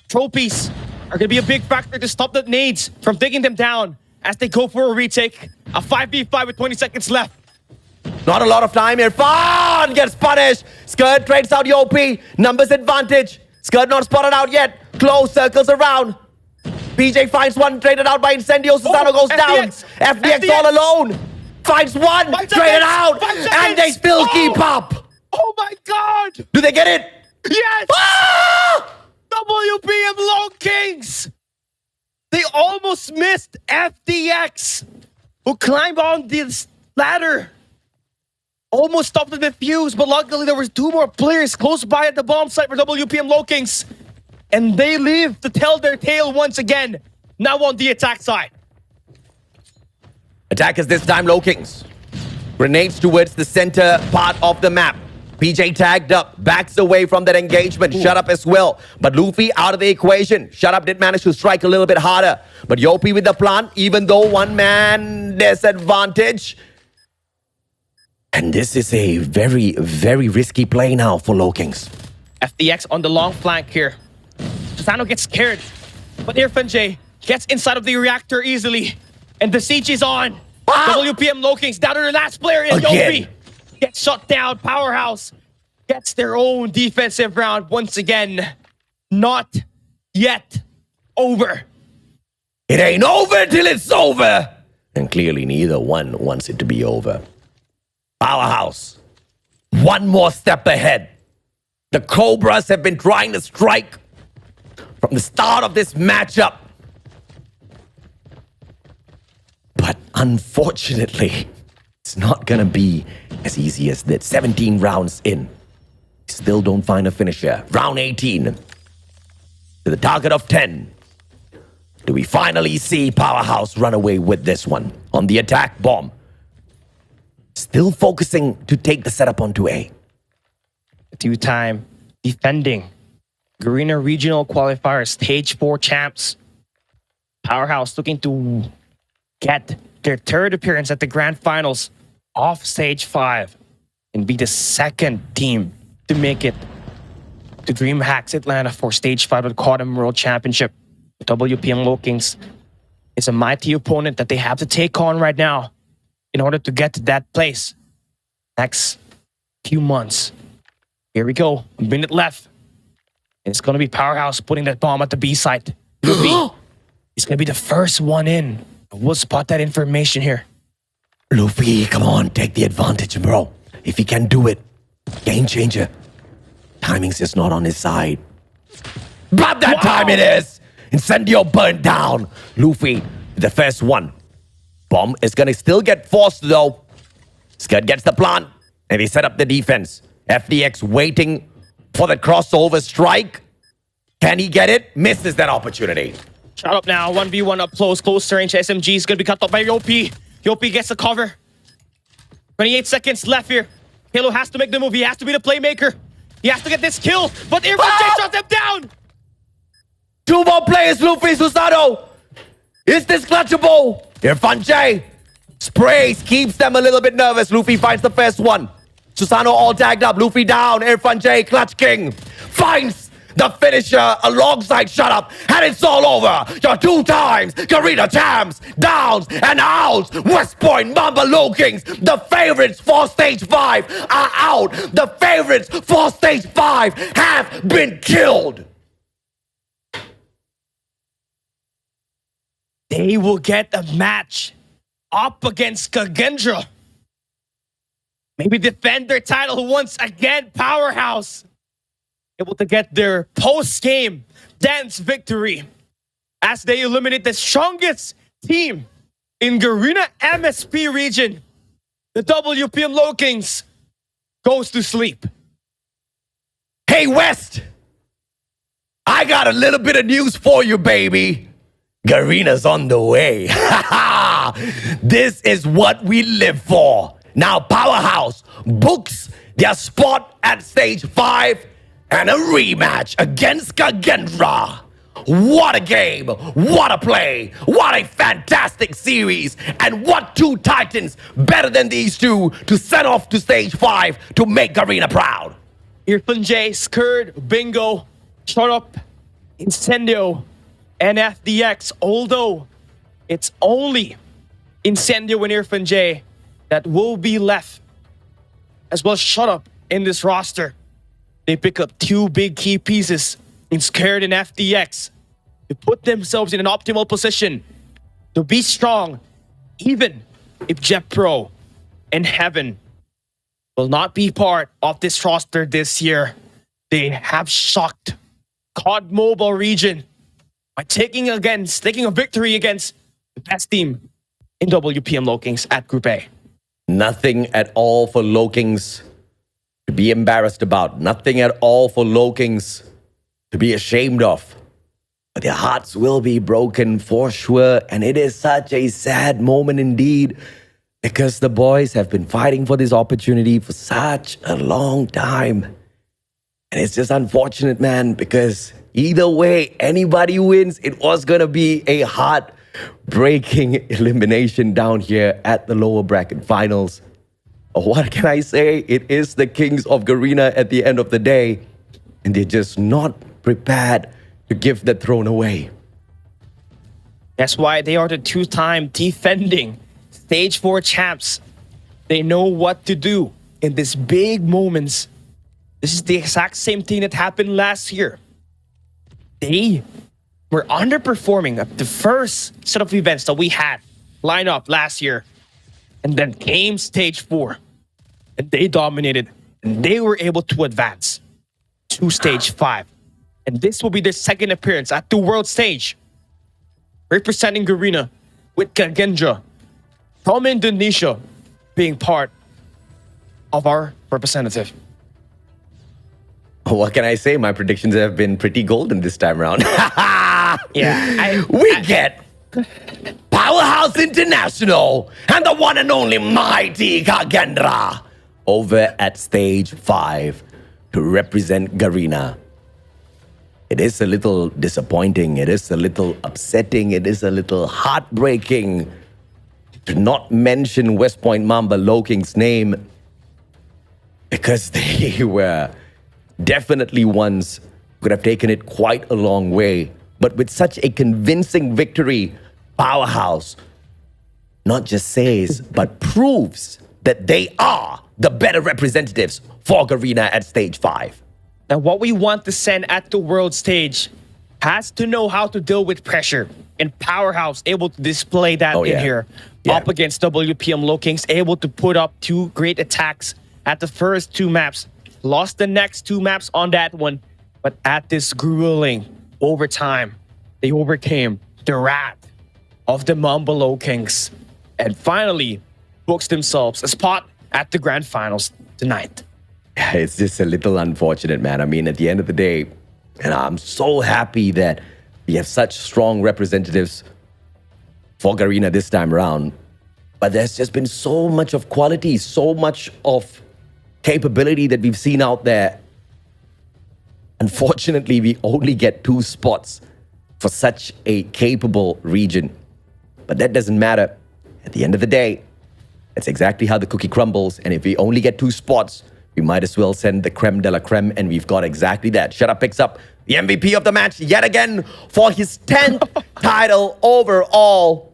Trophies are going to be a big factor to stop the nades from taking them down as they go for a retake. A 5v5 with 20 seconds left. Not a lot of time here. Fun gets punished. Skirt trades out Yopi. Numbers advantage. Skirt not spotted out yet. Close circles around. PJ finds one, traded out by Incendio. Susano goes down. FDX all alone. Finds one, traded out. And they still keep up. Oh my god! Do they get it? Yes! Ah! WPM Lone Kings! They almost missed FDX, who climbed on this ladder. Almost stopped the defuse, but luckily there was 2 more players close by at the bomb site for WPM Lone Kings. And they live to tell their tale once again, now on the attack side. Attackers this time, Low Kings. Grenades towards the center part of the map. PJ tagged up, backs away from that engagement. Shut up as well. But Luffy out of the equation. Shut up did manage to strike a little bit harder. But Yopi with the plant, even though one man disadvantage. And this is a very, very risky play now for Low Kings. FDX on the long flank here. Susano gets scared, but Irfan J gets inside of the reactor easily. And the siege is on. WPM Low Kings down to their last player in Yopi. Gets shut down. Powerhouse gets their own defensive round once again. Not yet over. It ain't over till it's over. And clearly neither one wants it to be over. Powerhouse, one more step ahead. The Cobras have been trying to strike from the start of this matchup. But unfortunately, it's not gonna be as easy as that. 17 rounds in. Still don't find a finisher. Round 18. To the target of 10. Do we finally see Powerhouse run away with this one? On the attack bomb. Still focusing to take the setup onto A. 2-time defending Garena Regional Qualifier Stage 4 champs. Powerhouse looking to get their 3rd appearance at the Grand Finals of Stage 5 and be the 2nd team to make it to DreamHacks Atlanta for Stage 5 of the COD World Championship. WPM Low Kings is a mighty opponent that they have to take on right now in order to get to that place next few months. Here we go. A minute left. And it's going to be Powerhouse putting that bomb at the B site. Luffy is going to be the first one in. We'll spot that information here. Luffy, come on, take the advantage, bro. If he can do it, game changer. Timing's just not on his side. But that time it is! Incendio burned down. Luffy, the first one. Bomb is gonna still get forced though. Scud gets the plant, and he set up the defense. FDX waiting for the crossover strike. Can he get it? Misses that opportunity. Shot up now, 1v1 up close range. SMG is gonna be cut off by Yopi. Yopi gets the cover. 28 seconds left here. Halo has to make the move. He has to be the playmaker. He has to get this kill, but Irfan J shot them down. 2 more players, Luffy, Susano. Is this clutchable? Irfan J sprays, keeps them a little bit nervous. Luffy finds the first one. Susano all tagged up. Luffy down. Irfan J, Clutch King, finds the finisher alongside Shut Up. And it's all over. Your 2 times Garena champs, downs and outs. West Point Mamba Low Kings, the favorites for Stage 5 are out. The favorites for Stage 5 have been killed. They will get a match up against Kagendra. Maybe defend their title once again. Powerhouse able to get their post-game dance victory as they eliminate the strongest team in Garena MSP region. The WPM Low Kings goes to sleep. Hey, West! I got a little bit of news for you, baby. Garena's on the way. This is what we live for. Now Powerhouse books their spot at Stage 5 and a rematch against Kagendra What a game! What a play! What a fantastic series! And what two titans better than these two to send off to stage 5 to make Garena proud? Irfan J, Skurd, Bingo, Shut Up, Incendio, and FDX. Although it's only Incendio and Irfan J that will be left, as well as Shut Up in this roster. They pick up two big key pieces in Scared and FDX to put themselves in an optimal position to be strong, even if Jet Pro and Heaven will not be part of this roster this year. They have shocked COD Mobile region by taking a victory against the best team in WPM Lokings at Group A. Nothing at all for Lokings to be embarrassed about. Nothing at all for Lokings to be ashamed of. But their hearts will be broken for sure. And it is such a sad moment indeed, because the boys have been fighting for this opportunity for such a long time. And it's just unfortunate, man, because either way, anybody who wins, it was going to be a heart-breaking elimination down here at the lower bracket finals. What can I say? It is the Kings of Garena at the end of the day, and they're just not prepared to give the throne away. That's why they are the two-time defending Stage 4 champs. They know what to do in these big moments. This is the exact same thing that happened last year. They were underperforming at the first set of events that we had lined up last year. And then came Stage 4. And they dominated. And they were able to advance to Stage 5. And this will be their second appearance at the world stage. Representing Garena with Kagendra from Indonesia being part of our representative. What can I say? My predictions have been pretty golden this time around. We get Powerhouse International and the one and only mighty Kagendra over at stage 5 to represent Garena. It is a little disappointing. It is a little upsetting. It is a little heartbreaking to not mention West Point Mamba Loking's name, because they were definitely ones could have taken it quite a long way. But with such a convincing victory, Powerhouse not just says, but proves that they are the better representatives for Garena at stage 5. And what we want to send at the world stage has to know how to deal with pressure. And Powerhouse able to display that here. Up against WPM Lokings, able to put up two great attacks at the first two maps. Lost the next two maps on that one. But at this grueling overtime, they overcame the wrath of the Mamba Lokings. And finally, books themselves a spot at the grand finals tonight. It's just a little unfortunate, man. I mean, at the end of the day, and I'm so happy that we have such strong representatives for Garena this time around. But there's just been so much of quality, so much of capability that we've seen out there. Unfortunately, we only get 2 spots for such a capable region. But that doesn't matter. At the end of the day, that's exactly how the cookie crumbles. And if we only get 2 spots, we might as well send the creme de la creme, and we've got exactly that. Shut Up picks up the MVP of the match yet again for his 10th title overall.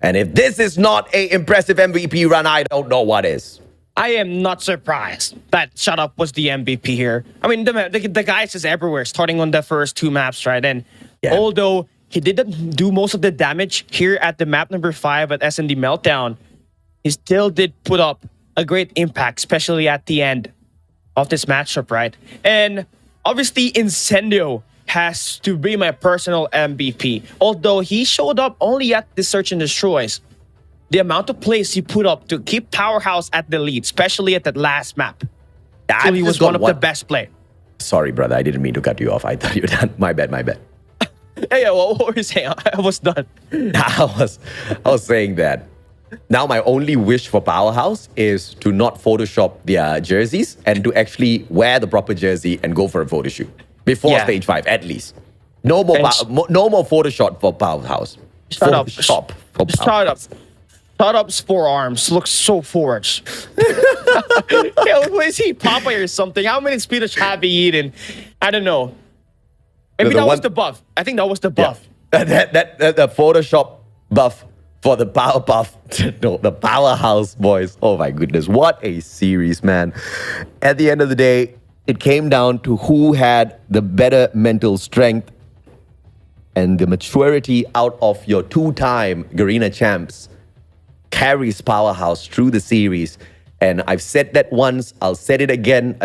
And if this is not an impressive MVP run, I don't know what is. I am not surprised that Shut Up was the MVP here. I mean, the guy is everywhere, starting on the first 2 maps, right? And although he didn't do most of the damage here at the map number 5 at S&D Meltdown, he still did put up a great impact, especially at the end of this matchup, right? And obviously, Incendio has to be my personal MVP. Although he showed up only at the Search and Destroys, the amount of plays he put up to keep Powerhouse at the lead, especially at that last map, so he was one of the best play. Sorry, brother. I didn't mean to cut you off. I thought you were done. My bad. Yeah, what were you saying? I was done. I was saying that now my only wish for Powerhouse is to not Photoshop their jerseys and to actually wear the proper jersey and go for a photo shoot before stage 5, at least. No more, And no more Photoshop for Powerhouse. Shut up. Photoshop for Powerhouse. Shut up. Shut up's forearms look so forged. Yo, is he Popeye or something? How many Swedish have he eaten? I don't know. Maybe The that was one- the buff. I think that was the buff. That the Photoshop buff for the Power Buff. No, the Powerhouse boys. Oh my goodness. What a series, man. At the end of the day, it came down to who had the better mental strength and the maturity out of your two-time Garena champs carries Powerhouse through the series. And I've said that once, I'll say it again,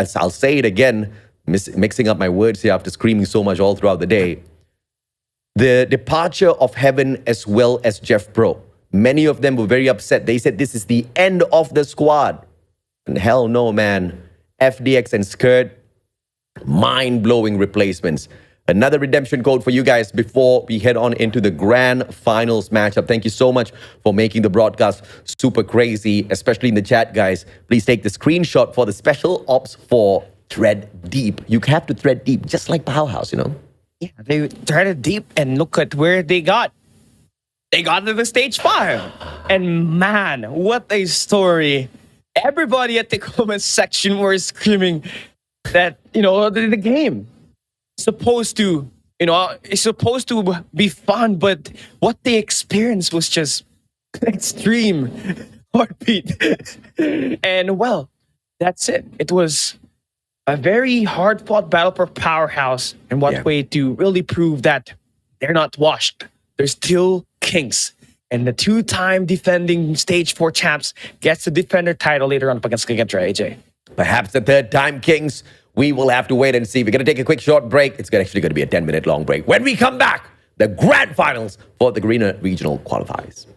mixing up my words here after screaming so much all throughout the day. The departure of Heaven as well as Jeff Pro. Many of them were very upset. They said this is the end of the squad. And hell no, man. FDX and Skirt, mind-blowing replacements. Another redemption code for you guys before we head on into the grand finals matchup. Thank you so much for making the broadcast super crazy, especially in the chat, guys. Please take the screenshot for the special ops for Thread Deep. You have to thread deep, just like Powerhouse, you know? Yeah, they threaded deep and look at where they got. They got to the stage 5. And man, what a story. Everybody at the comment section were screaming that, the game supposed to, it's supposed to be fun, but what they experienced was just extreme heartbeat. And well, that's it. It was a very hard-fought battle for Powerhouse, and what way to really prove that they're not washed. They're still kings. And the two-time defending Stage 4 champs gets the defender title later on against AJ. Perhaps the third time kings. We will have to wait and see. We're going to take a quick short break. It's actually going to be a 10-minute long break. When we come back, the grand finals for the Garena Regional Qualifiers.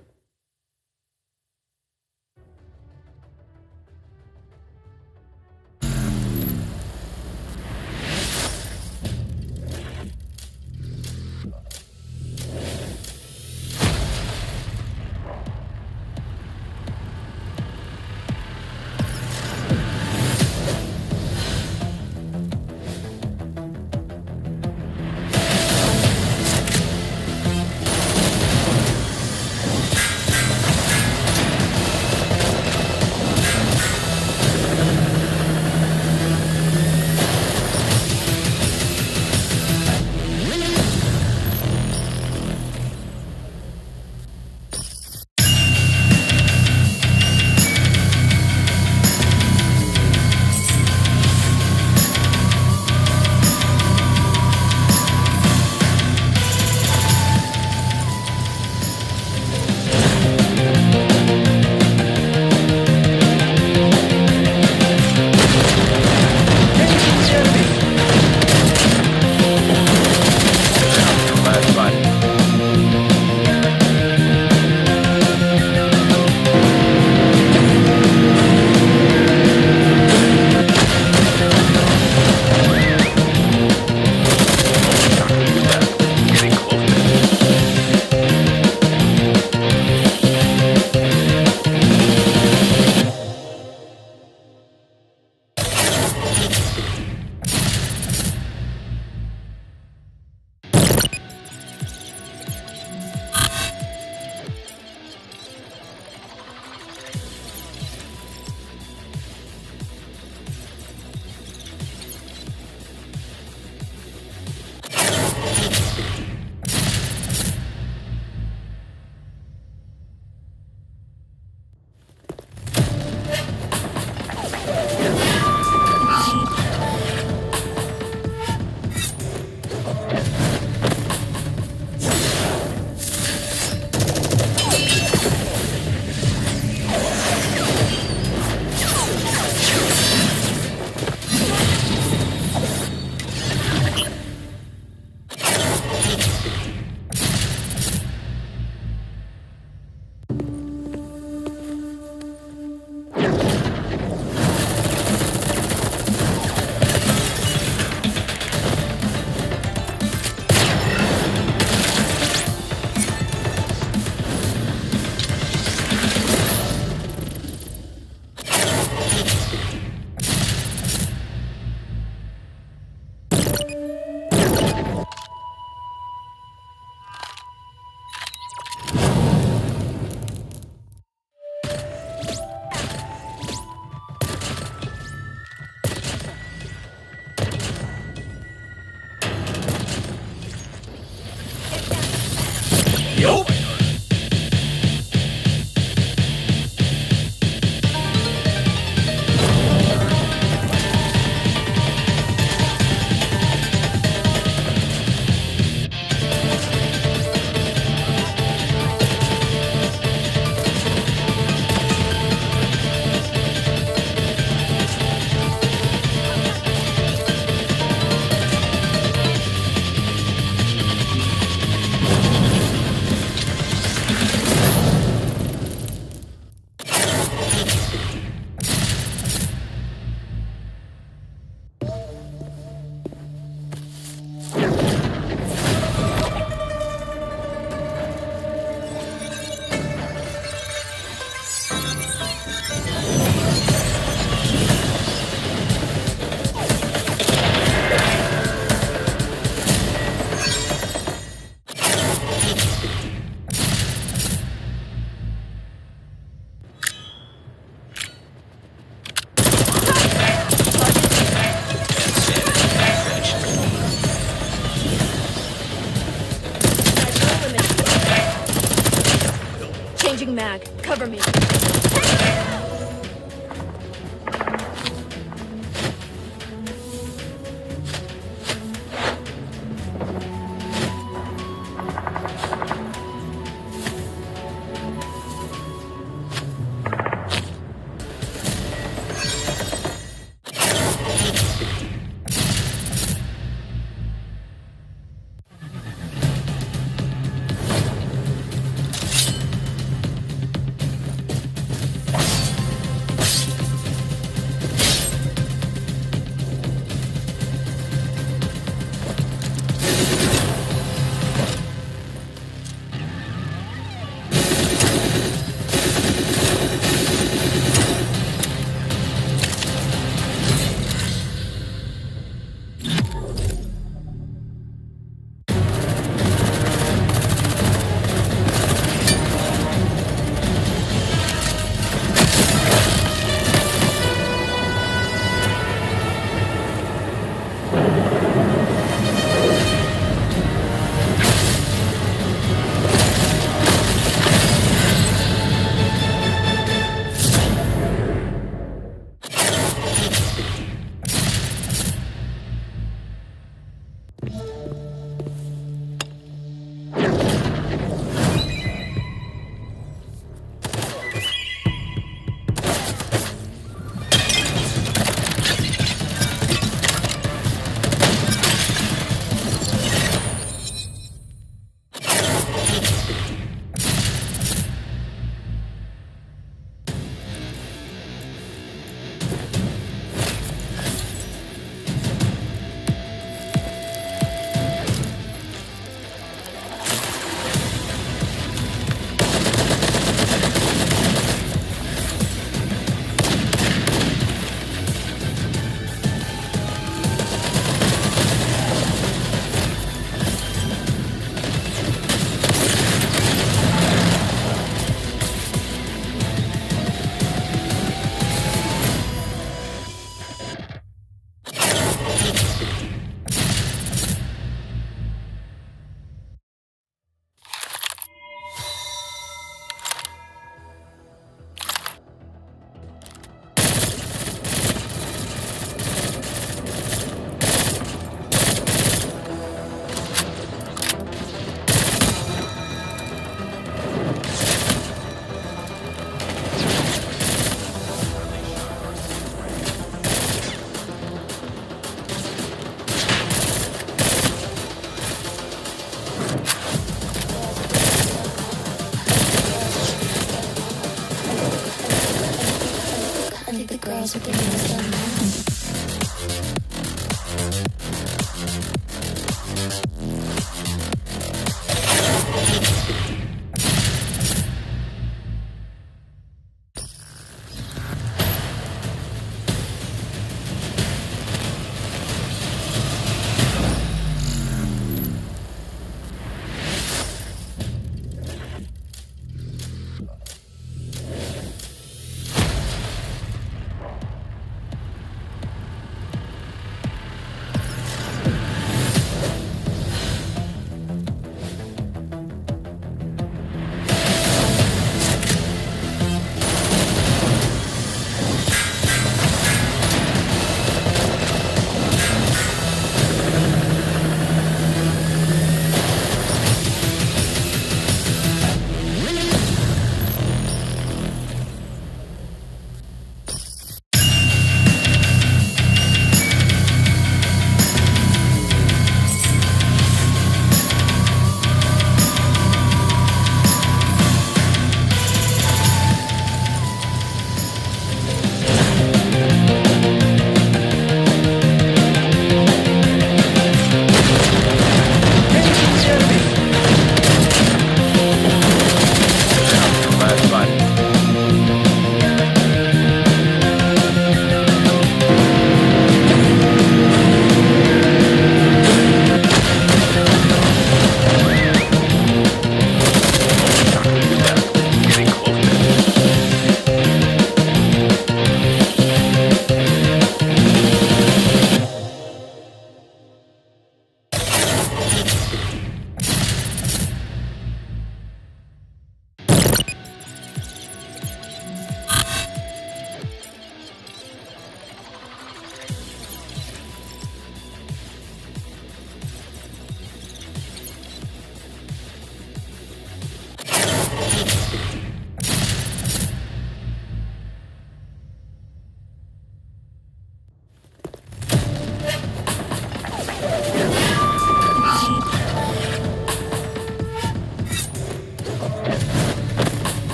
Changing mag. Cover me.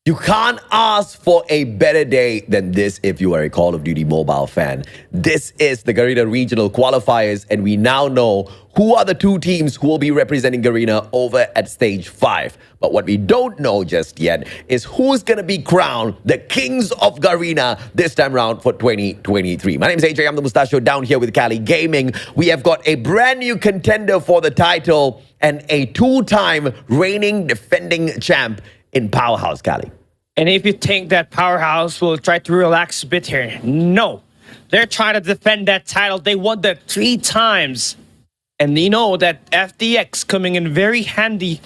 You can't ask for a better day than this if you are a Call of Duty mobile fan. This is the Garena Regional Qualifiers, and we now know who are the two teams who will be representing Garena over at Stage 5. But what we don't know just yet is who's going to be crowned the Kings of Garena this time around for 2023. My name is AJ, I'm the Mustachio down here with Cali Gaming. We have got a brand new contender for the title and a two-time reigning defending champ in Powerhouse, Cali. And if you think that Powerhouse will try to relax a bit here, no. They're trying to defend that title. They won that 3 times. And you know that FDX coming in very handy,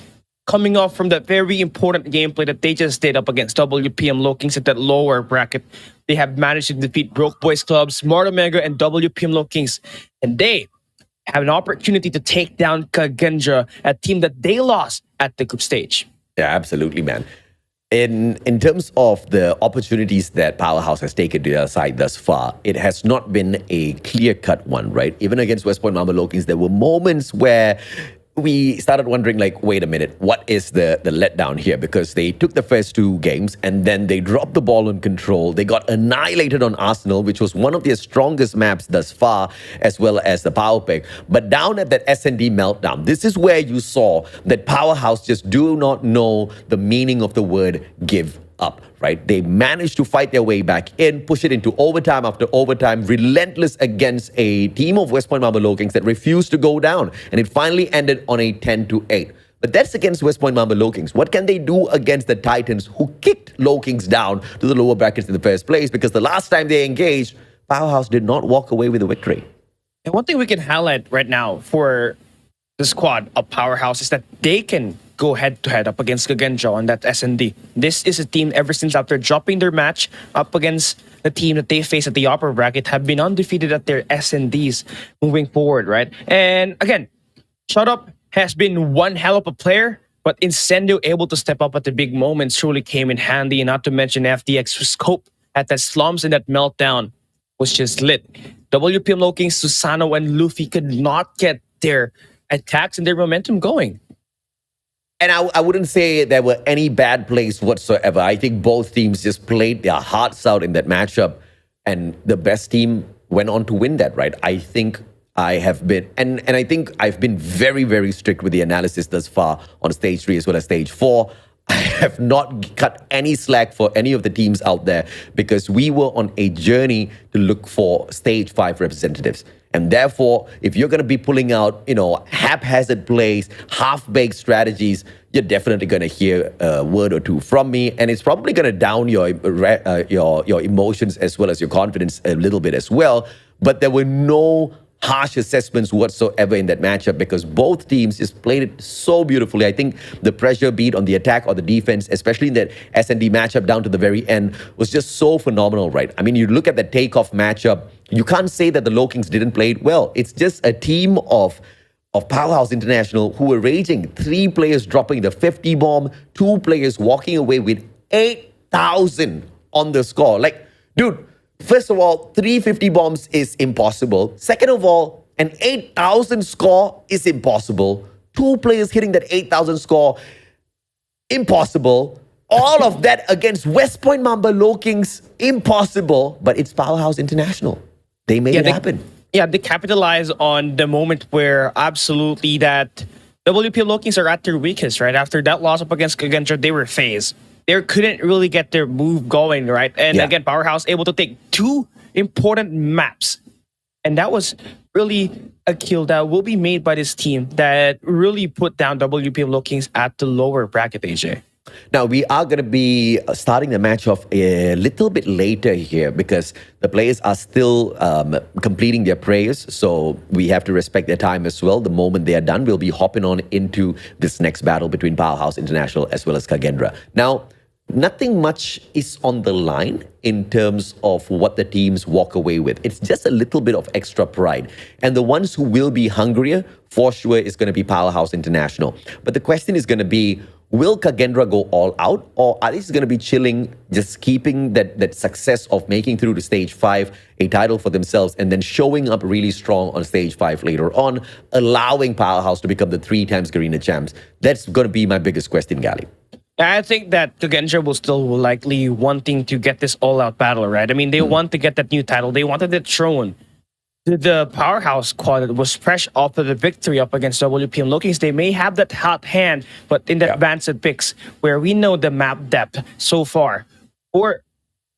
coming off from that very important gameplay that they just did up against WPM Lokings at that lower bracket. They have managed to defeat Broke Boys Club, Smart Omega, and WPM Lokings. And they have an opportunity to take down KAGE, a team that they lost at the group stage. Yeah, absolutely, man. In terms of the opportunities that Powerhouse has taken to their side thus far, it has not been a clear-cut one, right? Even against West Point Mamba Lokings, there were moments where we started wondering, like, wait a minute, what is the letdown here? Because they took the first 2 games and then they dropped the ball on control. They got annihilated on Arsenal, which was one of their strongest maps thus far, as well as the power pick. But down at that S&D Meltdown, this is where you saw that Powerhouse just do not know the meaning of the word give up, right? They managed to fight their way back in, push it into overtime after overtime, relentless against a team of West Point Mamba Lokings that refused to go down. And it finally ended on a 10-8. But that's against West Point Mamba Lokings. What can they do against the Titans who kicked Lokings down to the lower brackets in the first place? Because the last time they engaged, Powerhouse did not walk away with a victory. And one thing we can highlight right now for the squad of Powerhouse is that they can go head-to-head up against KAGE on that S&D. This is a team ever since after dropping their match up against the team that they face at the upper bracket have been undefeated at their S&Ds moving forward, right? And again, Shut Up has been one hell of a player, but Incendio able to step up at the big moments truly came in handy, and not to mention FDX's scope at the slums in that meltdown was just lit. WPM Lokings, Susano, and Luffy could not get their attacks and their momentum going. And I wouldn't say there were any bad plays whatsoever. I think both teams just played their hearts out in that matchup, and the best team went on to win that, right? I think I have been, and I think I've been very, very strict with the analysis thus far on Stage 3 as well as Stage 4. I have not cut any slack for any of the teams out there because we were on a journey to look for Stage 5 representatives. And therefore, if you're going to be pulling out, haphazard plays, half-baked strategies, you're definitely going to hear a word or two from me. And it's probably going to down your emotions as well as your confidence a little bit as well. But there were no harsh assessments whatsoever in that matchup because both teams just played it so beautifully. I think the pressure beat on the attack or the defense, especially in that S&D matchup down to the very end, was just so phenomenal, right? I mean, you look at the takeoff matchup, you can't say that the Lokings didn't play it well. It's just a team of Powerhouse International who were raging. 3 players dropping the 50 bomb, 2 players walking away with 8,000 on the score. Like, dude, first of all, 350 bombs is impossible. Second of all, an 8,000 score is impossible. 2 players hitting that 8,000 score, impossible. All of that against West Point Mamba Lokings, impossible. But it's Powerhouse International. They made it happen. Yeah, they capitalize on the moment where absolutely that WPM Lokings are at their weakest, right? After that loss up against KAGE, they were phased. They couldn't really get their move going, right? And again, Powerhouse able to take 2 important maps. And that was really a kill that will be made by this team that really put down WPM Lokings at the lower bracket, AJ. Now, we are going to be starting the match off a little bit later here because the players are still completing their prayers. So we have to respect their time as well. The moment they are done, we'll be hopping on into this next battle between Powerhouse International as well as KAGE. Now, nothing much is on the line in terms of what the teams walk away with. It's just a little bit of extra pride. And the ones who will be hungrier, for sure, is going to be Powerhouse International. But the question is going to be, will KAGE go all out, or are they just going to be chilling, just keeping that success of making through to Stage 5, a title for themselves, and then showing up really strong on Stage 5 later on, allowing Powerhouse to become the 3 times Garena champs? That's going to be my biggest question, Gali. I think that Kagenja will still likely wanting to get this all-out battle, right? I mean, they want to get that new title. They wanted it thrown. The powerhouse squad that was fresh off of the victory up against WPM Lokings. They may have that hot hand, but in the advanced picks, where we know the map depth so far, or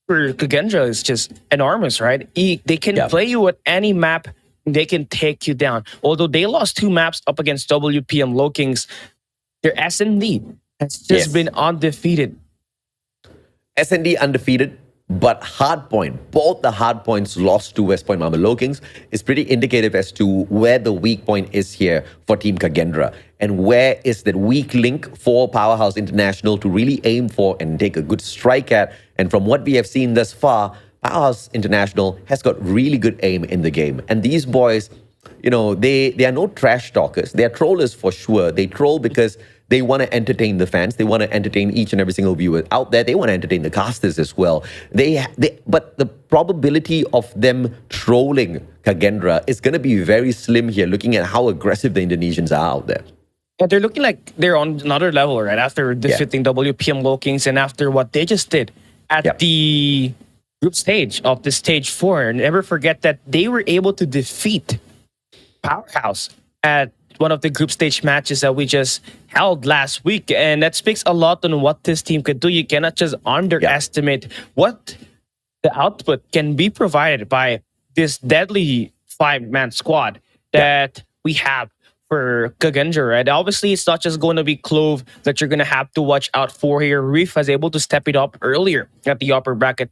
for Kagenja is just enormous, right? They can play you at any map. They can take you down. Although they lost 2 maps up against WPM Lokings, their S&D has just been undefeated. S&D undefeated, but Hardpoint, both the Hardpoints lost to West Point Mama Lokings, is pretty indicative as to where the weak point is here for Team Kagendra and where is that weak link for Powerhouse International to really aim for and take a good strike at. And from what we have seen thus far, Powerhouse International has got really good aim in the game. And these boys, you know, they are no trash talkers. They are trollers for sure. They troll because they want to entertain the fans. They want to entertain each and every single viewer out there. They want to entertain the casters as well. But the probability of them trolling Kagendra is going to be very slim here, looking at how aggressive the Indonesians are out there. Yeah, they're looking like they're on another level, right? After defeating WPM Lokings and after what they just did at the group stage of the stage 4. And never forget that they were able to defeat Powerhouse at one of the group stage matches that we just held last week. And that speaks a lot on what this team could do. You cannot just underestimate what the output can be provided by this deadly 5-man squad that we have for Kagendra, right? Obviously, it's not just going to be Clove that you're going to have to watch out for here. Reef was able to step it up earlier at the upper bracket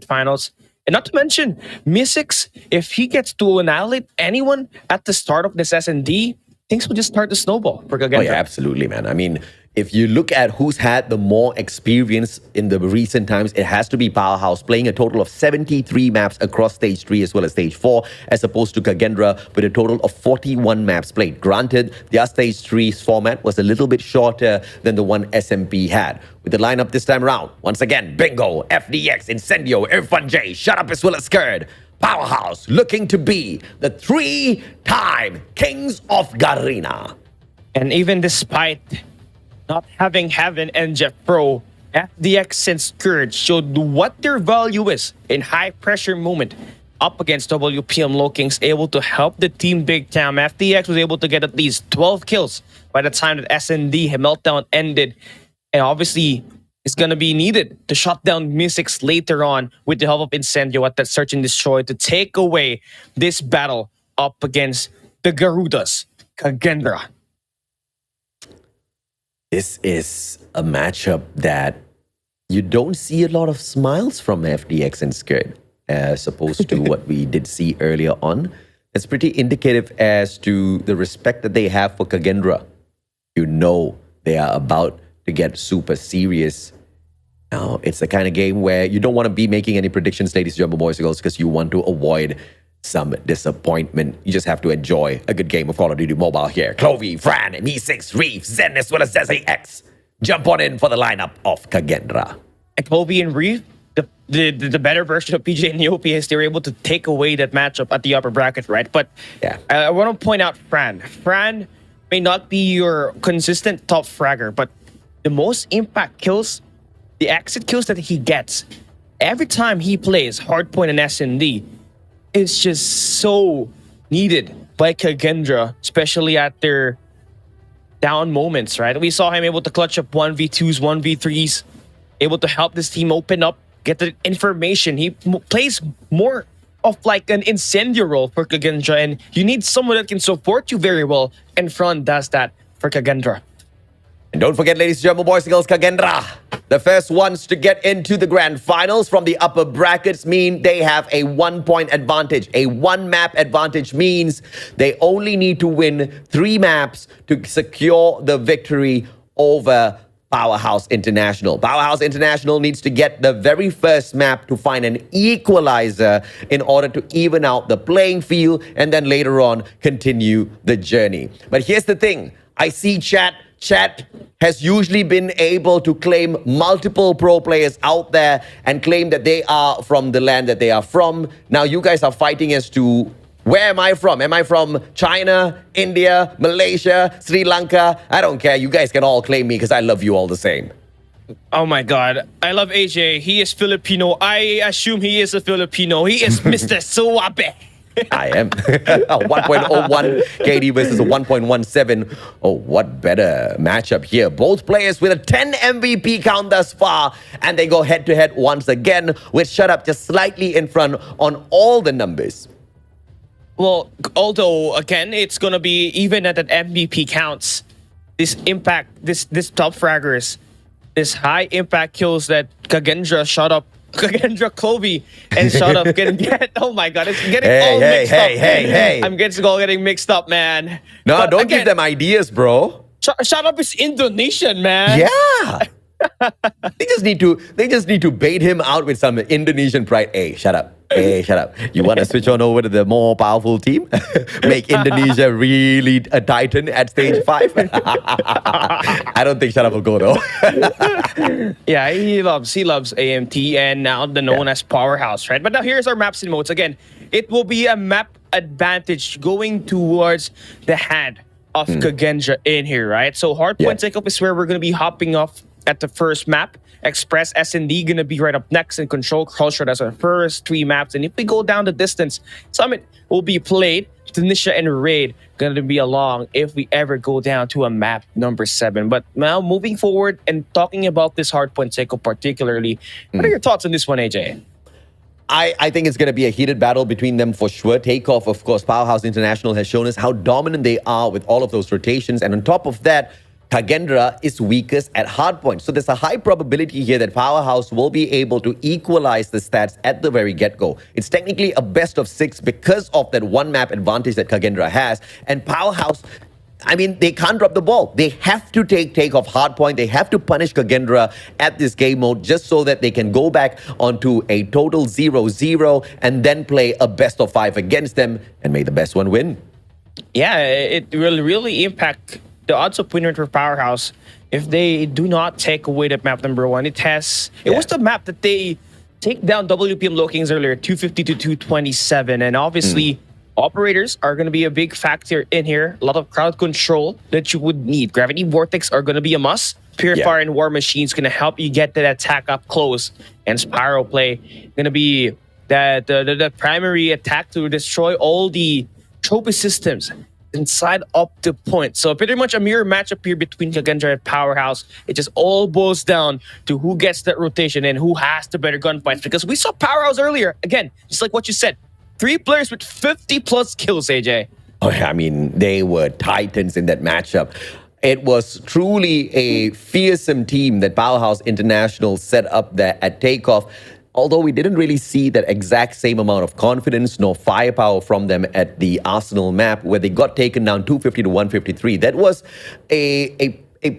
finals. And not to mention, Mystics, if he gets to annihilate anyone at the start of this S&D, things will just start to snowball for Kagendra. Oh yeah, absolutely, man. I mean, if you look at who's had the more experience in the recent times, it has to be Powerhouse, playing a total of 73 maps across Stage 3 as well as Stage 4, as opposed to Kagendra with a total of 41 maps played. Granted, their Stage 3's format was a little bit shorter than the one SMP had. With the lineup this time around, once again, Bingo, FDX, Incendio, Irfan J, Shut Up as well as Scared. Powerhouse looking to be the 3-time Kings of Garena. And even despite not having Heaven and Jeff Pro, FDX and Scourge showed what their value is in high pressure moment up against WPM Lokings, able to help the team big time. FDX was able to get at least 12 kills by the time that S&D Meltdown ended. And obviously, it's going to be needed to shut down Mystics later on with the help of Incendio at that Search and Destroy to take away this battle up against the Garudas, Kagendra. This is a matchup that you don't see a lot of smiles from FDX and Skirt as opposed to what we did see earlier on. It's pretty indicative as to the respect that they have for Kagendra. You know they are about to get super serious. Now, it's the kind of game where you don't want to be making any predictions, ladies and gentlemen, boys and girls, because you want to avoid some disappointment. You just have to enjoy a good game of Call of Duty Mobile here. Clovey, Fran, Me6, Reef, Zen, as well as X. Jump on in for the lineup of Kagendra. And Clovey and Reef, the better version of PJ and Neopius, they were able to take away that matchup at the upper bracket, right? But I want to point out Fran. Fran may not be your consistent top fragger, but the most impact kills, the exit kills that he gets, every time he plays Hardpoint and S&D, is just so needed by Kagendra, especially at their down moments, right? We saw him able to clutch up 1v2s, 1v3s, able to help this team open up, get the information. He plays more of like an incendio role for Kagendra, and you need someone that can support you very well, and Fran does that for Kagendra. And don't forget, ladies and gentlemen, boys and girls, Kagendra, the first ones to get into the grand finals from the upper brackets, mean they have a 1-point advantage. A 1-map advantage means they only need to win 3 maps to secure the victory over Powerhouse International. Powerhouse International needs to get the very first map to find an equalizer in order to even out the playing field and then later on continue the journey. But here's the thing. I see Chat has usually been able to claim multiple pro players out there and claim that they are from the land that they are from. Now you guys are fighting as to Where am I from? Am I from China, India, Malaysia, Sri Lanka? I don't care. You guys can all claim me because I love you all the same. Oh my God. I love AJ. He is Filipino. I assume he is a Filipino. He is Mr. Suabe. I am. 1.01 KD versus a 1.17. Oh, what better matchup here. Both players with a 10 MVP count thus far. And they go head-to-head once again with Shut Up just slightly in front on all the numbers. Well, although, again, it's going to be even at an MVP counts. This impact, this top fraggers, this high impact kills that Kagendra shot up. Kagendra, Kobe, and Shut Up can get. Oh my God, it's getting all mixed up. Hey. I'm getting mixed up, man. No, But don't again, give them ideas, bro. Shut Up is Indonesian, man. Yeah. They just need to bait him out with some Indonesian pride. Hey, shut up. Hey, shut up. You want to switch on over to the more powerful team? Make Indonesia really a titan at stage 5? I don't think Shut Up will go though. Yeah, he loves AMT and now the known as Powerhouse, right? But now here's our maps and modes. Again, it will be a map advantage going towards the hand of Kagendra in here, right? So Hardpoint Takeoff is where we're going to be hopping off at the first map. Express S&D gonna be right up next, and Control Culture as our first 3 maps. And if we go down the distance, Summit will be played. Tanisha and Raid gonna be along if we ever go down to a map number 7. But now moving forward and talking about this Hardpoint Takeoff particularly, what are your thoughts on this one, AJ? I think it's going to be a heated battle between them for sure. Takeoff, of course, Powerhouse International has shown us how dominant they are with all of those rotations. And on top of that, Kagendra is weakest at hardpoint. So there's a high probability here that Powerhouse will be able to equalize the stats at the very get-go. It's technically a best of 6 because of that one map advantage that Kagendra has. And Powerhouse, I mean, they can't drop the ball. They have to take off hardpoint. They have to punish Kagendra at this game mode just so that they can go back onto a total 0-0 and then play a best of 5 against them and may the best one win. Yeah, it will really impact the odds of winning for Powerhouse if they do not take away that map number 1. It was the map that they take down WPM Low Kings earlier, 250 to 227. And obviously, operators are going to be a big factor in here. A lot of crowd control that you would need. Gravity Vortex are going to be a must. Purifier and War Machine's going to help you get that attack up close. And Spyro Play going to be the primary attack to destroy all the trophy systems inside up the point. So pretty much a mirror matchup here between Kagendra and Powerhouse. It just all boils down to who gets that rotation and who has the better gunfights. Because we saw Powerhouse earlier. Again, just like what you said, 3 players with 50 plus kills, AJ. Oh, I mean, they were titans in that matchup. It was truly a fearsome team that Powerhouse International set up there at Takeoff. Although we didn't really see that exact same amount of confidence nor firepower from them at the Arsenal map where they got taken down 250 to 153. That was a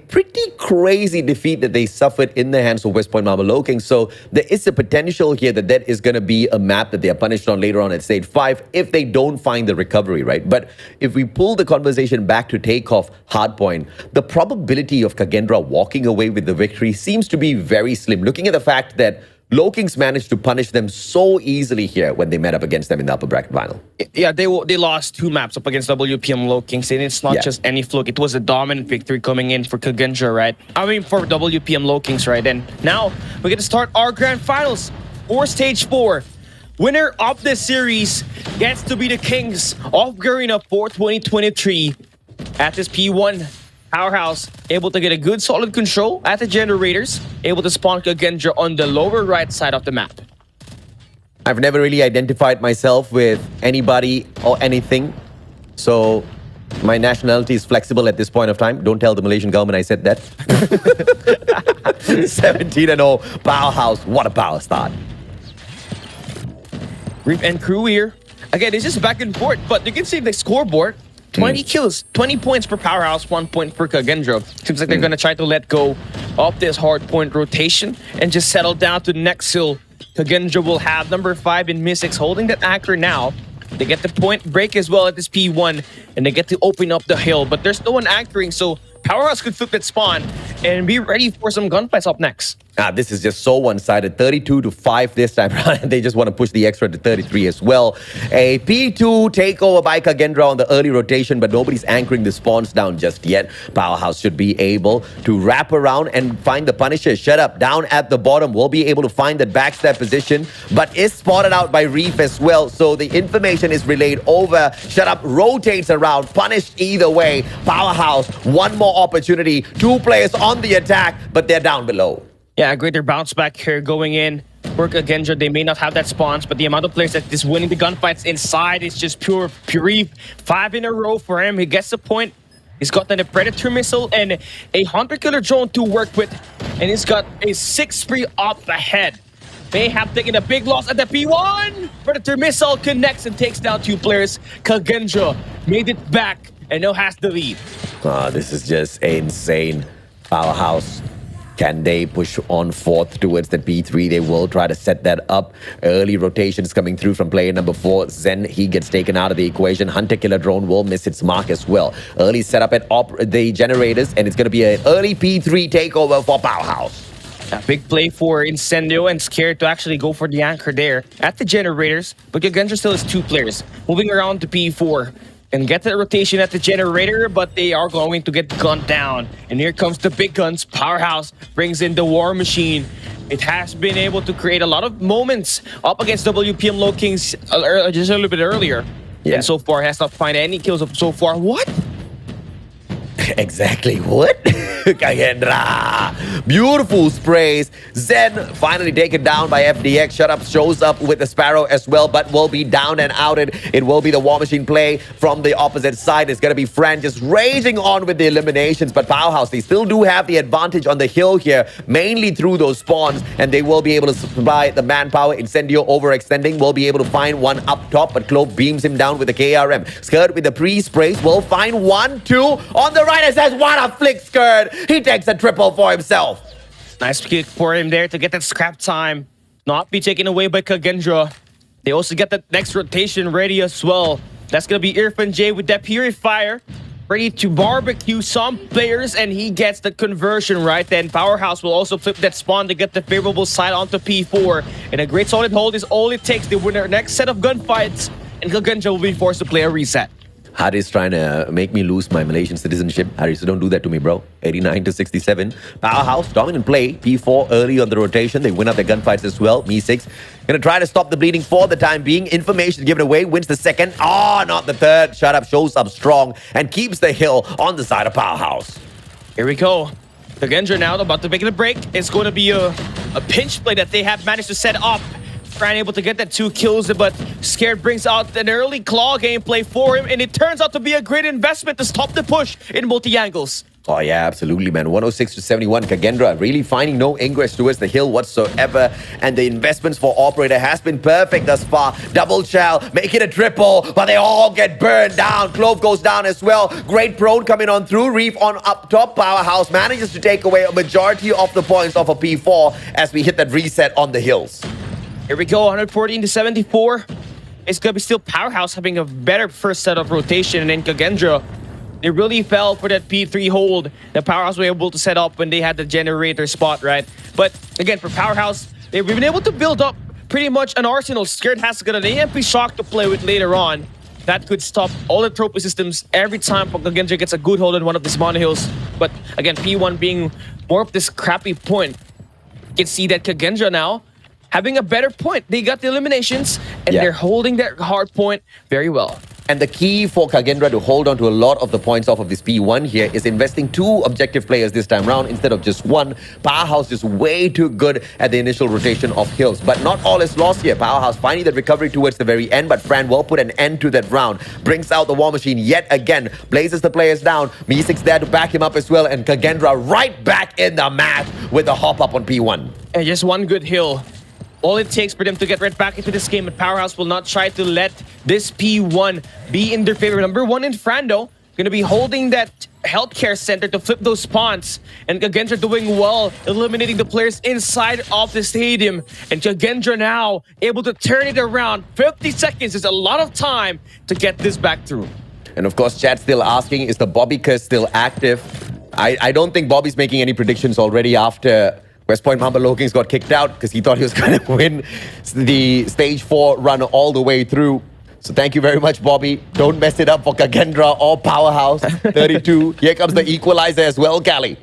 pretty crazy defeat that they suffered in the hands of West Point Mama Low Kings. So there is a potential here that is going to be a map that they are punished on later on at stage 5 if they don't find the recovery, right? But if we pull the conversation back to Takeoff Hardpoint, the probability of Kagendra walking away with the victory seems to be very slim. Looking at the fact that Low Kings managed to punish them so easily here when they met up against them in the upper bracket final. Yeah, they lost 2 maps up against WPM Low Kings, and it's not just any fluke. It was a dominant victory coming in for Kagendra, right? I mean, for WPM Low Kings, right? And now we're going to start our grand finals for stage 4. Winner of this series gets to be the Kings of Garena for 2023 at this P1. Powerhouse able to get a good solid control at the generators, able to spawn Kagendra on the lower right side of the map. I've never really identified myself with anybody or anything, so my nationality is flexible at this point of time. Don't tell the Malaysian government I said that. 17-0 Powerhouse, what a power start. Reap and crew here. Again, it's just back and forth, but you can see the scoreboard. 20 kills, 20 points per Powerhouse, 1 point for Kagendra. Seems like they're going to try to let go of this hard point rotation and just settle down to the next hill. Kagendra will have number 5 in Mystics holding that anchor now. They get the point break as well at this P1, and they get to open up the hill. But there's no one anchoring, so Powerhouse could flip that spawn and be ready for some gunfights up next. This is just so one-sided, 32-5 this time around. They just want to push the extra to 33 as well. A P2 takeover by KAGE on the early rotation, but nobody's anchoring the spawns down just yet. Powerhouse should be able to wrap around and find the Punisher. Shut up, down at the bottom. Will be able to find that backstab position, but is spotted out by Reef as well. So the information is relayed over. Shut up rotates around, punished either way. Powerhouse, one more opportunity. 2 players on the attack, but they're down below. Yeah, a greater bounce back here going in. For KAGE, they may not have that spawns, but the amount of players that is winning the gunfights inside is just pure. 5 in a row for him. He gets the point. He's got then a Predator missile and a Hunter Killer drone to work with. And he's got a 6-3 up ahead. They have taken a big loss at the P1. Predator missile connects and takes down 2 players. KAGE made it back and now has the lead. This is just insane. Powerhouse. Can they push on forth towards the P3? They will try to set that up. Early rotations coming through from player number 4. Zen, he gets taken out of the equation. Hunter Killer drone will miss its mark as well. Early setup at the generators, and it's going to be an early P3 takeover for Powerhouse. A big play for Incendio, and scared to actually go for the anchor there at the generators. But KAGE still has 2 players moving around to P4. And get the rotation at the generator, but they are going to get gunned down. And here comes the big guns. Powerhouse brings in the War Machine. It has been able to create a lot of moments up against WPM Low Kings just a little bit earlier. Yeah. And so far has not found any kills so far. What? Exactly what? KAGE. Beautiful sprays. Zen finally taken down by FDX. Shut up shows up with the Sparrow as well, but will be down and outed. It will be the War Machine play from the opposite side. It's going to be Fran just raging on with the eliminations, but Powerhouse, they still do have the advantage on the hill here, mainly through those spawns, and they will be able to supply the manpower. Incendio overextending, will be able to find one up top, but Clove beams him down with the KRM. Skirt with the pre-sprays will find 1-2 on the right and says, what a flick, Skirt. He takes a triple for himself. Nice kick for him there to get that scrap time. Not be taken away by KAGE. They also get that next rotation ready as well. That's going to be Irfan J with that Purifier. Ready to barbecue some players, and he gets the conversion right. Then Powerhouse will also flip that spawn to get the favorable side onto P4. And a great solid hold is all it takes. They win their next set of gunfights, and KAGE will be forced to play a reset. Haris trying to make me lose my Malaysian citizenship. Haris, don't do that to me, bro. 89-67. Powerhouse, dominant play. P4 early on the rotation. They win up their gunfights as well. Me6 gonna try to stop the bleeding for the time being. Information given away. Wins the second. Not the third. Shut up. Shows up strong and keeps the hill on the side of Powerhouse. Here we go. KAGE now about to make it a break. It's going to be a pinch play that they have managed to set up. Fran able to get that 2 kills, but Scared brings out an early claw gameplay for him, and it turns out to be a great investment to stop the push in multi-angles. Oh, yeah, absolutely, man. 106-71. KAGE really finding no ingress towards the hill whatsoever. And the investments for Operator has been perfect thus far. Double shell, make it a triple, but they all get burned down. Clove goes down as well. Great prone coming on through. Reef on up top. Powerhouse manages to take away a majority of the points off of P4 as we hit that reset on the hills. Here we go, 114-74. It's going to be still Powerhouse having a better first set of rotation, and then KAGE, they really fell for that P3 hold that Powerhouse were able to set up when they had the generator spot, right? But again, for Powerhouse, they've been able to build up pretty much an arsenal. Scared has got an AMP shock to play with later on. That could stop all the trophy systems every time KAGE gets a good hold on one of these monohills. But again, P1 being more of this crappy point. You can see that KAGE now having a better point. They got the eliminations, and they're holding their hard point very well. And the key for KAGE to hold on to a lot of the points off of this P1 here is investing 2 objective players this time round instead of just 1. Powerhouse is way too good at the initial rotation of hills. But not all is lost here. Powerhouse finding the recovery towards the very end, but Fran will put an end to that round. Brings out the War Machine yet again. Blazes the players down. Me6 there to back him up as well. And KAGE right back in the match with the hop up on P1. And just one good hill. All it takes for them to get right back into this game, but Powerhouse will not try to let this P1 be in their favor. Number 1 in Frando, going to be holding that healthcare center to flip those spawns. And KAGE doing well, eliminating the players inside of the stadium. And KAGE now able to turn it around. 50 seconds is a lot of time to get this back through. And of course, chat still asking, is the Bobby curse still active? I don't think Bobby's making any predictions already after West Point Mamba Lokings got kicked out because he thought he was going to win the stage 4 run all the way through. So thank you very much, Bobby. Don't mess it up for Kagendra or Powerhouse. 32. Here comes the equalizer as well, Cali.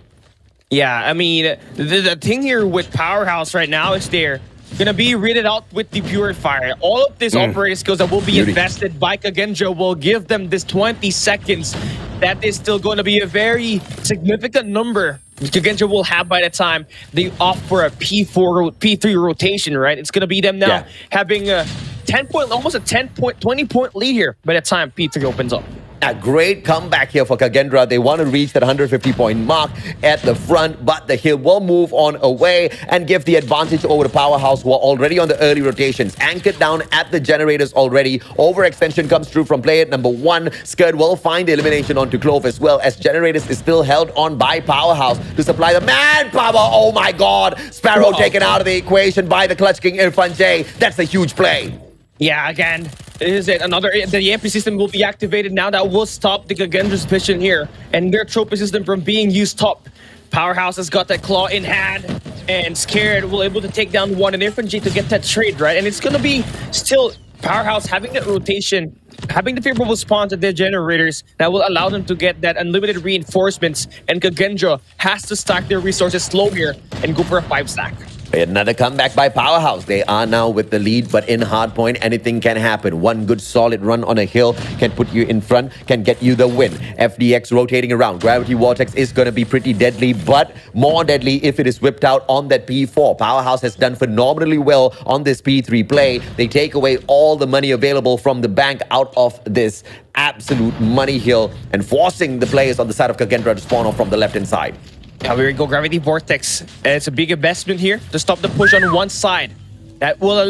Yeah, I mean, the thing here with Powerhouse right now is they're gonna be rated out with the Purifier. All of these operating skills that will be invested by Kagendra will give them this 20 seconds. That is still going to be a very significant number Kagendra will have by the time they opt for a P3 rotation, right? It's gonna be them now having a 10-point, almost a 10-point, 20-point lead here by the time P3 opens up. A great comeback here for Kagendra. They want to reach that 150-point mark at the front, but the Hill will move on away and give the advantage over to Powerhouse, who are already on the early rotations. Anchored down at the generators already. Overextension comes through from player number 1. Skirt will find the elimination onto Clove as well, as generators is still held on by Powerhouse to supply the manpower. Oh my God! Sparrow taken out of the equation by the Clutch King Irfan J. That's a huge play. Yeah, again, is it another? The EMP system will be activated now. That will stop the Kagendra's vision here and their trophy system from being used up. Powerhouse has got that claw in hand, and Scared will able to take down one and Irfan J to get that trade, right? And it's gonna be still Powerhouse having that rotation, having the favorable spawn to their generators that will allow them to get that unlimited reinforcements, and Kagendra has to stack their resources slow here and go for a 5-stack. Another comeback by Powerhouse. They are now with the lead, but in Hardpoint, anything can happen. One good solid run on a hill can put you in front, can get you the win. FDX rotating around. Gravity Vortex is going to be pretty deadly, but more deadly if it is whipped out on that P4. Powerhouse has done phenomenally well on this P3 play. They take away all the money available from the bank out of this absolute money hill and forcing the players on the side of Kagendra to spawn off from the left-hand side. Now we go Gravity Vortex. It's a big investment here to stop the push on one side. That will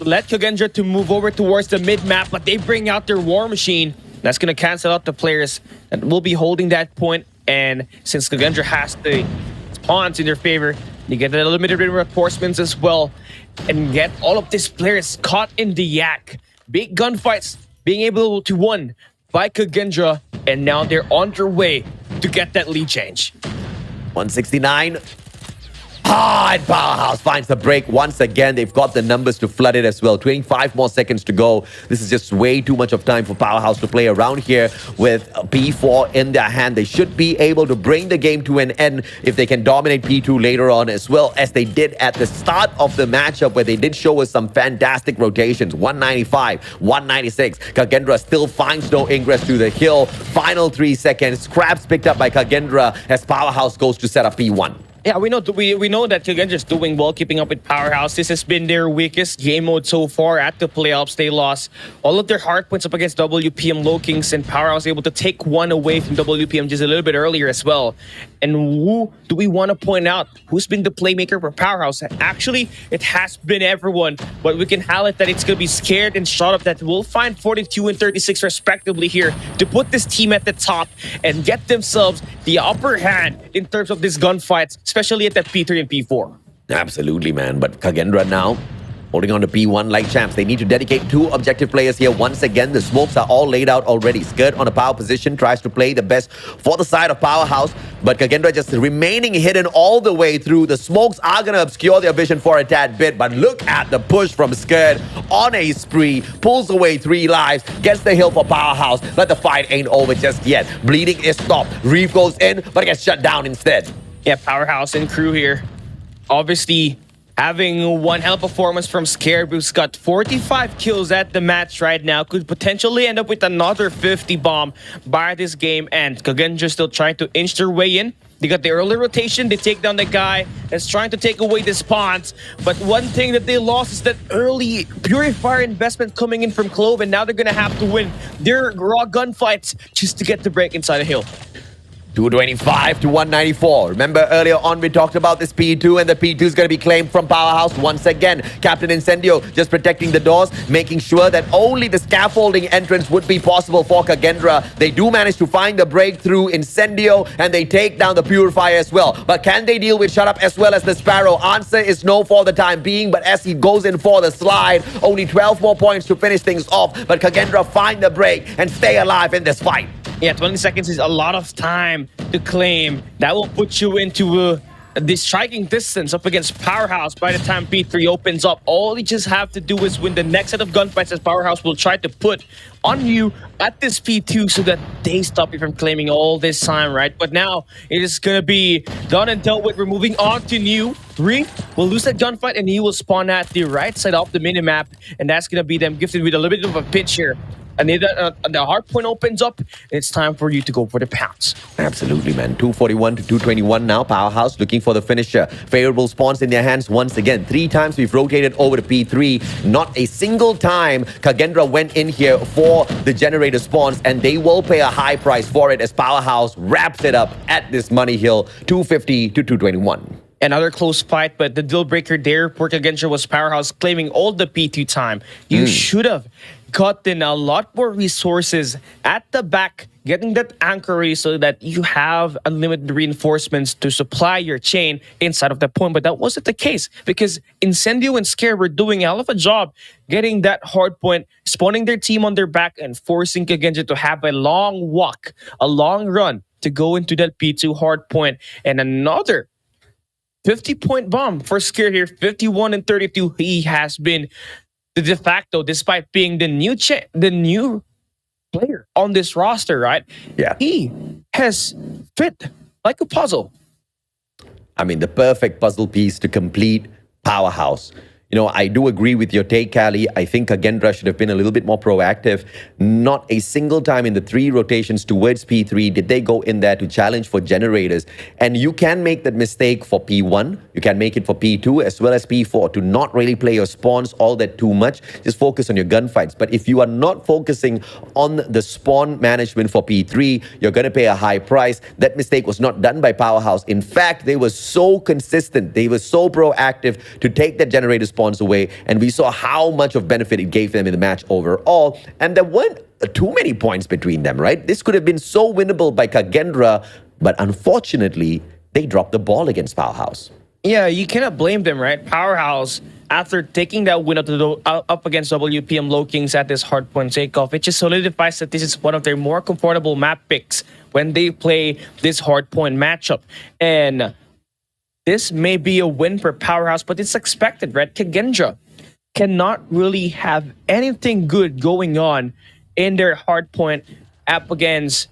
let Kagendra to move over towards the mid-map, but they bring out their War Machine. That's going to cancel out the players that will be holding that point. And since Kagendra has the spawns in their favor, you get the limited reinforcements as well and get all of these players caught in the yak. Big gunfights being able to win by Kagendra, and now they're on their way to get that lead change. 169. And Powerhouse finds the break once again. They've got the numbers to flood it as well. 25 more seconds to go. This is just way too much of time for Powerhouse to play around here with P4 in their hand. They should be able to bring the game to an end if they can dominate P2 later on, as well as they did at the start of the matchup, where they did show us some fantastic rotations. 195, 196. Kagendra still finds no ingress to the hill. Final 3 seconds. Scraps picked up by Kagendra as Powerhouse goes to set up P1. Yeah, we know that Kagendra's doing well keeping up with Powerhouse. This has been their weakest game mode so far at the playoffs. They lost all of their hard points up against WPM Lokings, and Powerhouse able to take one away from WPM just a little bit earlier as well. And who do we want to point out? Who's been the playmaker for Powerhouse? Actually, it has been everyone, but we can highlight that it's going to be Scared and Shot Up that will find 42 and 36 respectively here to put this team at the top and get themselves the upper hand in terms of these gunfights, especially at that P3 and P4. Absolutely, man. But Kagendra now holding on to P1 like champs. They need to dedicate 2 objective players here. Once again, the smokes are all laid out already. Skirt on a power position, tries to play the best for the side of Powerhouse, but Kagendra just remaining hidden all the way through. The smokes are going to obscure their vision for a tad bit, but look at the push from Skirt on a spree. Pulls away 3 lives, gets the hill for Powerhouse, but the fight ain't over just yet. Bleeding is stopped. Reeve goes in, but gets shut down instead. Yeah, Powerhouse and crew here. Obviously, having one hell performance from Scared, who's got 45 kills at the match right now. Could potentially end up with another 50 bomb by this game. And Kagendra still trying to inch their way in. They got the early rotation. They take down the guy that's trying to take away the spawns. But one thing that they lost is that early Purifier investment coming in from Clove. And now they're going to have to win their raw gunfights just to get the break inside the hill. 225 to 194. Remember earlier on we talked about this P2, and the P2 is going to be claimed from Powerhouse once again. Captain Incendio just protecting the doors, making sure that only the scaffolding entrance would be possible for Kagendra. They do manage to find the breakthrough Incendio, and they take down the Purifier as well. But can they deal with Shut Up as well as the Sparrow? Answer is no for the time being, but as he goes in for the slide, only 12 more points to finish things off. But Kagendra find the break and stay alive in this fight. Yeah, 20 seconds is a lot of time to claim. That will put you into the striking distance up against Powerhouse by the time P3 opens up. All you just have to do is win the next set of gunfights that Powerhouse will try to put on you at this P2 so that they stop you from claiming all this time, right? But now it is going to be done and dealt with. We're moving on to New. 3 will lose that gunfight and he will spawn at the right side of the minimap. And that's going to be them gifted with a little bit of a pitch here. And the hardpoint opens up, it's time for you to go for the pounce. Absolutely, man. 241 to 221 now. Powerhouse looking for the finisher. Favorable spawns in their hands once again. 3 times we've rotated over to P3. Not a single time Kagendra went in here for the generator spawns, and they will pay a high price for it as Powerhouse wraps it up at this money hill, 250 to 221. Another close fight, but the deal breaker there for Kagendra was Powerhouse claiming all the P2 time. You should have gotten a lot more resources at the back, getting that anchor ready so that you have unlimited reinforcements to supply your chain inside of the point. But that wasn't the case because Incendio and Scare were doing a hell of a job getting that hard point, spawning their team on their back and forcing Kagendra to have a long walk, a long run to go into that P2 hard point. And another 50-point bomb for Scare here, 51 and 32. He has been the de facto, despite being the new player on this roster, right? Yeah. He has fit like a puzzle. I mean, the perfect puzzle piece to complete Powerhouse. You know, I do agree with your take, Cali. I think Kagendra should have been a little bit more proactive. Not a single time in the 3 rotations towards P3 did they go in there to challenge for generators. And you can make that mistake for P1. You can make it for P2 as well as P4 to not really play your spawns all that too much. Just focus on your gunfights. But if you are not focusing on the spawn management for P3, you're going to pay a high price. That mistake was not done by Powerhouse. In fact, they were so consistent. They were so proactive to take that generator spawns away, and we saw how much of benefit it gave them in the match overall. And there weren't too many points between them, right? This could have been so winnable by Kagendra, but unfortunately, they dropped the ball against Powerhouse. Yeah, you cannot blame them, right? Powerhouse, after taking that win up against WPM Low Kings at this hardpoint takeoff, it just solidifies that this is one of their more comfortable map picks when they play this hardpoint matchup. And this may be a win for Powerhouse, but it's expected, right? Kagendra cannot really have anything good going on in their hardpoint up against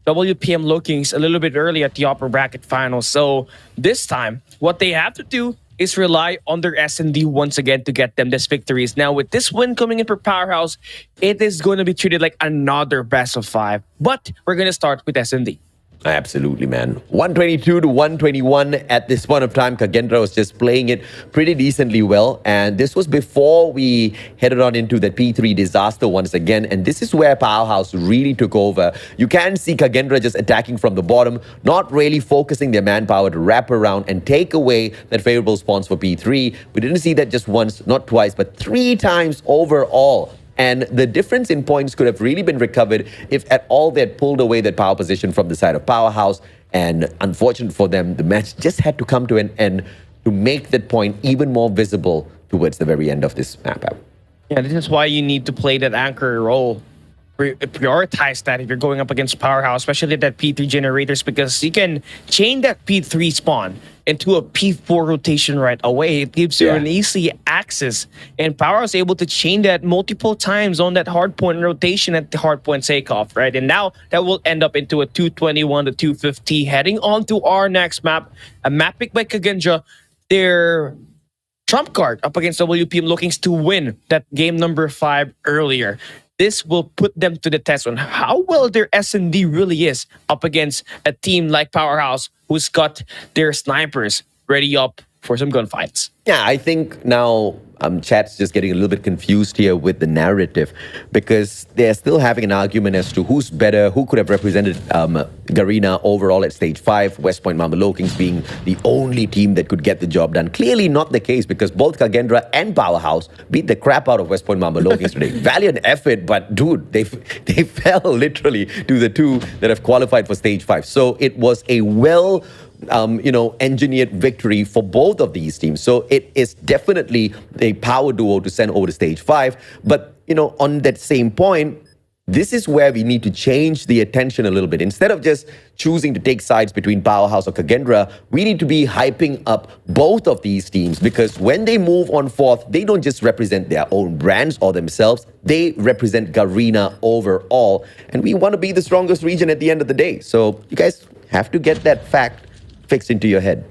WPM Low Kings a little bit early at the upper bracket finals. So this time, what they have to do is rely on their S&D once again to get them these victories. Now, with this win coming in for Powerhouse, it is going to be treated like another best of 5. But we're going to start with S&D. Absolutely, man. 122 to 121 at this point of time. Kagendra was just playing it pretty decently well. And this was before we headed on into the P3 disaster once again. And this is where Powerhouse really took over. You can see Kagendra just attacking from the bottom, not really focusing their manpower to wrap around and take away that favorable spawns for P3. We didn't see that just once, not twice, but 3 times overall. And the difference in points could have really been recovered if at all they had pulled away that power position from the side of Powerhouse. And unfortunate for them, the match just had to come to an end to make that point even more visible towards the very end of this map. Yeah, this is why you need to play that anchor role. Prioritize that if you're going up against Powerhouse, especially that P3 generators, because you can chain that P3 spawn into a P4 rotation right away. It gives you an easy access, and Powerhouse is able to chain that multiple times on that hardpoint rotation at the hardpoint takeoff, right? And now that will end up into a 221 to 250, heading on to our next map, a map pick by Kagendra. Their trump card up against WPM Low Kings to win that game number 5 earlier. This will put them to the test on how well their S&D really is up against a team like Powerhouse, who's got their snipers ready up for some gunfights. Yeah, I think now chat's just getting a little bit confused here with the narrative, because they're still having an argument as to who's better, who could have represented Garena overall at stage 5, West Point Mamba Low Kings being the only team that could get the job done. Clearly not the case, because both Kagendra and Powerhouse beat the crap out of West Point Mamba Low Kings today. Valiant effort, but dude, they fell literally to the 2 that have qualified for stage 5. So it was a engineered victory for both of these teams. So it is definitely a power duo to send over to stage 5. But, on that same point, this is where we need to change the attention a little bit. Instead of just choosing to take sides between Powerhouse or Kagendra, we need to be hyping up both of these teams, because when they move on fourth, they don't just represent their own brands or themselves, they represent Garena overall. And we want to be the strongest region at the end of the day. So you guys have to get that fact fixed into your head.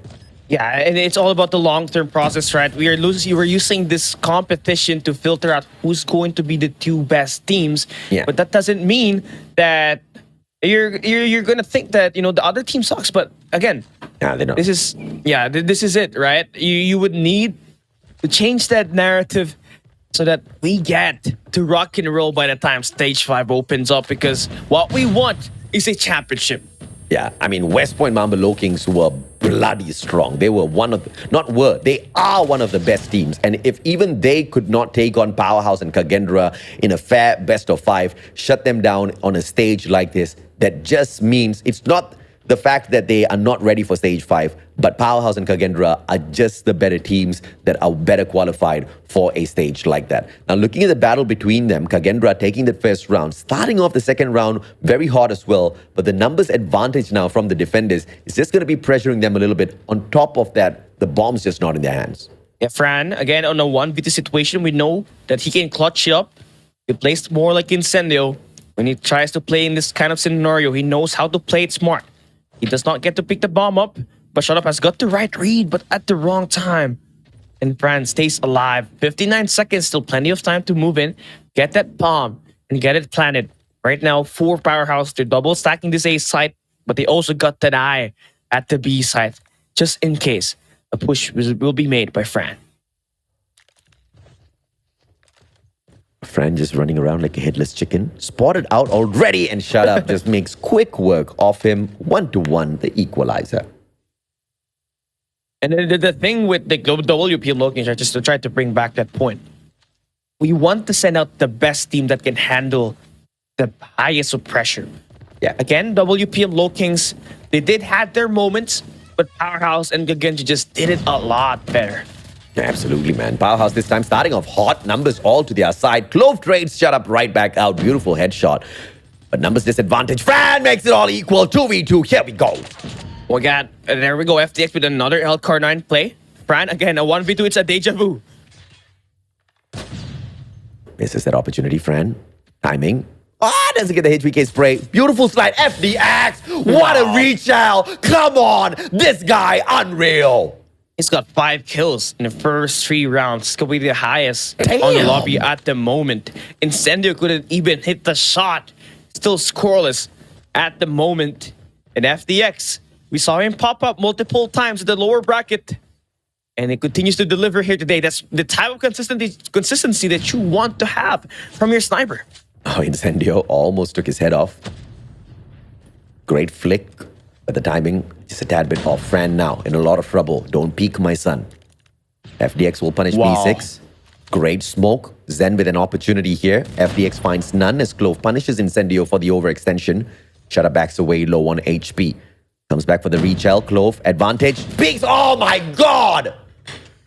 Yeah, and it's all about the long-term process, right? We're using this competition to filter out who's going to be the two best teams. Yeah. But that doesn't mean that you're gonna think that the other team sucks. But again, Yeah, they don't. this is it, right? You would need to change that narrative so that we get to rock and roll by the time Stage 5 opens up, because what we want is a championship. Yeah, I mean, West Point Mamba Low Kings were bloody strong. They were they are one of the best teams. And if even they could not take on Powerhouse and Kagendra in a fair best of 5, shut them down on a stage like this, that just means it's not the fact that they are not ready for stage 5, but Powerhouse and Kagendra are just the better teams that are better qualified for a stage like that. Now, looking at the battle between them, Kagendra taking the first round, starting off the second round very hard as well, but the numbers advantage now from the defenders is just going to be pressuring them a little bit. On top of that, the bomb's just not in their hands. Yeah, Fran, again, on a 1v2 situation, we know that he can clutch it up. He plays more like Incendio. When he tries to play in this kind of scenario, he knows how to play it smart. He does not get to pick the bomb up, but Shut Up has got the right read, but at the wrong time. And Fran stays alive. 59 seconds, still plenty of time to move in, get that bomb, and get it planted. Right now, 4 Powerhouse, they're double stacking this A site, but they also got that eye at the B site, just in case a push will be made by Fran. Fran just running around like a headless chicken. Spotted out already, and Shut Up just makes quick work of him. 1-1, the equalizer. And the thing with the WP Lokings, just to try to bring back that point, we want to send out the best team that can handle the highest of pressure. Yeah. Again, WPM Lokings, they did have their moments, but Powerhouse and Gagenji just did it a lot better. Absolutely, man. Powerhouse this time starting off hot. Numbers all to their side. Clove trades Shut Up right back out. Beautiful headshot. But numbers disadvantage. Fran makes it all equal. 2v2. Here we go. Oh my God. And there we go. FTX with another LCAR9 play. Fran, again, a 1v2. It's a deja vu. Misses that opportunity, Fran. Timing. Doesn't get the HVK spray. Beautiful slide. FDX. What a reach out. Come on. This guy, unreal. He's got 5 kills in the first 3 rounds. It's going to be the highest on the lobby at the moment. Incendio couldn't even hit the shot. Still scoreless at the moment. And FDX, we saw him pop up multiple times at the lower bracket. And it continues to deliver here today. That's the type of consistency that you want to have from your sniper. Oh, Incendio almost took his head off. Great flick. But the timing, just a tad bit off. Fran now in a lot of trouble. Don't peek, my son. FDX will punish P6. Great smoke. Zen with an opportunity here. FDX finds none as Clove punishes Incendio for the overextension. Shut Up backs away low on HP. Comes back for the reach L. Clove, advantage. Peeks, oh my God!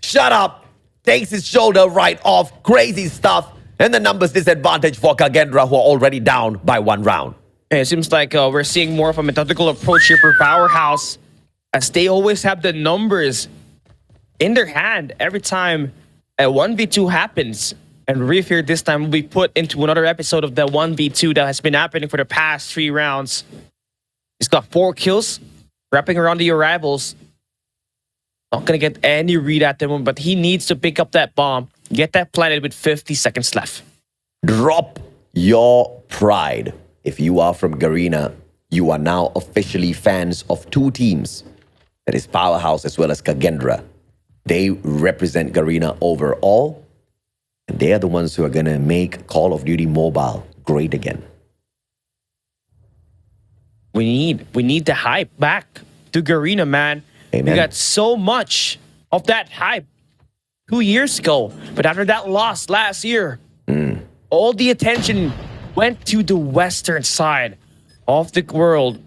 Shut Up takes his shoulder right off. Crazy stuff. And the numbers disadvantage for Kagendra, who are already down by 1 round. It seems like we're seeing more of a methodical approach here for Powerhouse, as they always have the numbers in their hand every time a 1v2 happens. And Reef here this time will be put into another episode of the 1v2 that has been happening for the past 3 rounds. He's got 4 kills, wrapping around the arrivals. Not going to get any read at them, but he needs to pick up that bomb, get that planted with 50 seconds left. Drop your pride. If you are from Garena, you are now officially fans of 2 teams. That is Powerhouse as well as Kagendra. They represent Garena overall. And they are the ones who are going to make Call of Duty Mobile great again. We need the hype back to Garena, man. Amen. We got so much of that hype 2 years ago. But after that loss last year, all the attention went to the western side of the world.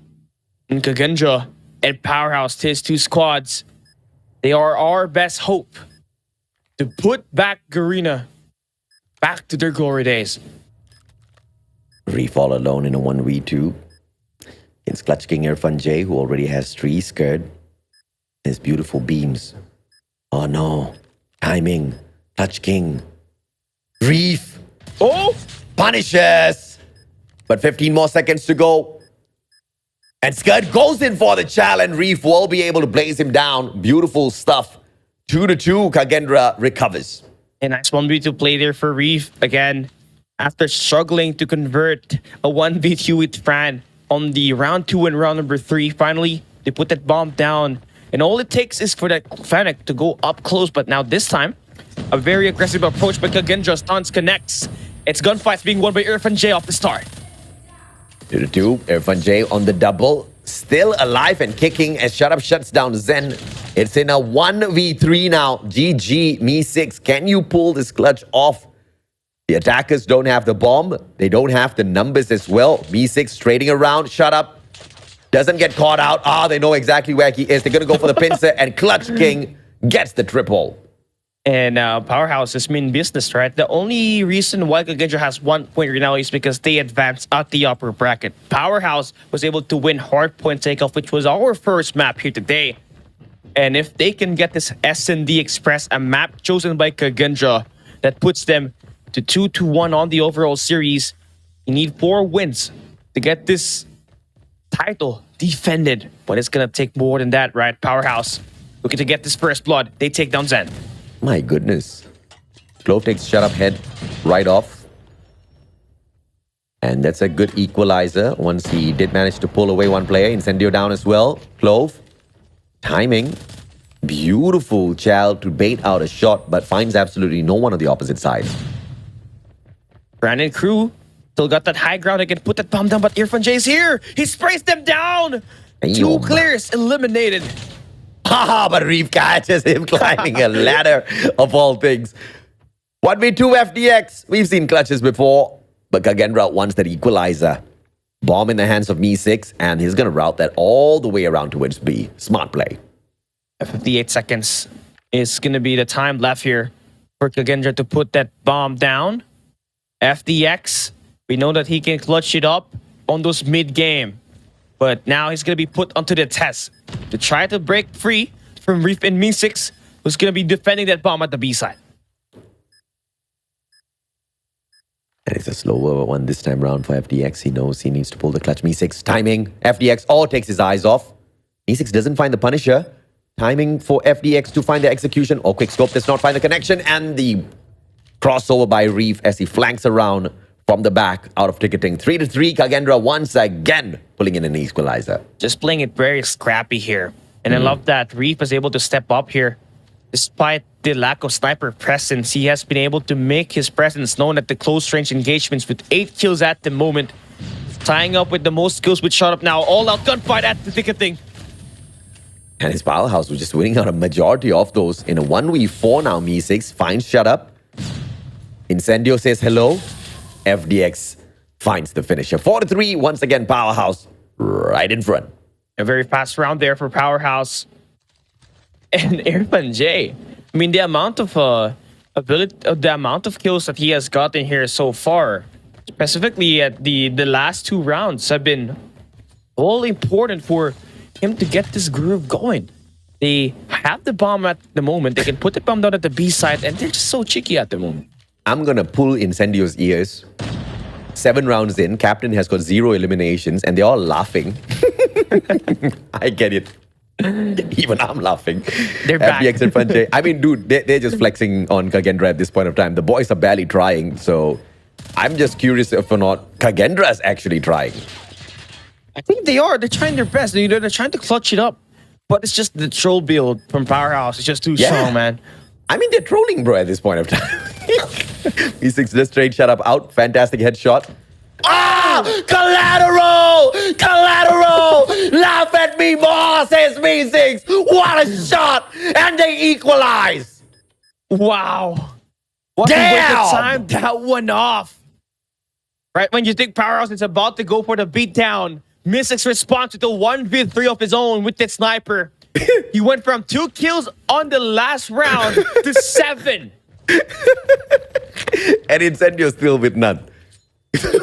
And Kagendra and Powerhouse, his 2 squads, they are our best hope to put back Garena back to their glory days. Reef all alone in a 1v2. It's Clutch King Irfan J, who already has 3 scared. His beautiful beams. Oh no. Timing. Clutch King. Reef. Oh! Punishes. But 15 more seconds to go. And Scud goes in for the challenge. Reef will be able to blaze him down. Beautiful stuff. 2-2. Kagendra recovers. A nice 1v2 play there for Reef. Again, after struggling to convert a 1v2 with Fran on the round 2 and round number 3, finally, they put that bomb down. And all it takes is for that Fennec to go up close. But now this time, a very aggressive approach by Kagendra. Stance connects. It's gunfights being won by Irfan J off the start. 2-2. Irfan J on the double. Still alive and kicking as Shut Up shuts down Zen. It's in a 1v3 now. GG, Me6. Can you pull this clutch off? The attackers don't have the bomb. They don't have the numbers as well. Me6 trading around. Shut Up. Doesn't get caught out. They know exactly where he is. They're going to go for the pincer. And Clutch King gets the triple. And Powerhouse is mean business, right? The only reason why Kagendra has 1 point right now is because they advanced at the upper bracket. Powerhouse was able to win Hardpoint Takeoff, which was our first map here today. And if they can get this S&D Express, a map chosen by Kagendra, that puts them to 2-1 on the overall series, you need 4 wins to get this title defended. But it's going to take more than that, right? Powerhouse looking to get this first blood. They take down Zen. My goodness. Clove takes Shut Up head right off. And that's a good equalizer once he did manage to pull away one player. Incendio down as well. Clove. Timing. Beautiful child to bait out a shot, but finds absolutely no one on the opposite side. Brandon Crew still got that high ground. They can put that bomb down, but Irfan J is here. He sprays them down. 2 clears eliminated. Haha, but Reef catches him climbing a ladder of all things. 1v2 FDX. We've seen clutches before, but Kagendra wants that equalizer. Bomb in the hands of Me6, and he's going to route that all the way around towards B. Smart play. 58 seconds is going to be the time left here for Kagendra to put that bomb down. FDX, we know that he can clutch it up on those mid-game. But now he's going to be put onto the test to try to break free from Reef and Me6, who's going to be defending that bomb at the B side. And it's a slower one this time round for FDX. He knows he needs to pull the clutch. Me6 timing. FDX takes his eyes off. Me6 doesn't find the Punisher. Timing for FDX to find the execution. Quick scope does not find the connection. And the crossover by Reef as he flanks around from the back out of ticketing. 3-3. Kagendra once again pulling in an equalizer. Just playing it very scrappy here. And I love that Reef is able to step up here. Despite the lack of sniper presence, he has been able to make his presence known at the close range engagements with 8 kills at the moment. Tying up with the most kills with Shut Up now. All out gunfight at the ticketing. And his Powerhouse was just winning out a majority of those. In a 1v4 now, Me6 finds Shut Up. Incendio says hello. FDX finds the finisher. 4-3, once again, Powerhouse right in front. A very fast round there for Powerhouse. And Irfan J. I mean, the amount of the amount of kills that he has gotten here so far, specifically at the last 2 rounds, have been all important for him to get this groove going. They have the bomb at the moment. They can put the bomb down at the B side, and they're just so cheeky at the moment. I'm going to pull Incendio's ears. 7 rounds in, Captain has got 0 eliminations, and they're all laughing. I get it. Even I'm laughing. They're back. FDX and Funche. I mean, dude, they're just flexing on Kagendra at this point of time. The boys are barely trying, so I'm just curious if or not Kagendra is actually trying. I think they are. They're trying their best. You know, they're trying to clutch it up. But it's just the troll build from Powerhouse. It's just too strong, man. I mean, they're trolling, bro, at this point of time. E6 just straight Shut Up out. Fantastic headshot. Collateral! Collateral! Laugh at me more, says Me6. What a shot! And they equalize. Wow. What a way to time that one off. Right when you think Powerhouse is about to go for the beatdown, Me6 responds with a 1v3 of his own with that sniper. He went from 2 kills on the last round to 7. And Incendio still with none.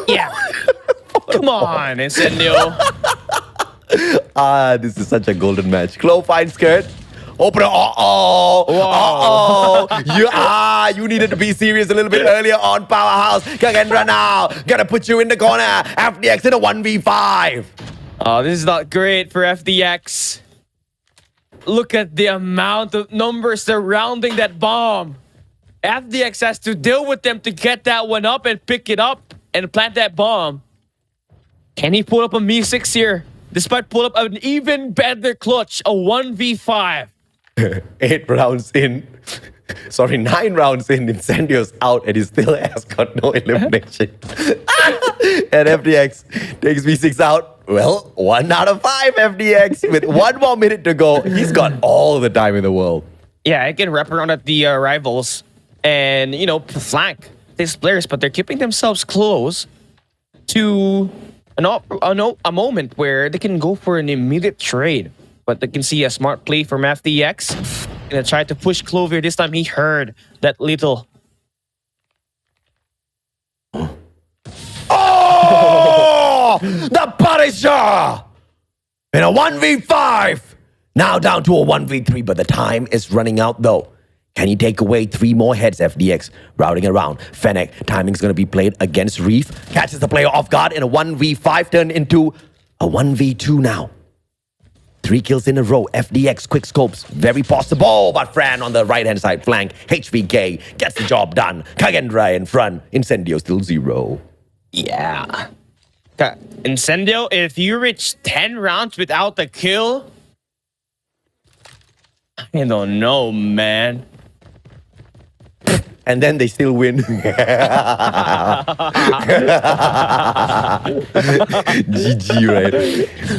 Yeah. Come on, Incendio. This is such a golden match. Clove finds skirt. Open it. You needed to be serious a little bit earlier on, Powerhouse. Kagendra now. Gotta put you in the corner. FDX in a 1v5. Oh, this is not great for FDX. Look at the amount of numbers surrounding that bomb. FDX has to deal with them to get that one up and pick it up and plant that bomb. Can he pull up a Me6 here? Despite pull up an even better clutch, a 1v5. 9 rounds in, Incendio's out and he still has got no elimination. And FDX takes V6 out. Well, 1 out of 5 FDX with 1 more minute to go. He's got all the time in the world. Yeah, I can wrap around at the rivals and, flank these players, but they're keeping themselves close to a moment where they can go for an immediate trade. But they can see a smart play from FDX. Gonna try to push Clove here. This time he heard that little. Oh! The Punisher! In a 1v5! Now down to a 1v3, but the time is running out though. Can he take away 3 more heads, FDX? Routing around. Fennec, timing's going to be played against Reef. Catches the player off guard in a 1v5, turned into a 1v2 now. 3 kills in a row. FDX, quick scopes. Very possible, but Fran on the right-hand side flank. HVK gets the job done. Kagendra in front. Incendio still 0. Yeah. Incendio, if you reach 10 rounds without a kill, I don't know, man. And then they still win. GG, right?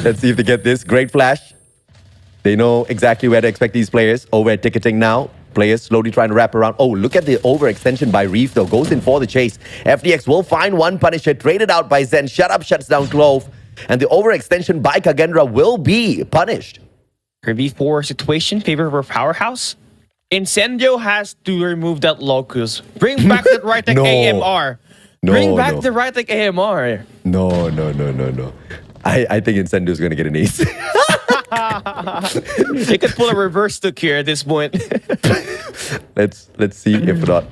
Let's see if they get this. Great flash. They know exactly where to expect these players. Over ticketing now. Players slowly trying to wrap around. Oh, look at the overextension by Reef, though. Goes in for the chase. FDX will find one Punisher. Traded out by Zen. Shut up, shuts down Clove. And the overextension by Kagendra will be punished. V4 situation, favor for Powerhouse. Incendio has to remove that locus. Bring back that right like AMR. Bring back the right like AMR. No. I think Incendio's going to get an ace. They could pull a reverse took here at this point. Let's see if not.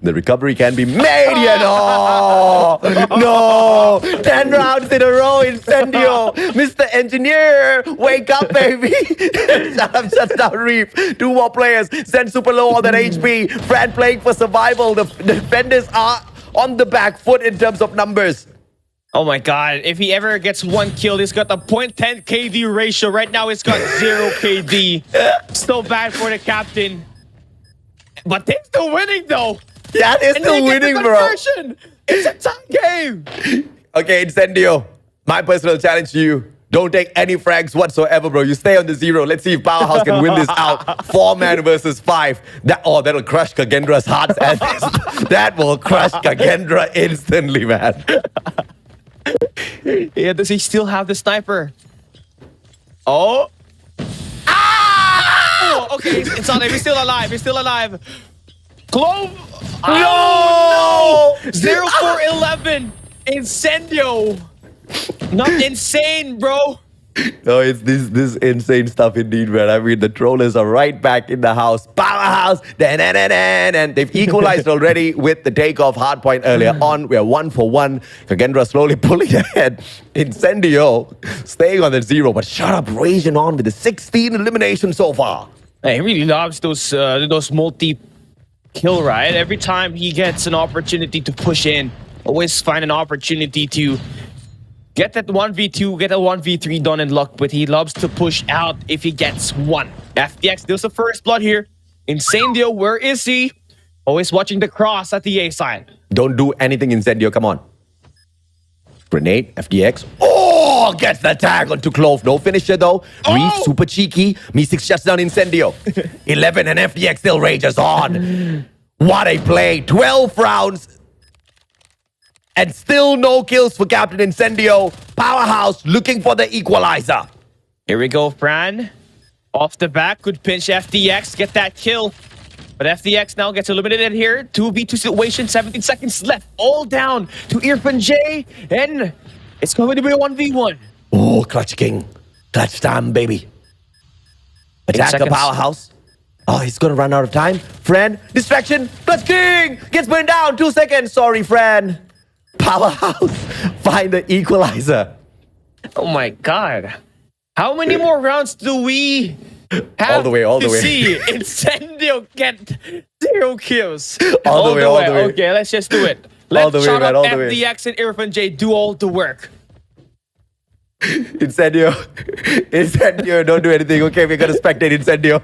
The recovery can be made. No! 10 rounds in a row, Incendio. Mr. Engineer, wake up, baby. Shuts down Reef. 2 more players. Zen super low on that HP. Fran playing for survival. The defenders are on the back foot in terms of numbers. Oh my god, if he ever gets 1 kill, he's got a 0.10 KD ratio. Right now, it's got 0 KD. So bad for the captain. But they're still winning, though. Yeah, they're still winning, bro. It's a tie game. Okay, Incendio, my personal challenge to you. Don't take any frags whatsoever, bro. You stay on the 0. Let's see if Powerhouse can win this out. 4-man versus 5. That'll crush Kagendra's hearts. And that will crush Kagendra instantly, man. Yeah, does he still have the sniper? Oh. Oh, okay, it's on him. He's still alive. Clove. No! 0-4-11. Incendio. Not insane, bro. No, it's this insane stuff indeed, man. I mean, the trollers are right back in the house. Powerhouse! And they've equalized already with the takeoff hardpoint earlier on. We're 1 for 1. Kagendra slowly pulling ahead. Incendio staying on the 0, but shut up, raging on with the 16 eliminations so far. Hey, he really loves those multi-kill, right? Every time he gets an opportunity to push in, always find an opportunity to get that 1v2, get a 1v3 done in luck, but he loves to push out if he gets 1. FDX deals the first blood here. Incendio, where is he? Always watching the cross at the A side. Don't do anything, Incendio, come on. Grenade, FDX. Oh, gets the tag onto Clove. No finisher though. Reef, super cheeky. Me6 shuts down Incendio. 11 and FDX still rages on. What a play. 12 rounds. And still no kills for Captain Incendio. Powerhouse looking for the equalizer. Here we go, Fran. Off the back, could pinch FDX, get that kill. But FDX now gets eliminated here. 2v2 situation, 17 seconds left. All down to Irfan J. And It's going to be a 1v1. Oh, Clutch King. Clutch time, baby. Attack the seconds. powerhouse. Oh, he's gonna run out of time. Friend, distraction. Clutch King gets burned down. 2 seconds. Sorry, friend. Powerhouse. Find the equalizer. Oh my god. How many more rounds do we have All the way, all to the way. see Incendio get 0 kills? All the way, all the way. Okay, let's just do it. All the Let's way, shut man, up all the way. FDX and Irfan J do all the work. Incendio. Incendio, don't do anything. Okay, we're gonna spectate Incendio.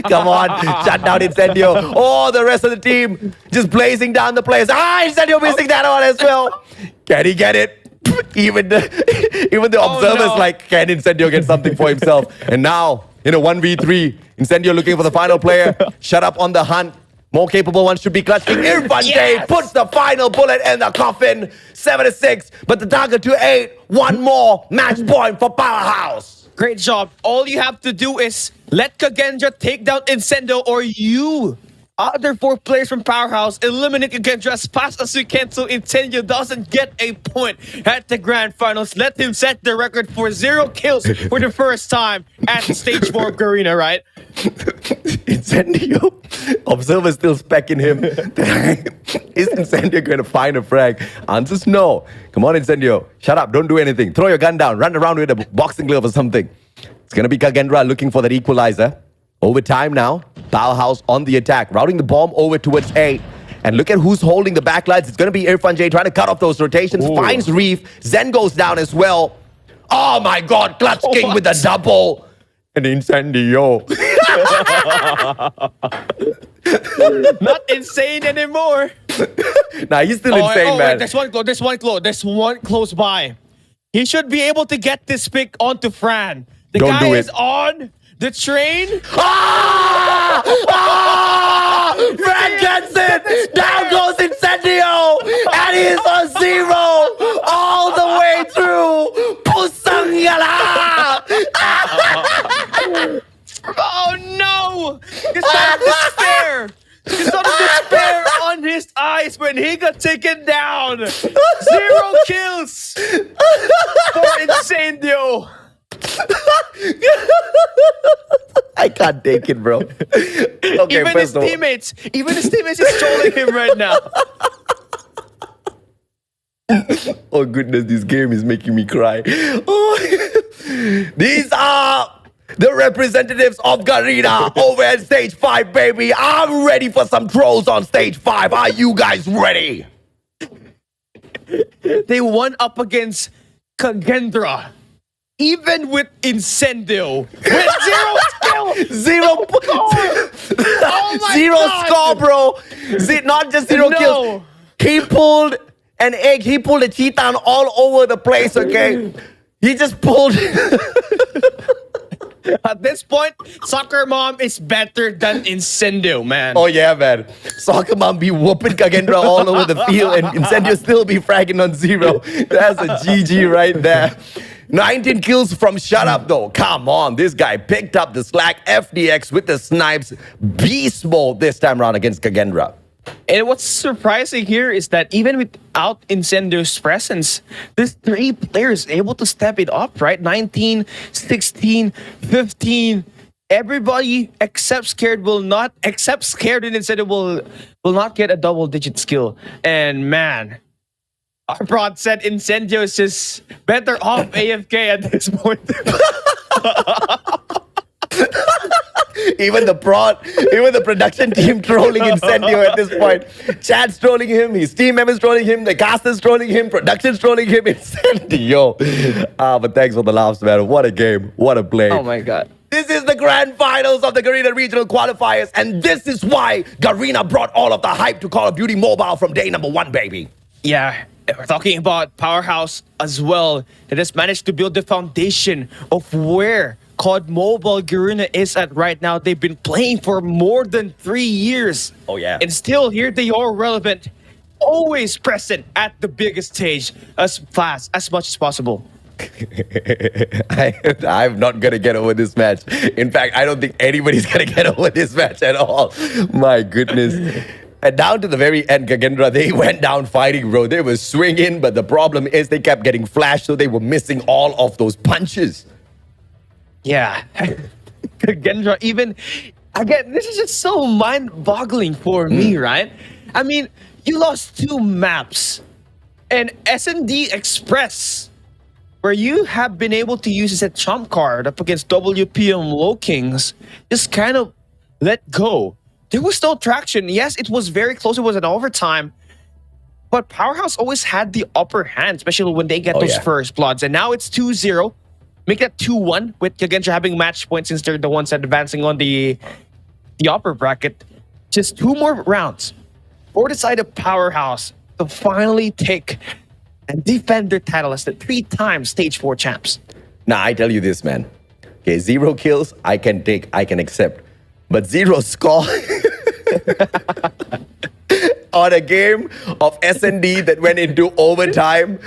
Come on, shut down Incendio. Oh, the rest of the team just blazing down the place. Incendio missing that one as well. Can he get it? Even the observers no. like, can Incendio get something for himself? And now, in a 1v3, Incendio looking for the final player. Shut up on the hunt. More capable one should be clutching. Irfan J Yes! puts the final bullet in the coffin. 7-6, but the target to 8. One more match point for Powerhouse. Great job. All you have to do is let Kagendra take down Incendio, or you, other 4 players from Powerhouse, eliminate Kagendra as fast as you can so Incendio doesn't get a point at the grand finals. Let him set the record for 0 kills for the first time at stage 4 of Garena, right? Incendio. Observer still specking him. Is Incendio going to find a frag? Answer's no. Come on, Incendio. Shut up. Don't do anything. Throw your gun down. Run around with a boxing glove or something. It's going to be Kagendra looking for that equalizer. Overtime now. Powerhouse on the attack. Routing the bomb over towards A. And look at who's holding the backlines. It's going to be Irfan J trying to cut off those rotations. Ooh. Finds Reef. Zen goes down as well. Oh my God. Clutch King with the double. And Incendio. Not insane anymore. Nah, he's still insane, man. Wait, there's one close by. He should be able to get this pick onto Fran. The Don't guy do it. is on the train. Fran gets it! Down goes Incendio! And he's on 0 all the way through! Pusangala! Oh no! He saw despair. He saw the despair on his eyes when he got taken down. 0 kills for Incendio. I can't take it, bro. Okay, Even his teammates is trolling him right now. Oh goodness, this game is making me cry. Oh. These are the representatives of Garena over at stage 5, baby. I'm ready for some trolls on stage 5. Are you guys ready? They won up against Kagendra. Even with Incendio. With 0 skill. 0 Oh my 0 God. score, bro. Not just 0 No. kills. He pulled an egg. He pulled a cheetah all over the place, okay? He just pulled... At this point, Soccer Mom is better than Incendio, man. Oh yeah, man. Soccer Mom be whooping Kagendra all over the field and Incendio still be fragging on 0. That's a GG right there. 19 kills from Shut Up though. Come on, this guy picked up the slack. FDX with the snipes. Beast mode this time around against Kagendra. And what's surprising here is that even without Incendio's presence, these 3 players able to step it up, right? 19, 16, 15. Everybody except Scared and Incendio will not get a double-digit skill. And man, our broad said Incendio is just better off AFK at this point. Even the production team trolling Incendio at this point. Chad's trolling him, his team members trolling him, the caster's trolling him, production's trolling him, Incendio. But thanks for the laughs, man. What a game. What a play. Oh my God. This is the grand finals of the Garena Regional Qualifiers, and this is why Garena brought all of the hype to Call of Duty Mobile from day number 1, baby. Yeah, we're talking about Powerhouse as well that has managed to build the foundation of where COD Mobile Garena is at right now. They've been playing for more than 3 years. Oh, yeah. And still here they are relevant, always present at the biggest stage as fast, as much as possible. I'm not going to get over this match. In fact, I don't think anybody's going to get over this match at all. My goodness. And down to the very end, Kagendra, they went down fighting, bro. They were swinging, but the problem is they kept getting flashed, so they were missing all of those punches. Yeah. Gendra, even again, this is just so mind-boggling for me, right? I mean, you lost 2 maps and S&D Express, where you have been able to use as a trump card up against WPM Low Kings, just kind of let go. There was no traction. Yes, it was very close. It was an overtime. But Powerhouse always had the upper hand, especially when they get those first bloods. And now it's 2-0. Make that 2-1 with Kagendra having match points since they're the ones advancing on the upper bracket. Just 2 more rounds for the side of Powerhouse to finally take and defend their title as the 3-time Stage 4 champs. Now, I tell you this, man. Okay, 0 kills, I can take, I can accept. But 0 score on a game of S&D that went into overtime.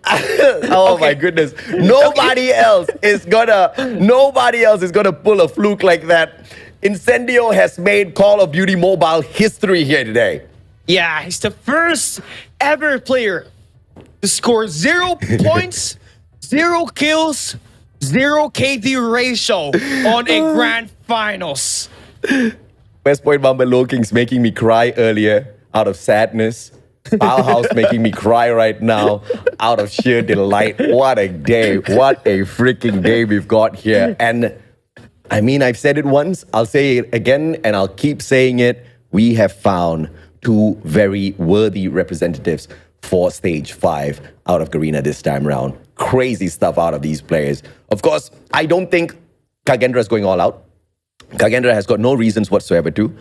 Oh my goodness. Nobody else is gonna pull a fluke like that. Incendio has made Call of Duty Mobile history here today. Yeah, he's the first ever player to score 0 points, 0 kills, 0 KD ratio on a grand finals. West Point Mamba Low Kings making me cry earlier out of sadness. Powerhouse making me cry right now out of sheer delight. What a day. What a freaking day we've got here. And I mean, I've said it once, I'll say it again, and I'll keep saying it. We have found 2 very worthy representatives for Stage 5 out of Garena this time around. Crazy stuff out of these players. Of course, I don't think Kagendra is going all out. Kagendra has got no reasons whatsoever to.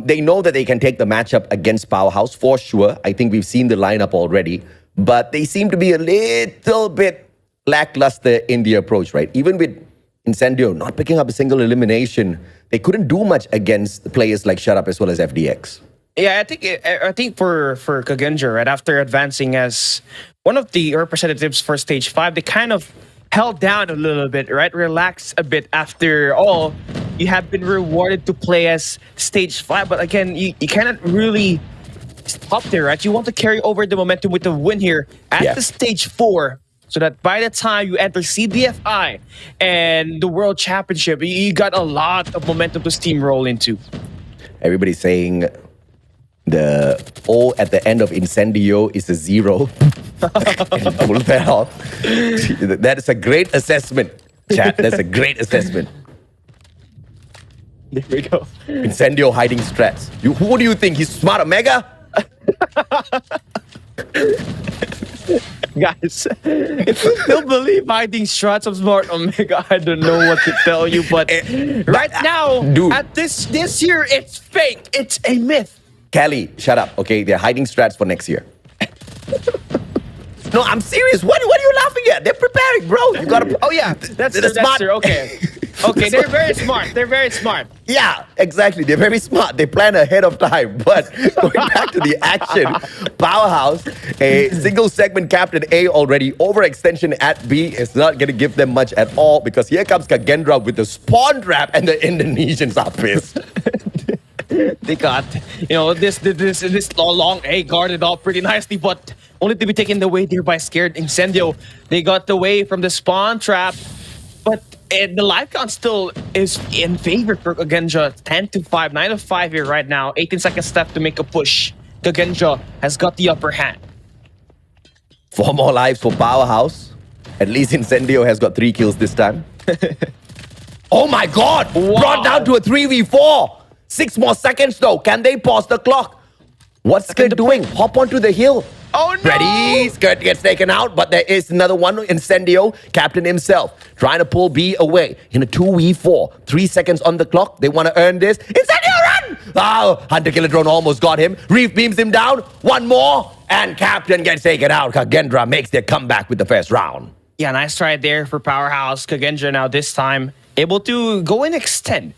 They know that they can take the matchup against Powerhouse for sure. I think we've seen the lineup already. But they seem to be a little bit lackluster in the approach, right? Even with Incendio not picking up a single elimination, they couldn't do much against players like Shut Up as well as FDX. Yeah, I think for Kagendra, right, after advancing as one of the representatives for Stage 5, they kind of held down a little bit, right? Relax a bit. After all, you have been rewarded to play as Stage 5, but again, you cannot really stop there, right? You want to carry over the momentum with the win here at the Stage 4, so that by the time you enter CDFI and the World Championship, you got a lot of momentum to steamroll into. Everybody's saying the O at the end of Incendio is a 0. And pull that off. That is a great assessment, chat. That's a great assessment. There we go. Incendio hiding strats. Who do you think? He's smart Omega? Guys, if you still believe hiding strats of Smart Omega, I don't know what to tell you, but right now, dude, at this year, it's fake. It's a myth. Cali, shut up. Okay, they're hiding strats for next year. No, I'm serious. What are you laughing at? They're preparing, bro. You gotta. Oh yeah, that's true. Okay, okay, they're very smart. They're very smart. Yeah, exactly. They're very smart. They plan ahead of time. But going back to the action, Powerhouse, a single segment captain A already. Overextension at B is not going to give them much at all, because here comes Kagendra with the spawn trap, and the Indonesians are pissed. They got, this long A guarded up pretty nicely, but only to be taken away there by scared Incendio. They got away from the spawn trap, but the life count still is in favor for Kagendra. 10-5, 9-5 here right now. 18 seconds left to make a push. Kagendra has got the upper hand. 4 more lives for Powerhouse. At least Incendio has got 3 kills this time. Oh my God! Wow. Brought down to a 3v4. 6 more seconds though. Can they pause the clock? What's Skirt doing? Hop onto the hill. Oh no! Ready? Skirt gets taken out, but there is another one. Incendio, captain himself, trying to pull B away in a 2v4. 3 seconds on the clock. They want to earn this. Incendio, run! Oh, Hunter Killer Drone almost got him. Reef beams him down. 1 more, and captain gets taken out. Kagendra makes their comeback with the first round. Yeah, nice try there for Powerhouse. Kagendra now this time able to go and extend.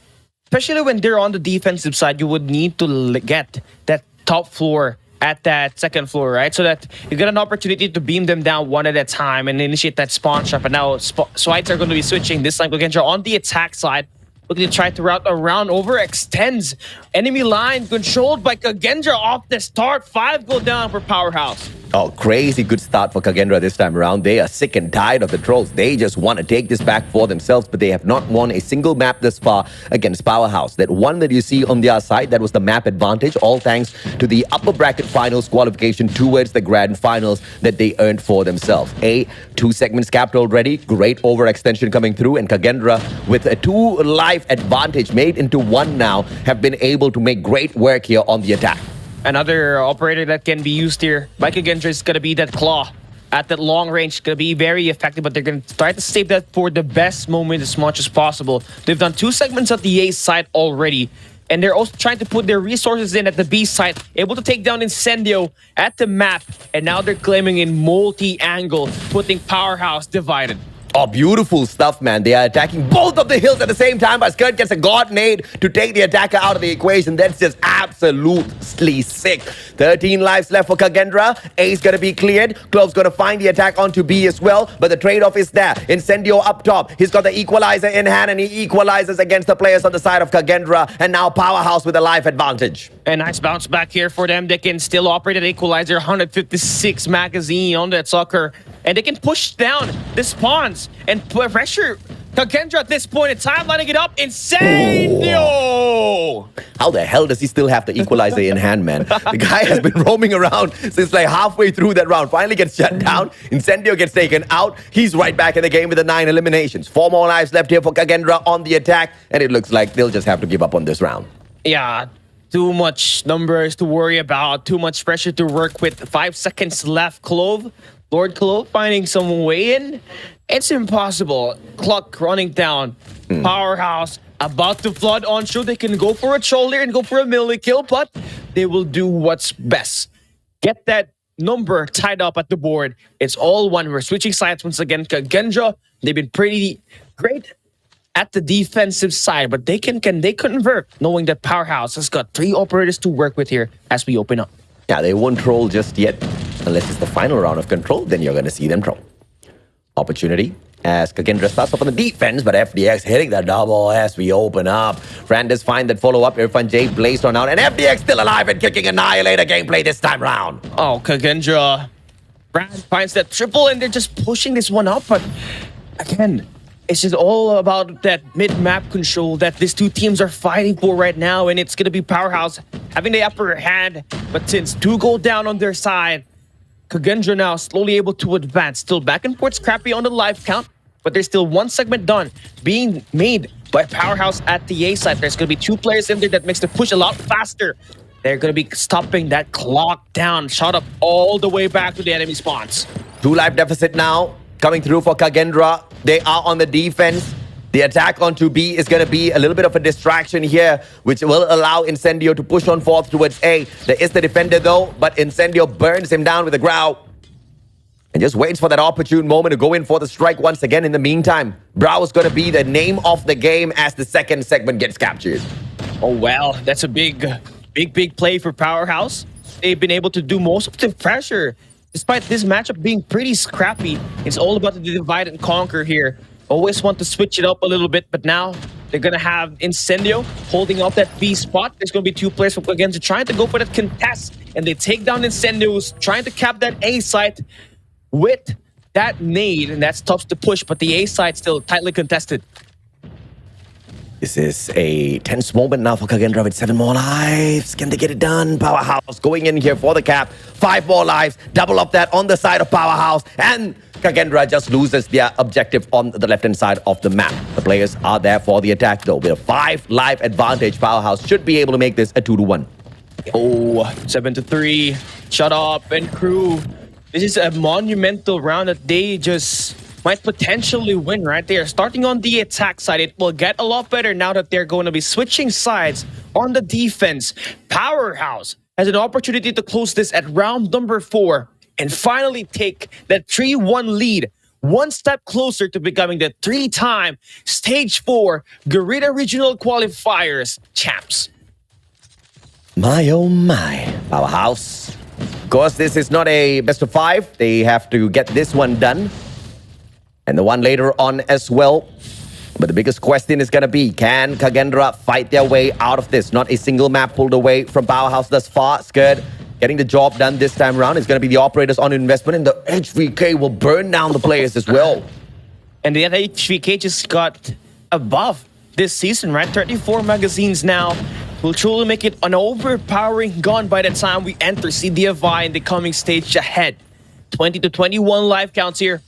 Especially when they're on the defensive side, you would need to get that top floor at that second floor, right? So that you get an opportunity to beam them down one at a time and initiate that spawn trap. And now Swites are going to be switching. This time, Kagendra on the attack side. looking to try to route around, overextends. Enemy line controlled by Kagendra off the start. 5 go down for Powerhouse. Oh, crazy good start for Kagendra this time around. They are sick and tired of the trolls. They just want to take this back for themselves, but they have not won a single map thus far against Powerhouse. That one that you see on their side, that was the map advantage, all thanks to the upper bracket finals qualification towards the grand finals that they earned for themselves. 2 segments capped already. Great overextension coming through, and Kagendra with a 2 life advantage made into 1 now have been able to make great work here on the attack. Another operator that can be used here by Kagendra is going to be that claw. At that long range, going to be very effective, but they're going to try to save that for the best moment as much as possible. They've done 2 segments at the A side already, and they're also trying to put their resources in at the B side, able to take down Incendio at the map, and now they're claiming in multi-angle, putting Powerhouse divided. Oh, beautiful stuff, man. They are attacking both of the hills at the same time, but Skirt gets a god nade to take the attacker out of the equation. That's just absolutely sick. 13 lives left for Kagendra. A's gonna be cleared. Clove's gonna find the attack onto B as well, but the trade-off is there. Incendio up top. He's got the equalizer in hand, and he equalizes against the players on the side of Kagendra, and now Powerhouse with a life advantage. A nice bounce back here for them. They can still operate an equalizer, 156 magazine on that sucker, and they can push down the spawns and pressure Kagendra at this point in time, lining it up. Incendio! How the hell does he still have the equalizer in hand, man? The guy has been roaming around since like halfway through that round. Finally gets shut down. Incendio gets taken out. He's right back in the game with the 9 eliminations. 4 more lives left here for Kagendra on the attack, and it looks like they'll just have to give up on this round. Yeah, too much numbers to worry about, too much pressure to work with. 5 seconds left. Lord Clove finding some way in. It's impossible. Clock running down. Powerhouse about to flood on show. They can go for a shoulder and go for a melee kill, but they will do what's best. Get that number tied up at the board. It's all one. We're switching sides once again. Kagendra, they've been pretty great at the defensive side, but they can they convert, knowing that Powerhouse has got 3 operators to work with here as we open up. Yeah, they won't troll just yet. Unless it's the final round of control, then you're going to see them troll. Opportunity as Kagendra starts off on the defense, but FDX hitting the double as we open up. Frandes find that follow-up. Irfan J blazed on out, and FDX still alive and kicking Annihilator gameplay this time round. Oh, Kagendra. Brad finds that triple, and they're just pushing this one up, but again, it's just all about that mid-map control that these 2 teams are fighting for right now, and it's going to be Powerhouse having the upper hand, but since 2 go down on their side, Kagendra now slowly able to advance. Still back and forth scrappy on the life count, but there's still 1 segment done being made by Powerhouse at the A side. There's going to be 2 players in there that makes the push a lot faster. They're going to be stopping that clock down. Shot up all the way back to the enemy spawns. 2 life deficit now coming through for Kagendra. They are on the defense. The attack onto B is going to be a little bit of a distraction here, which will allow Incendio to push on forth towards A. There is the defender though, but Incendio burns him down with a growl and just waits for that opportune moment to go in for the strike once again. In the meantime, Brow is going to be the name of the game as the second segment gets captured. Oh, well, that's a big play for Powerhouse. They've been able to do most of the pressure. Despite this matchup being pretty scrappy, it's all about the divide and conquer here. Always want to switch it up a little bit, but now they're going to have Incendio holding up that B spot. There's going to be 2 players from Kagendra trying to go for that contest, and they take down Incendios, trying to cap that A site with that nade, and that stops the push, but the A side still tightly contested. This is a tense moment now for Kagendra with 7 more lives. Can they get it done? Powerhouse going in here for the cap. 5 more lives. Double up that on the side of Powerhouse. And Kagendra just loses their objective on the left-hand side of the map. The players are there for the attack, though. With a 5 life advantage, Powerhouse should be able to make this a 2-1. Oh, 7-3. Shut up and crew. This is a monumental round that they just might potentially win, right? They are starting on the attack side. It will get a lot better now that they're going to be switching sides on the defense. Powerhouse has an opportunity to close this at round number 4 and finally take that 3-1 lead. 1 step closer to becoming the 3-time Stage 4 Garena Regional Qualifiers champs. My oh my. Powerhouse. Of course, this is not a best of 5. They have to get this one done. And the one later on as well. But the biggest question is going to be, can Kagendra fight their way out of this? Not a single map pulled away from Powerhouse thus far. Scared getting the job done this time around. It's going to be the operators on investment, and the HVK will burn down the players as well. And the HVK just got above this season, right? 34 magazines now. Will truly make it an overpowering gun by the time we enter CDFI in the coming stage ahead. 20 to 21 live counts here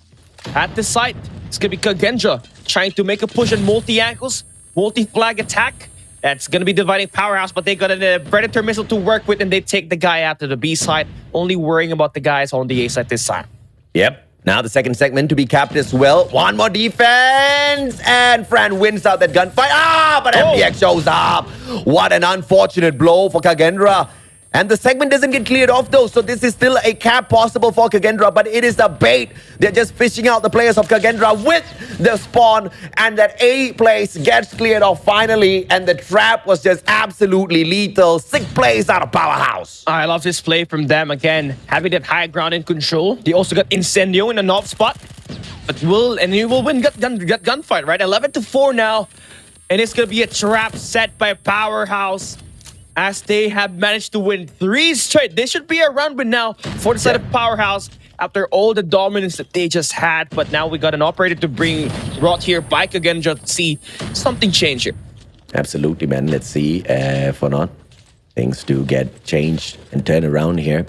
at the site. It's going to be Kagendra trying to make a push on multi-ankles, multi-flag attack. That's going to be dividing Powerhouse, but they got a Predator missile to work with, and they take the guy out to the B side, only worrying about the guys on the A side this time. Yep. Now the second segment to be capped as well. One more defense, and Fran wins out that gunfight. But MPX shows up. What an unfortunate blow for Kagendra. And the segment doesn't get cleared off though, so this is still a cap possible for Kagendra, but it is a bait. They're just fishing out the players of Kagendra with the spawn, and that A place gets cleared off finally, and the trap was just absolutely lethal. 6 plays out of Powerhouse. I love this play from them again, having that high ground in control. They also got Incendio in a knob spot, but you will win gunfight, right? 11 to 4 now, and it's gonna be a trap set by Powerhouse, as they have managed to win 3 straight. This should be a run win now for the side of Powerhouse after all the dominance that they just had. But now we got an operator to bring brought here by Kagendra to see something change here. Absolutely, man. Let's see for not things to get changed and turn around here.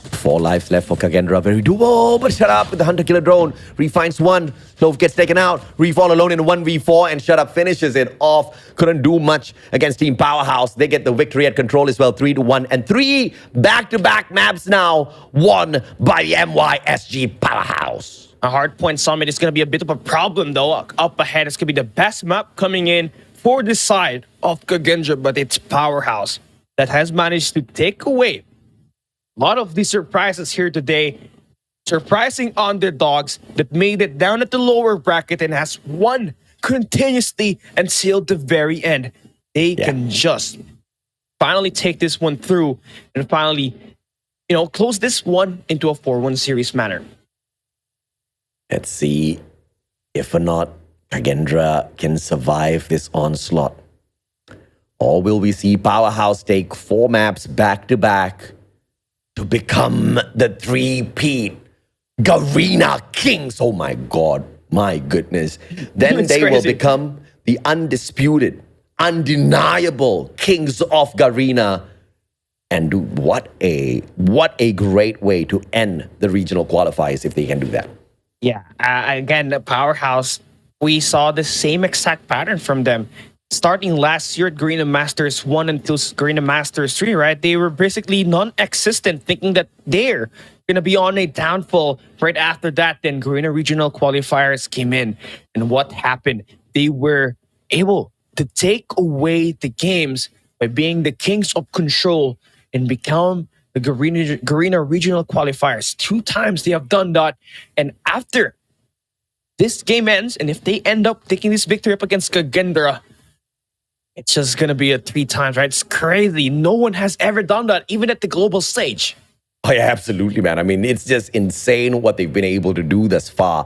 4 lives left for Kagendra. Very doable, but shut up with the Hunter Killer drone. Ree finds one. Clove gets taken out. Ree all alone in a 1v4, and Shut Up finishes it off. Couldn't do much against Team Powerhouse. They get the victory at control as well, 3-1. And 3 back-to-back maps now won by the MYSG Powerhouse. A Hardpoint Summit is going to be a bit of a problem, though. Up ahead, it's going to be the best map coming in for this side of Kagendra, but it's Powerhouse that has managed to take away a lot of these surprises here today. Surprising underdogs that made it down at the lower bracket and has won continuously until the very end. They can just finally take this one through and finally, close this one into a 4-1 series manner. Let's see if or not Kagendra can survive this onslaught. Or will we see Powerhouse take 4 maps back-to-back to become the 3-peat Garena Kings? Oh my God, my goodness. Then It's they will crazy. become the undisputed, undeniable Kings of Garena. And what a great way to end the regional qualifiers if they can do that. Yeah, again, the Powerhouse, we saw the same exact pattern from them. Starting last year at Garena Masters 1 until Garena Masters 3, right? They were basically non-existent, thinking that they're going to be on a downfall. Right after that, then Garena Regional Qualifiers came in. And what happened? They were able to take away the games by being the kings of control and become the Garena Regional Qualifiers. 2 times they have done that. And after this game ends, and if they end up taking this victory up against Kagendra, it's just going to be a 3 times, right? It's crazy. No one has ever done that, even at the global stage. Oh yeah, absolutely, man. I mean, it's just insane what they've been able to do thus far.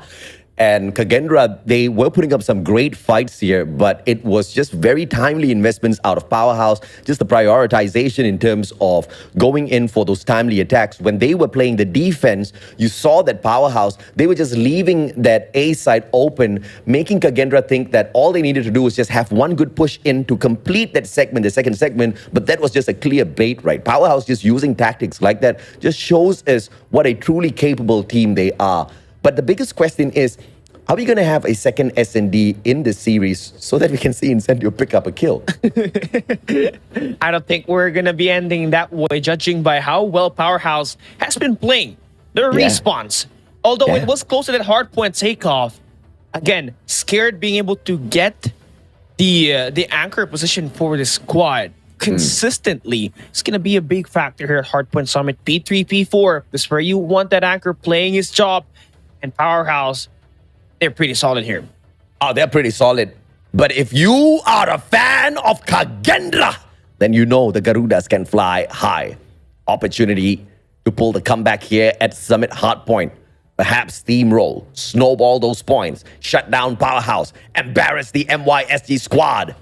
And Kagendra, they were putting up some great fights here, but it was just very timely investments out of Powerhouse, just the prioritization in terms of going in for those timely attacks. When they were playing the defense, you saw that Powerhouse, they were just leaving that A side open, making Kagendra think that all they needed to do was just have one good push in to complete that segment, the second segment, but that was just a clear bait, right? Powerhouse just using tactics like that just shows us what a truly capable team they are. But the biggest question is, are we going to have a second S&D in this series so that we can see Incendio pick up a kill? I don't think we're going to be ending that way, judging by how well Powerhouse has been playing their response. Although it was close to that hardpoint takeoff. Again, scared being able to get the anchor position for the squad consistently. It's going to be a big factor here at Hardpoint Summit. P3, P4, this is where you want that anchor playing his job. And Powerhouse, they're pretty solid here. Oh, they're pretty solid. But if you are a fan of Kagendra, then you know the Garudas can fly high. Opportunity to pull the comeback here at Summit Hardpoint. perhaps steamroll, snowball those points, shut down Powerhouse, embarrass the MYSG squad,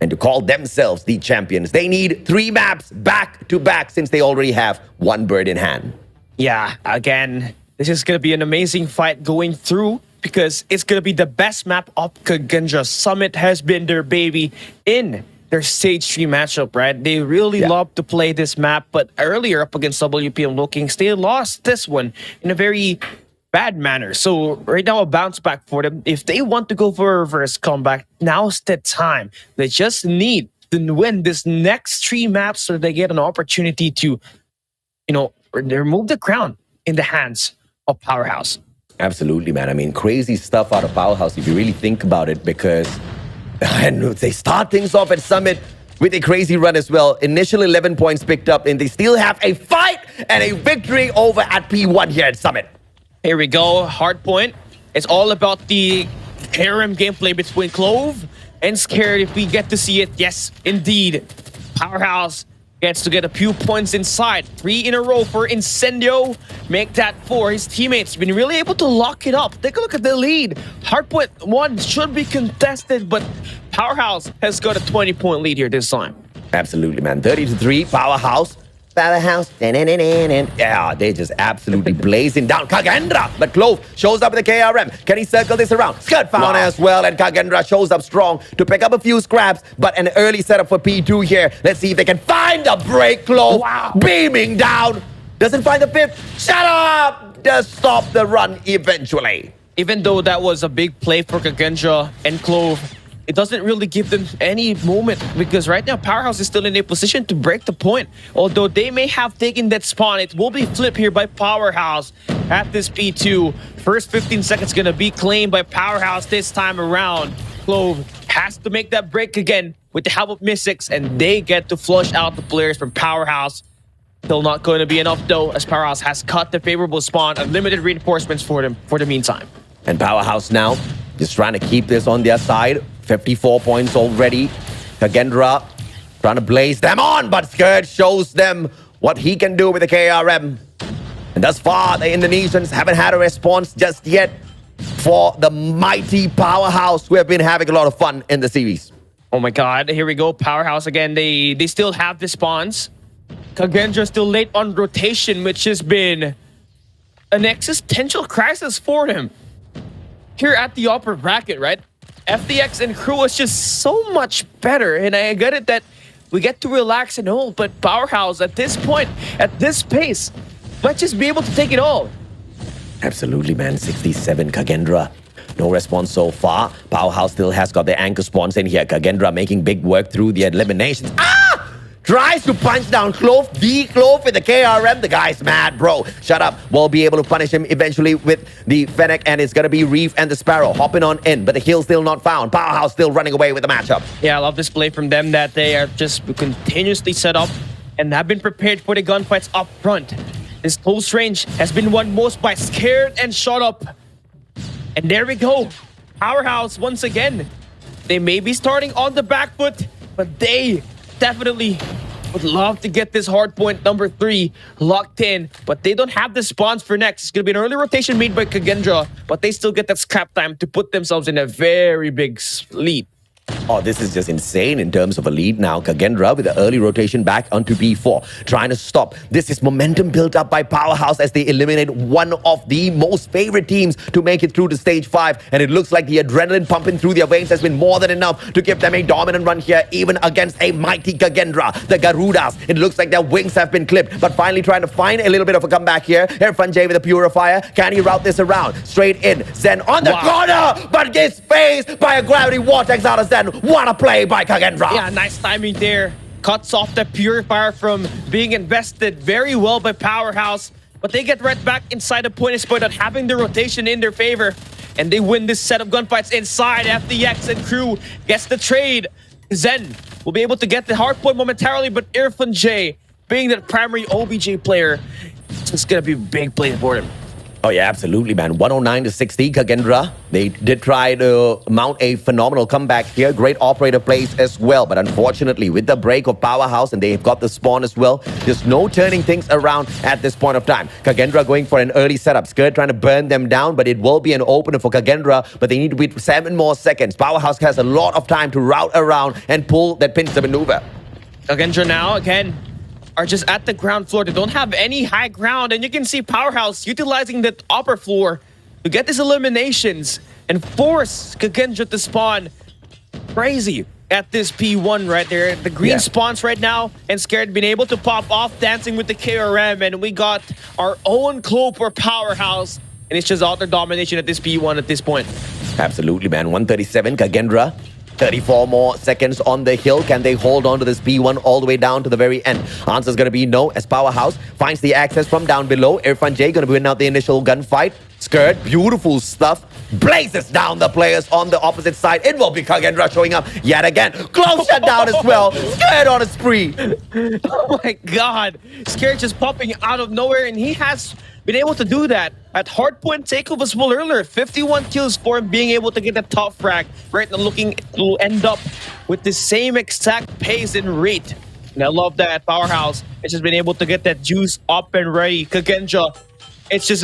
and to call themselves the champions, they need 3 maps back to back since they already have 1 bird in hand. Yeah, again, this is going to be an amazing fight going through because it's going to be the best map of Kagendra. Summit has been their baby in their stage 3 matchup, right? They really love to play this map, but earlier up against WP and Low Kings, they lost this one in a very bad manner. So right now, a bounce back for them. If they want to go for a reverse comeback, now's the time. They just need to win this next 3 maps so they get an opportunity to, remove the crown in the hands of Powerhouse. Absolutely, man. I mean, crazy stuff out of Powerhouse if you really think about it, because and they start things off at Summit with a crazy run as well. Initial 11 points picked up, and they still have a fight and a victory over at P1 here at Summit. Here we go, Hardpoint. It's all about the harem gameplay between Clove and Scared. If we get to see it, yes, indeed. Powerhouse gets to get a few points inside. 3 in a row for Incendio. Make that 4. His teammates been really able to lock it up. Take a look at the lead. Hardpoint 1 should be contested, but Powerhouse has got a 20-point lead here this time. Absolutely, man. 30-3, Powerhouse. Powerhouse. Yeah, they just absolutely blazing down Kagendra. But Clove shows up with the KRM. Can he circle this around? Skirt found as well, and Kagendra shows up strong to pick up a few scraps, but an early setup for P2 here. Let's see if they can find a break. Clove beaming down. Doesn't find the 5th. Shut up! Does stop the run eventually. Even though that was a big play for Kagendra and Clove, it doesn't really give them any moment because right now Powerhouse is still in a position to break the point. Although they may have taken that spawn, it will be flipped here by Powerhouse at this P2. First 15 seconds gonna be claimed by Powerhouse this time around. Clove has to make that break again with the help of Mystics, and they get to flush out the players from Powerhouse. Still not going to be enough though, as Powerhouse has cut the favorable spawn and limited reinforcements for them for the meantime. And Powerhouse now just trying to keep this on their side. 54 points already. Kagendra trying to blaze them on, but Scared shows them what he can do with the KRM. And thus far, the Indonesians haven't had a response just yet for the mighty Powerhouse, who have been having a lot of fun in the series. Oh my god, here we go. Powerhouse again. They still have the spawns. Kagendra still late on rotation, which has been an existential crisis for them. Here at the upper bracket, right? FDX and crew is just so much better, and I get it that we get to relax and all, but Powerhouse at this point, at this pace, might just be able to take it all. Absolutely, man. 67 Kagendra. No response so far. Powerhouse still has got their anchor spawns in here. Kagendra making big work through the eliminations. Tries to punch down Clove, Clove with the KRM. The guy's mad, bro. Shut up. We'll be able to punish him eventually with the Fennec, and it's going to be Reef and the Sparrow hopping on in, but the kill still not found. Powerhouse still running away with the matchup. Yeah, I love this play from them that they are just continuously set up and have been prepared for the gunfights up front. This close range has been won most by Scared and Shut Up. And there we go. Powerhouse once again. They may be starting on the back foot, but they definitely would love to get this hardpoint number 3 locked in, but they don't have the spawns for next. It's going to be an early rotation made by Kagendra, but they still get that scrap time to put themselves in a very big lead. Oh, this is just insane in terms of a lead now. Kagendra with the early rotation back onto B4, trying to stop. This is momentum built up by Powerhouse as they eliminate one of the most favorite teams to make it through to stage 5. And it looks like the adrenaline pumping through their veins has been more than enough to give them a dominant run here, even against a mighty Kagendra. The Garudas, it looks like their wings have been clipped, but finally trying to find a little bit of a comeback here. Irfan J with a Purifier. Can he route this around? Straight in. Zen on the corner, but gets phased by a gravity vortex out of Zen. What a play by Kagendra. Yeah, nice timing there. Cuts off the Purifier from being invested very well by Powerhouse. But they get right back inside the point by not having the rotation in their favor. And they win this set of gunfights inside. FDX and crew gets the trade. Zen will be able to get the hardpoint momentarily, but Irfan J, being the primary OBJ player, it's going to be a big play for him. Oh yeah, absolutely, man. 109 to 60, Kagendra. They did try to mount a phenomenal comeback here. Great operator plays as well. But unfortunately, with the break of Powerhouse and they've got the spawn as well, there's no turning things around at this point of time. Kagendra going for an early setup. Skirt trying to burn them down, but it will be an opener for Kagendra. But they need to wait 7 more seconds. Powerhouse has a lot of time to route around and pull that pincer maneuver. Kagendra now, again, are just at the ground floor. They don't have any high ground, and you can see Powerhouse utilizing the upper floor to get these eliminations and force Kagendra to spawn. Crazy at this P1 right there. The green spawns right now, and Scared been able to pop off, dancing with the KRM, and we got our own clue for Powerhouse, and it's just utter domination at this P1 at this point. Absolutely, man. 137, Kagendra. 34 more seconds on the hill. Can they hold on to this P1 all the way down to the very end? Answer's going to be no, as Powerhouse finds the access from down below. Irfan J going to win out the initial gunfight. Skirt, beautiful stuff. Blazes down the players on the opposite side. It will be Kagendra showing up yet again. Close shutdown as well. Skirt on a spree. Oh my God. Scared just popping out of nowhere, and he has been able to do that at Hardpoint takeover as well earlier. 51 kills for him, being able to get a top frag. Right now looking to end up with the same exact pace and rate. And I love that Powerhouse has just been able to get that juice up and ready. Kagendra, it's just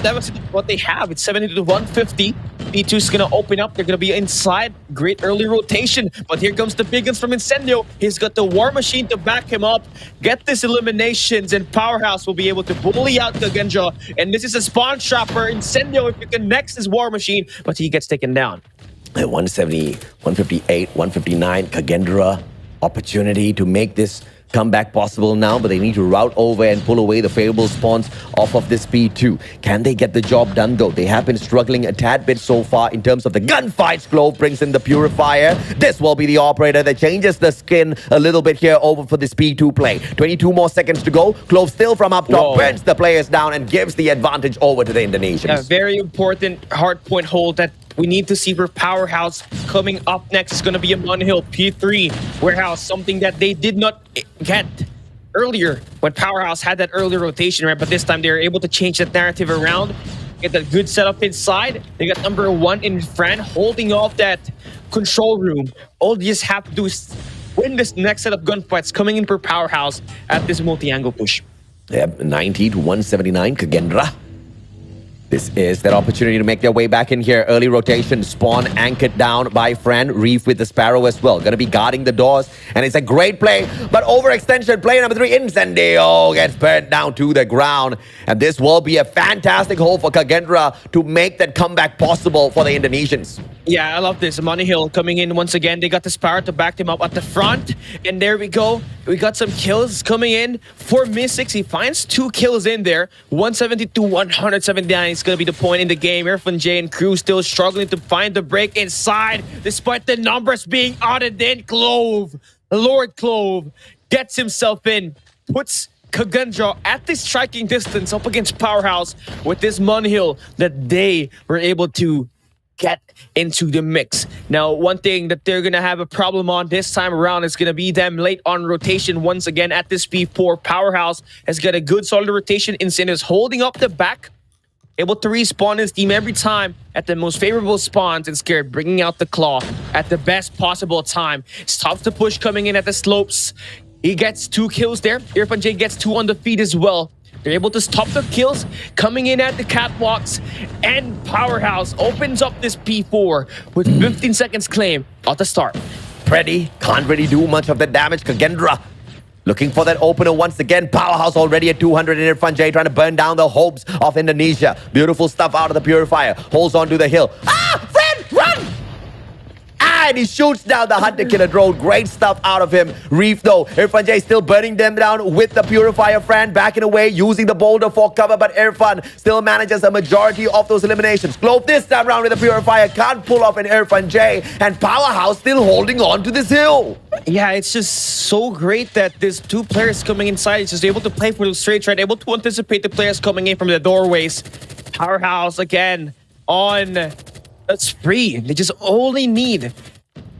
that was what they have. It's 70 to 150. P2 is going to open up. They're going to be inside. Great early rotation. But here comes the big guns from Incendio. He's got the War Machine to back him up. Get this eliminations, and Powerhouse will be able to bully out Kagendra. And this is a spawn trapper. Incendio, if you can next his War Machine, but he gets taken down. At 170, 158, 159, Kagendra, opportunity to make this comeback possible now, but they need to route over and pull away the favorable spawns off of this P2. Can they get the job done though? They have been struggling a tad bit so far in terms of the gunfights. Clove brings in the Purifier. This will be the operator that changes the skin a little bit here over for this P2 play. 22 more seconds to go. Clove still from up top, burns the players down and gives the advantage over to the Indonesians. Yeah, very important hardpoint hold that we need to see for Powerhouse. Coming up next is going to be a Munhill P3 warehouse, something that they did not get earlier when Powerhouse had that early rotation, right? But this time they were able to change that narrative around, get that good setup inside. They got number 1 in Fran holding off that control room. All they just have to do is win this next set of gunfights coming in for Powerhouse at this multi-angle push. Yep, 90 to 179, Kagendra. This is that opportunity to make their way back in here. Early rotation, spawn anchored down by Fran. Reef with the Sparrow as well. Going to be guarding the doors. And it's a great play. But overextension, play number 3, Incendio gets burnt down to the ground. And this will be a fantastic hole for Kagendra to make that comeback possible for the Indonesians. Yeah, I love this. Munhill coming in once again. They got the Sparrow to back them up at the front. And there we go. We got some kills coming in for Mystics. He finds 2 kills in there. 170 to 179 is going to be the point in the game. Irfan J and crew still struggling to find the break inside, despite the numbers being added in. Clove, Lord Clove, gets himself in, puts Kagendra at the striking distance up against Powerhouse with this Munhill that they were able to get into the mix. Now, one thing that they're going to have a problem on this time around is going to be them late on rotation once again at this P4. Powerhouse has got a good solid rotation. Incendio's holding up the back, able to respawn his team every time at the most favorable spawns, and Scared bringing out the claw at the best possible time. Stops the push coming in at the slopes. He gets 2 kills there. Irfan J gets 2 on the feet as well. They're able to stop the kills coming in at the catwalks, and Powerhouse opens up this P4 with 15 seconds claim at the start. Pretty can't really do much of the damage. Kagendra looking for that opener once again. Powerhouse already at 200 in Irfan J trying to burn down the hopes of Indonesia. Beautiful stuff out of the Purifier. Holds on to the hill. Ah! Friend, run! And he shoots down the Hunter Killer drone. Great stuff out of him. Reef though, Irfan J still burning them down with the Purifier. Fran backing away, using the boulder for cover, but Irfan still manages a majority of those eliminations. Clove this time around with the Purifier, can't pull off an Irfan J, and Powerhouse still holding on to this hill. Yeah, it's just so great that there's 2 players coming inside. He's just able to play for those straight, right? Able to anticipate the players coming in from the doorways. Powerhouse again on a spree. They just only need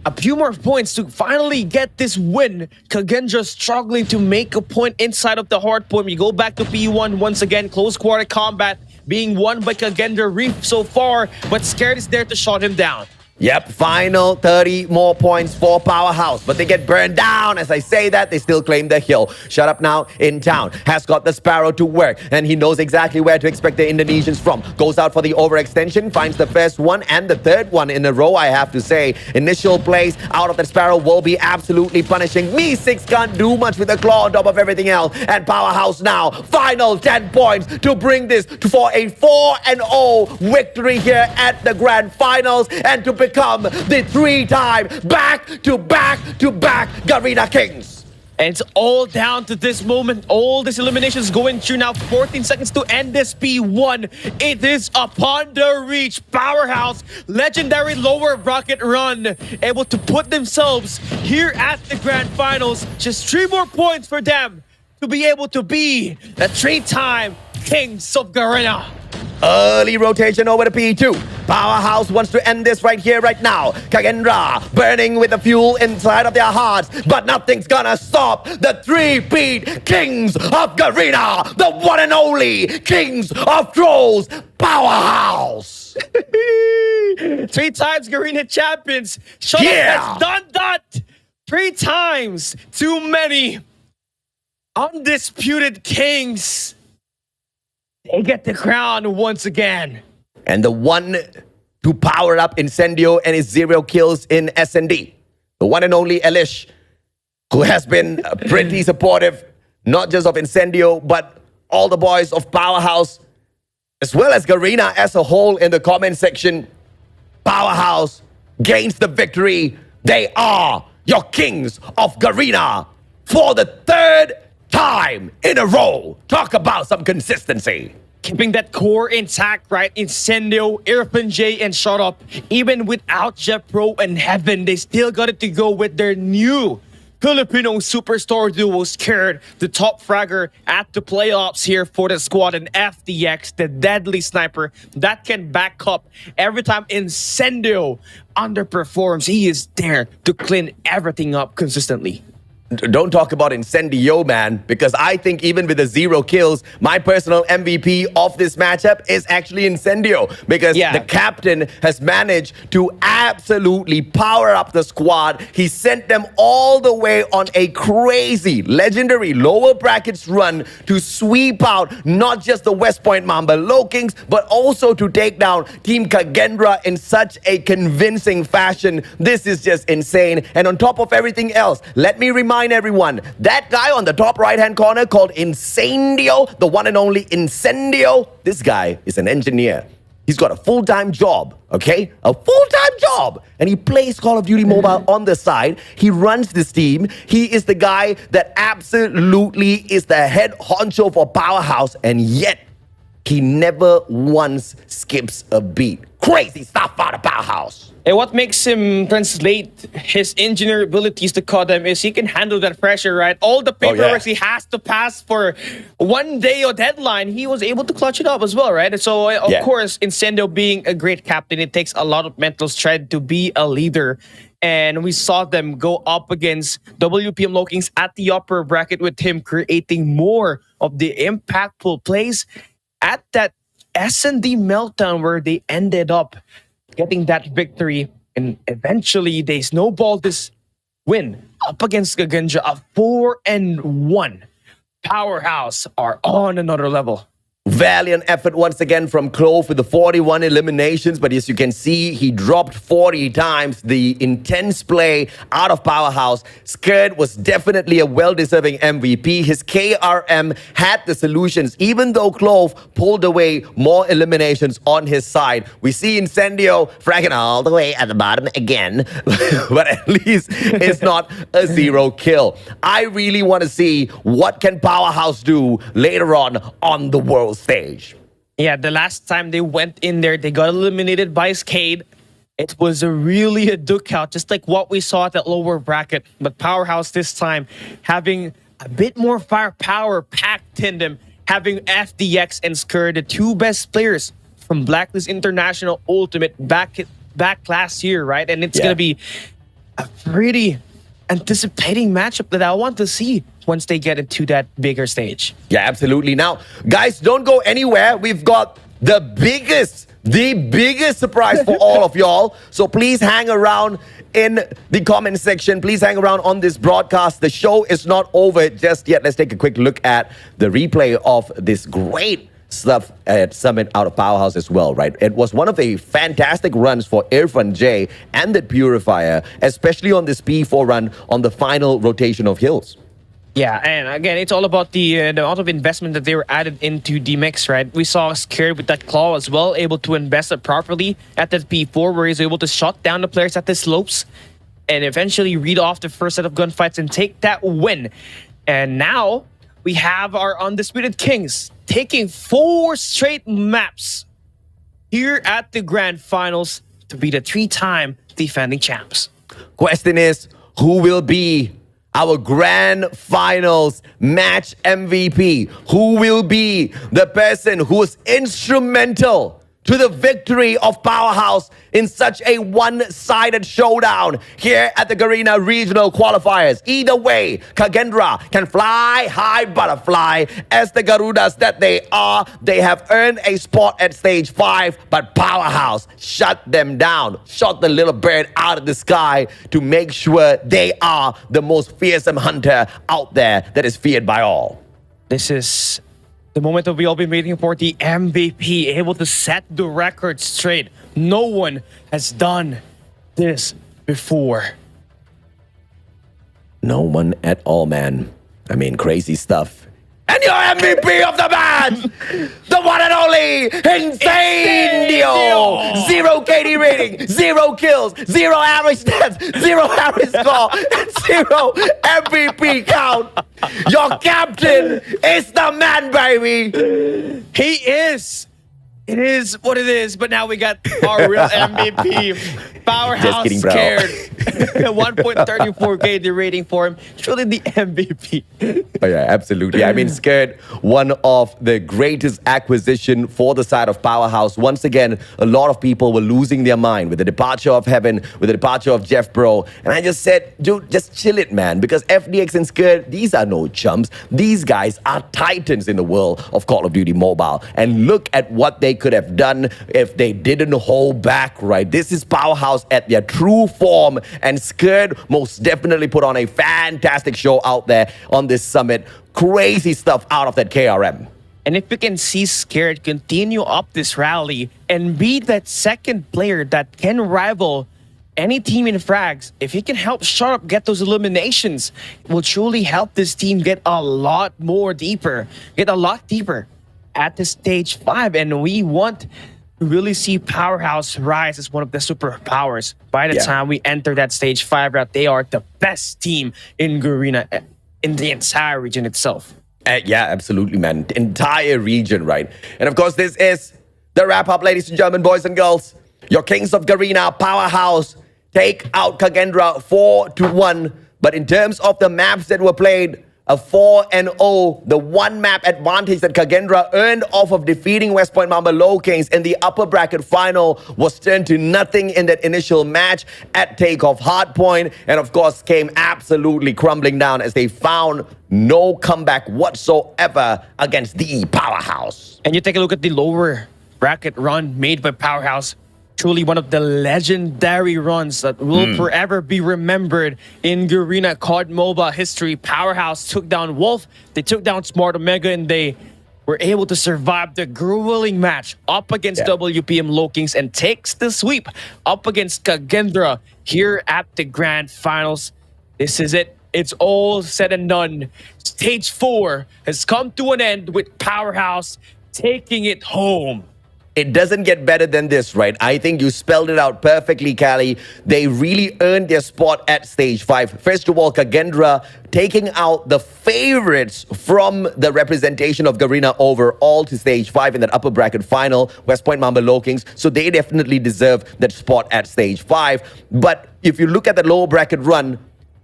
a few more points to finally get this win. Kagendra struggling to make a point inside of the hard point. We go back to P1 once again. Close quarter combat. being won by Kagenda Reef so far, but Scared is there to shut him down. Yep, final 30 more points for Powerhouse, but they get burned down. As I say that, they still claim the hill. Shut Up Now in town has got the Sparrow to work, and he knows exactly where to expect the Indonesians from. Goes out for the overextension, finds the first one and the third one in a row, I have to say. Initial plays out of the Sparrow will be absolutely punishing. Me6 can't do much with the claw on top of everything else, and Powerhouse now, final 10 points to bring this for a 4-0 victory here at the Grand Finals, and to become the 3-time back-to-back-to-back Garena Kings. And it's all down to this moment. All these eliminations going through now. 14 seconds to end this P1. It is upon the reach. Powerhouse, legendary lower bracket run, able to put themselves here at the Grand Finals. Just 3 more points for them to be able to be the 3-time Kings of Garena. Early rotation over to P2. Powerhouse wants to end this right here, right now. Kagendra burning with the fuel inside of their hearts, but nothing's gonna stop the 3-peat Kings of Garena, the one and only Kings of Trolls, Powerhouse. 3 times Garena champions. Shut up has done that 3 times. Too many undisputed kings. They get the crown once again. And the one to power up Incendio and his 0 kills in S&D. The one and only Elish, who has been pretty supportive, not just of Incendio, but all the boys of Powerhouse, as well as Garena as a whole in the comment section. Powerhouse gains the victory. They are your Kings of Garena for the 3rd time in a row. Talk about some consistency. Keeping that core intact, right? Incendio, Irfan J, and Shut Up. Even without Jeff Pro and Heaven, they still got it to go with their new Filipino superstar duo, Scared, the top fragger at the playoffs here for the squad, and FDX, the deadly sniper that can back up every time Incendio underperforms. He is there to clean everything up consistently. Don't talk about Incendio, man, because I think even with the 0 kills, my personal MVP of this matchup is actually Incendio, because the captain has managed to absolutely power up the squad. He sent them all the way on a crazy, legendary lower brackets run to sweep out not just the West Point Mamba Low Kings, but also to take down Team Kagendra in such a convincing fashion. This is just insane. And on top of everything else, let me remind everyone, that guy on the top right-hand corner called Incendio, the one and only Incendio, this guy is an engineer. He's got a full-time job, okay? A full-time job. And he plays Call of Duty Mobile on the side. He runs this team. He is the guy that absolutely is the head honcho for Powerhouse, and yet he never once skips a beat. Crazy stuff out of Powerhouse. And what makes him translate his engineer abilities to COD is he can handle that pressure, right? All the paperwork he has to pass for one day or deadline, he was able to clutch it up as well, right? And so, of course, Incendio being a great captain, it takes a lot of mental strength to be a leader. And we saw them go up against WPM Low Kings at the upper bracket with him creating more of the impactful plays at that S&D meltdown where they ended up getting that victory, and eventually they snowballed this win up against Kagendra, a 4-1. Powerhouse are on another level. Valiant effort once again from Clove with the 41 eliminations, but as you can see, he dropped 40 times. The intense play out of Powerhouse. Scared was definitely a well-deserving MVP. His KRM had the solutions, even though Clove pulled away more eliminations on his side. We see Incendio fragging all the way at the bottom again, but at least it's not a 0 kill. I really want to see what can Powerhouse do later on the world stage. Yeah, the last time they went in there, they got eliminated by Skade. It was really a duke out, just like what we saw at that lower bracket. But Powerhouse this time having a bit more firepower packed in them, having FDX and Skur, the 2 best players from Blacklist International Ultimate back last year, right? And it's gonna be a pretty anticipating matchup that I want to see once they get into that bigger stage. Yeah, absolutely. Now, guys, don't go anywhere. We've got the biggest surprise for all of y'all. So please hang around in the comment section. Please hang around on this broadcast. The show is not over just yet. Let's take a quick look at the replay of this great stuff at Summit out of Powerhouse as well, right? It was one of the fantastic runs for Irfan J and the Purifier, especially on this P4 run on the final rotation of hills. Yeah, and again, it's all about the amount of investment that they were added into the mix, right? We saw Scared with that claw as well, able to invest it properly at that P4, where he's able to shut down the players at the slopes and eventually read off the first set of gunfights and take that win. And now we have our undisputed kings taking 4 straight maps here at the grand finals to be the 3-time defending champs. Question is, who will be our grand finals match MVP? Who will be the person who was instrumental to the victory of Powerhouse in such a one-sided showdown here at the Garena Regional Qualifiers? Either way, Kagendra can fly high butterfly. As the Garudas that they are, they have earned a spot at stage 5, but Powerhouse shut them down, shot the little bird out of the sky to make sure they are the most fearsome hunter out there that is feared by all. This is the moment that we all been waiting for, the MVP, able to set the record straight. No one has done this before. No one at all, man. I mean, crazy stuff. And your MVP of the match, the one and only Incendio! 0 KD rating, 0 kills, 0 average stats, 0 average score, and 0 MVP count. Your captain is the man, baby. He is. It is what it is, but now we got our real MVP. Powerhouse Just kidding, bro. Scared. 1.34K the rating for him. Truly the MVP. Oh yeah, absolutely. I mean, Scared, one of the greatest acquisition for the side of Powerhouse. Once again, a lot of people were losing their mind with the departure of Heaven, with the departure of Jeff Bro. And I just said, dude, just chill it, man. Because FDX and Scared, these are no chumps. These guys are titans in the world of Call of Duty Mobile. And look at what they could have done if they didn't hold back, right? This is Powerhouse at their true form. And Scared most definitely put on a fantastic show out there on this summit. Crazy stuff out of that KRM. And if we can see Scared continue up this rally and be that second player that can rival any team in frags, if he can help Sharp get those eliminations, it will truly help this team get a lot deeper at the stage 5. And we want to really see Powerhouse rise as one of the superpowers. By the time we enter that stage 5 route, they are the best team in Garena, in the entire region itself. Yeah, absolutely, man. Entire region, right? And of course, this is the wrap-up, ladies and gentlemen, boys and girls. Your Kings of Garena, Powerhouse, take out Kagendra 4-1. But in terms of the maps that were played, a 4-0, the one map advantage that Kagendra earned off of defeating West Point Mamba Low Kings in the upper bracket final was turned to nothing in that initial match at takeoff Hardpoint, and of course came absolutely crumbling down as they found no comeback whatsoever against the Powerhouse. And you take a look at the lower bracket run made by Powerhouse. Truly one of the legendary runs that will forever be remembered in Garena COD MOBA history. Powerhouse took down Wolf, they took down Smart Omega, and they were able to survive the grueling match up against WPM Low Kings and takes the sweep up against Kagendra here at the grand finals. This is it. It's all said and done. Stage 4 has come to an end with Powerhouse taking it home. It doesn't get better than this, right? I think you spelled it out perfectly, Cali. They really earned their spot at stage 5. First of all, Kagendra taking out the favorites from the representation of Garena overall to stage 5 in that upper bracket final, West Point Mamba Low Kings. So they definitely deserve that spot at stage 5. But if you look at the lower bracket run,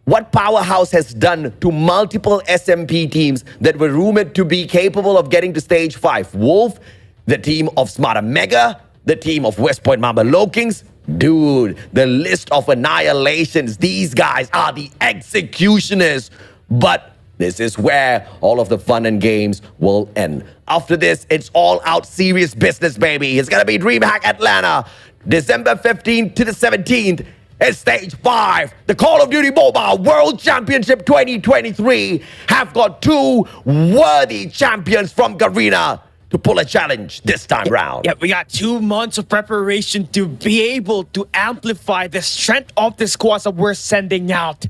what Powerhouse has done to multiple SMP teams that were rumored to be capable of getting to stage 5. Wolf, the team of Smart Omega, the team of West Point Mamba Low Kings. Dude, the list of annihilations. These guys are the executioners. But This is where all of the fun and games will end. After this, it's all out serious business, baby. It's gonna be DreamHack Atlanta, December 15th to the 17th. It's Stage 5. The Call of Duty Mobile World Championship 2023 have got two worthy champions from Garena to pull a challenge this time round. Yeah, we got 2 months of preparation to be able to amplify the strength of the squads that we're sending out.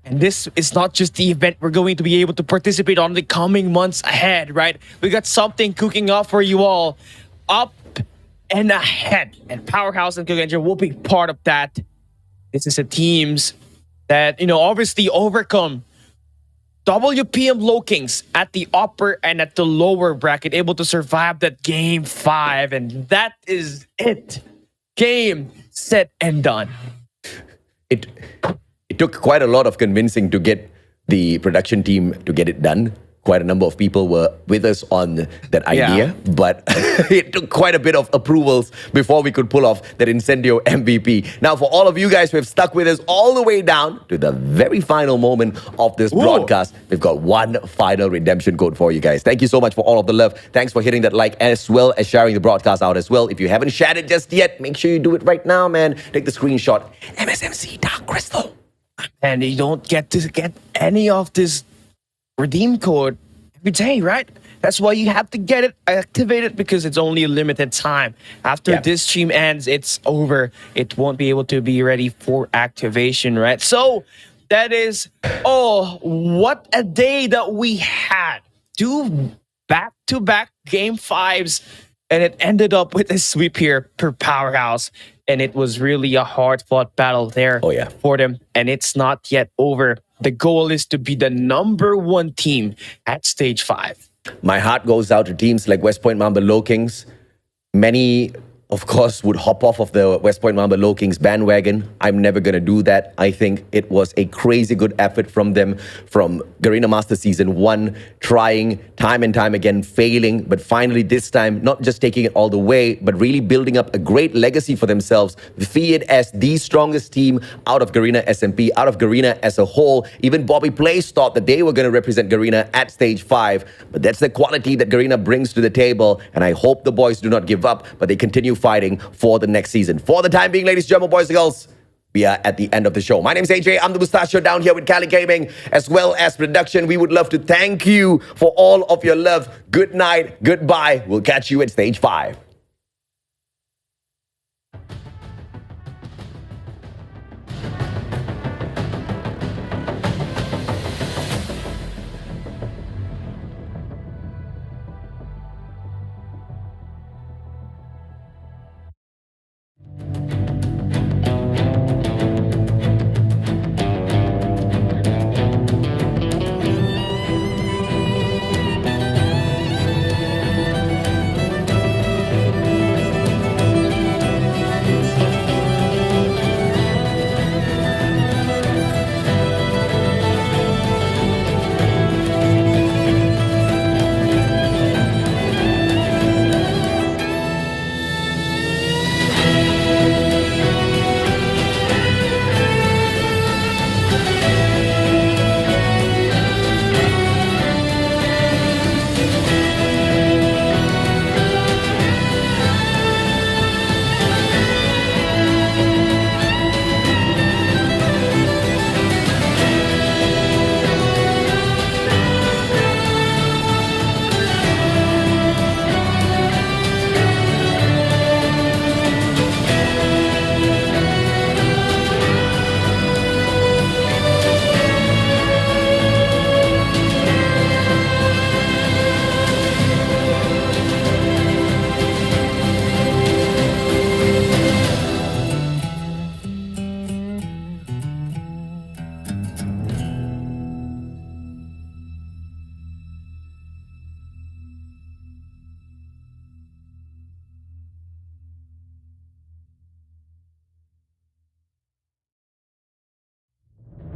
And this is not just the event we're going to be able to participate on the coming months ahead, right? We got something cooking up for you all up and ahead. And Powerhouse and KAGE will be part of that. This is the teams that, obviously overcome WPM low kings at the upper and at the lower bracket, able to survive that game 5. And that is it. Game, set, and done. It took quite a lot of convincing to get the production team to get it done. Quite a number of people were with us on that idea, but it took quite a bit of approvals before we could pull off that Incendio MVP. Now, for all of you guys who have stuck with us all the way down to the very final moment of this broadcast, we've got one final redemption code for you guys. Thank you so much for all of the love. Thanks for hitting that like as well as sharing the broadcast out as well. If you haven't shared it just yet, make sure you do it right now, man. Take the screenshot. MSMC Dark Crystal. And you don't get to get any of this redeem code every day, right? That's why you have to get it activated, because it's only a limited time. After this stream ends, it's over. It won't be able to be ready for activation, right? So that is, what a day that we had. 2 back-to-back game 5s, and it ended up with a sweep here per Powerhouse. And it was really a hard-fought battle there for them. And it's not yet over. The goal is to be the #1 team at Stage 5. My heart goes out to teams like West Point Mamba Low Kings. Many, of course, would hop off of the West Point Mamba Low Kings bandwagon. I'm never going to do that. I think it was a crazy good effort from them, from Garena Master Season 1, trying time and time again, failing, but finally this time, not just taking it all the way, but really building up a great legacy for themselves, feared as the strongest team out of Garena SMP, out of Garena as a whole. Even Bobby Place thought that they were going to represent Garena at Stage 5, but that's the quality that Garena brings to the table, and I hope the boys do not give up, but they continue fighting for the next season. For the time being, ladies and gentlemen, boys and girls, we are at the end of the show. My name is AJ. I'm the Mustachio down here with Cali Gaming, as well as production. We would love to thank you for all of your love. Good night. Goodbye. We'll catch you at Stage 5.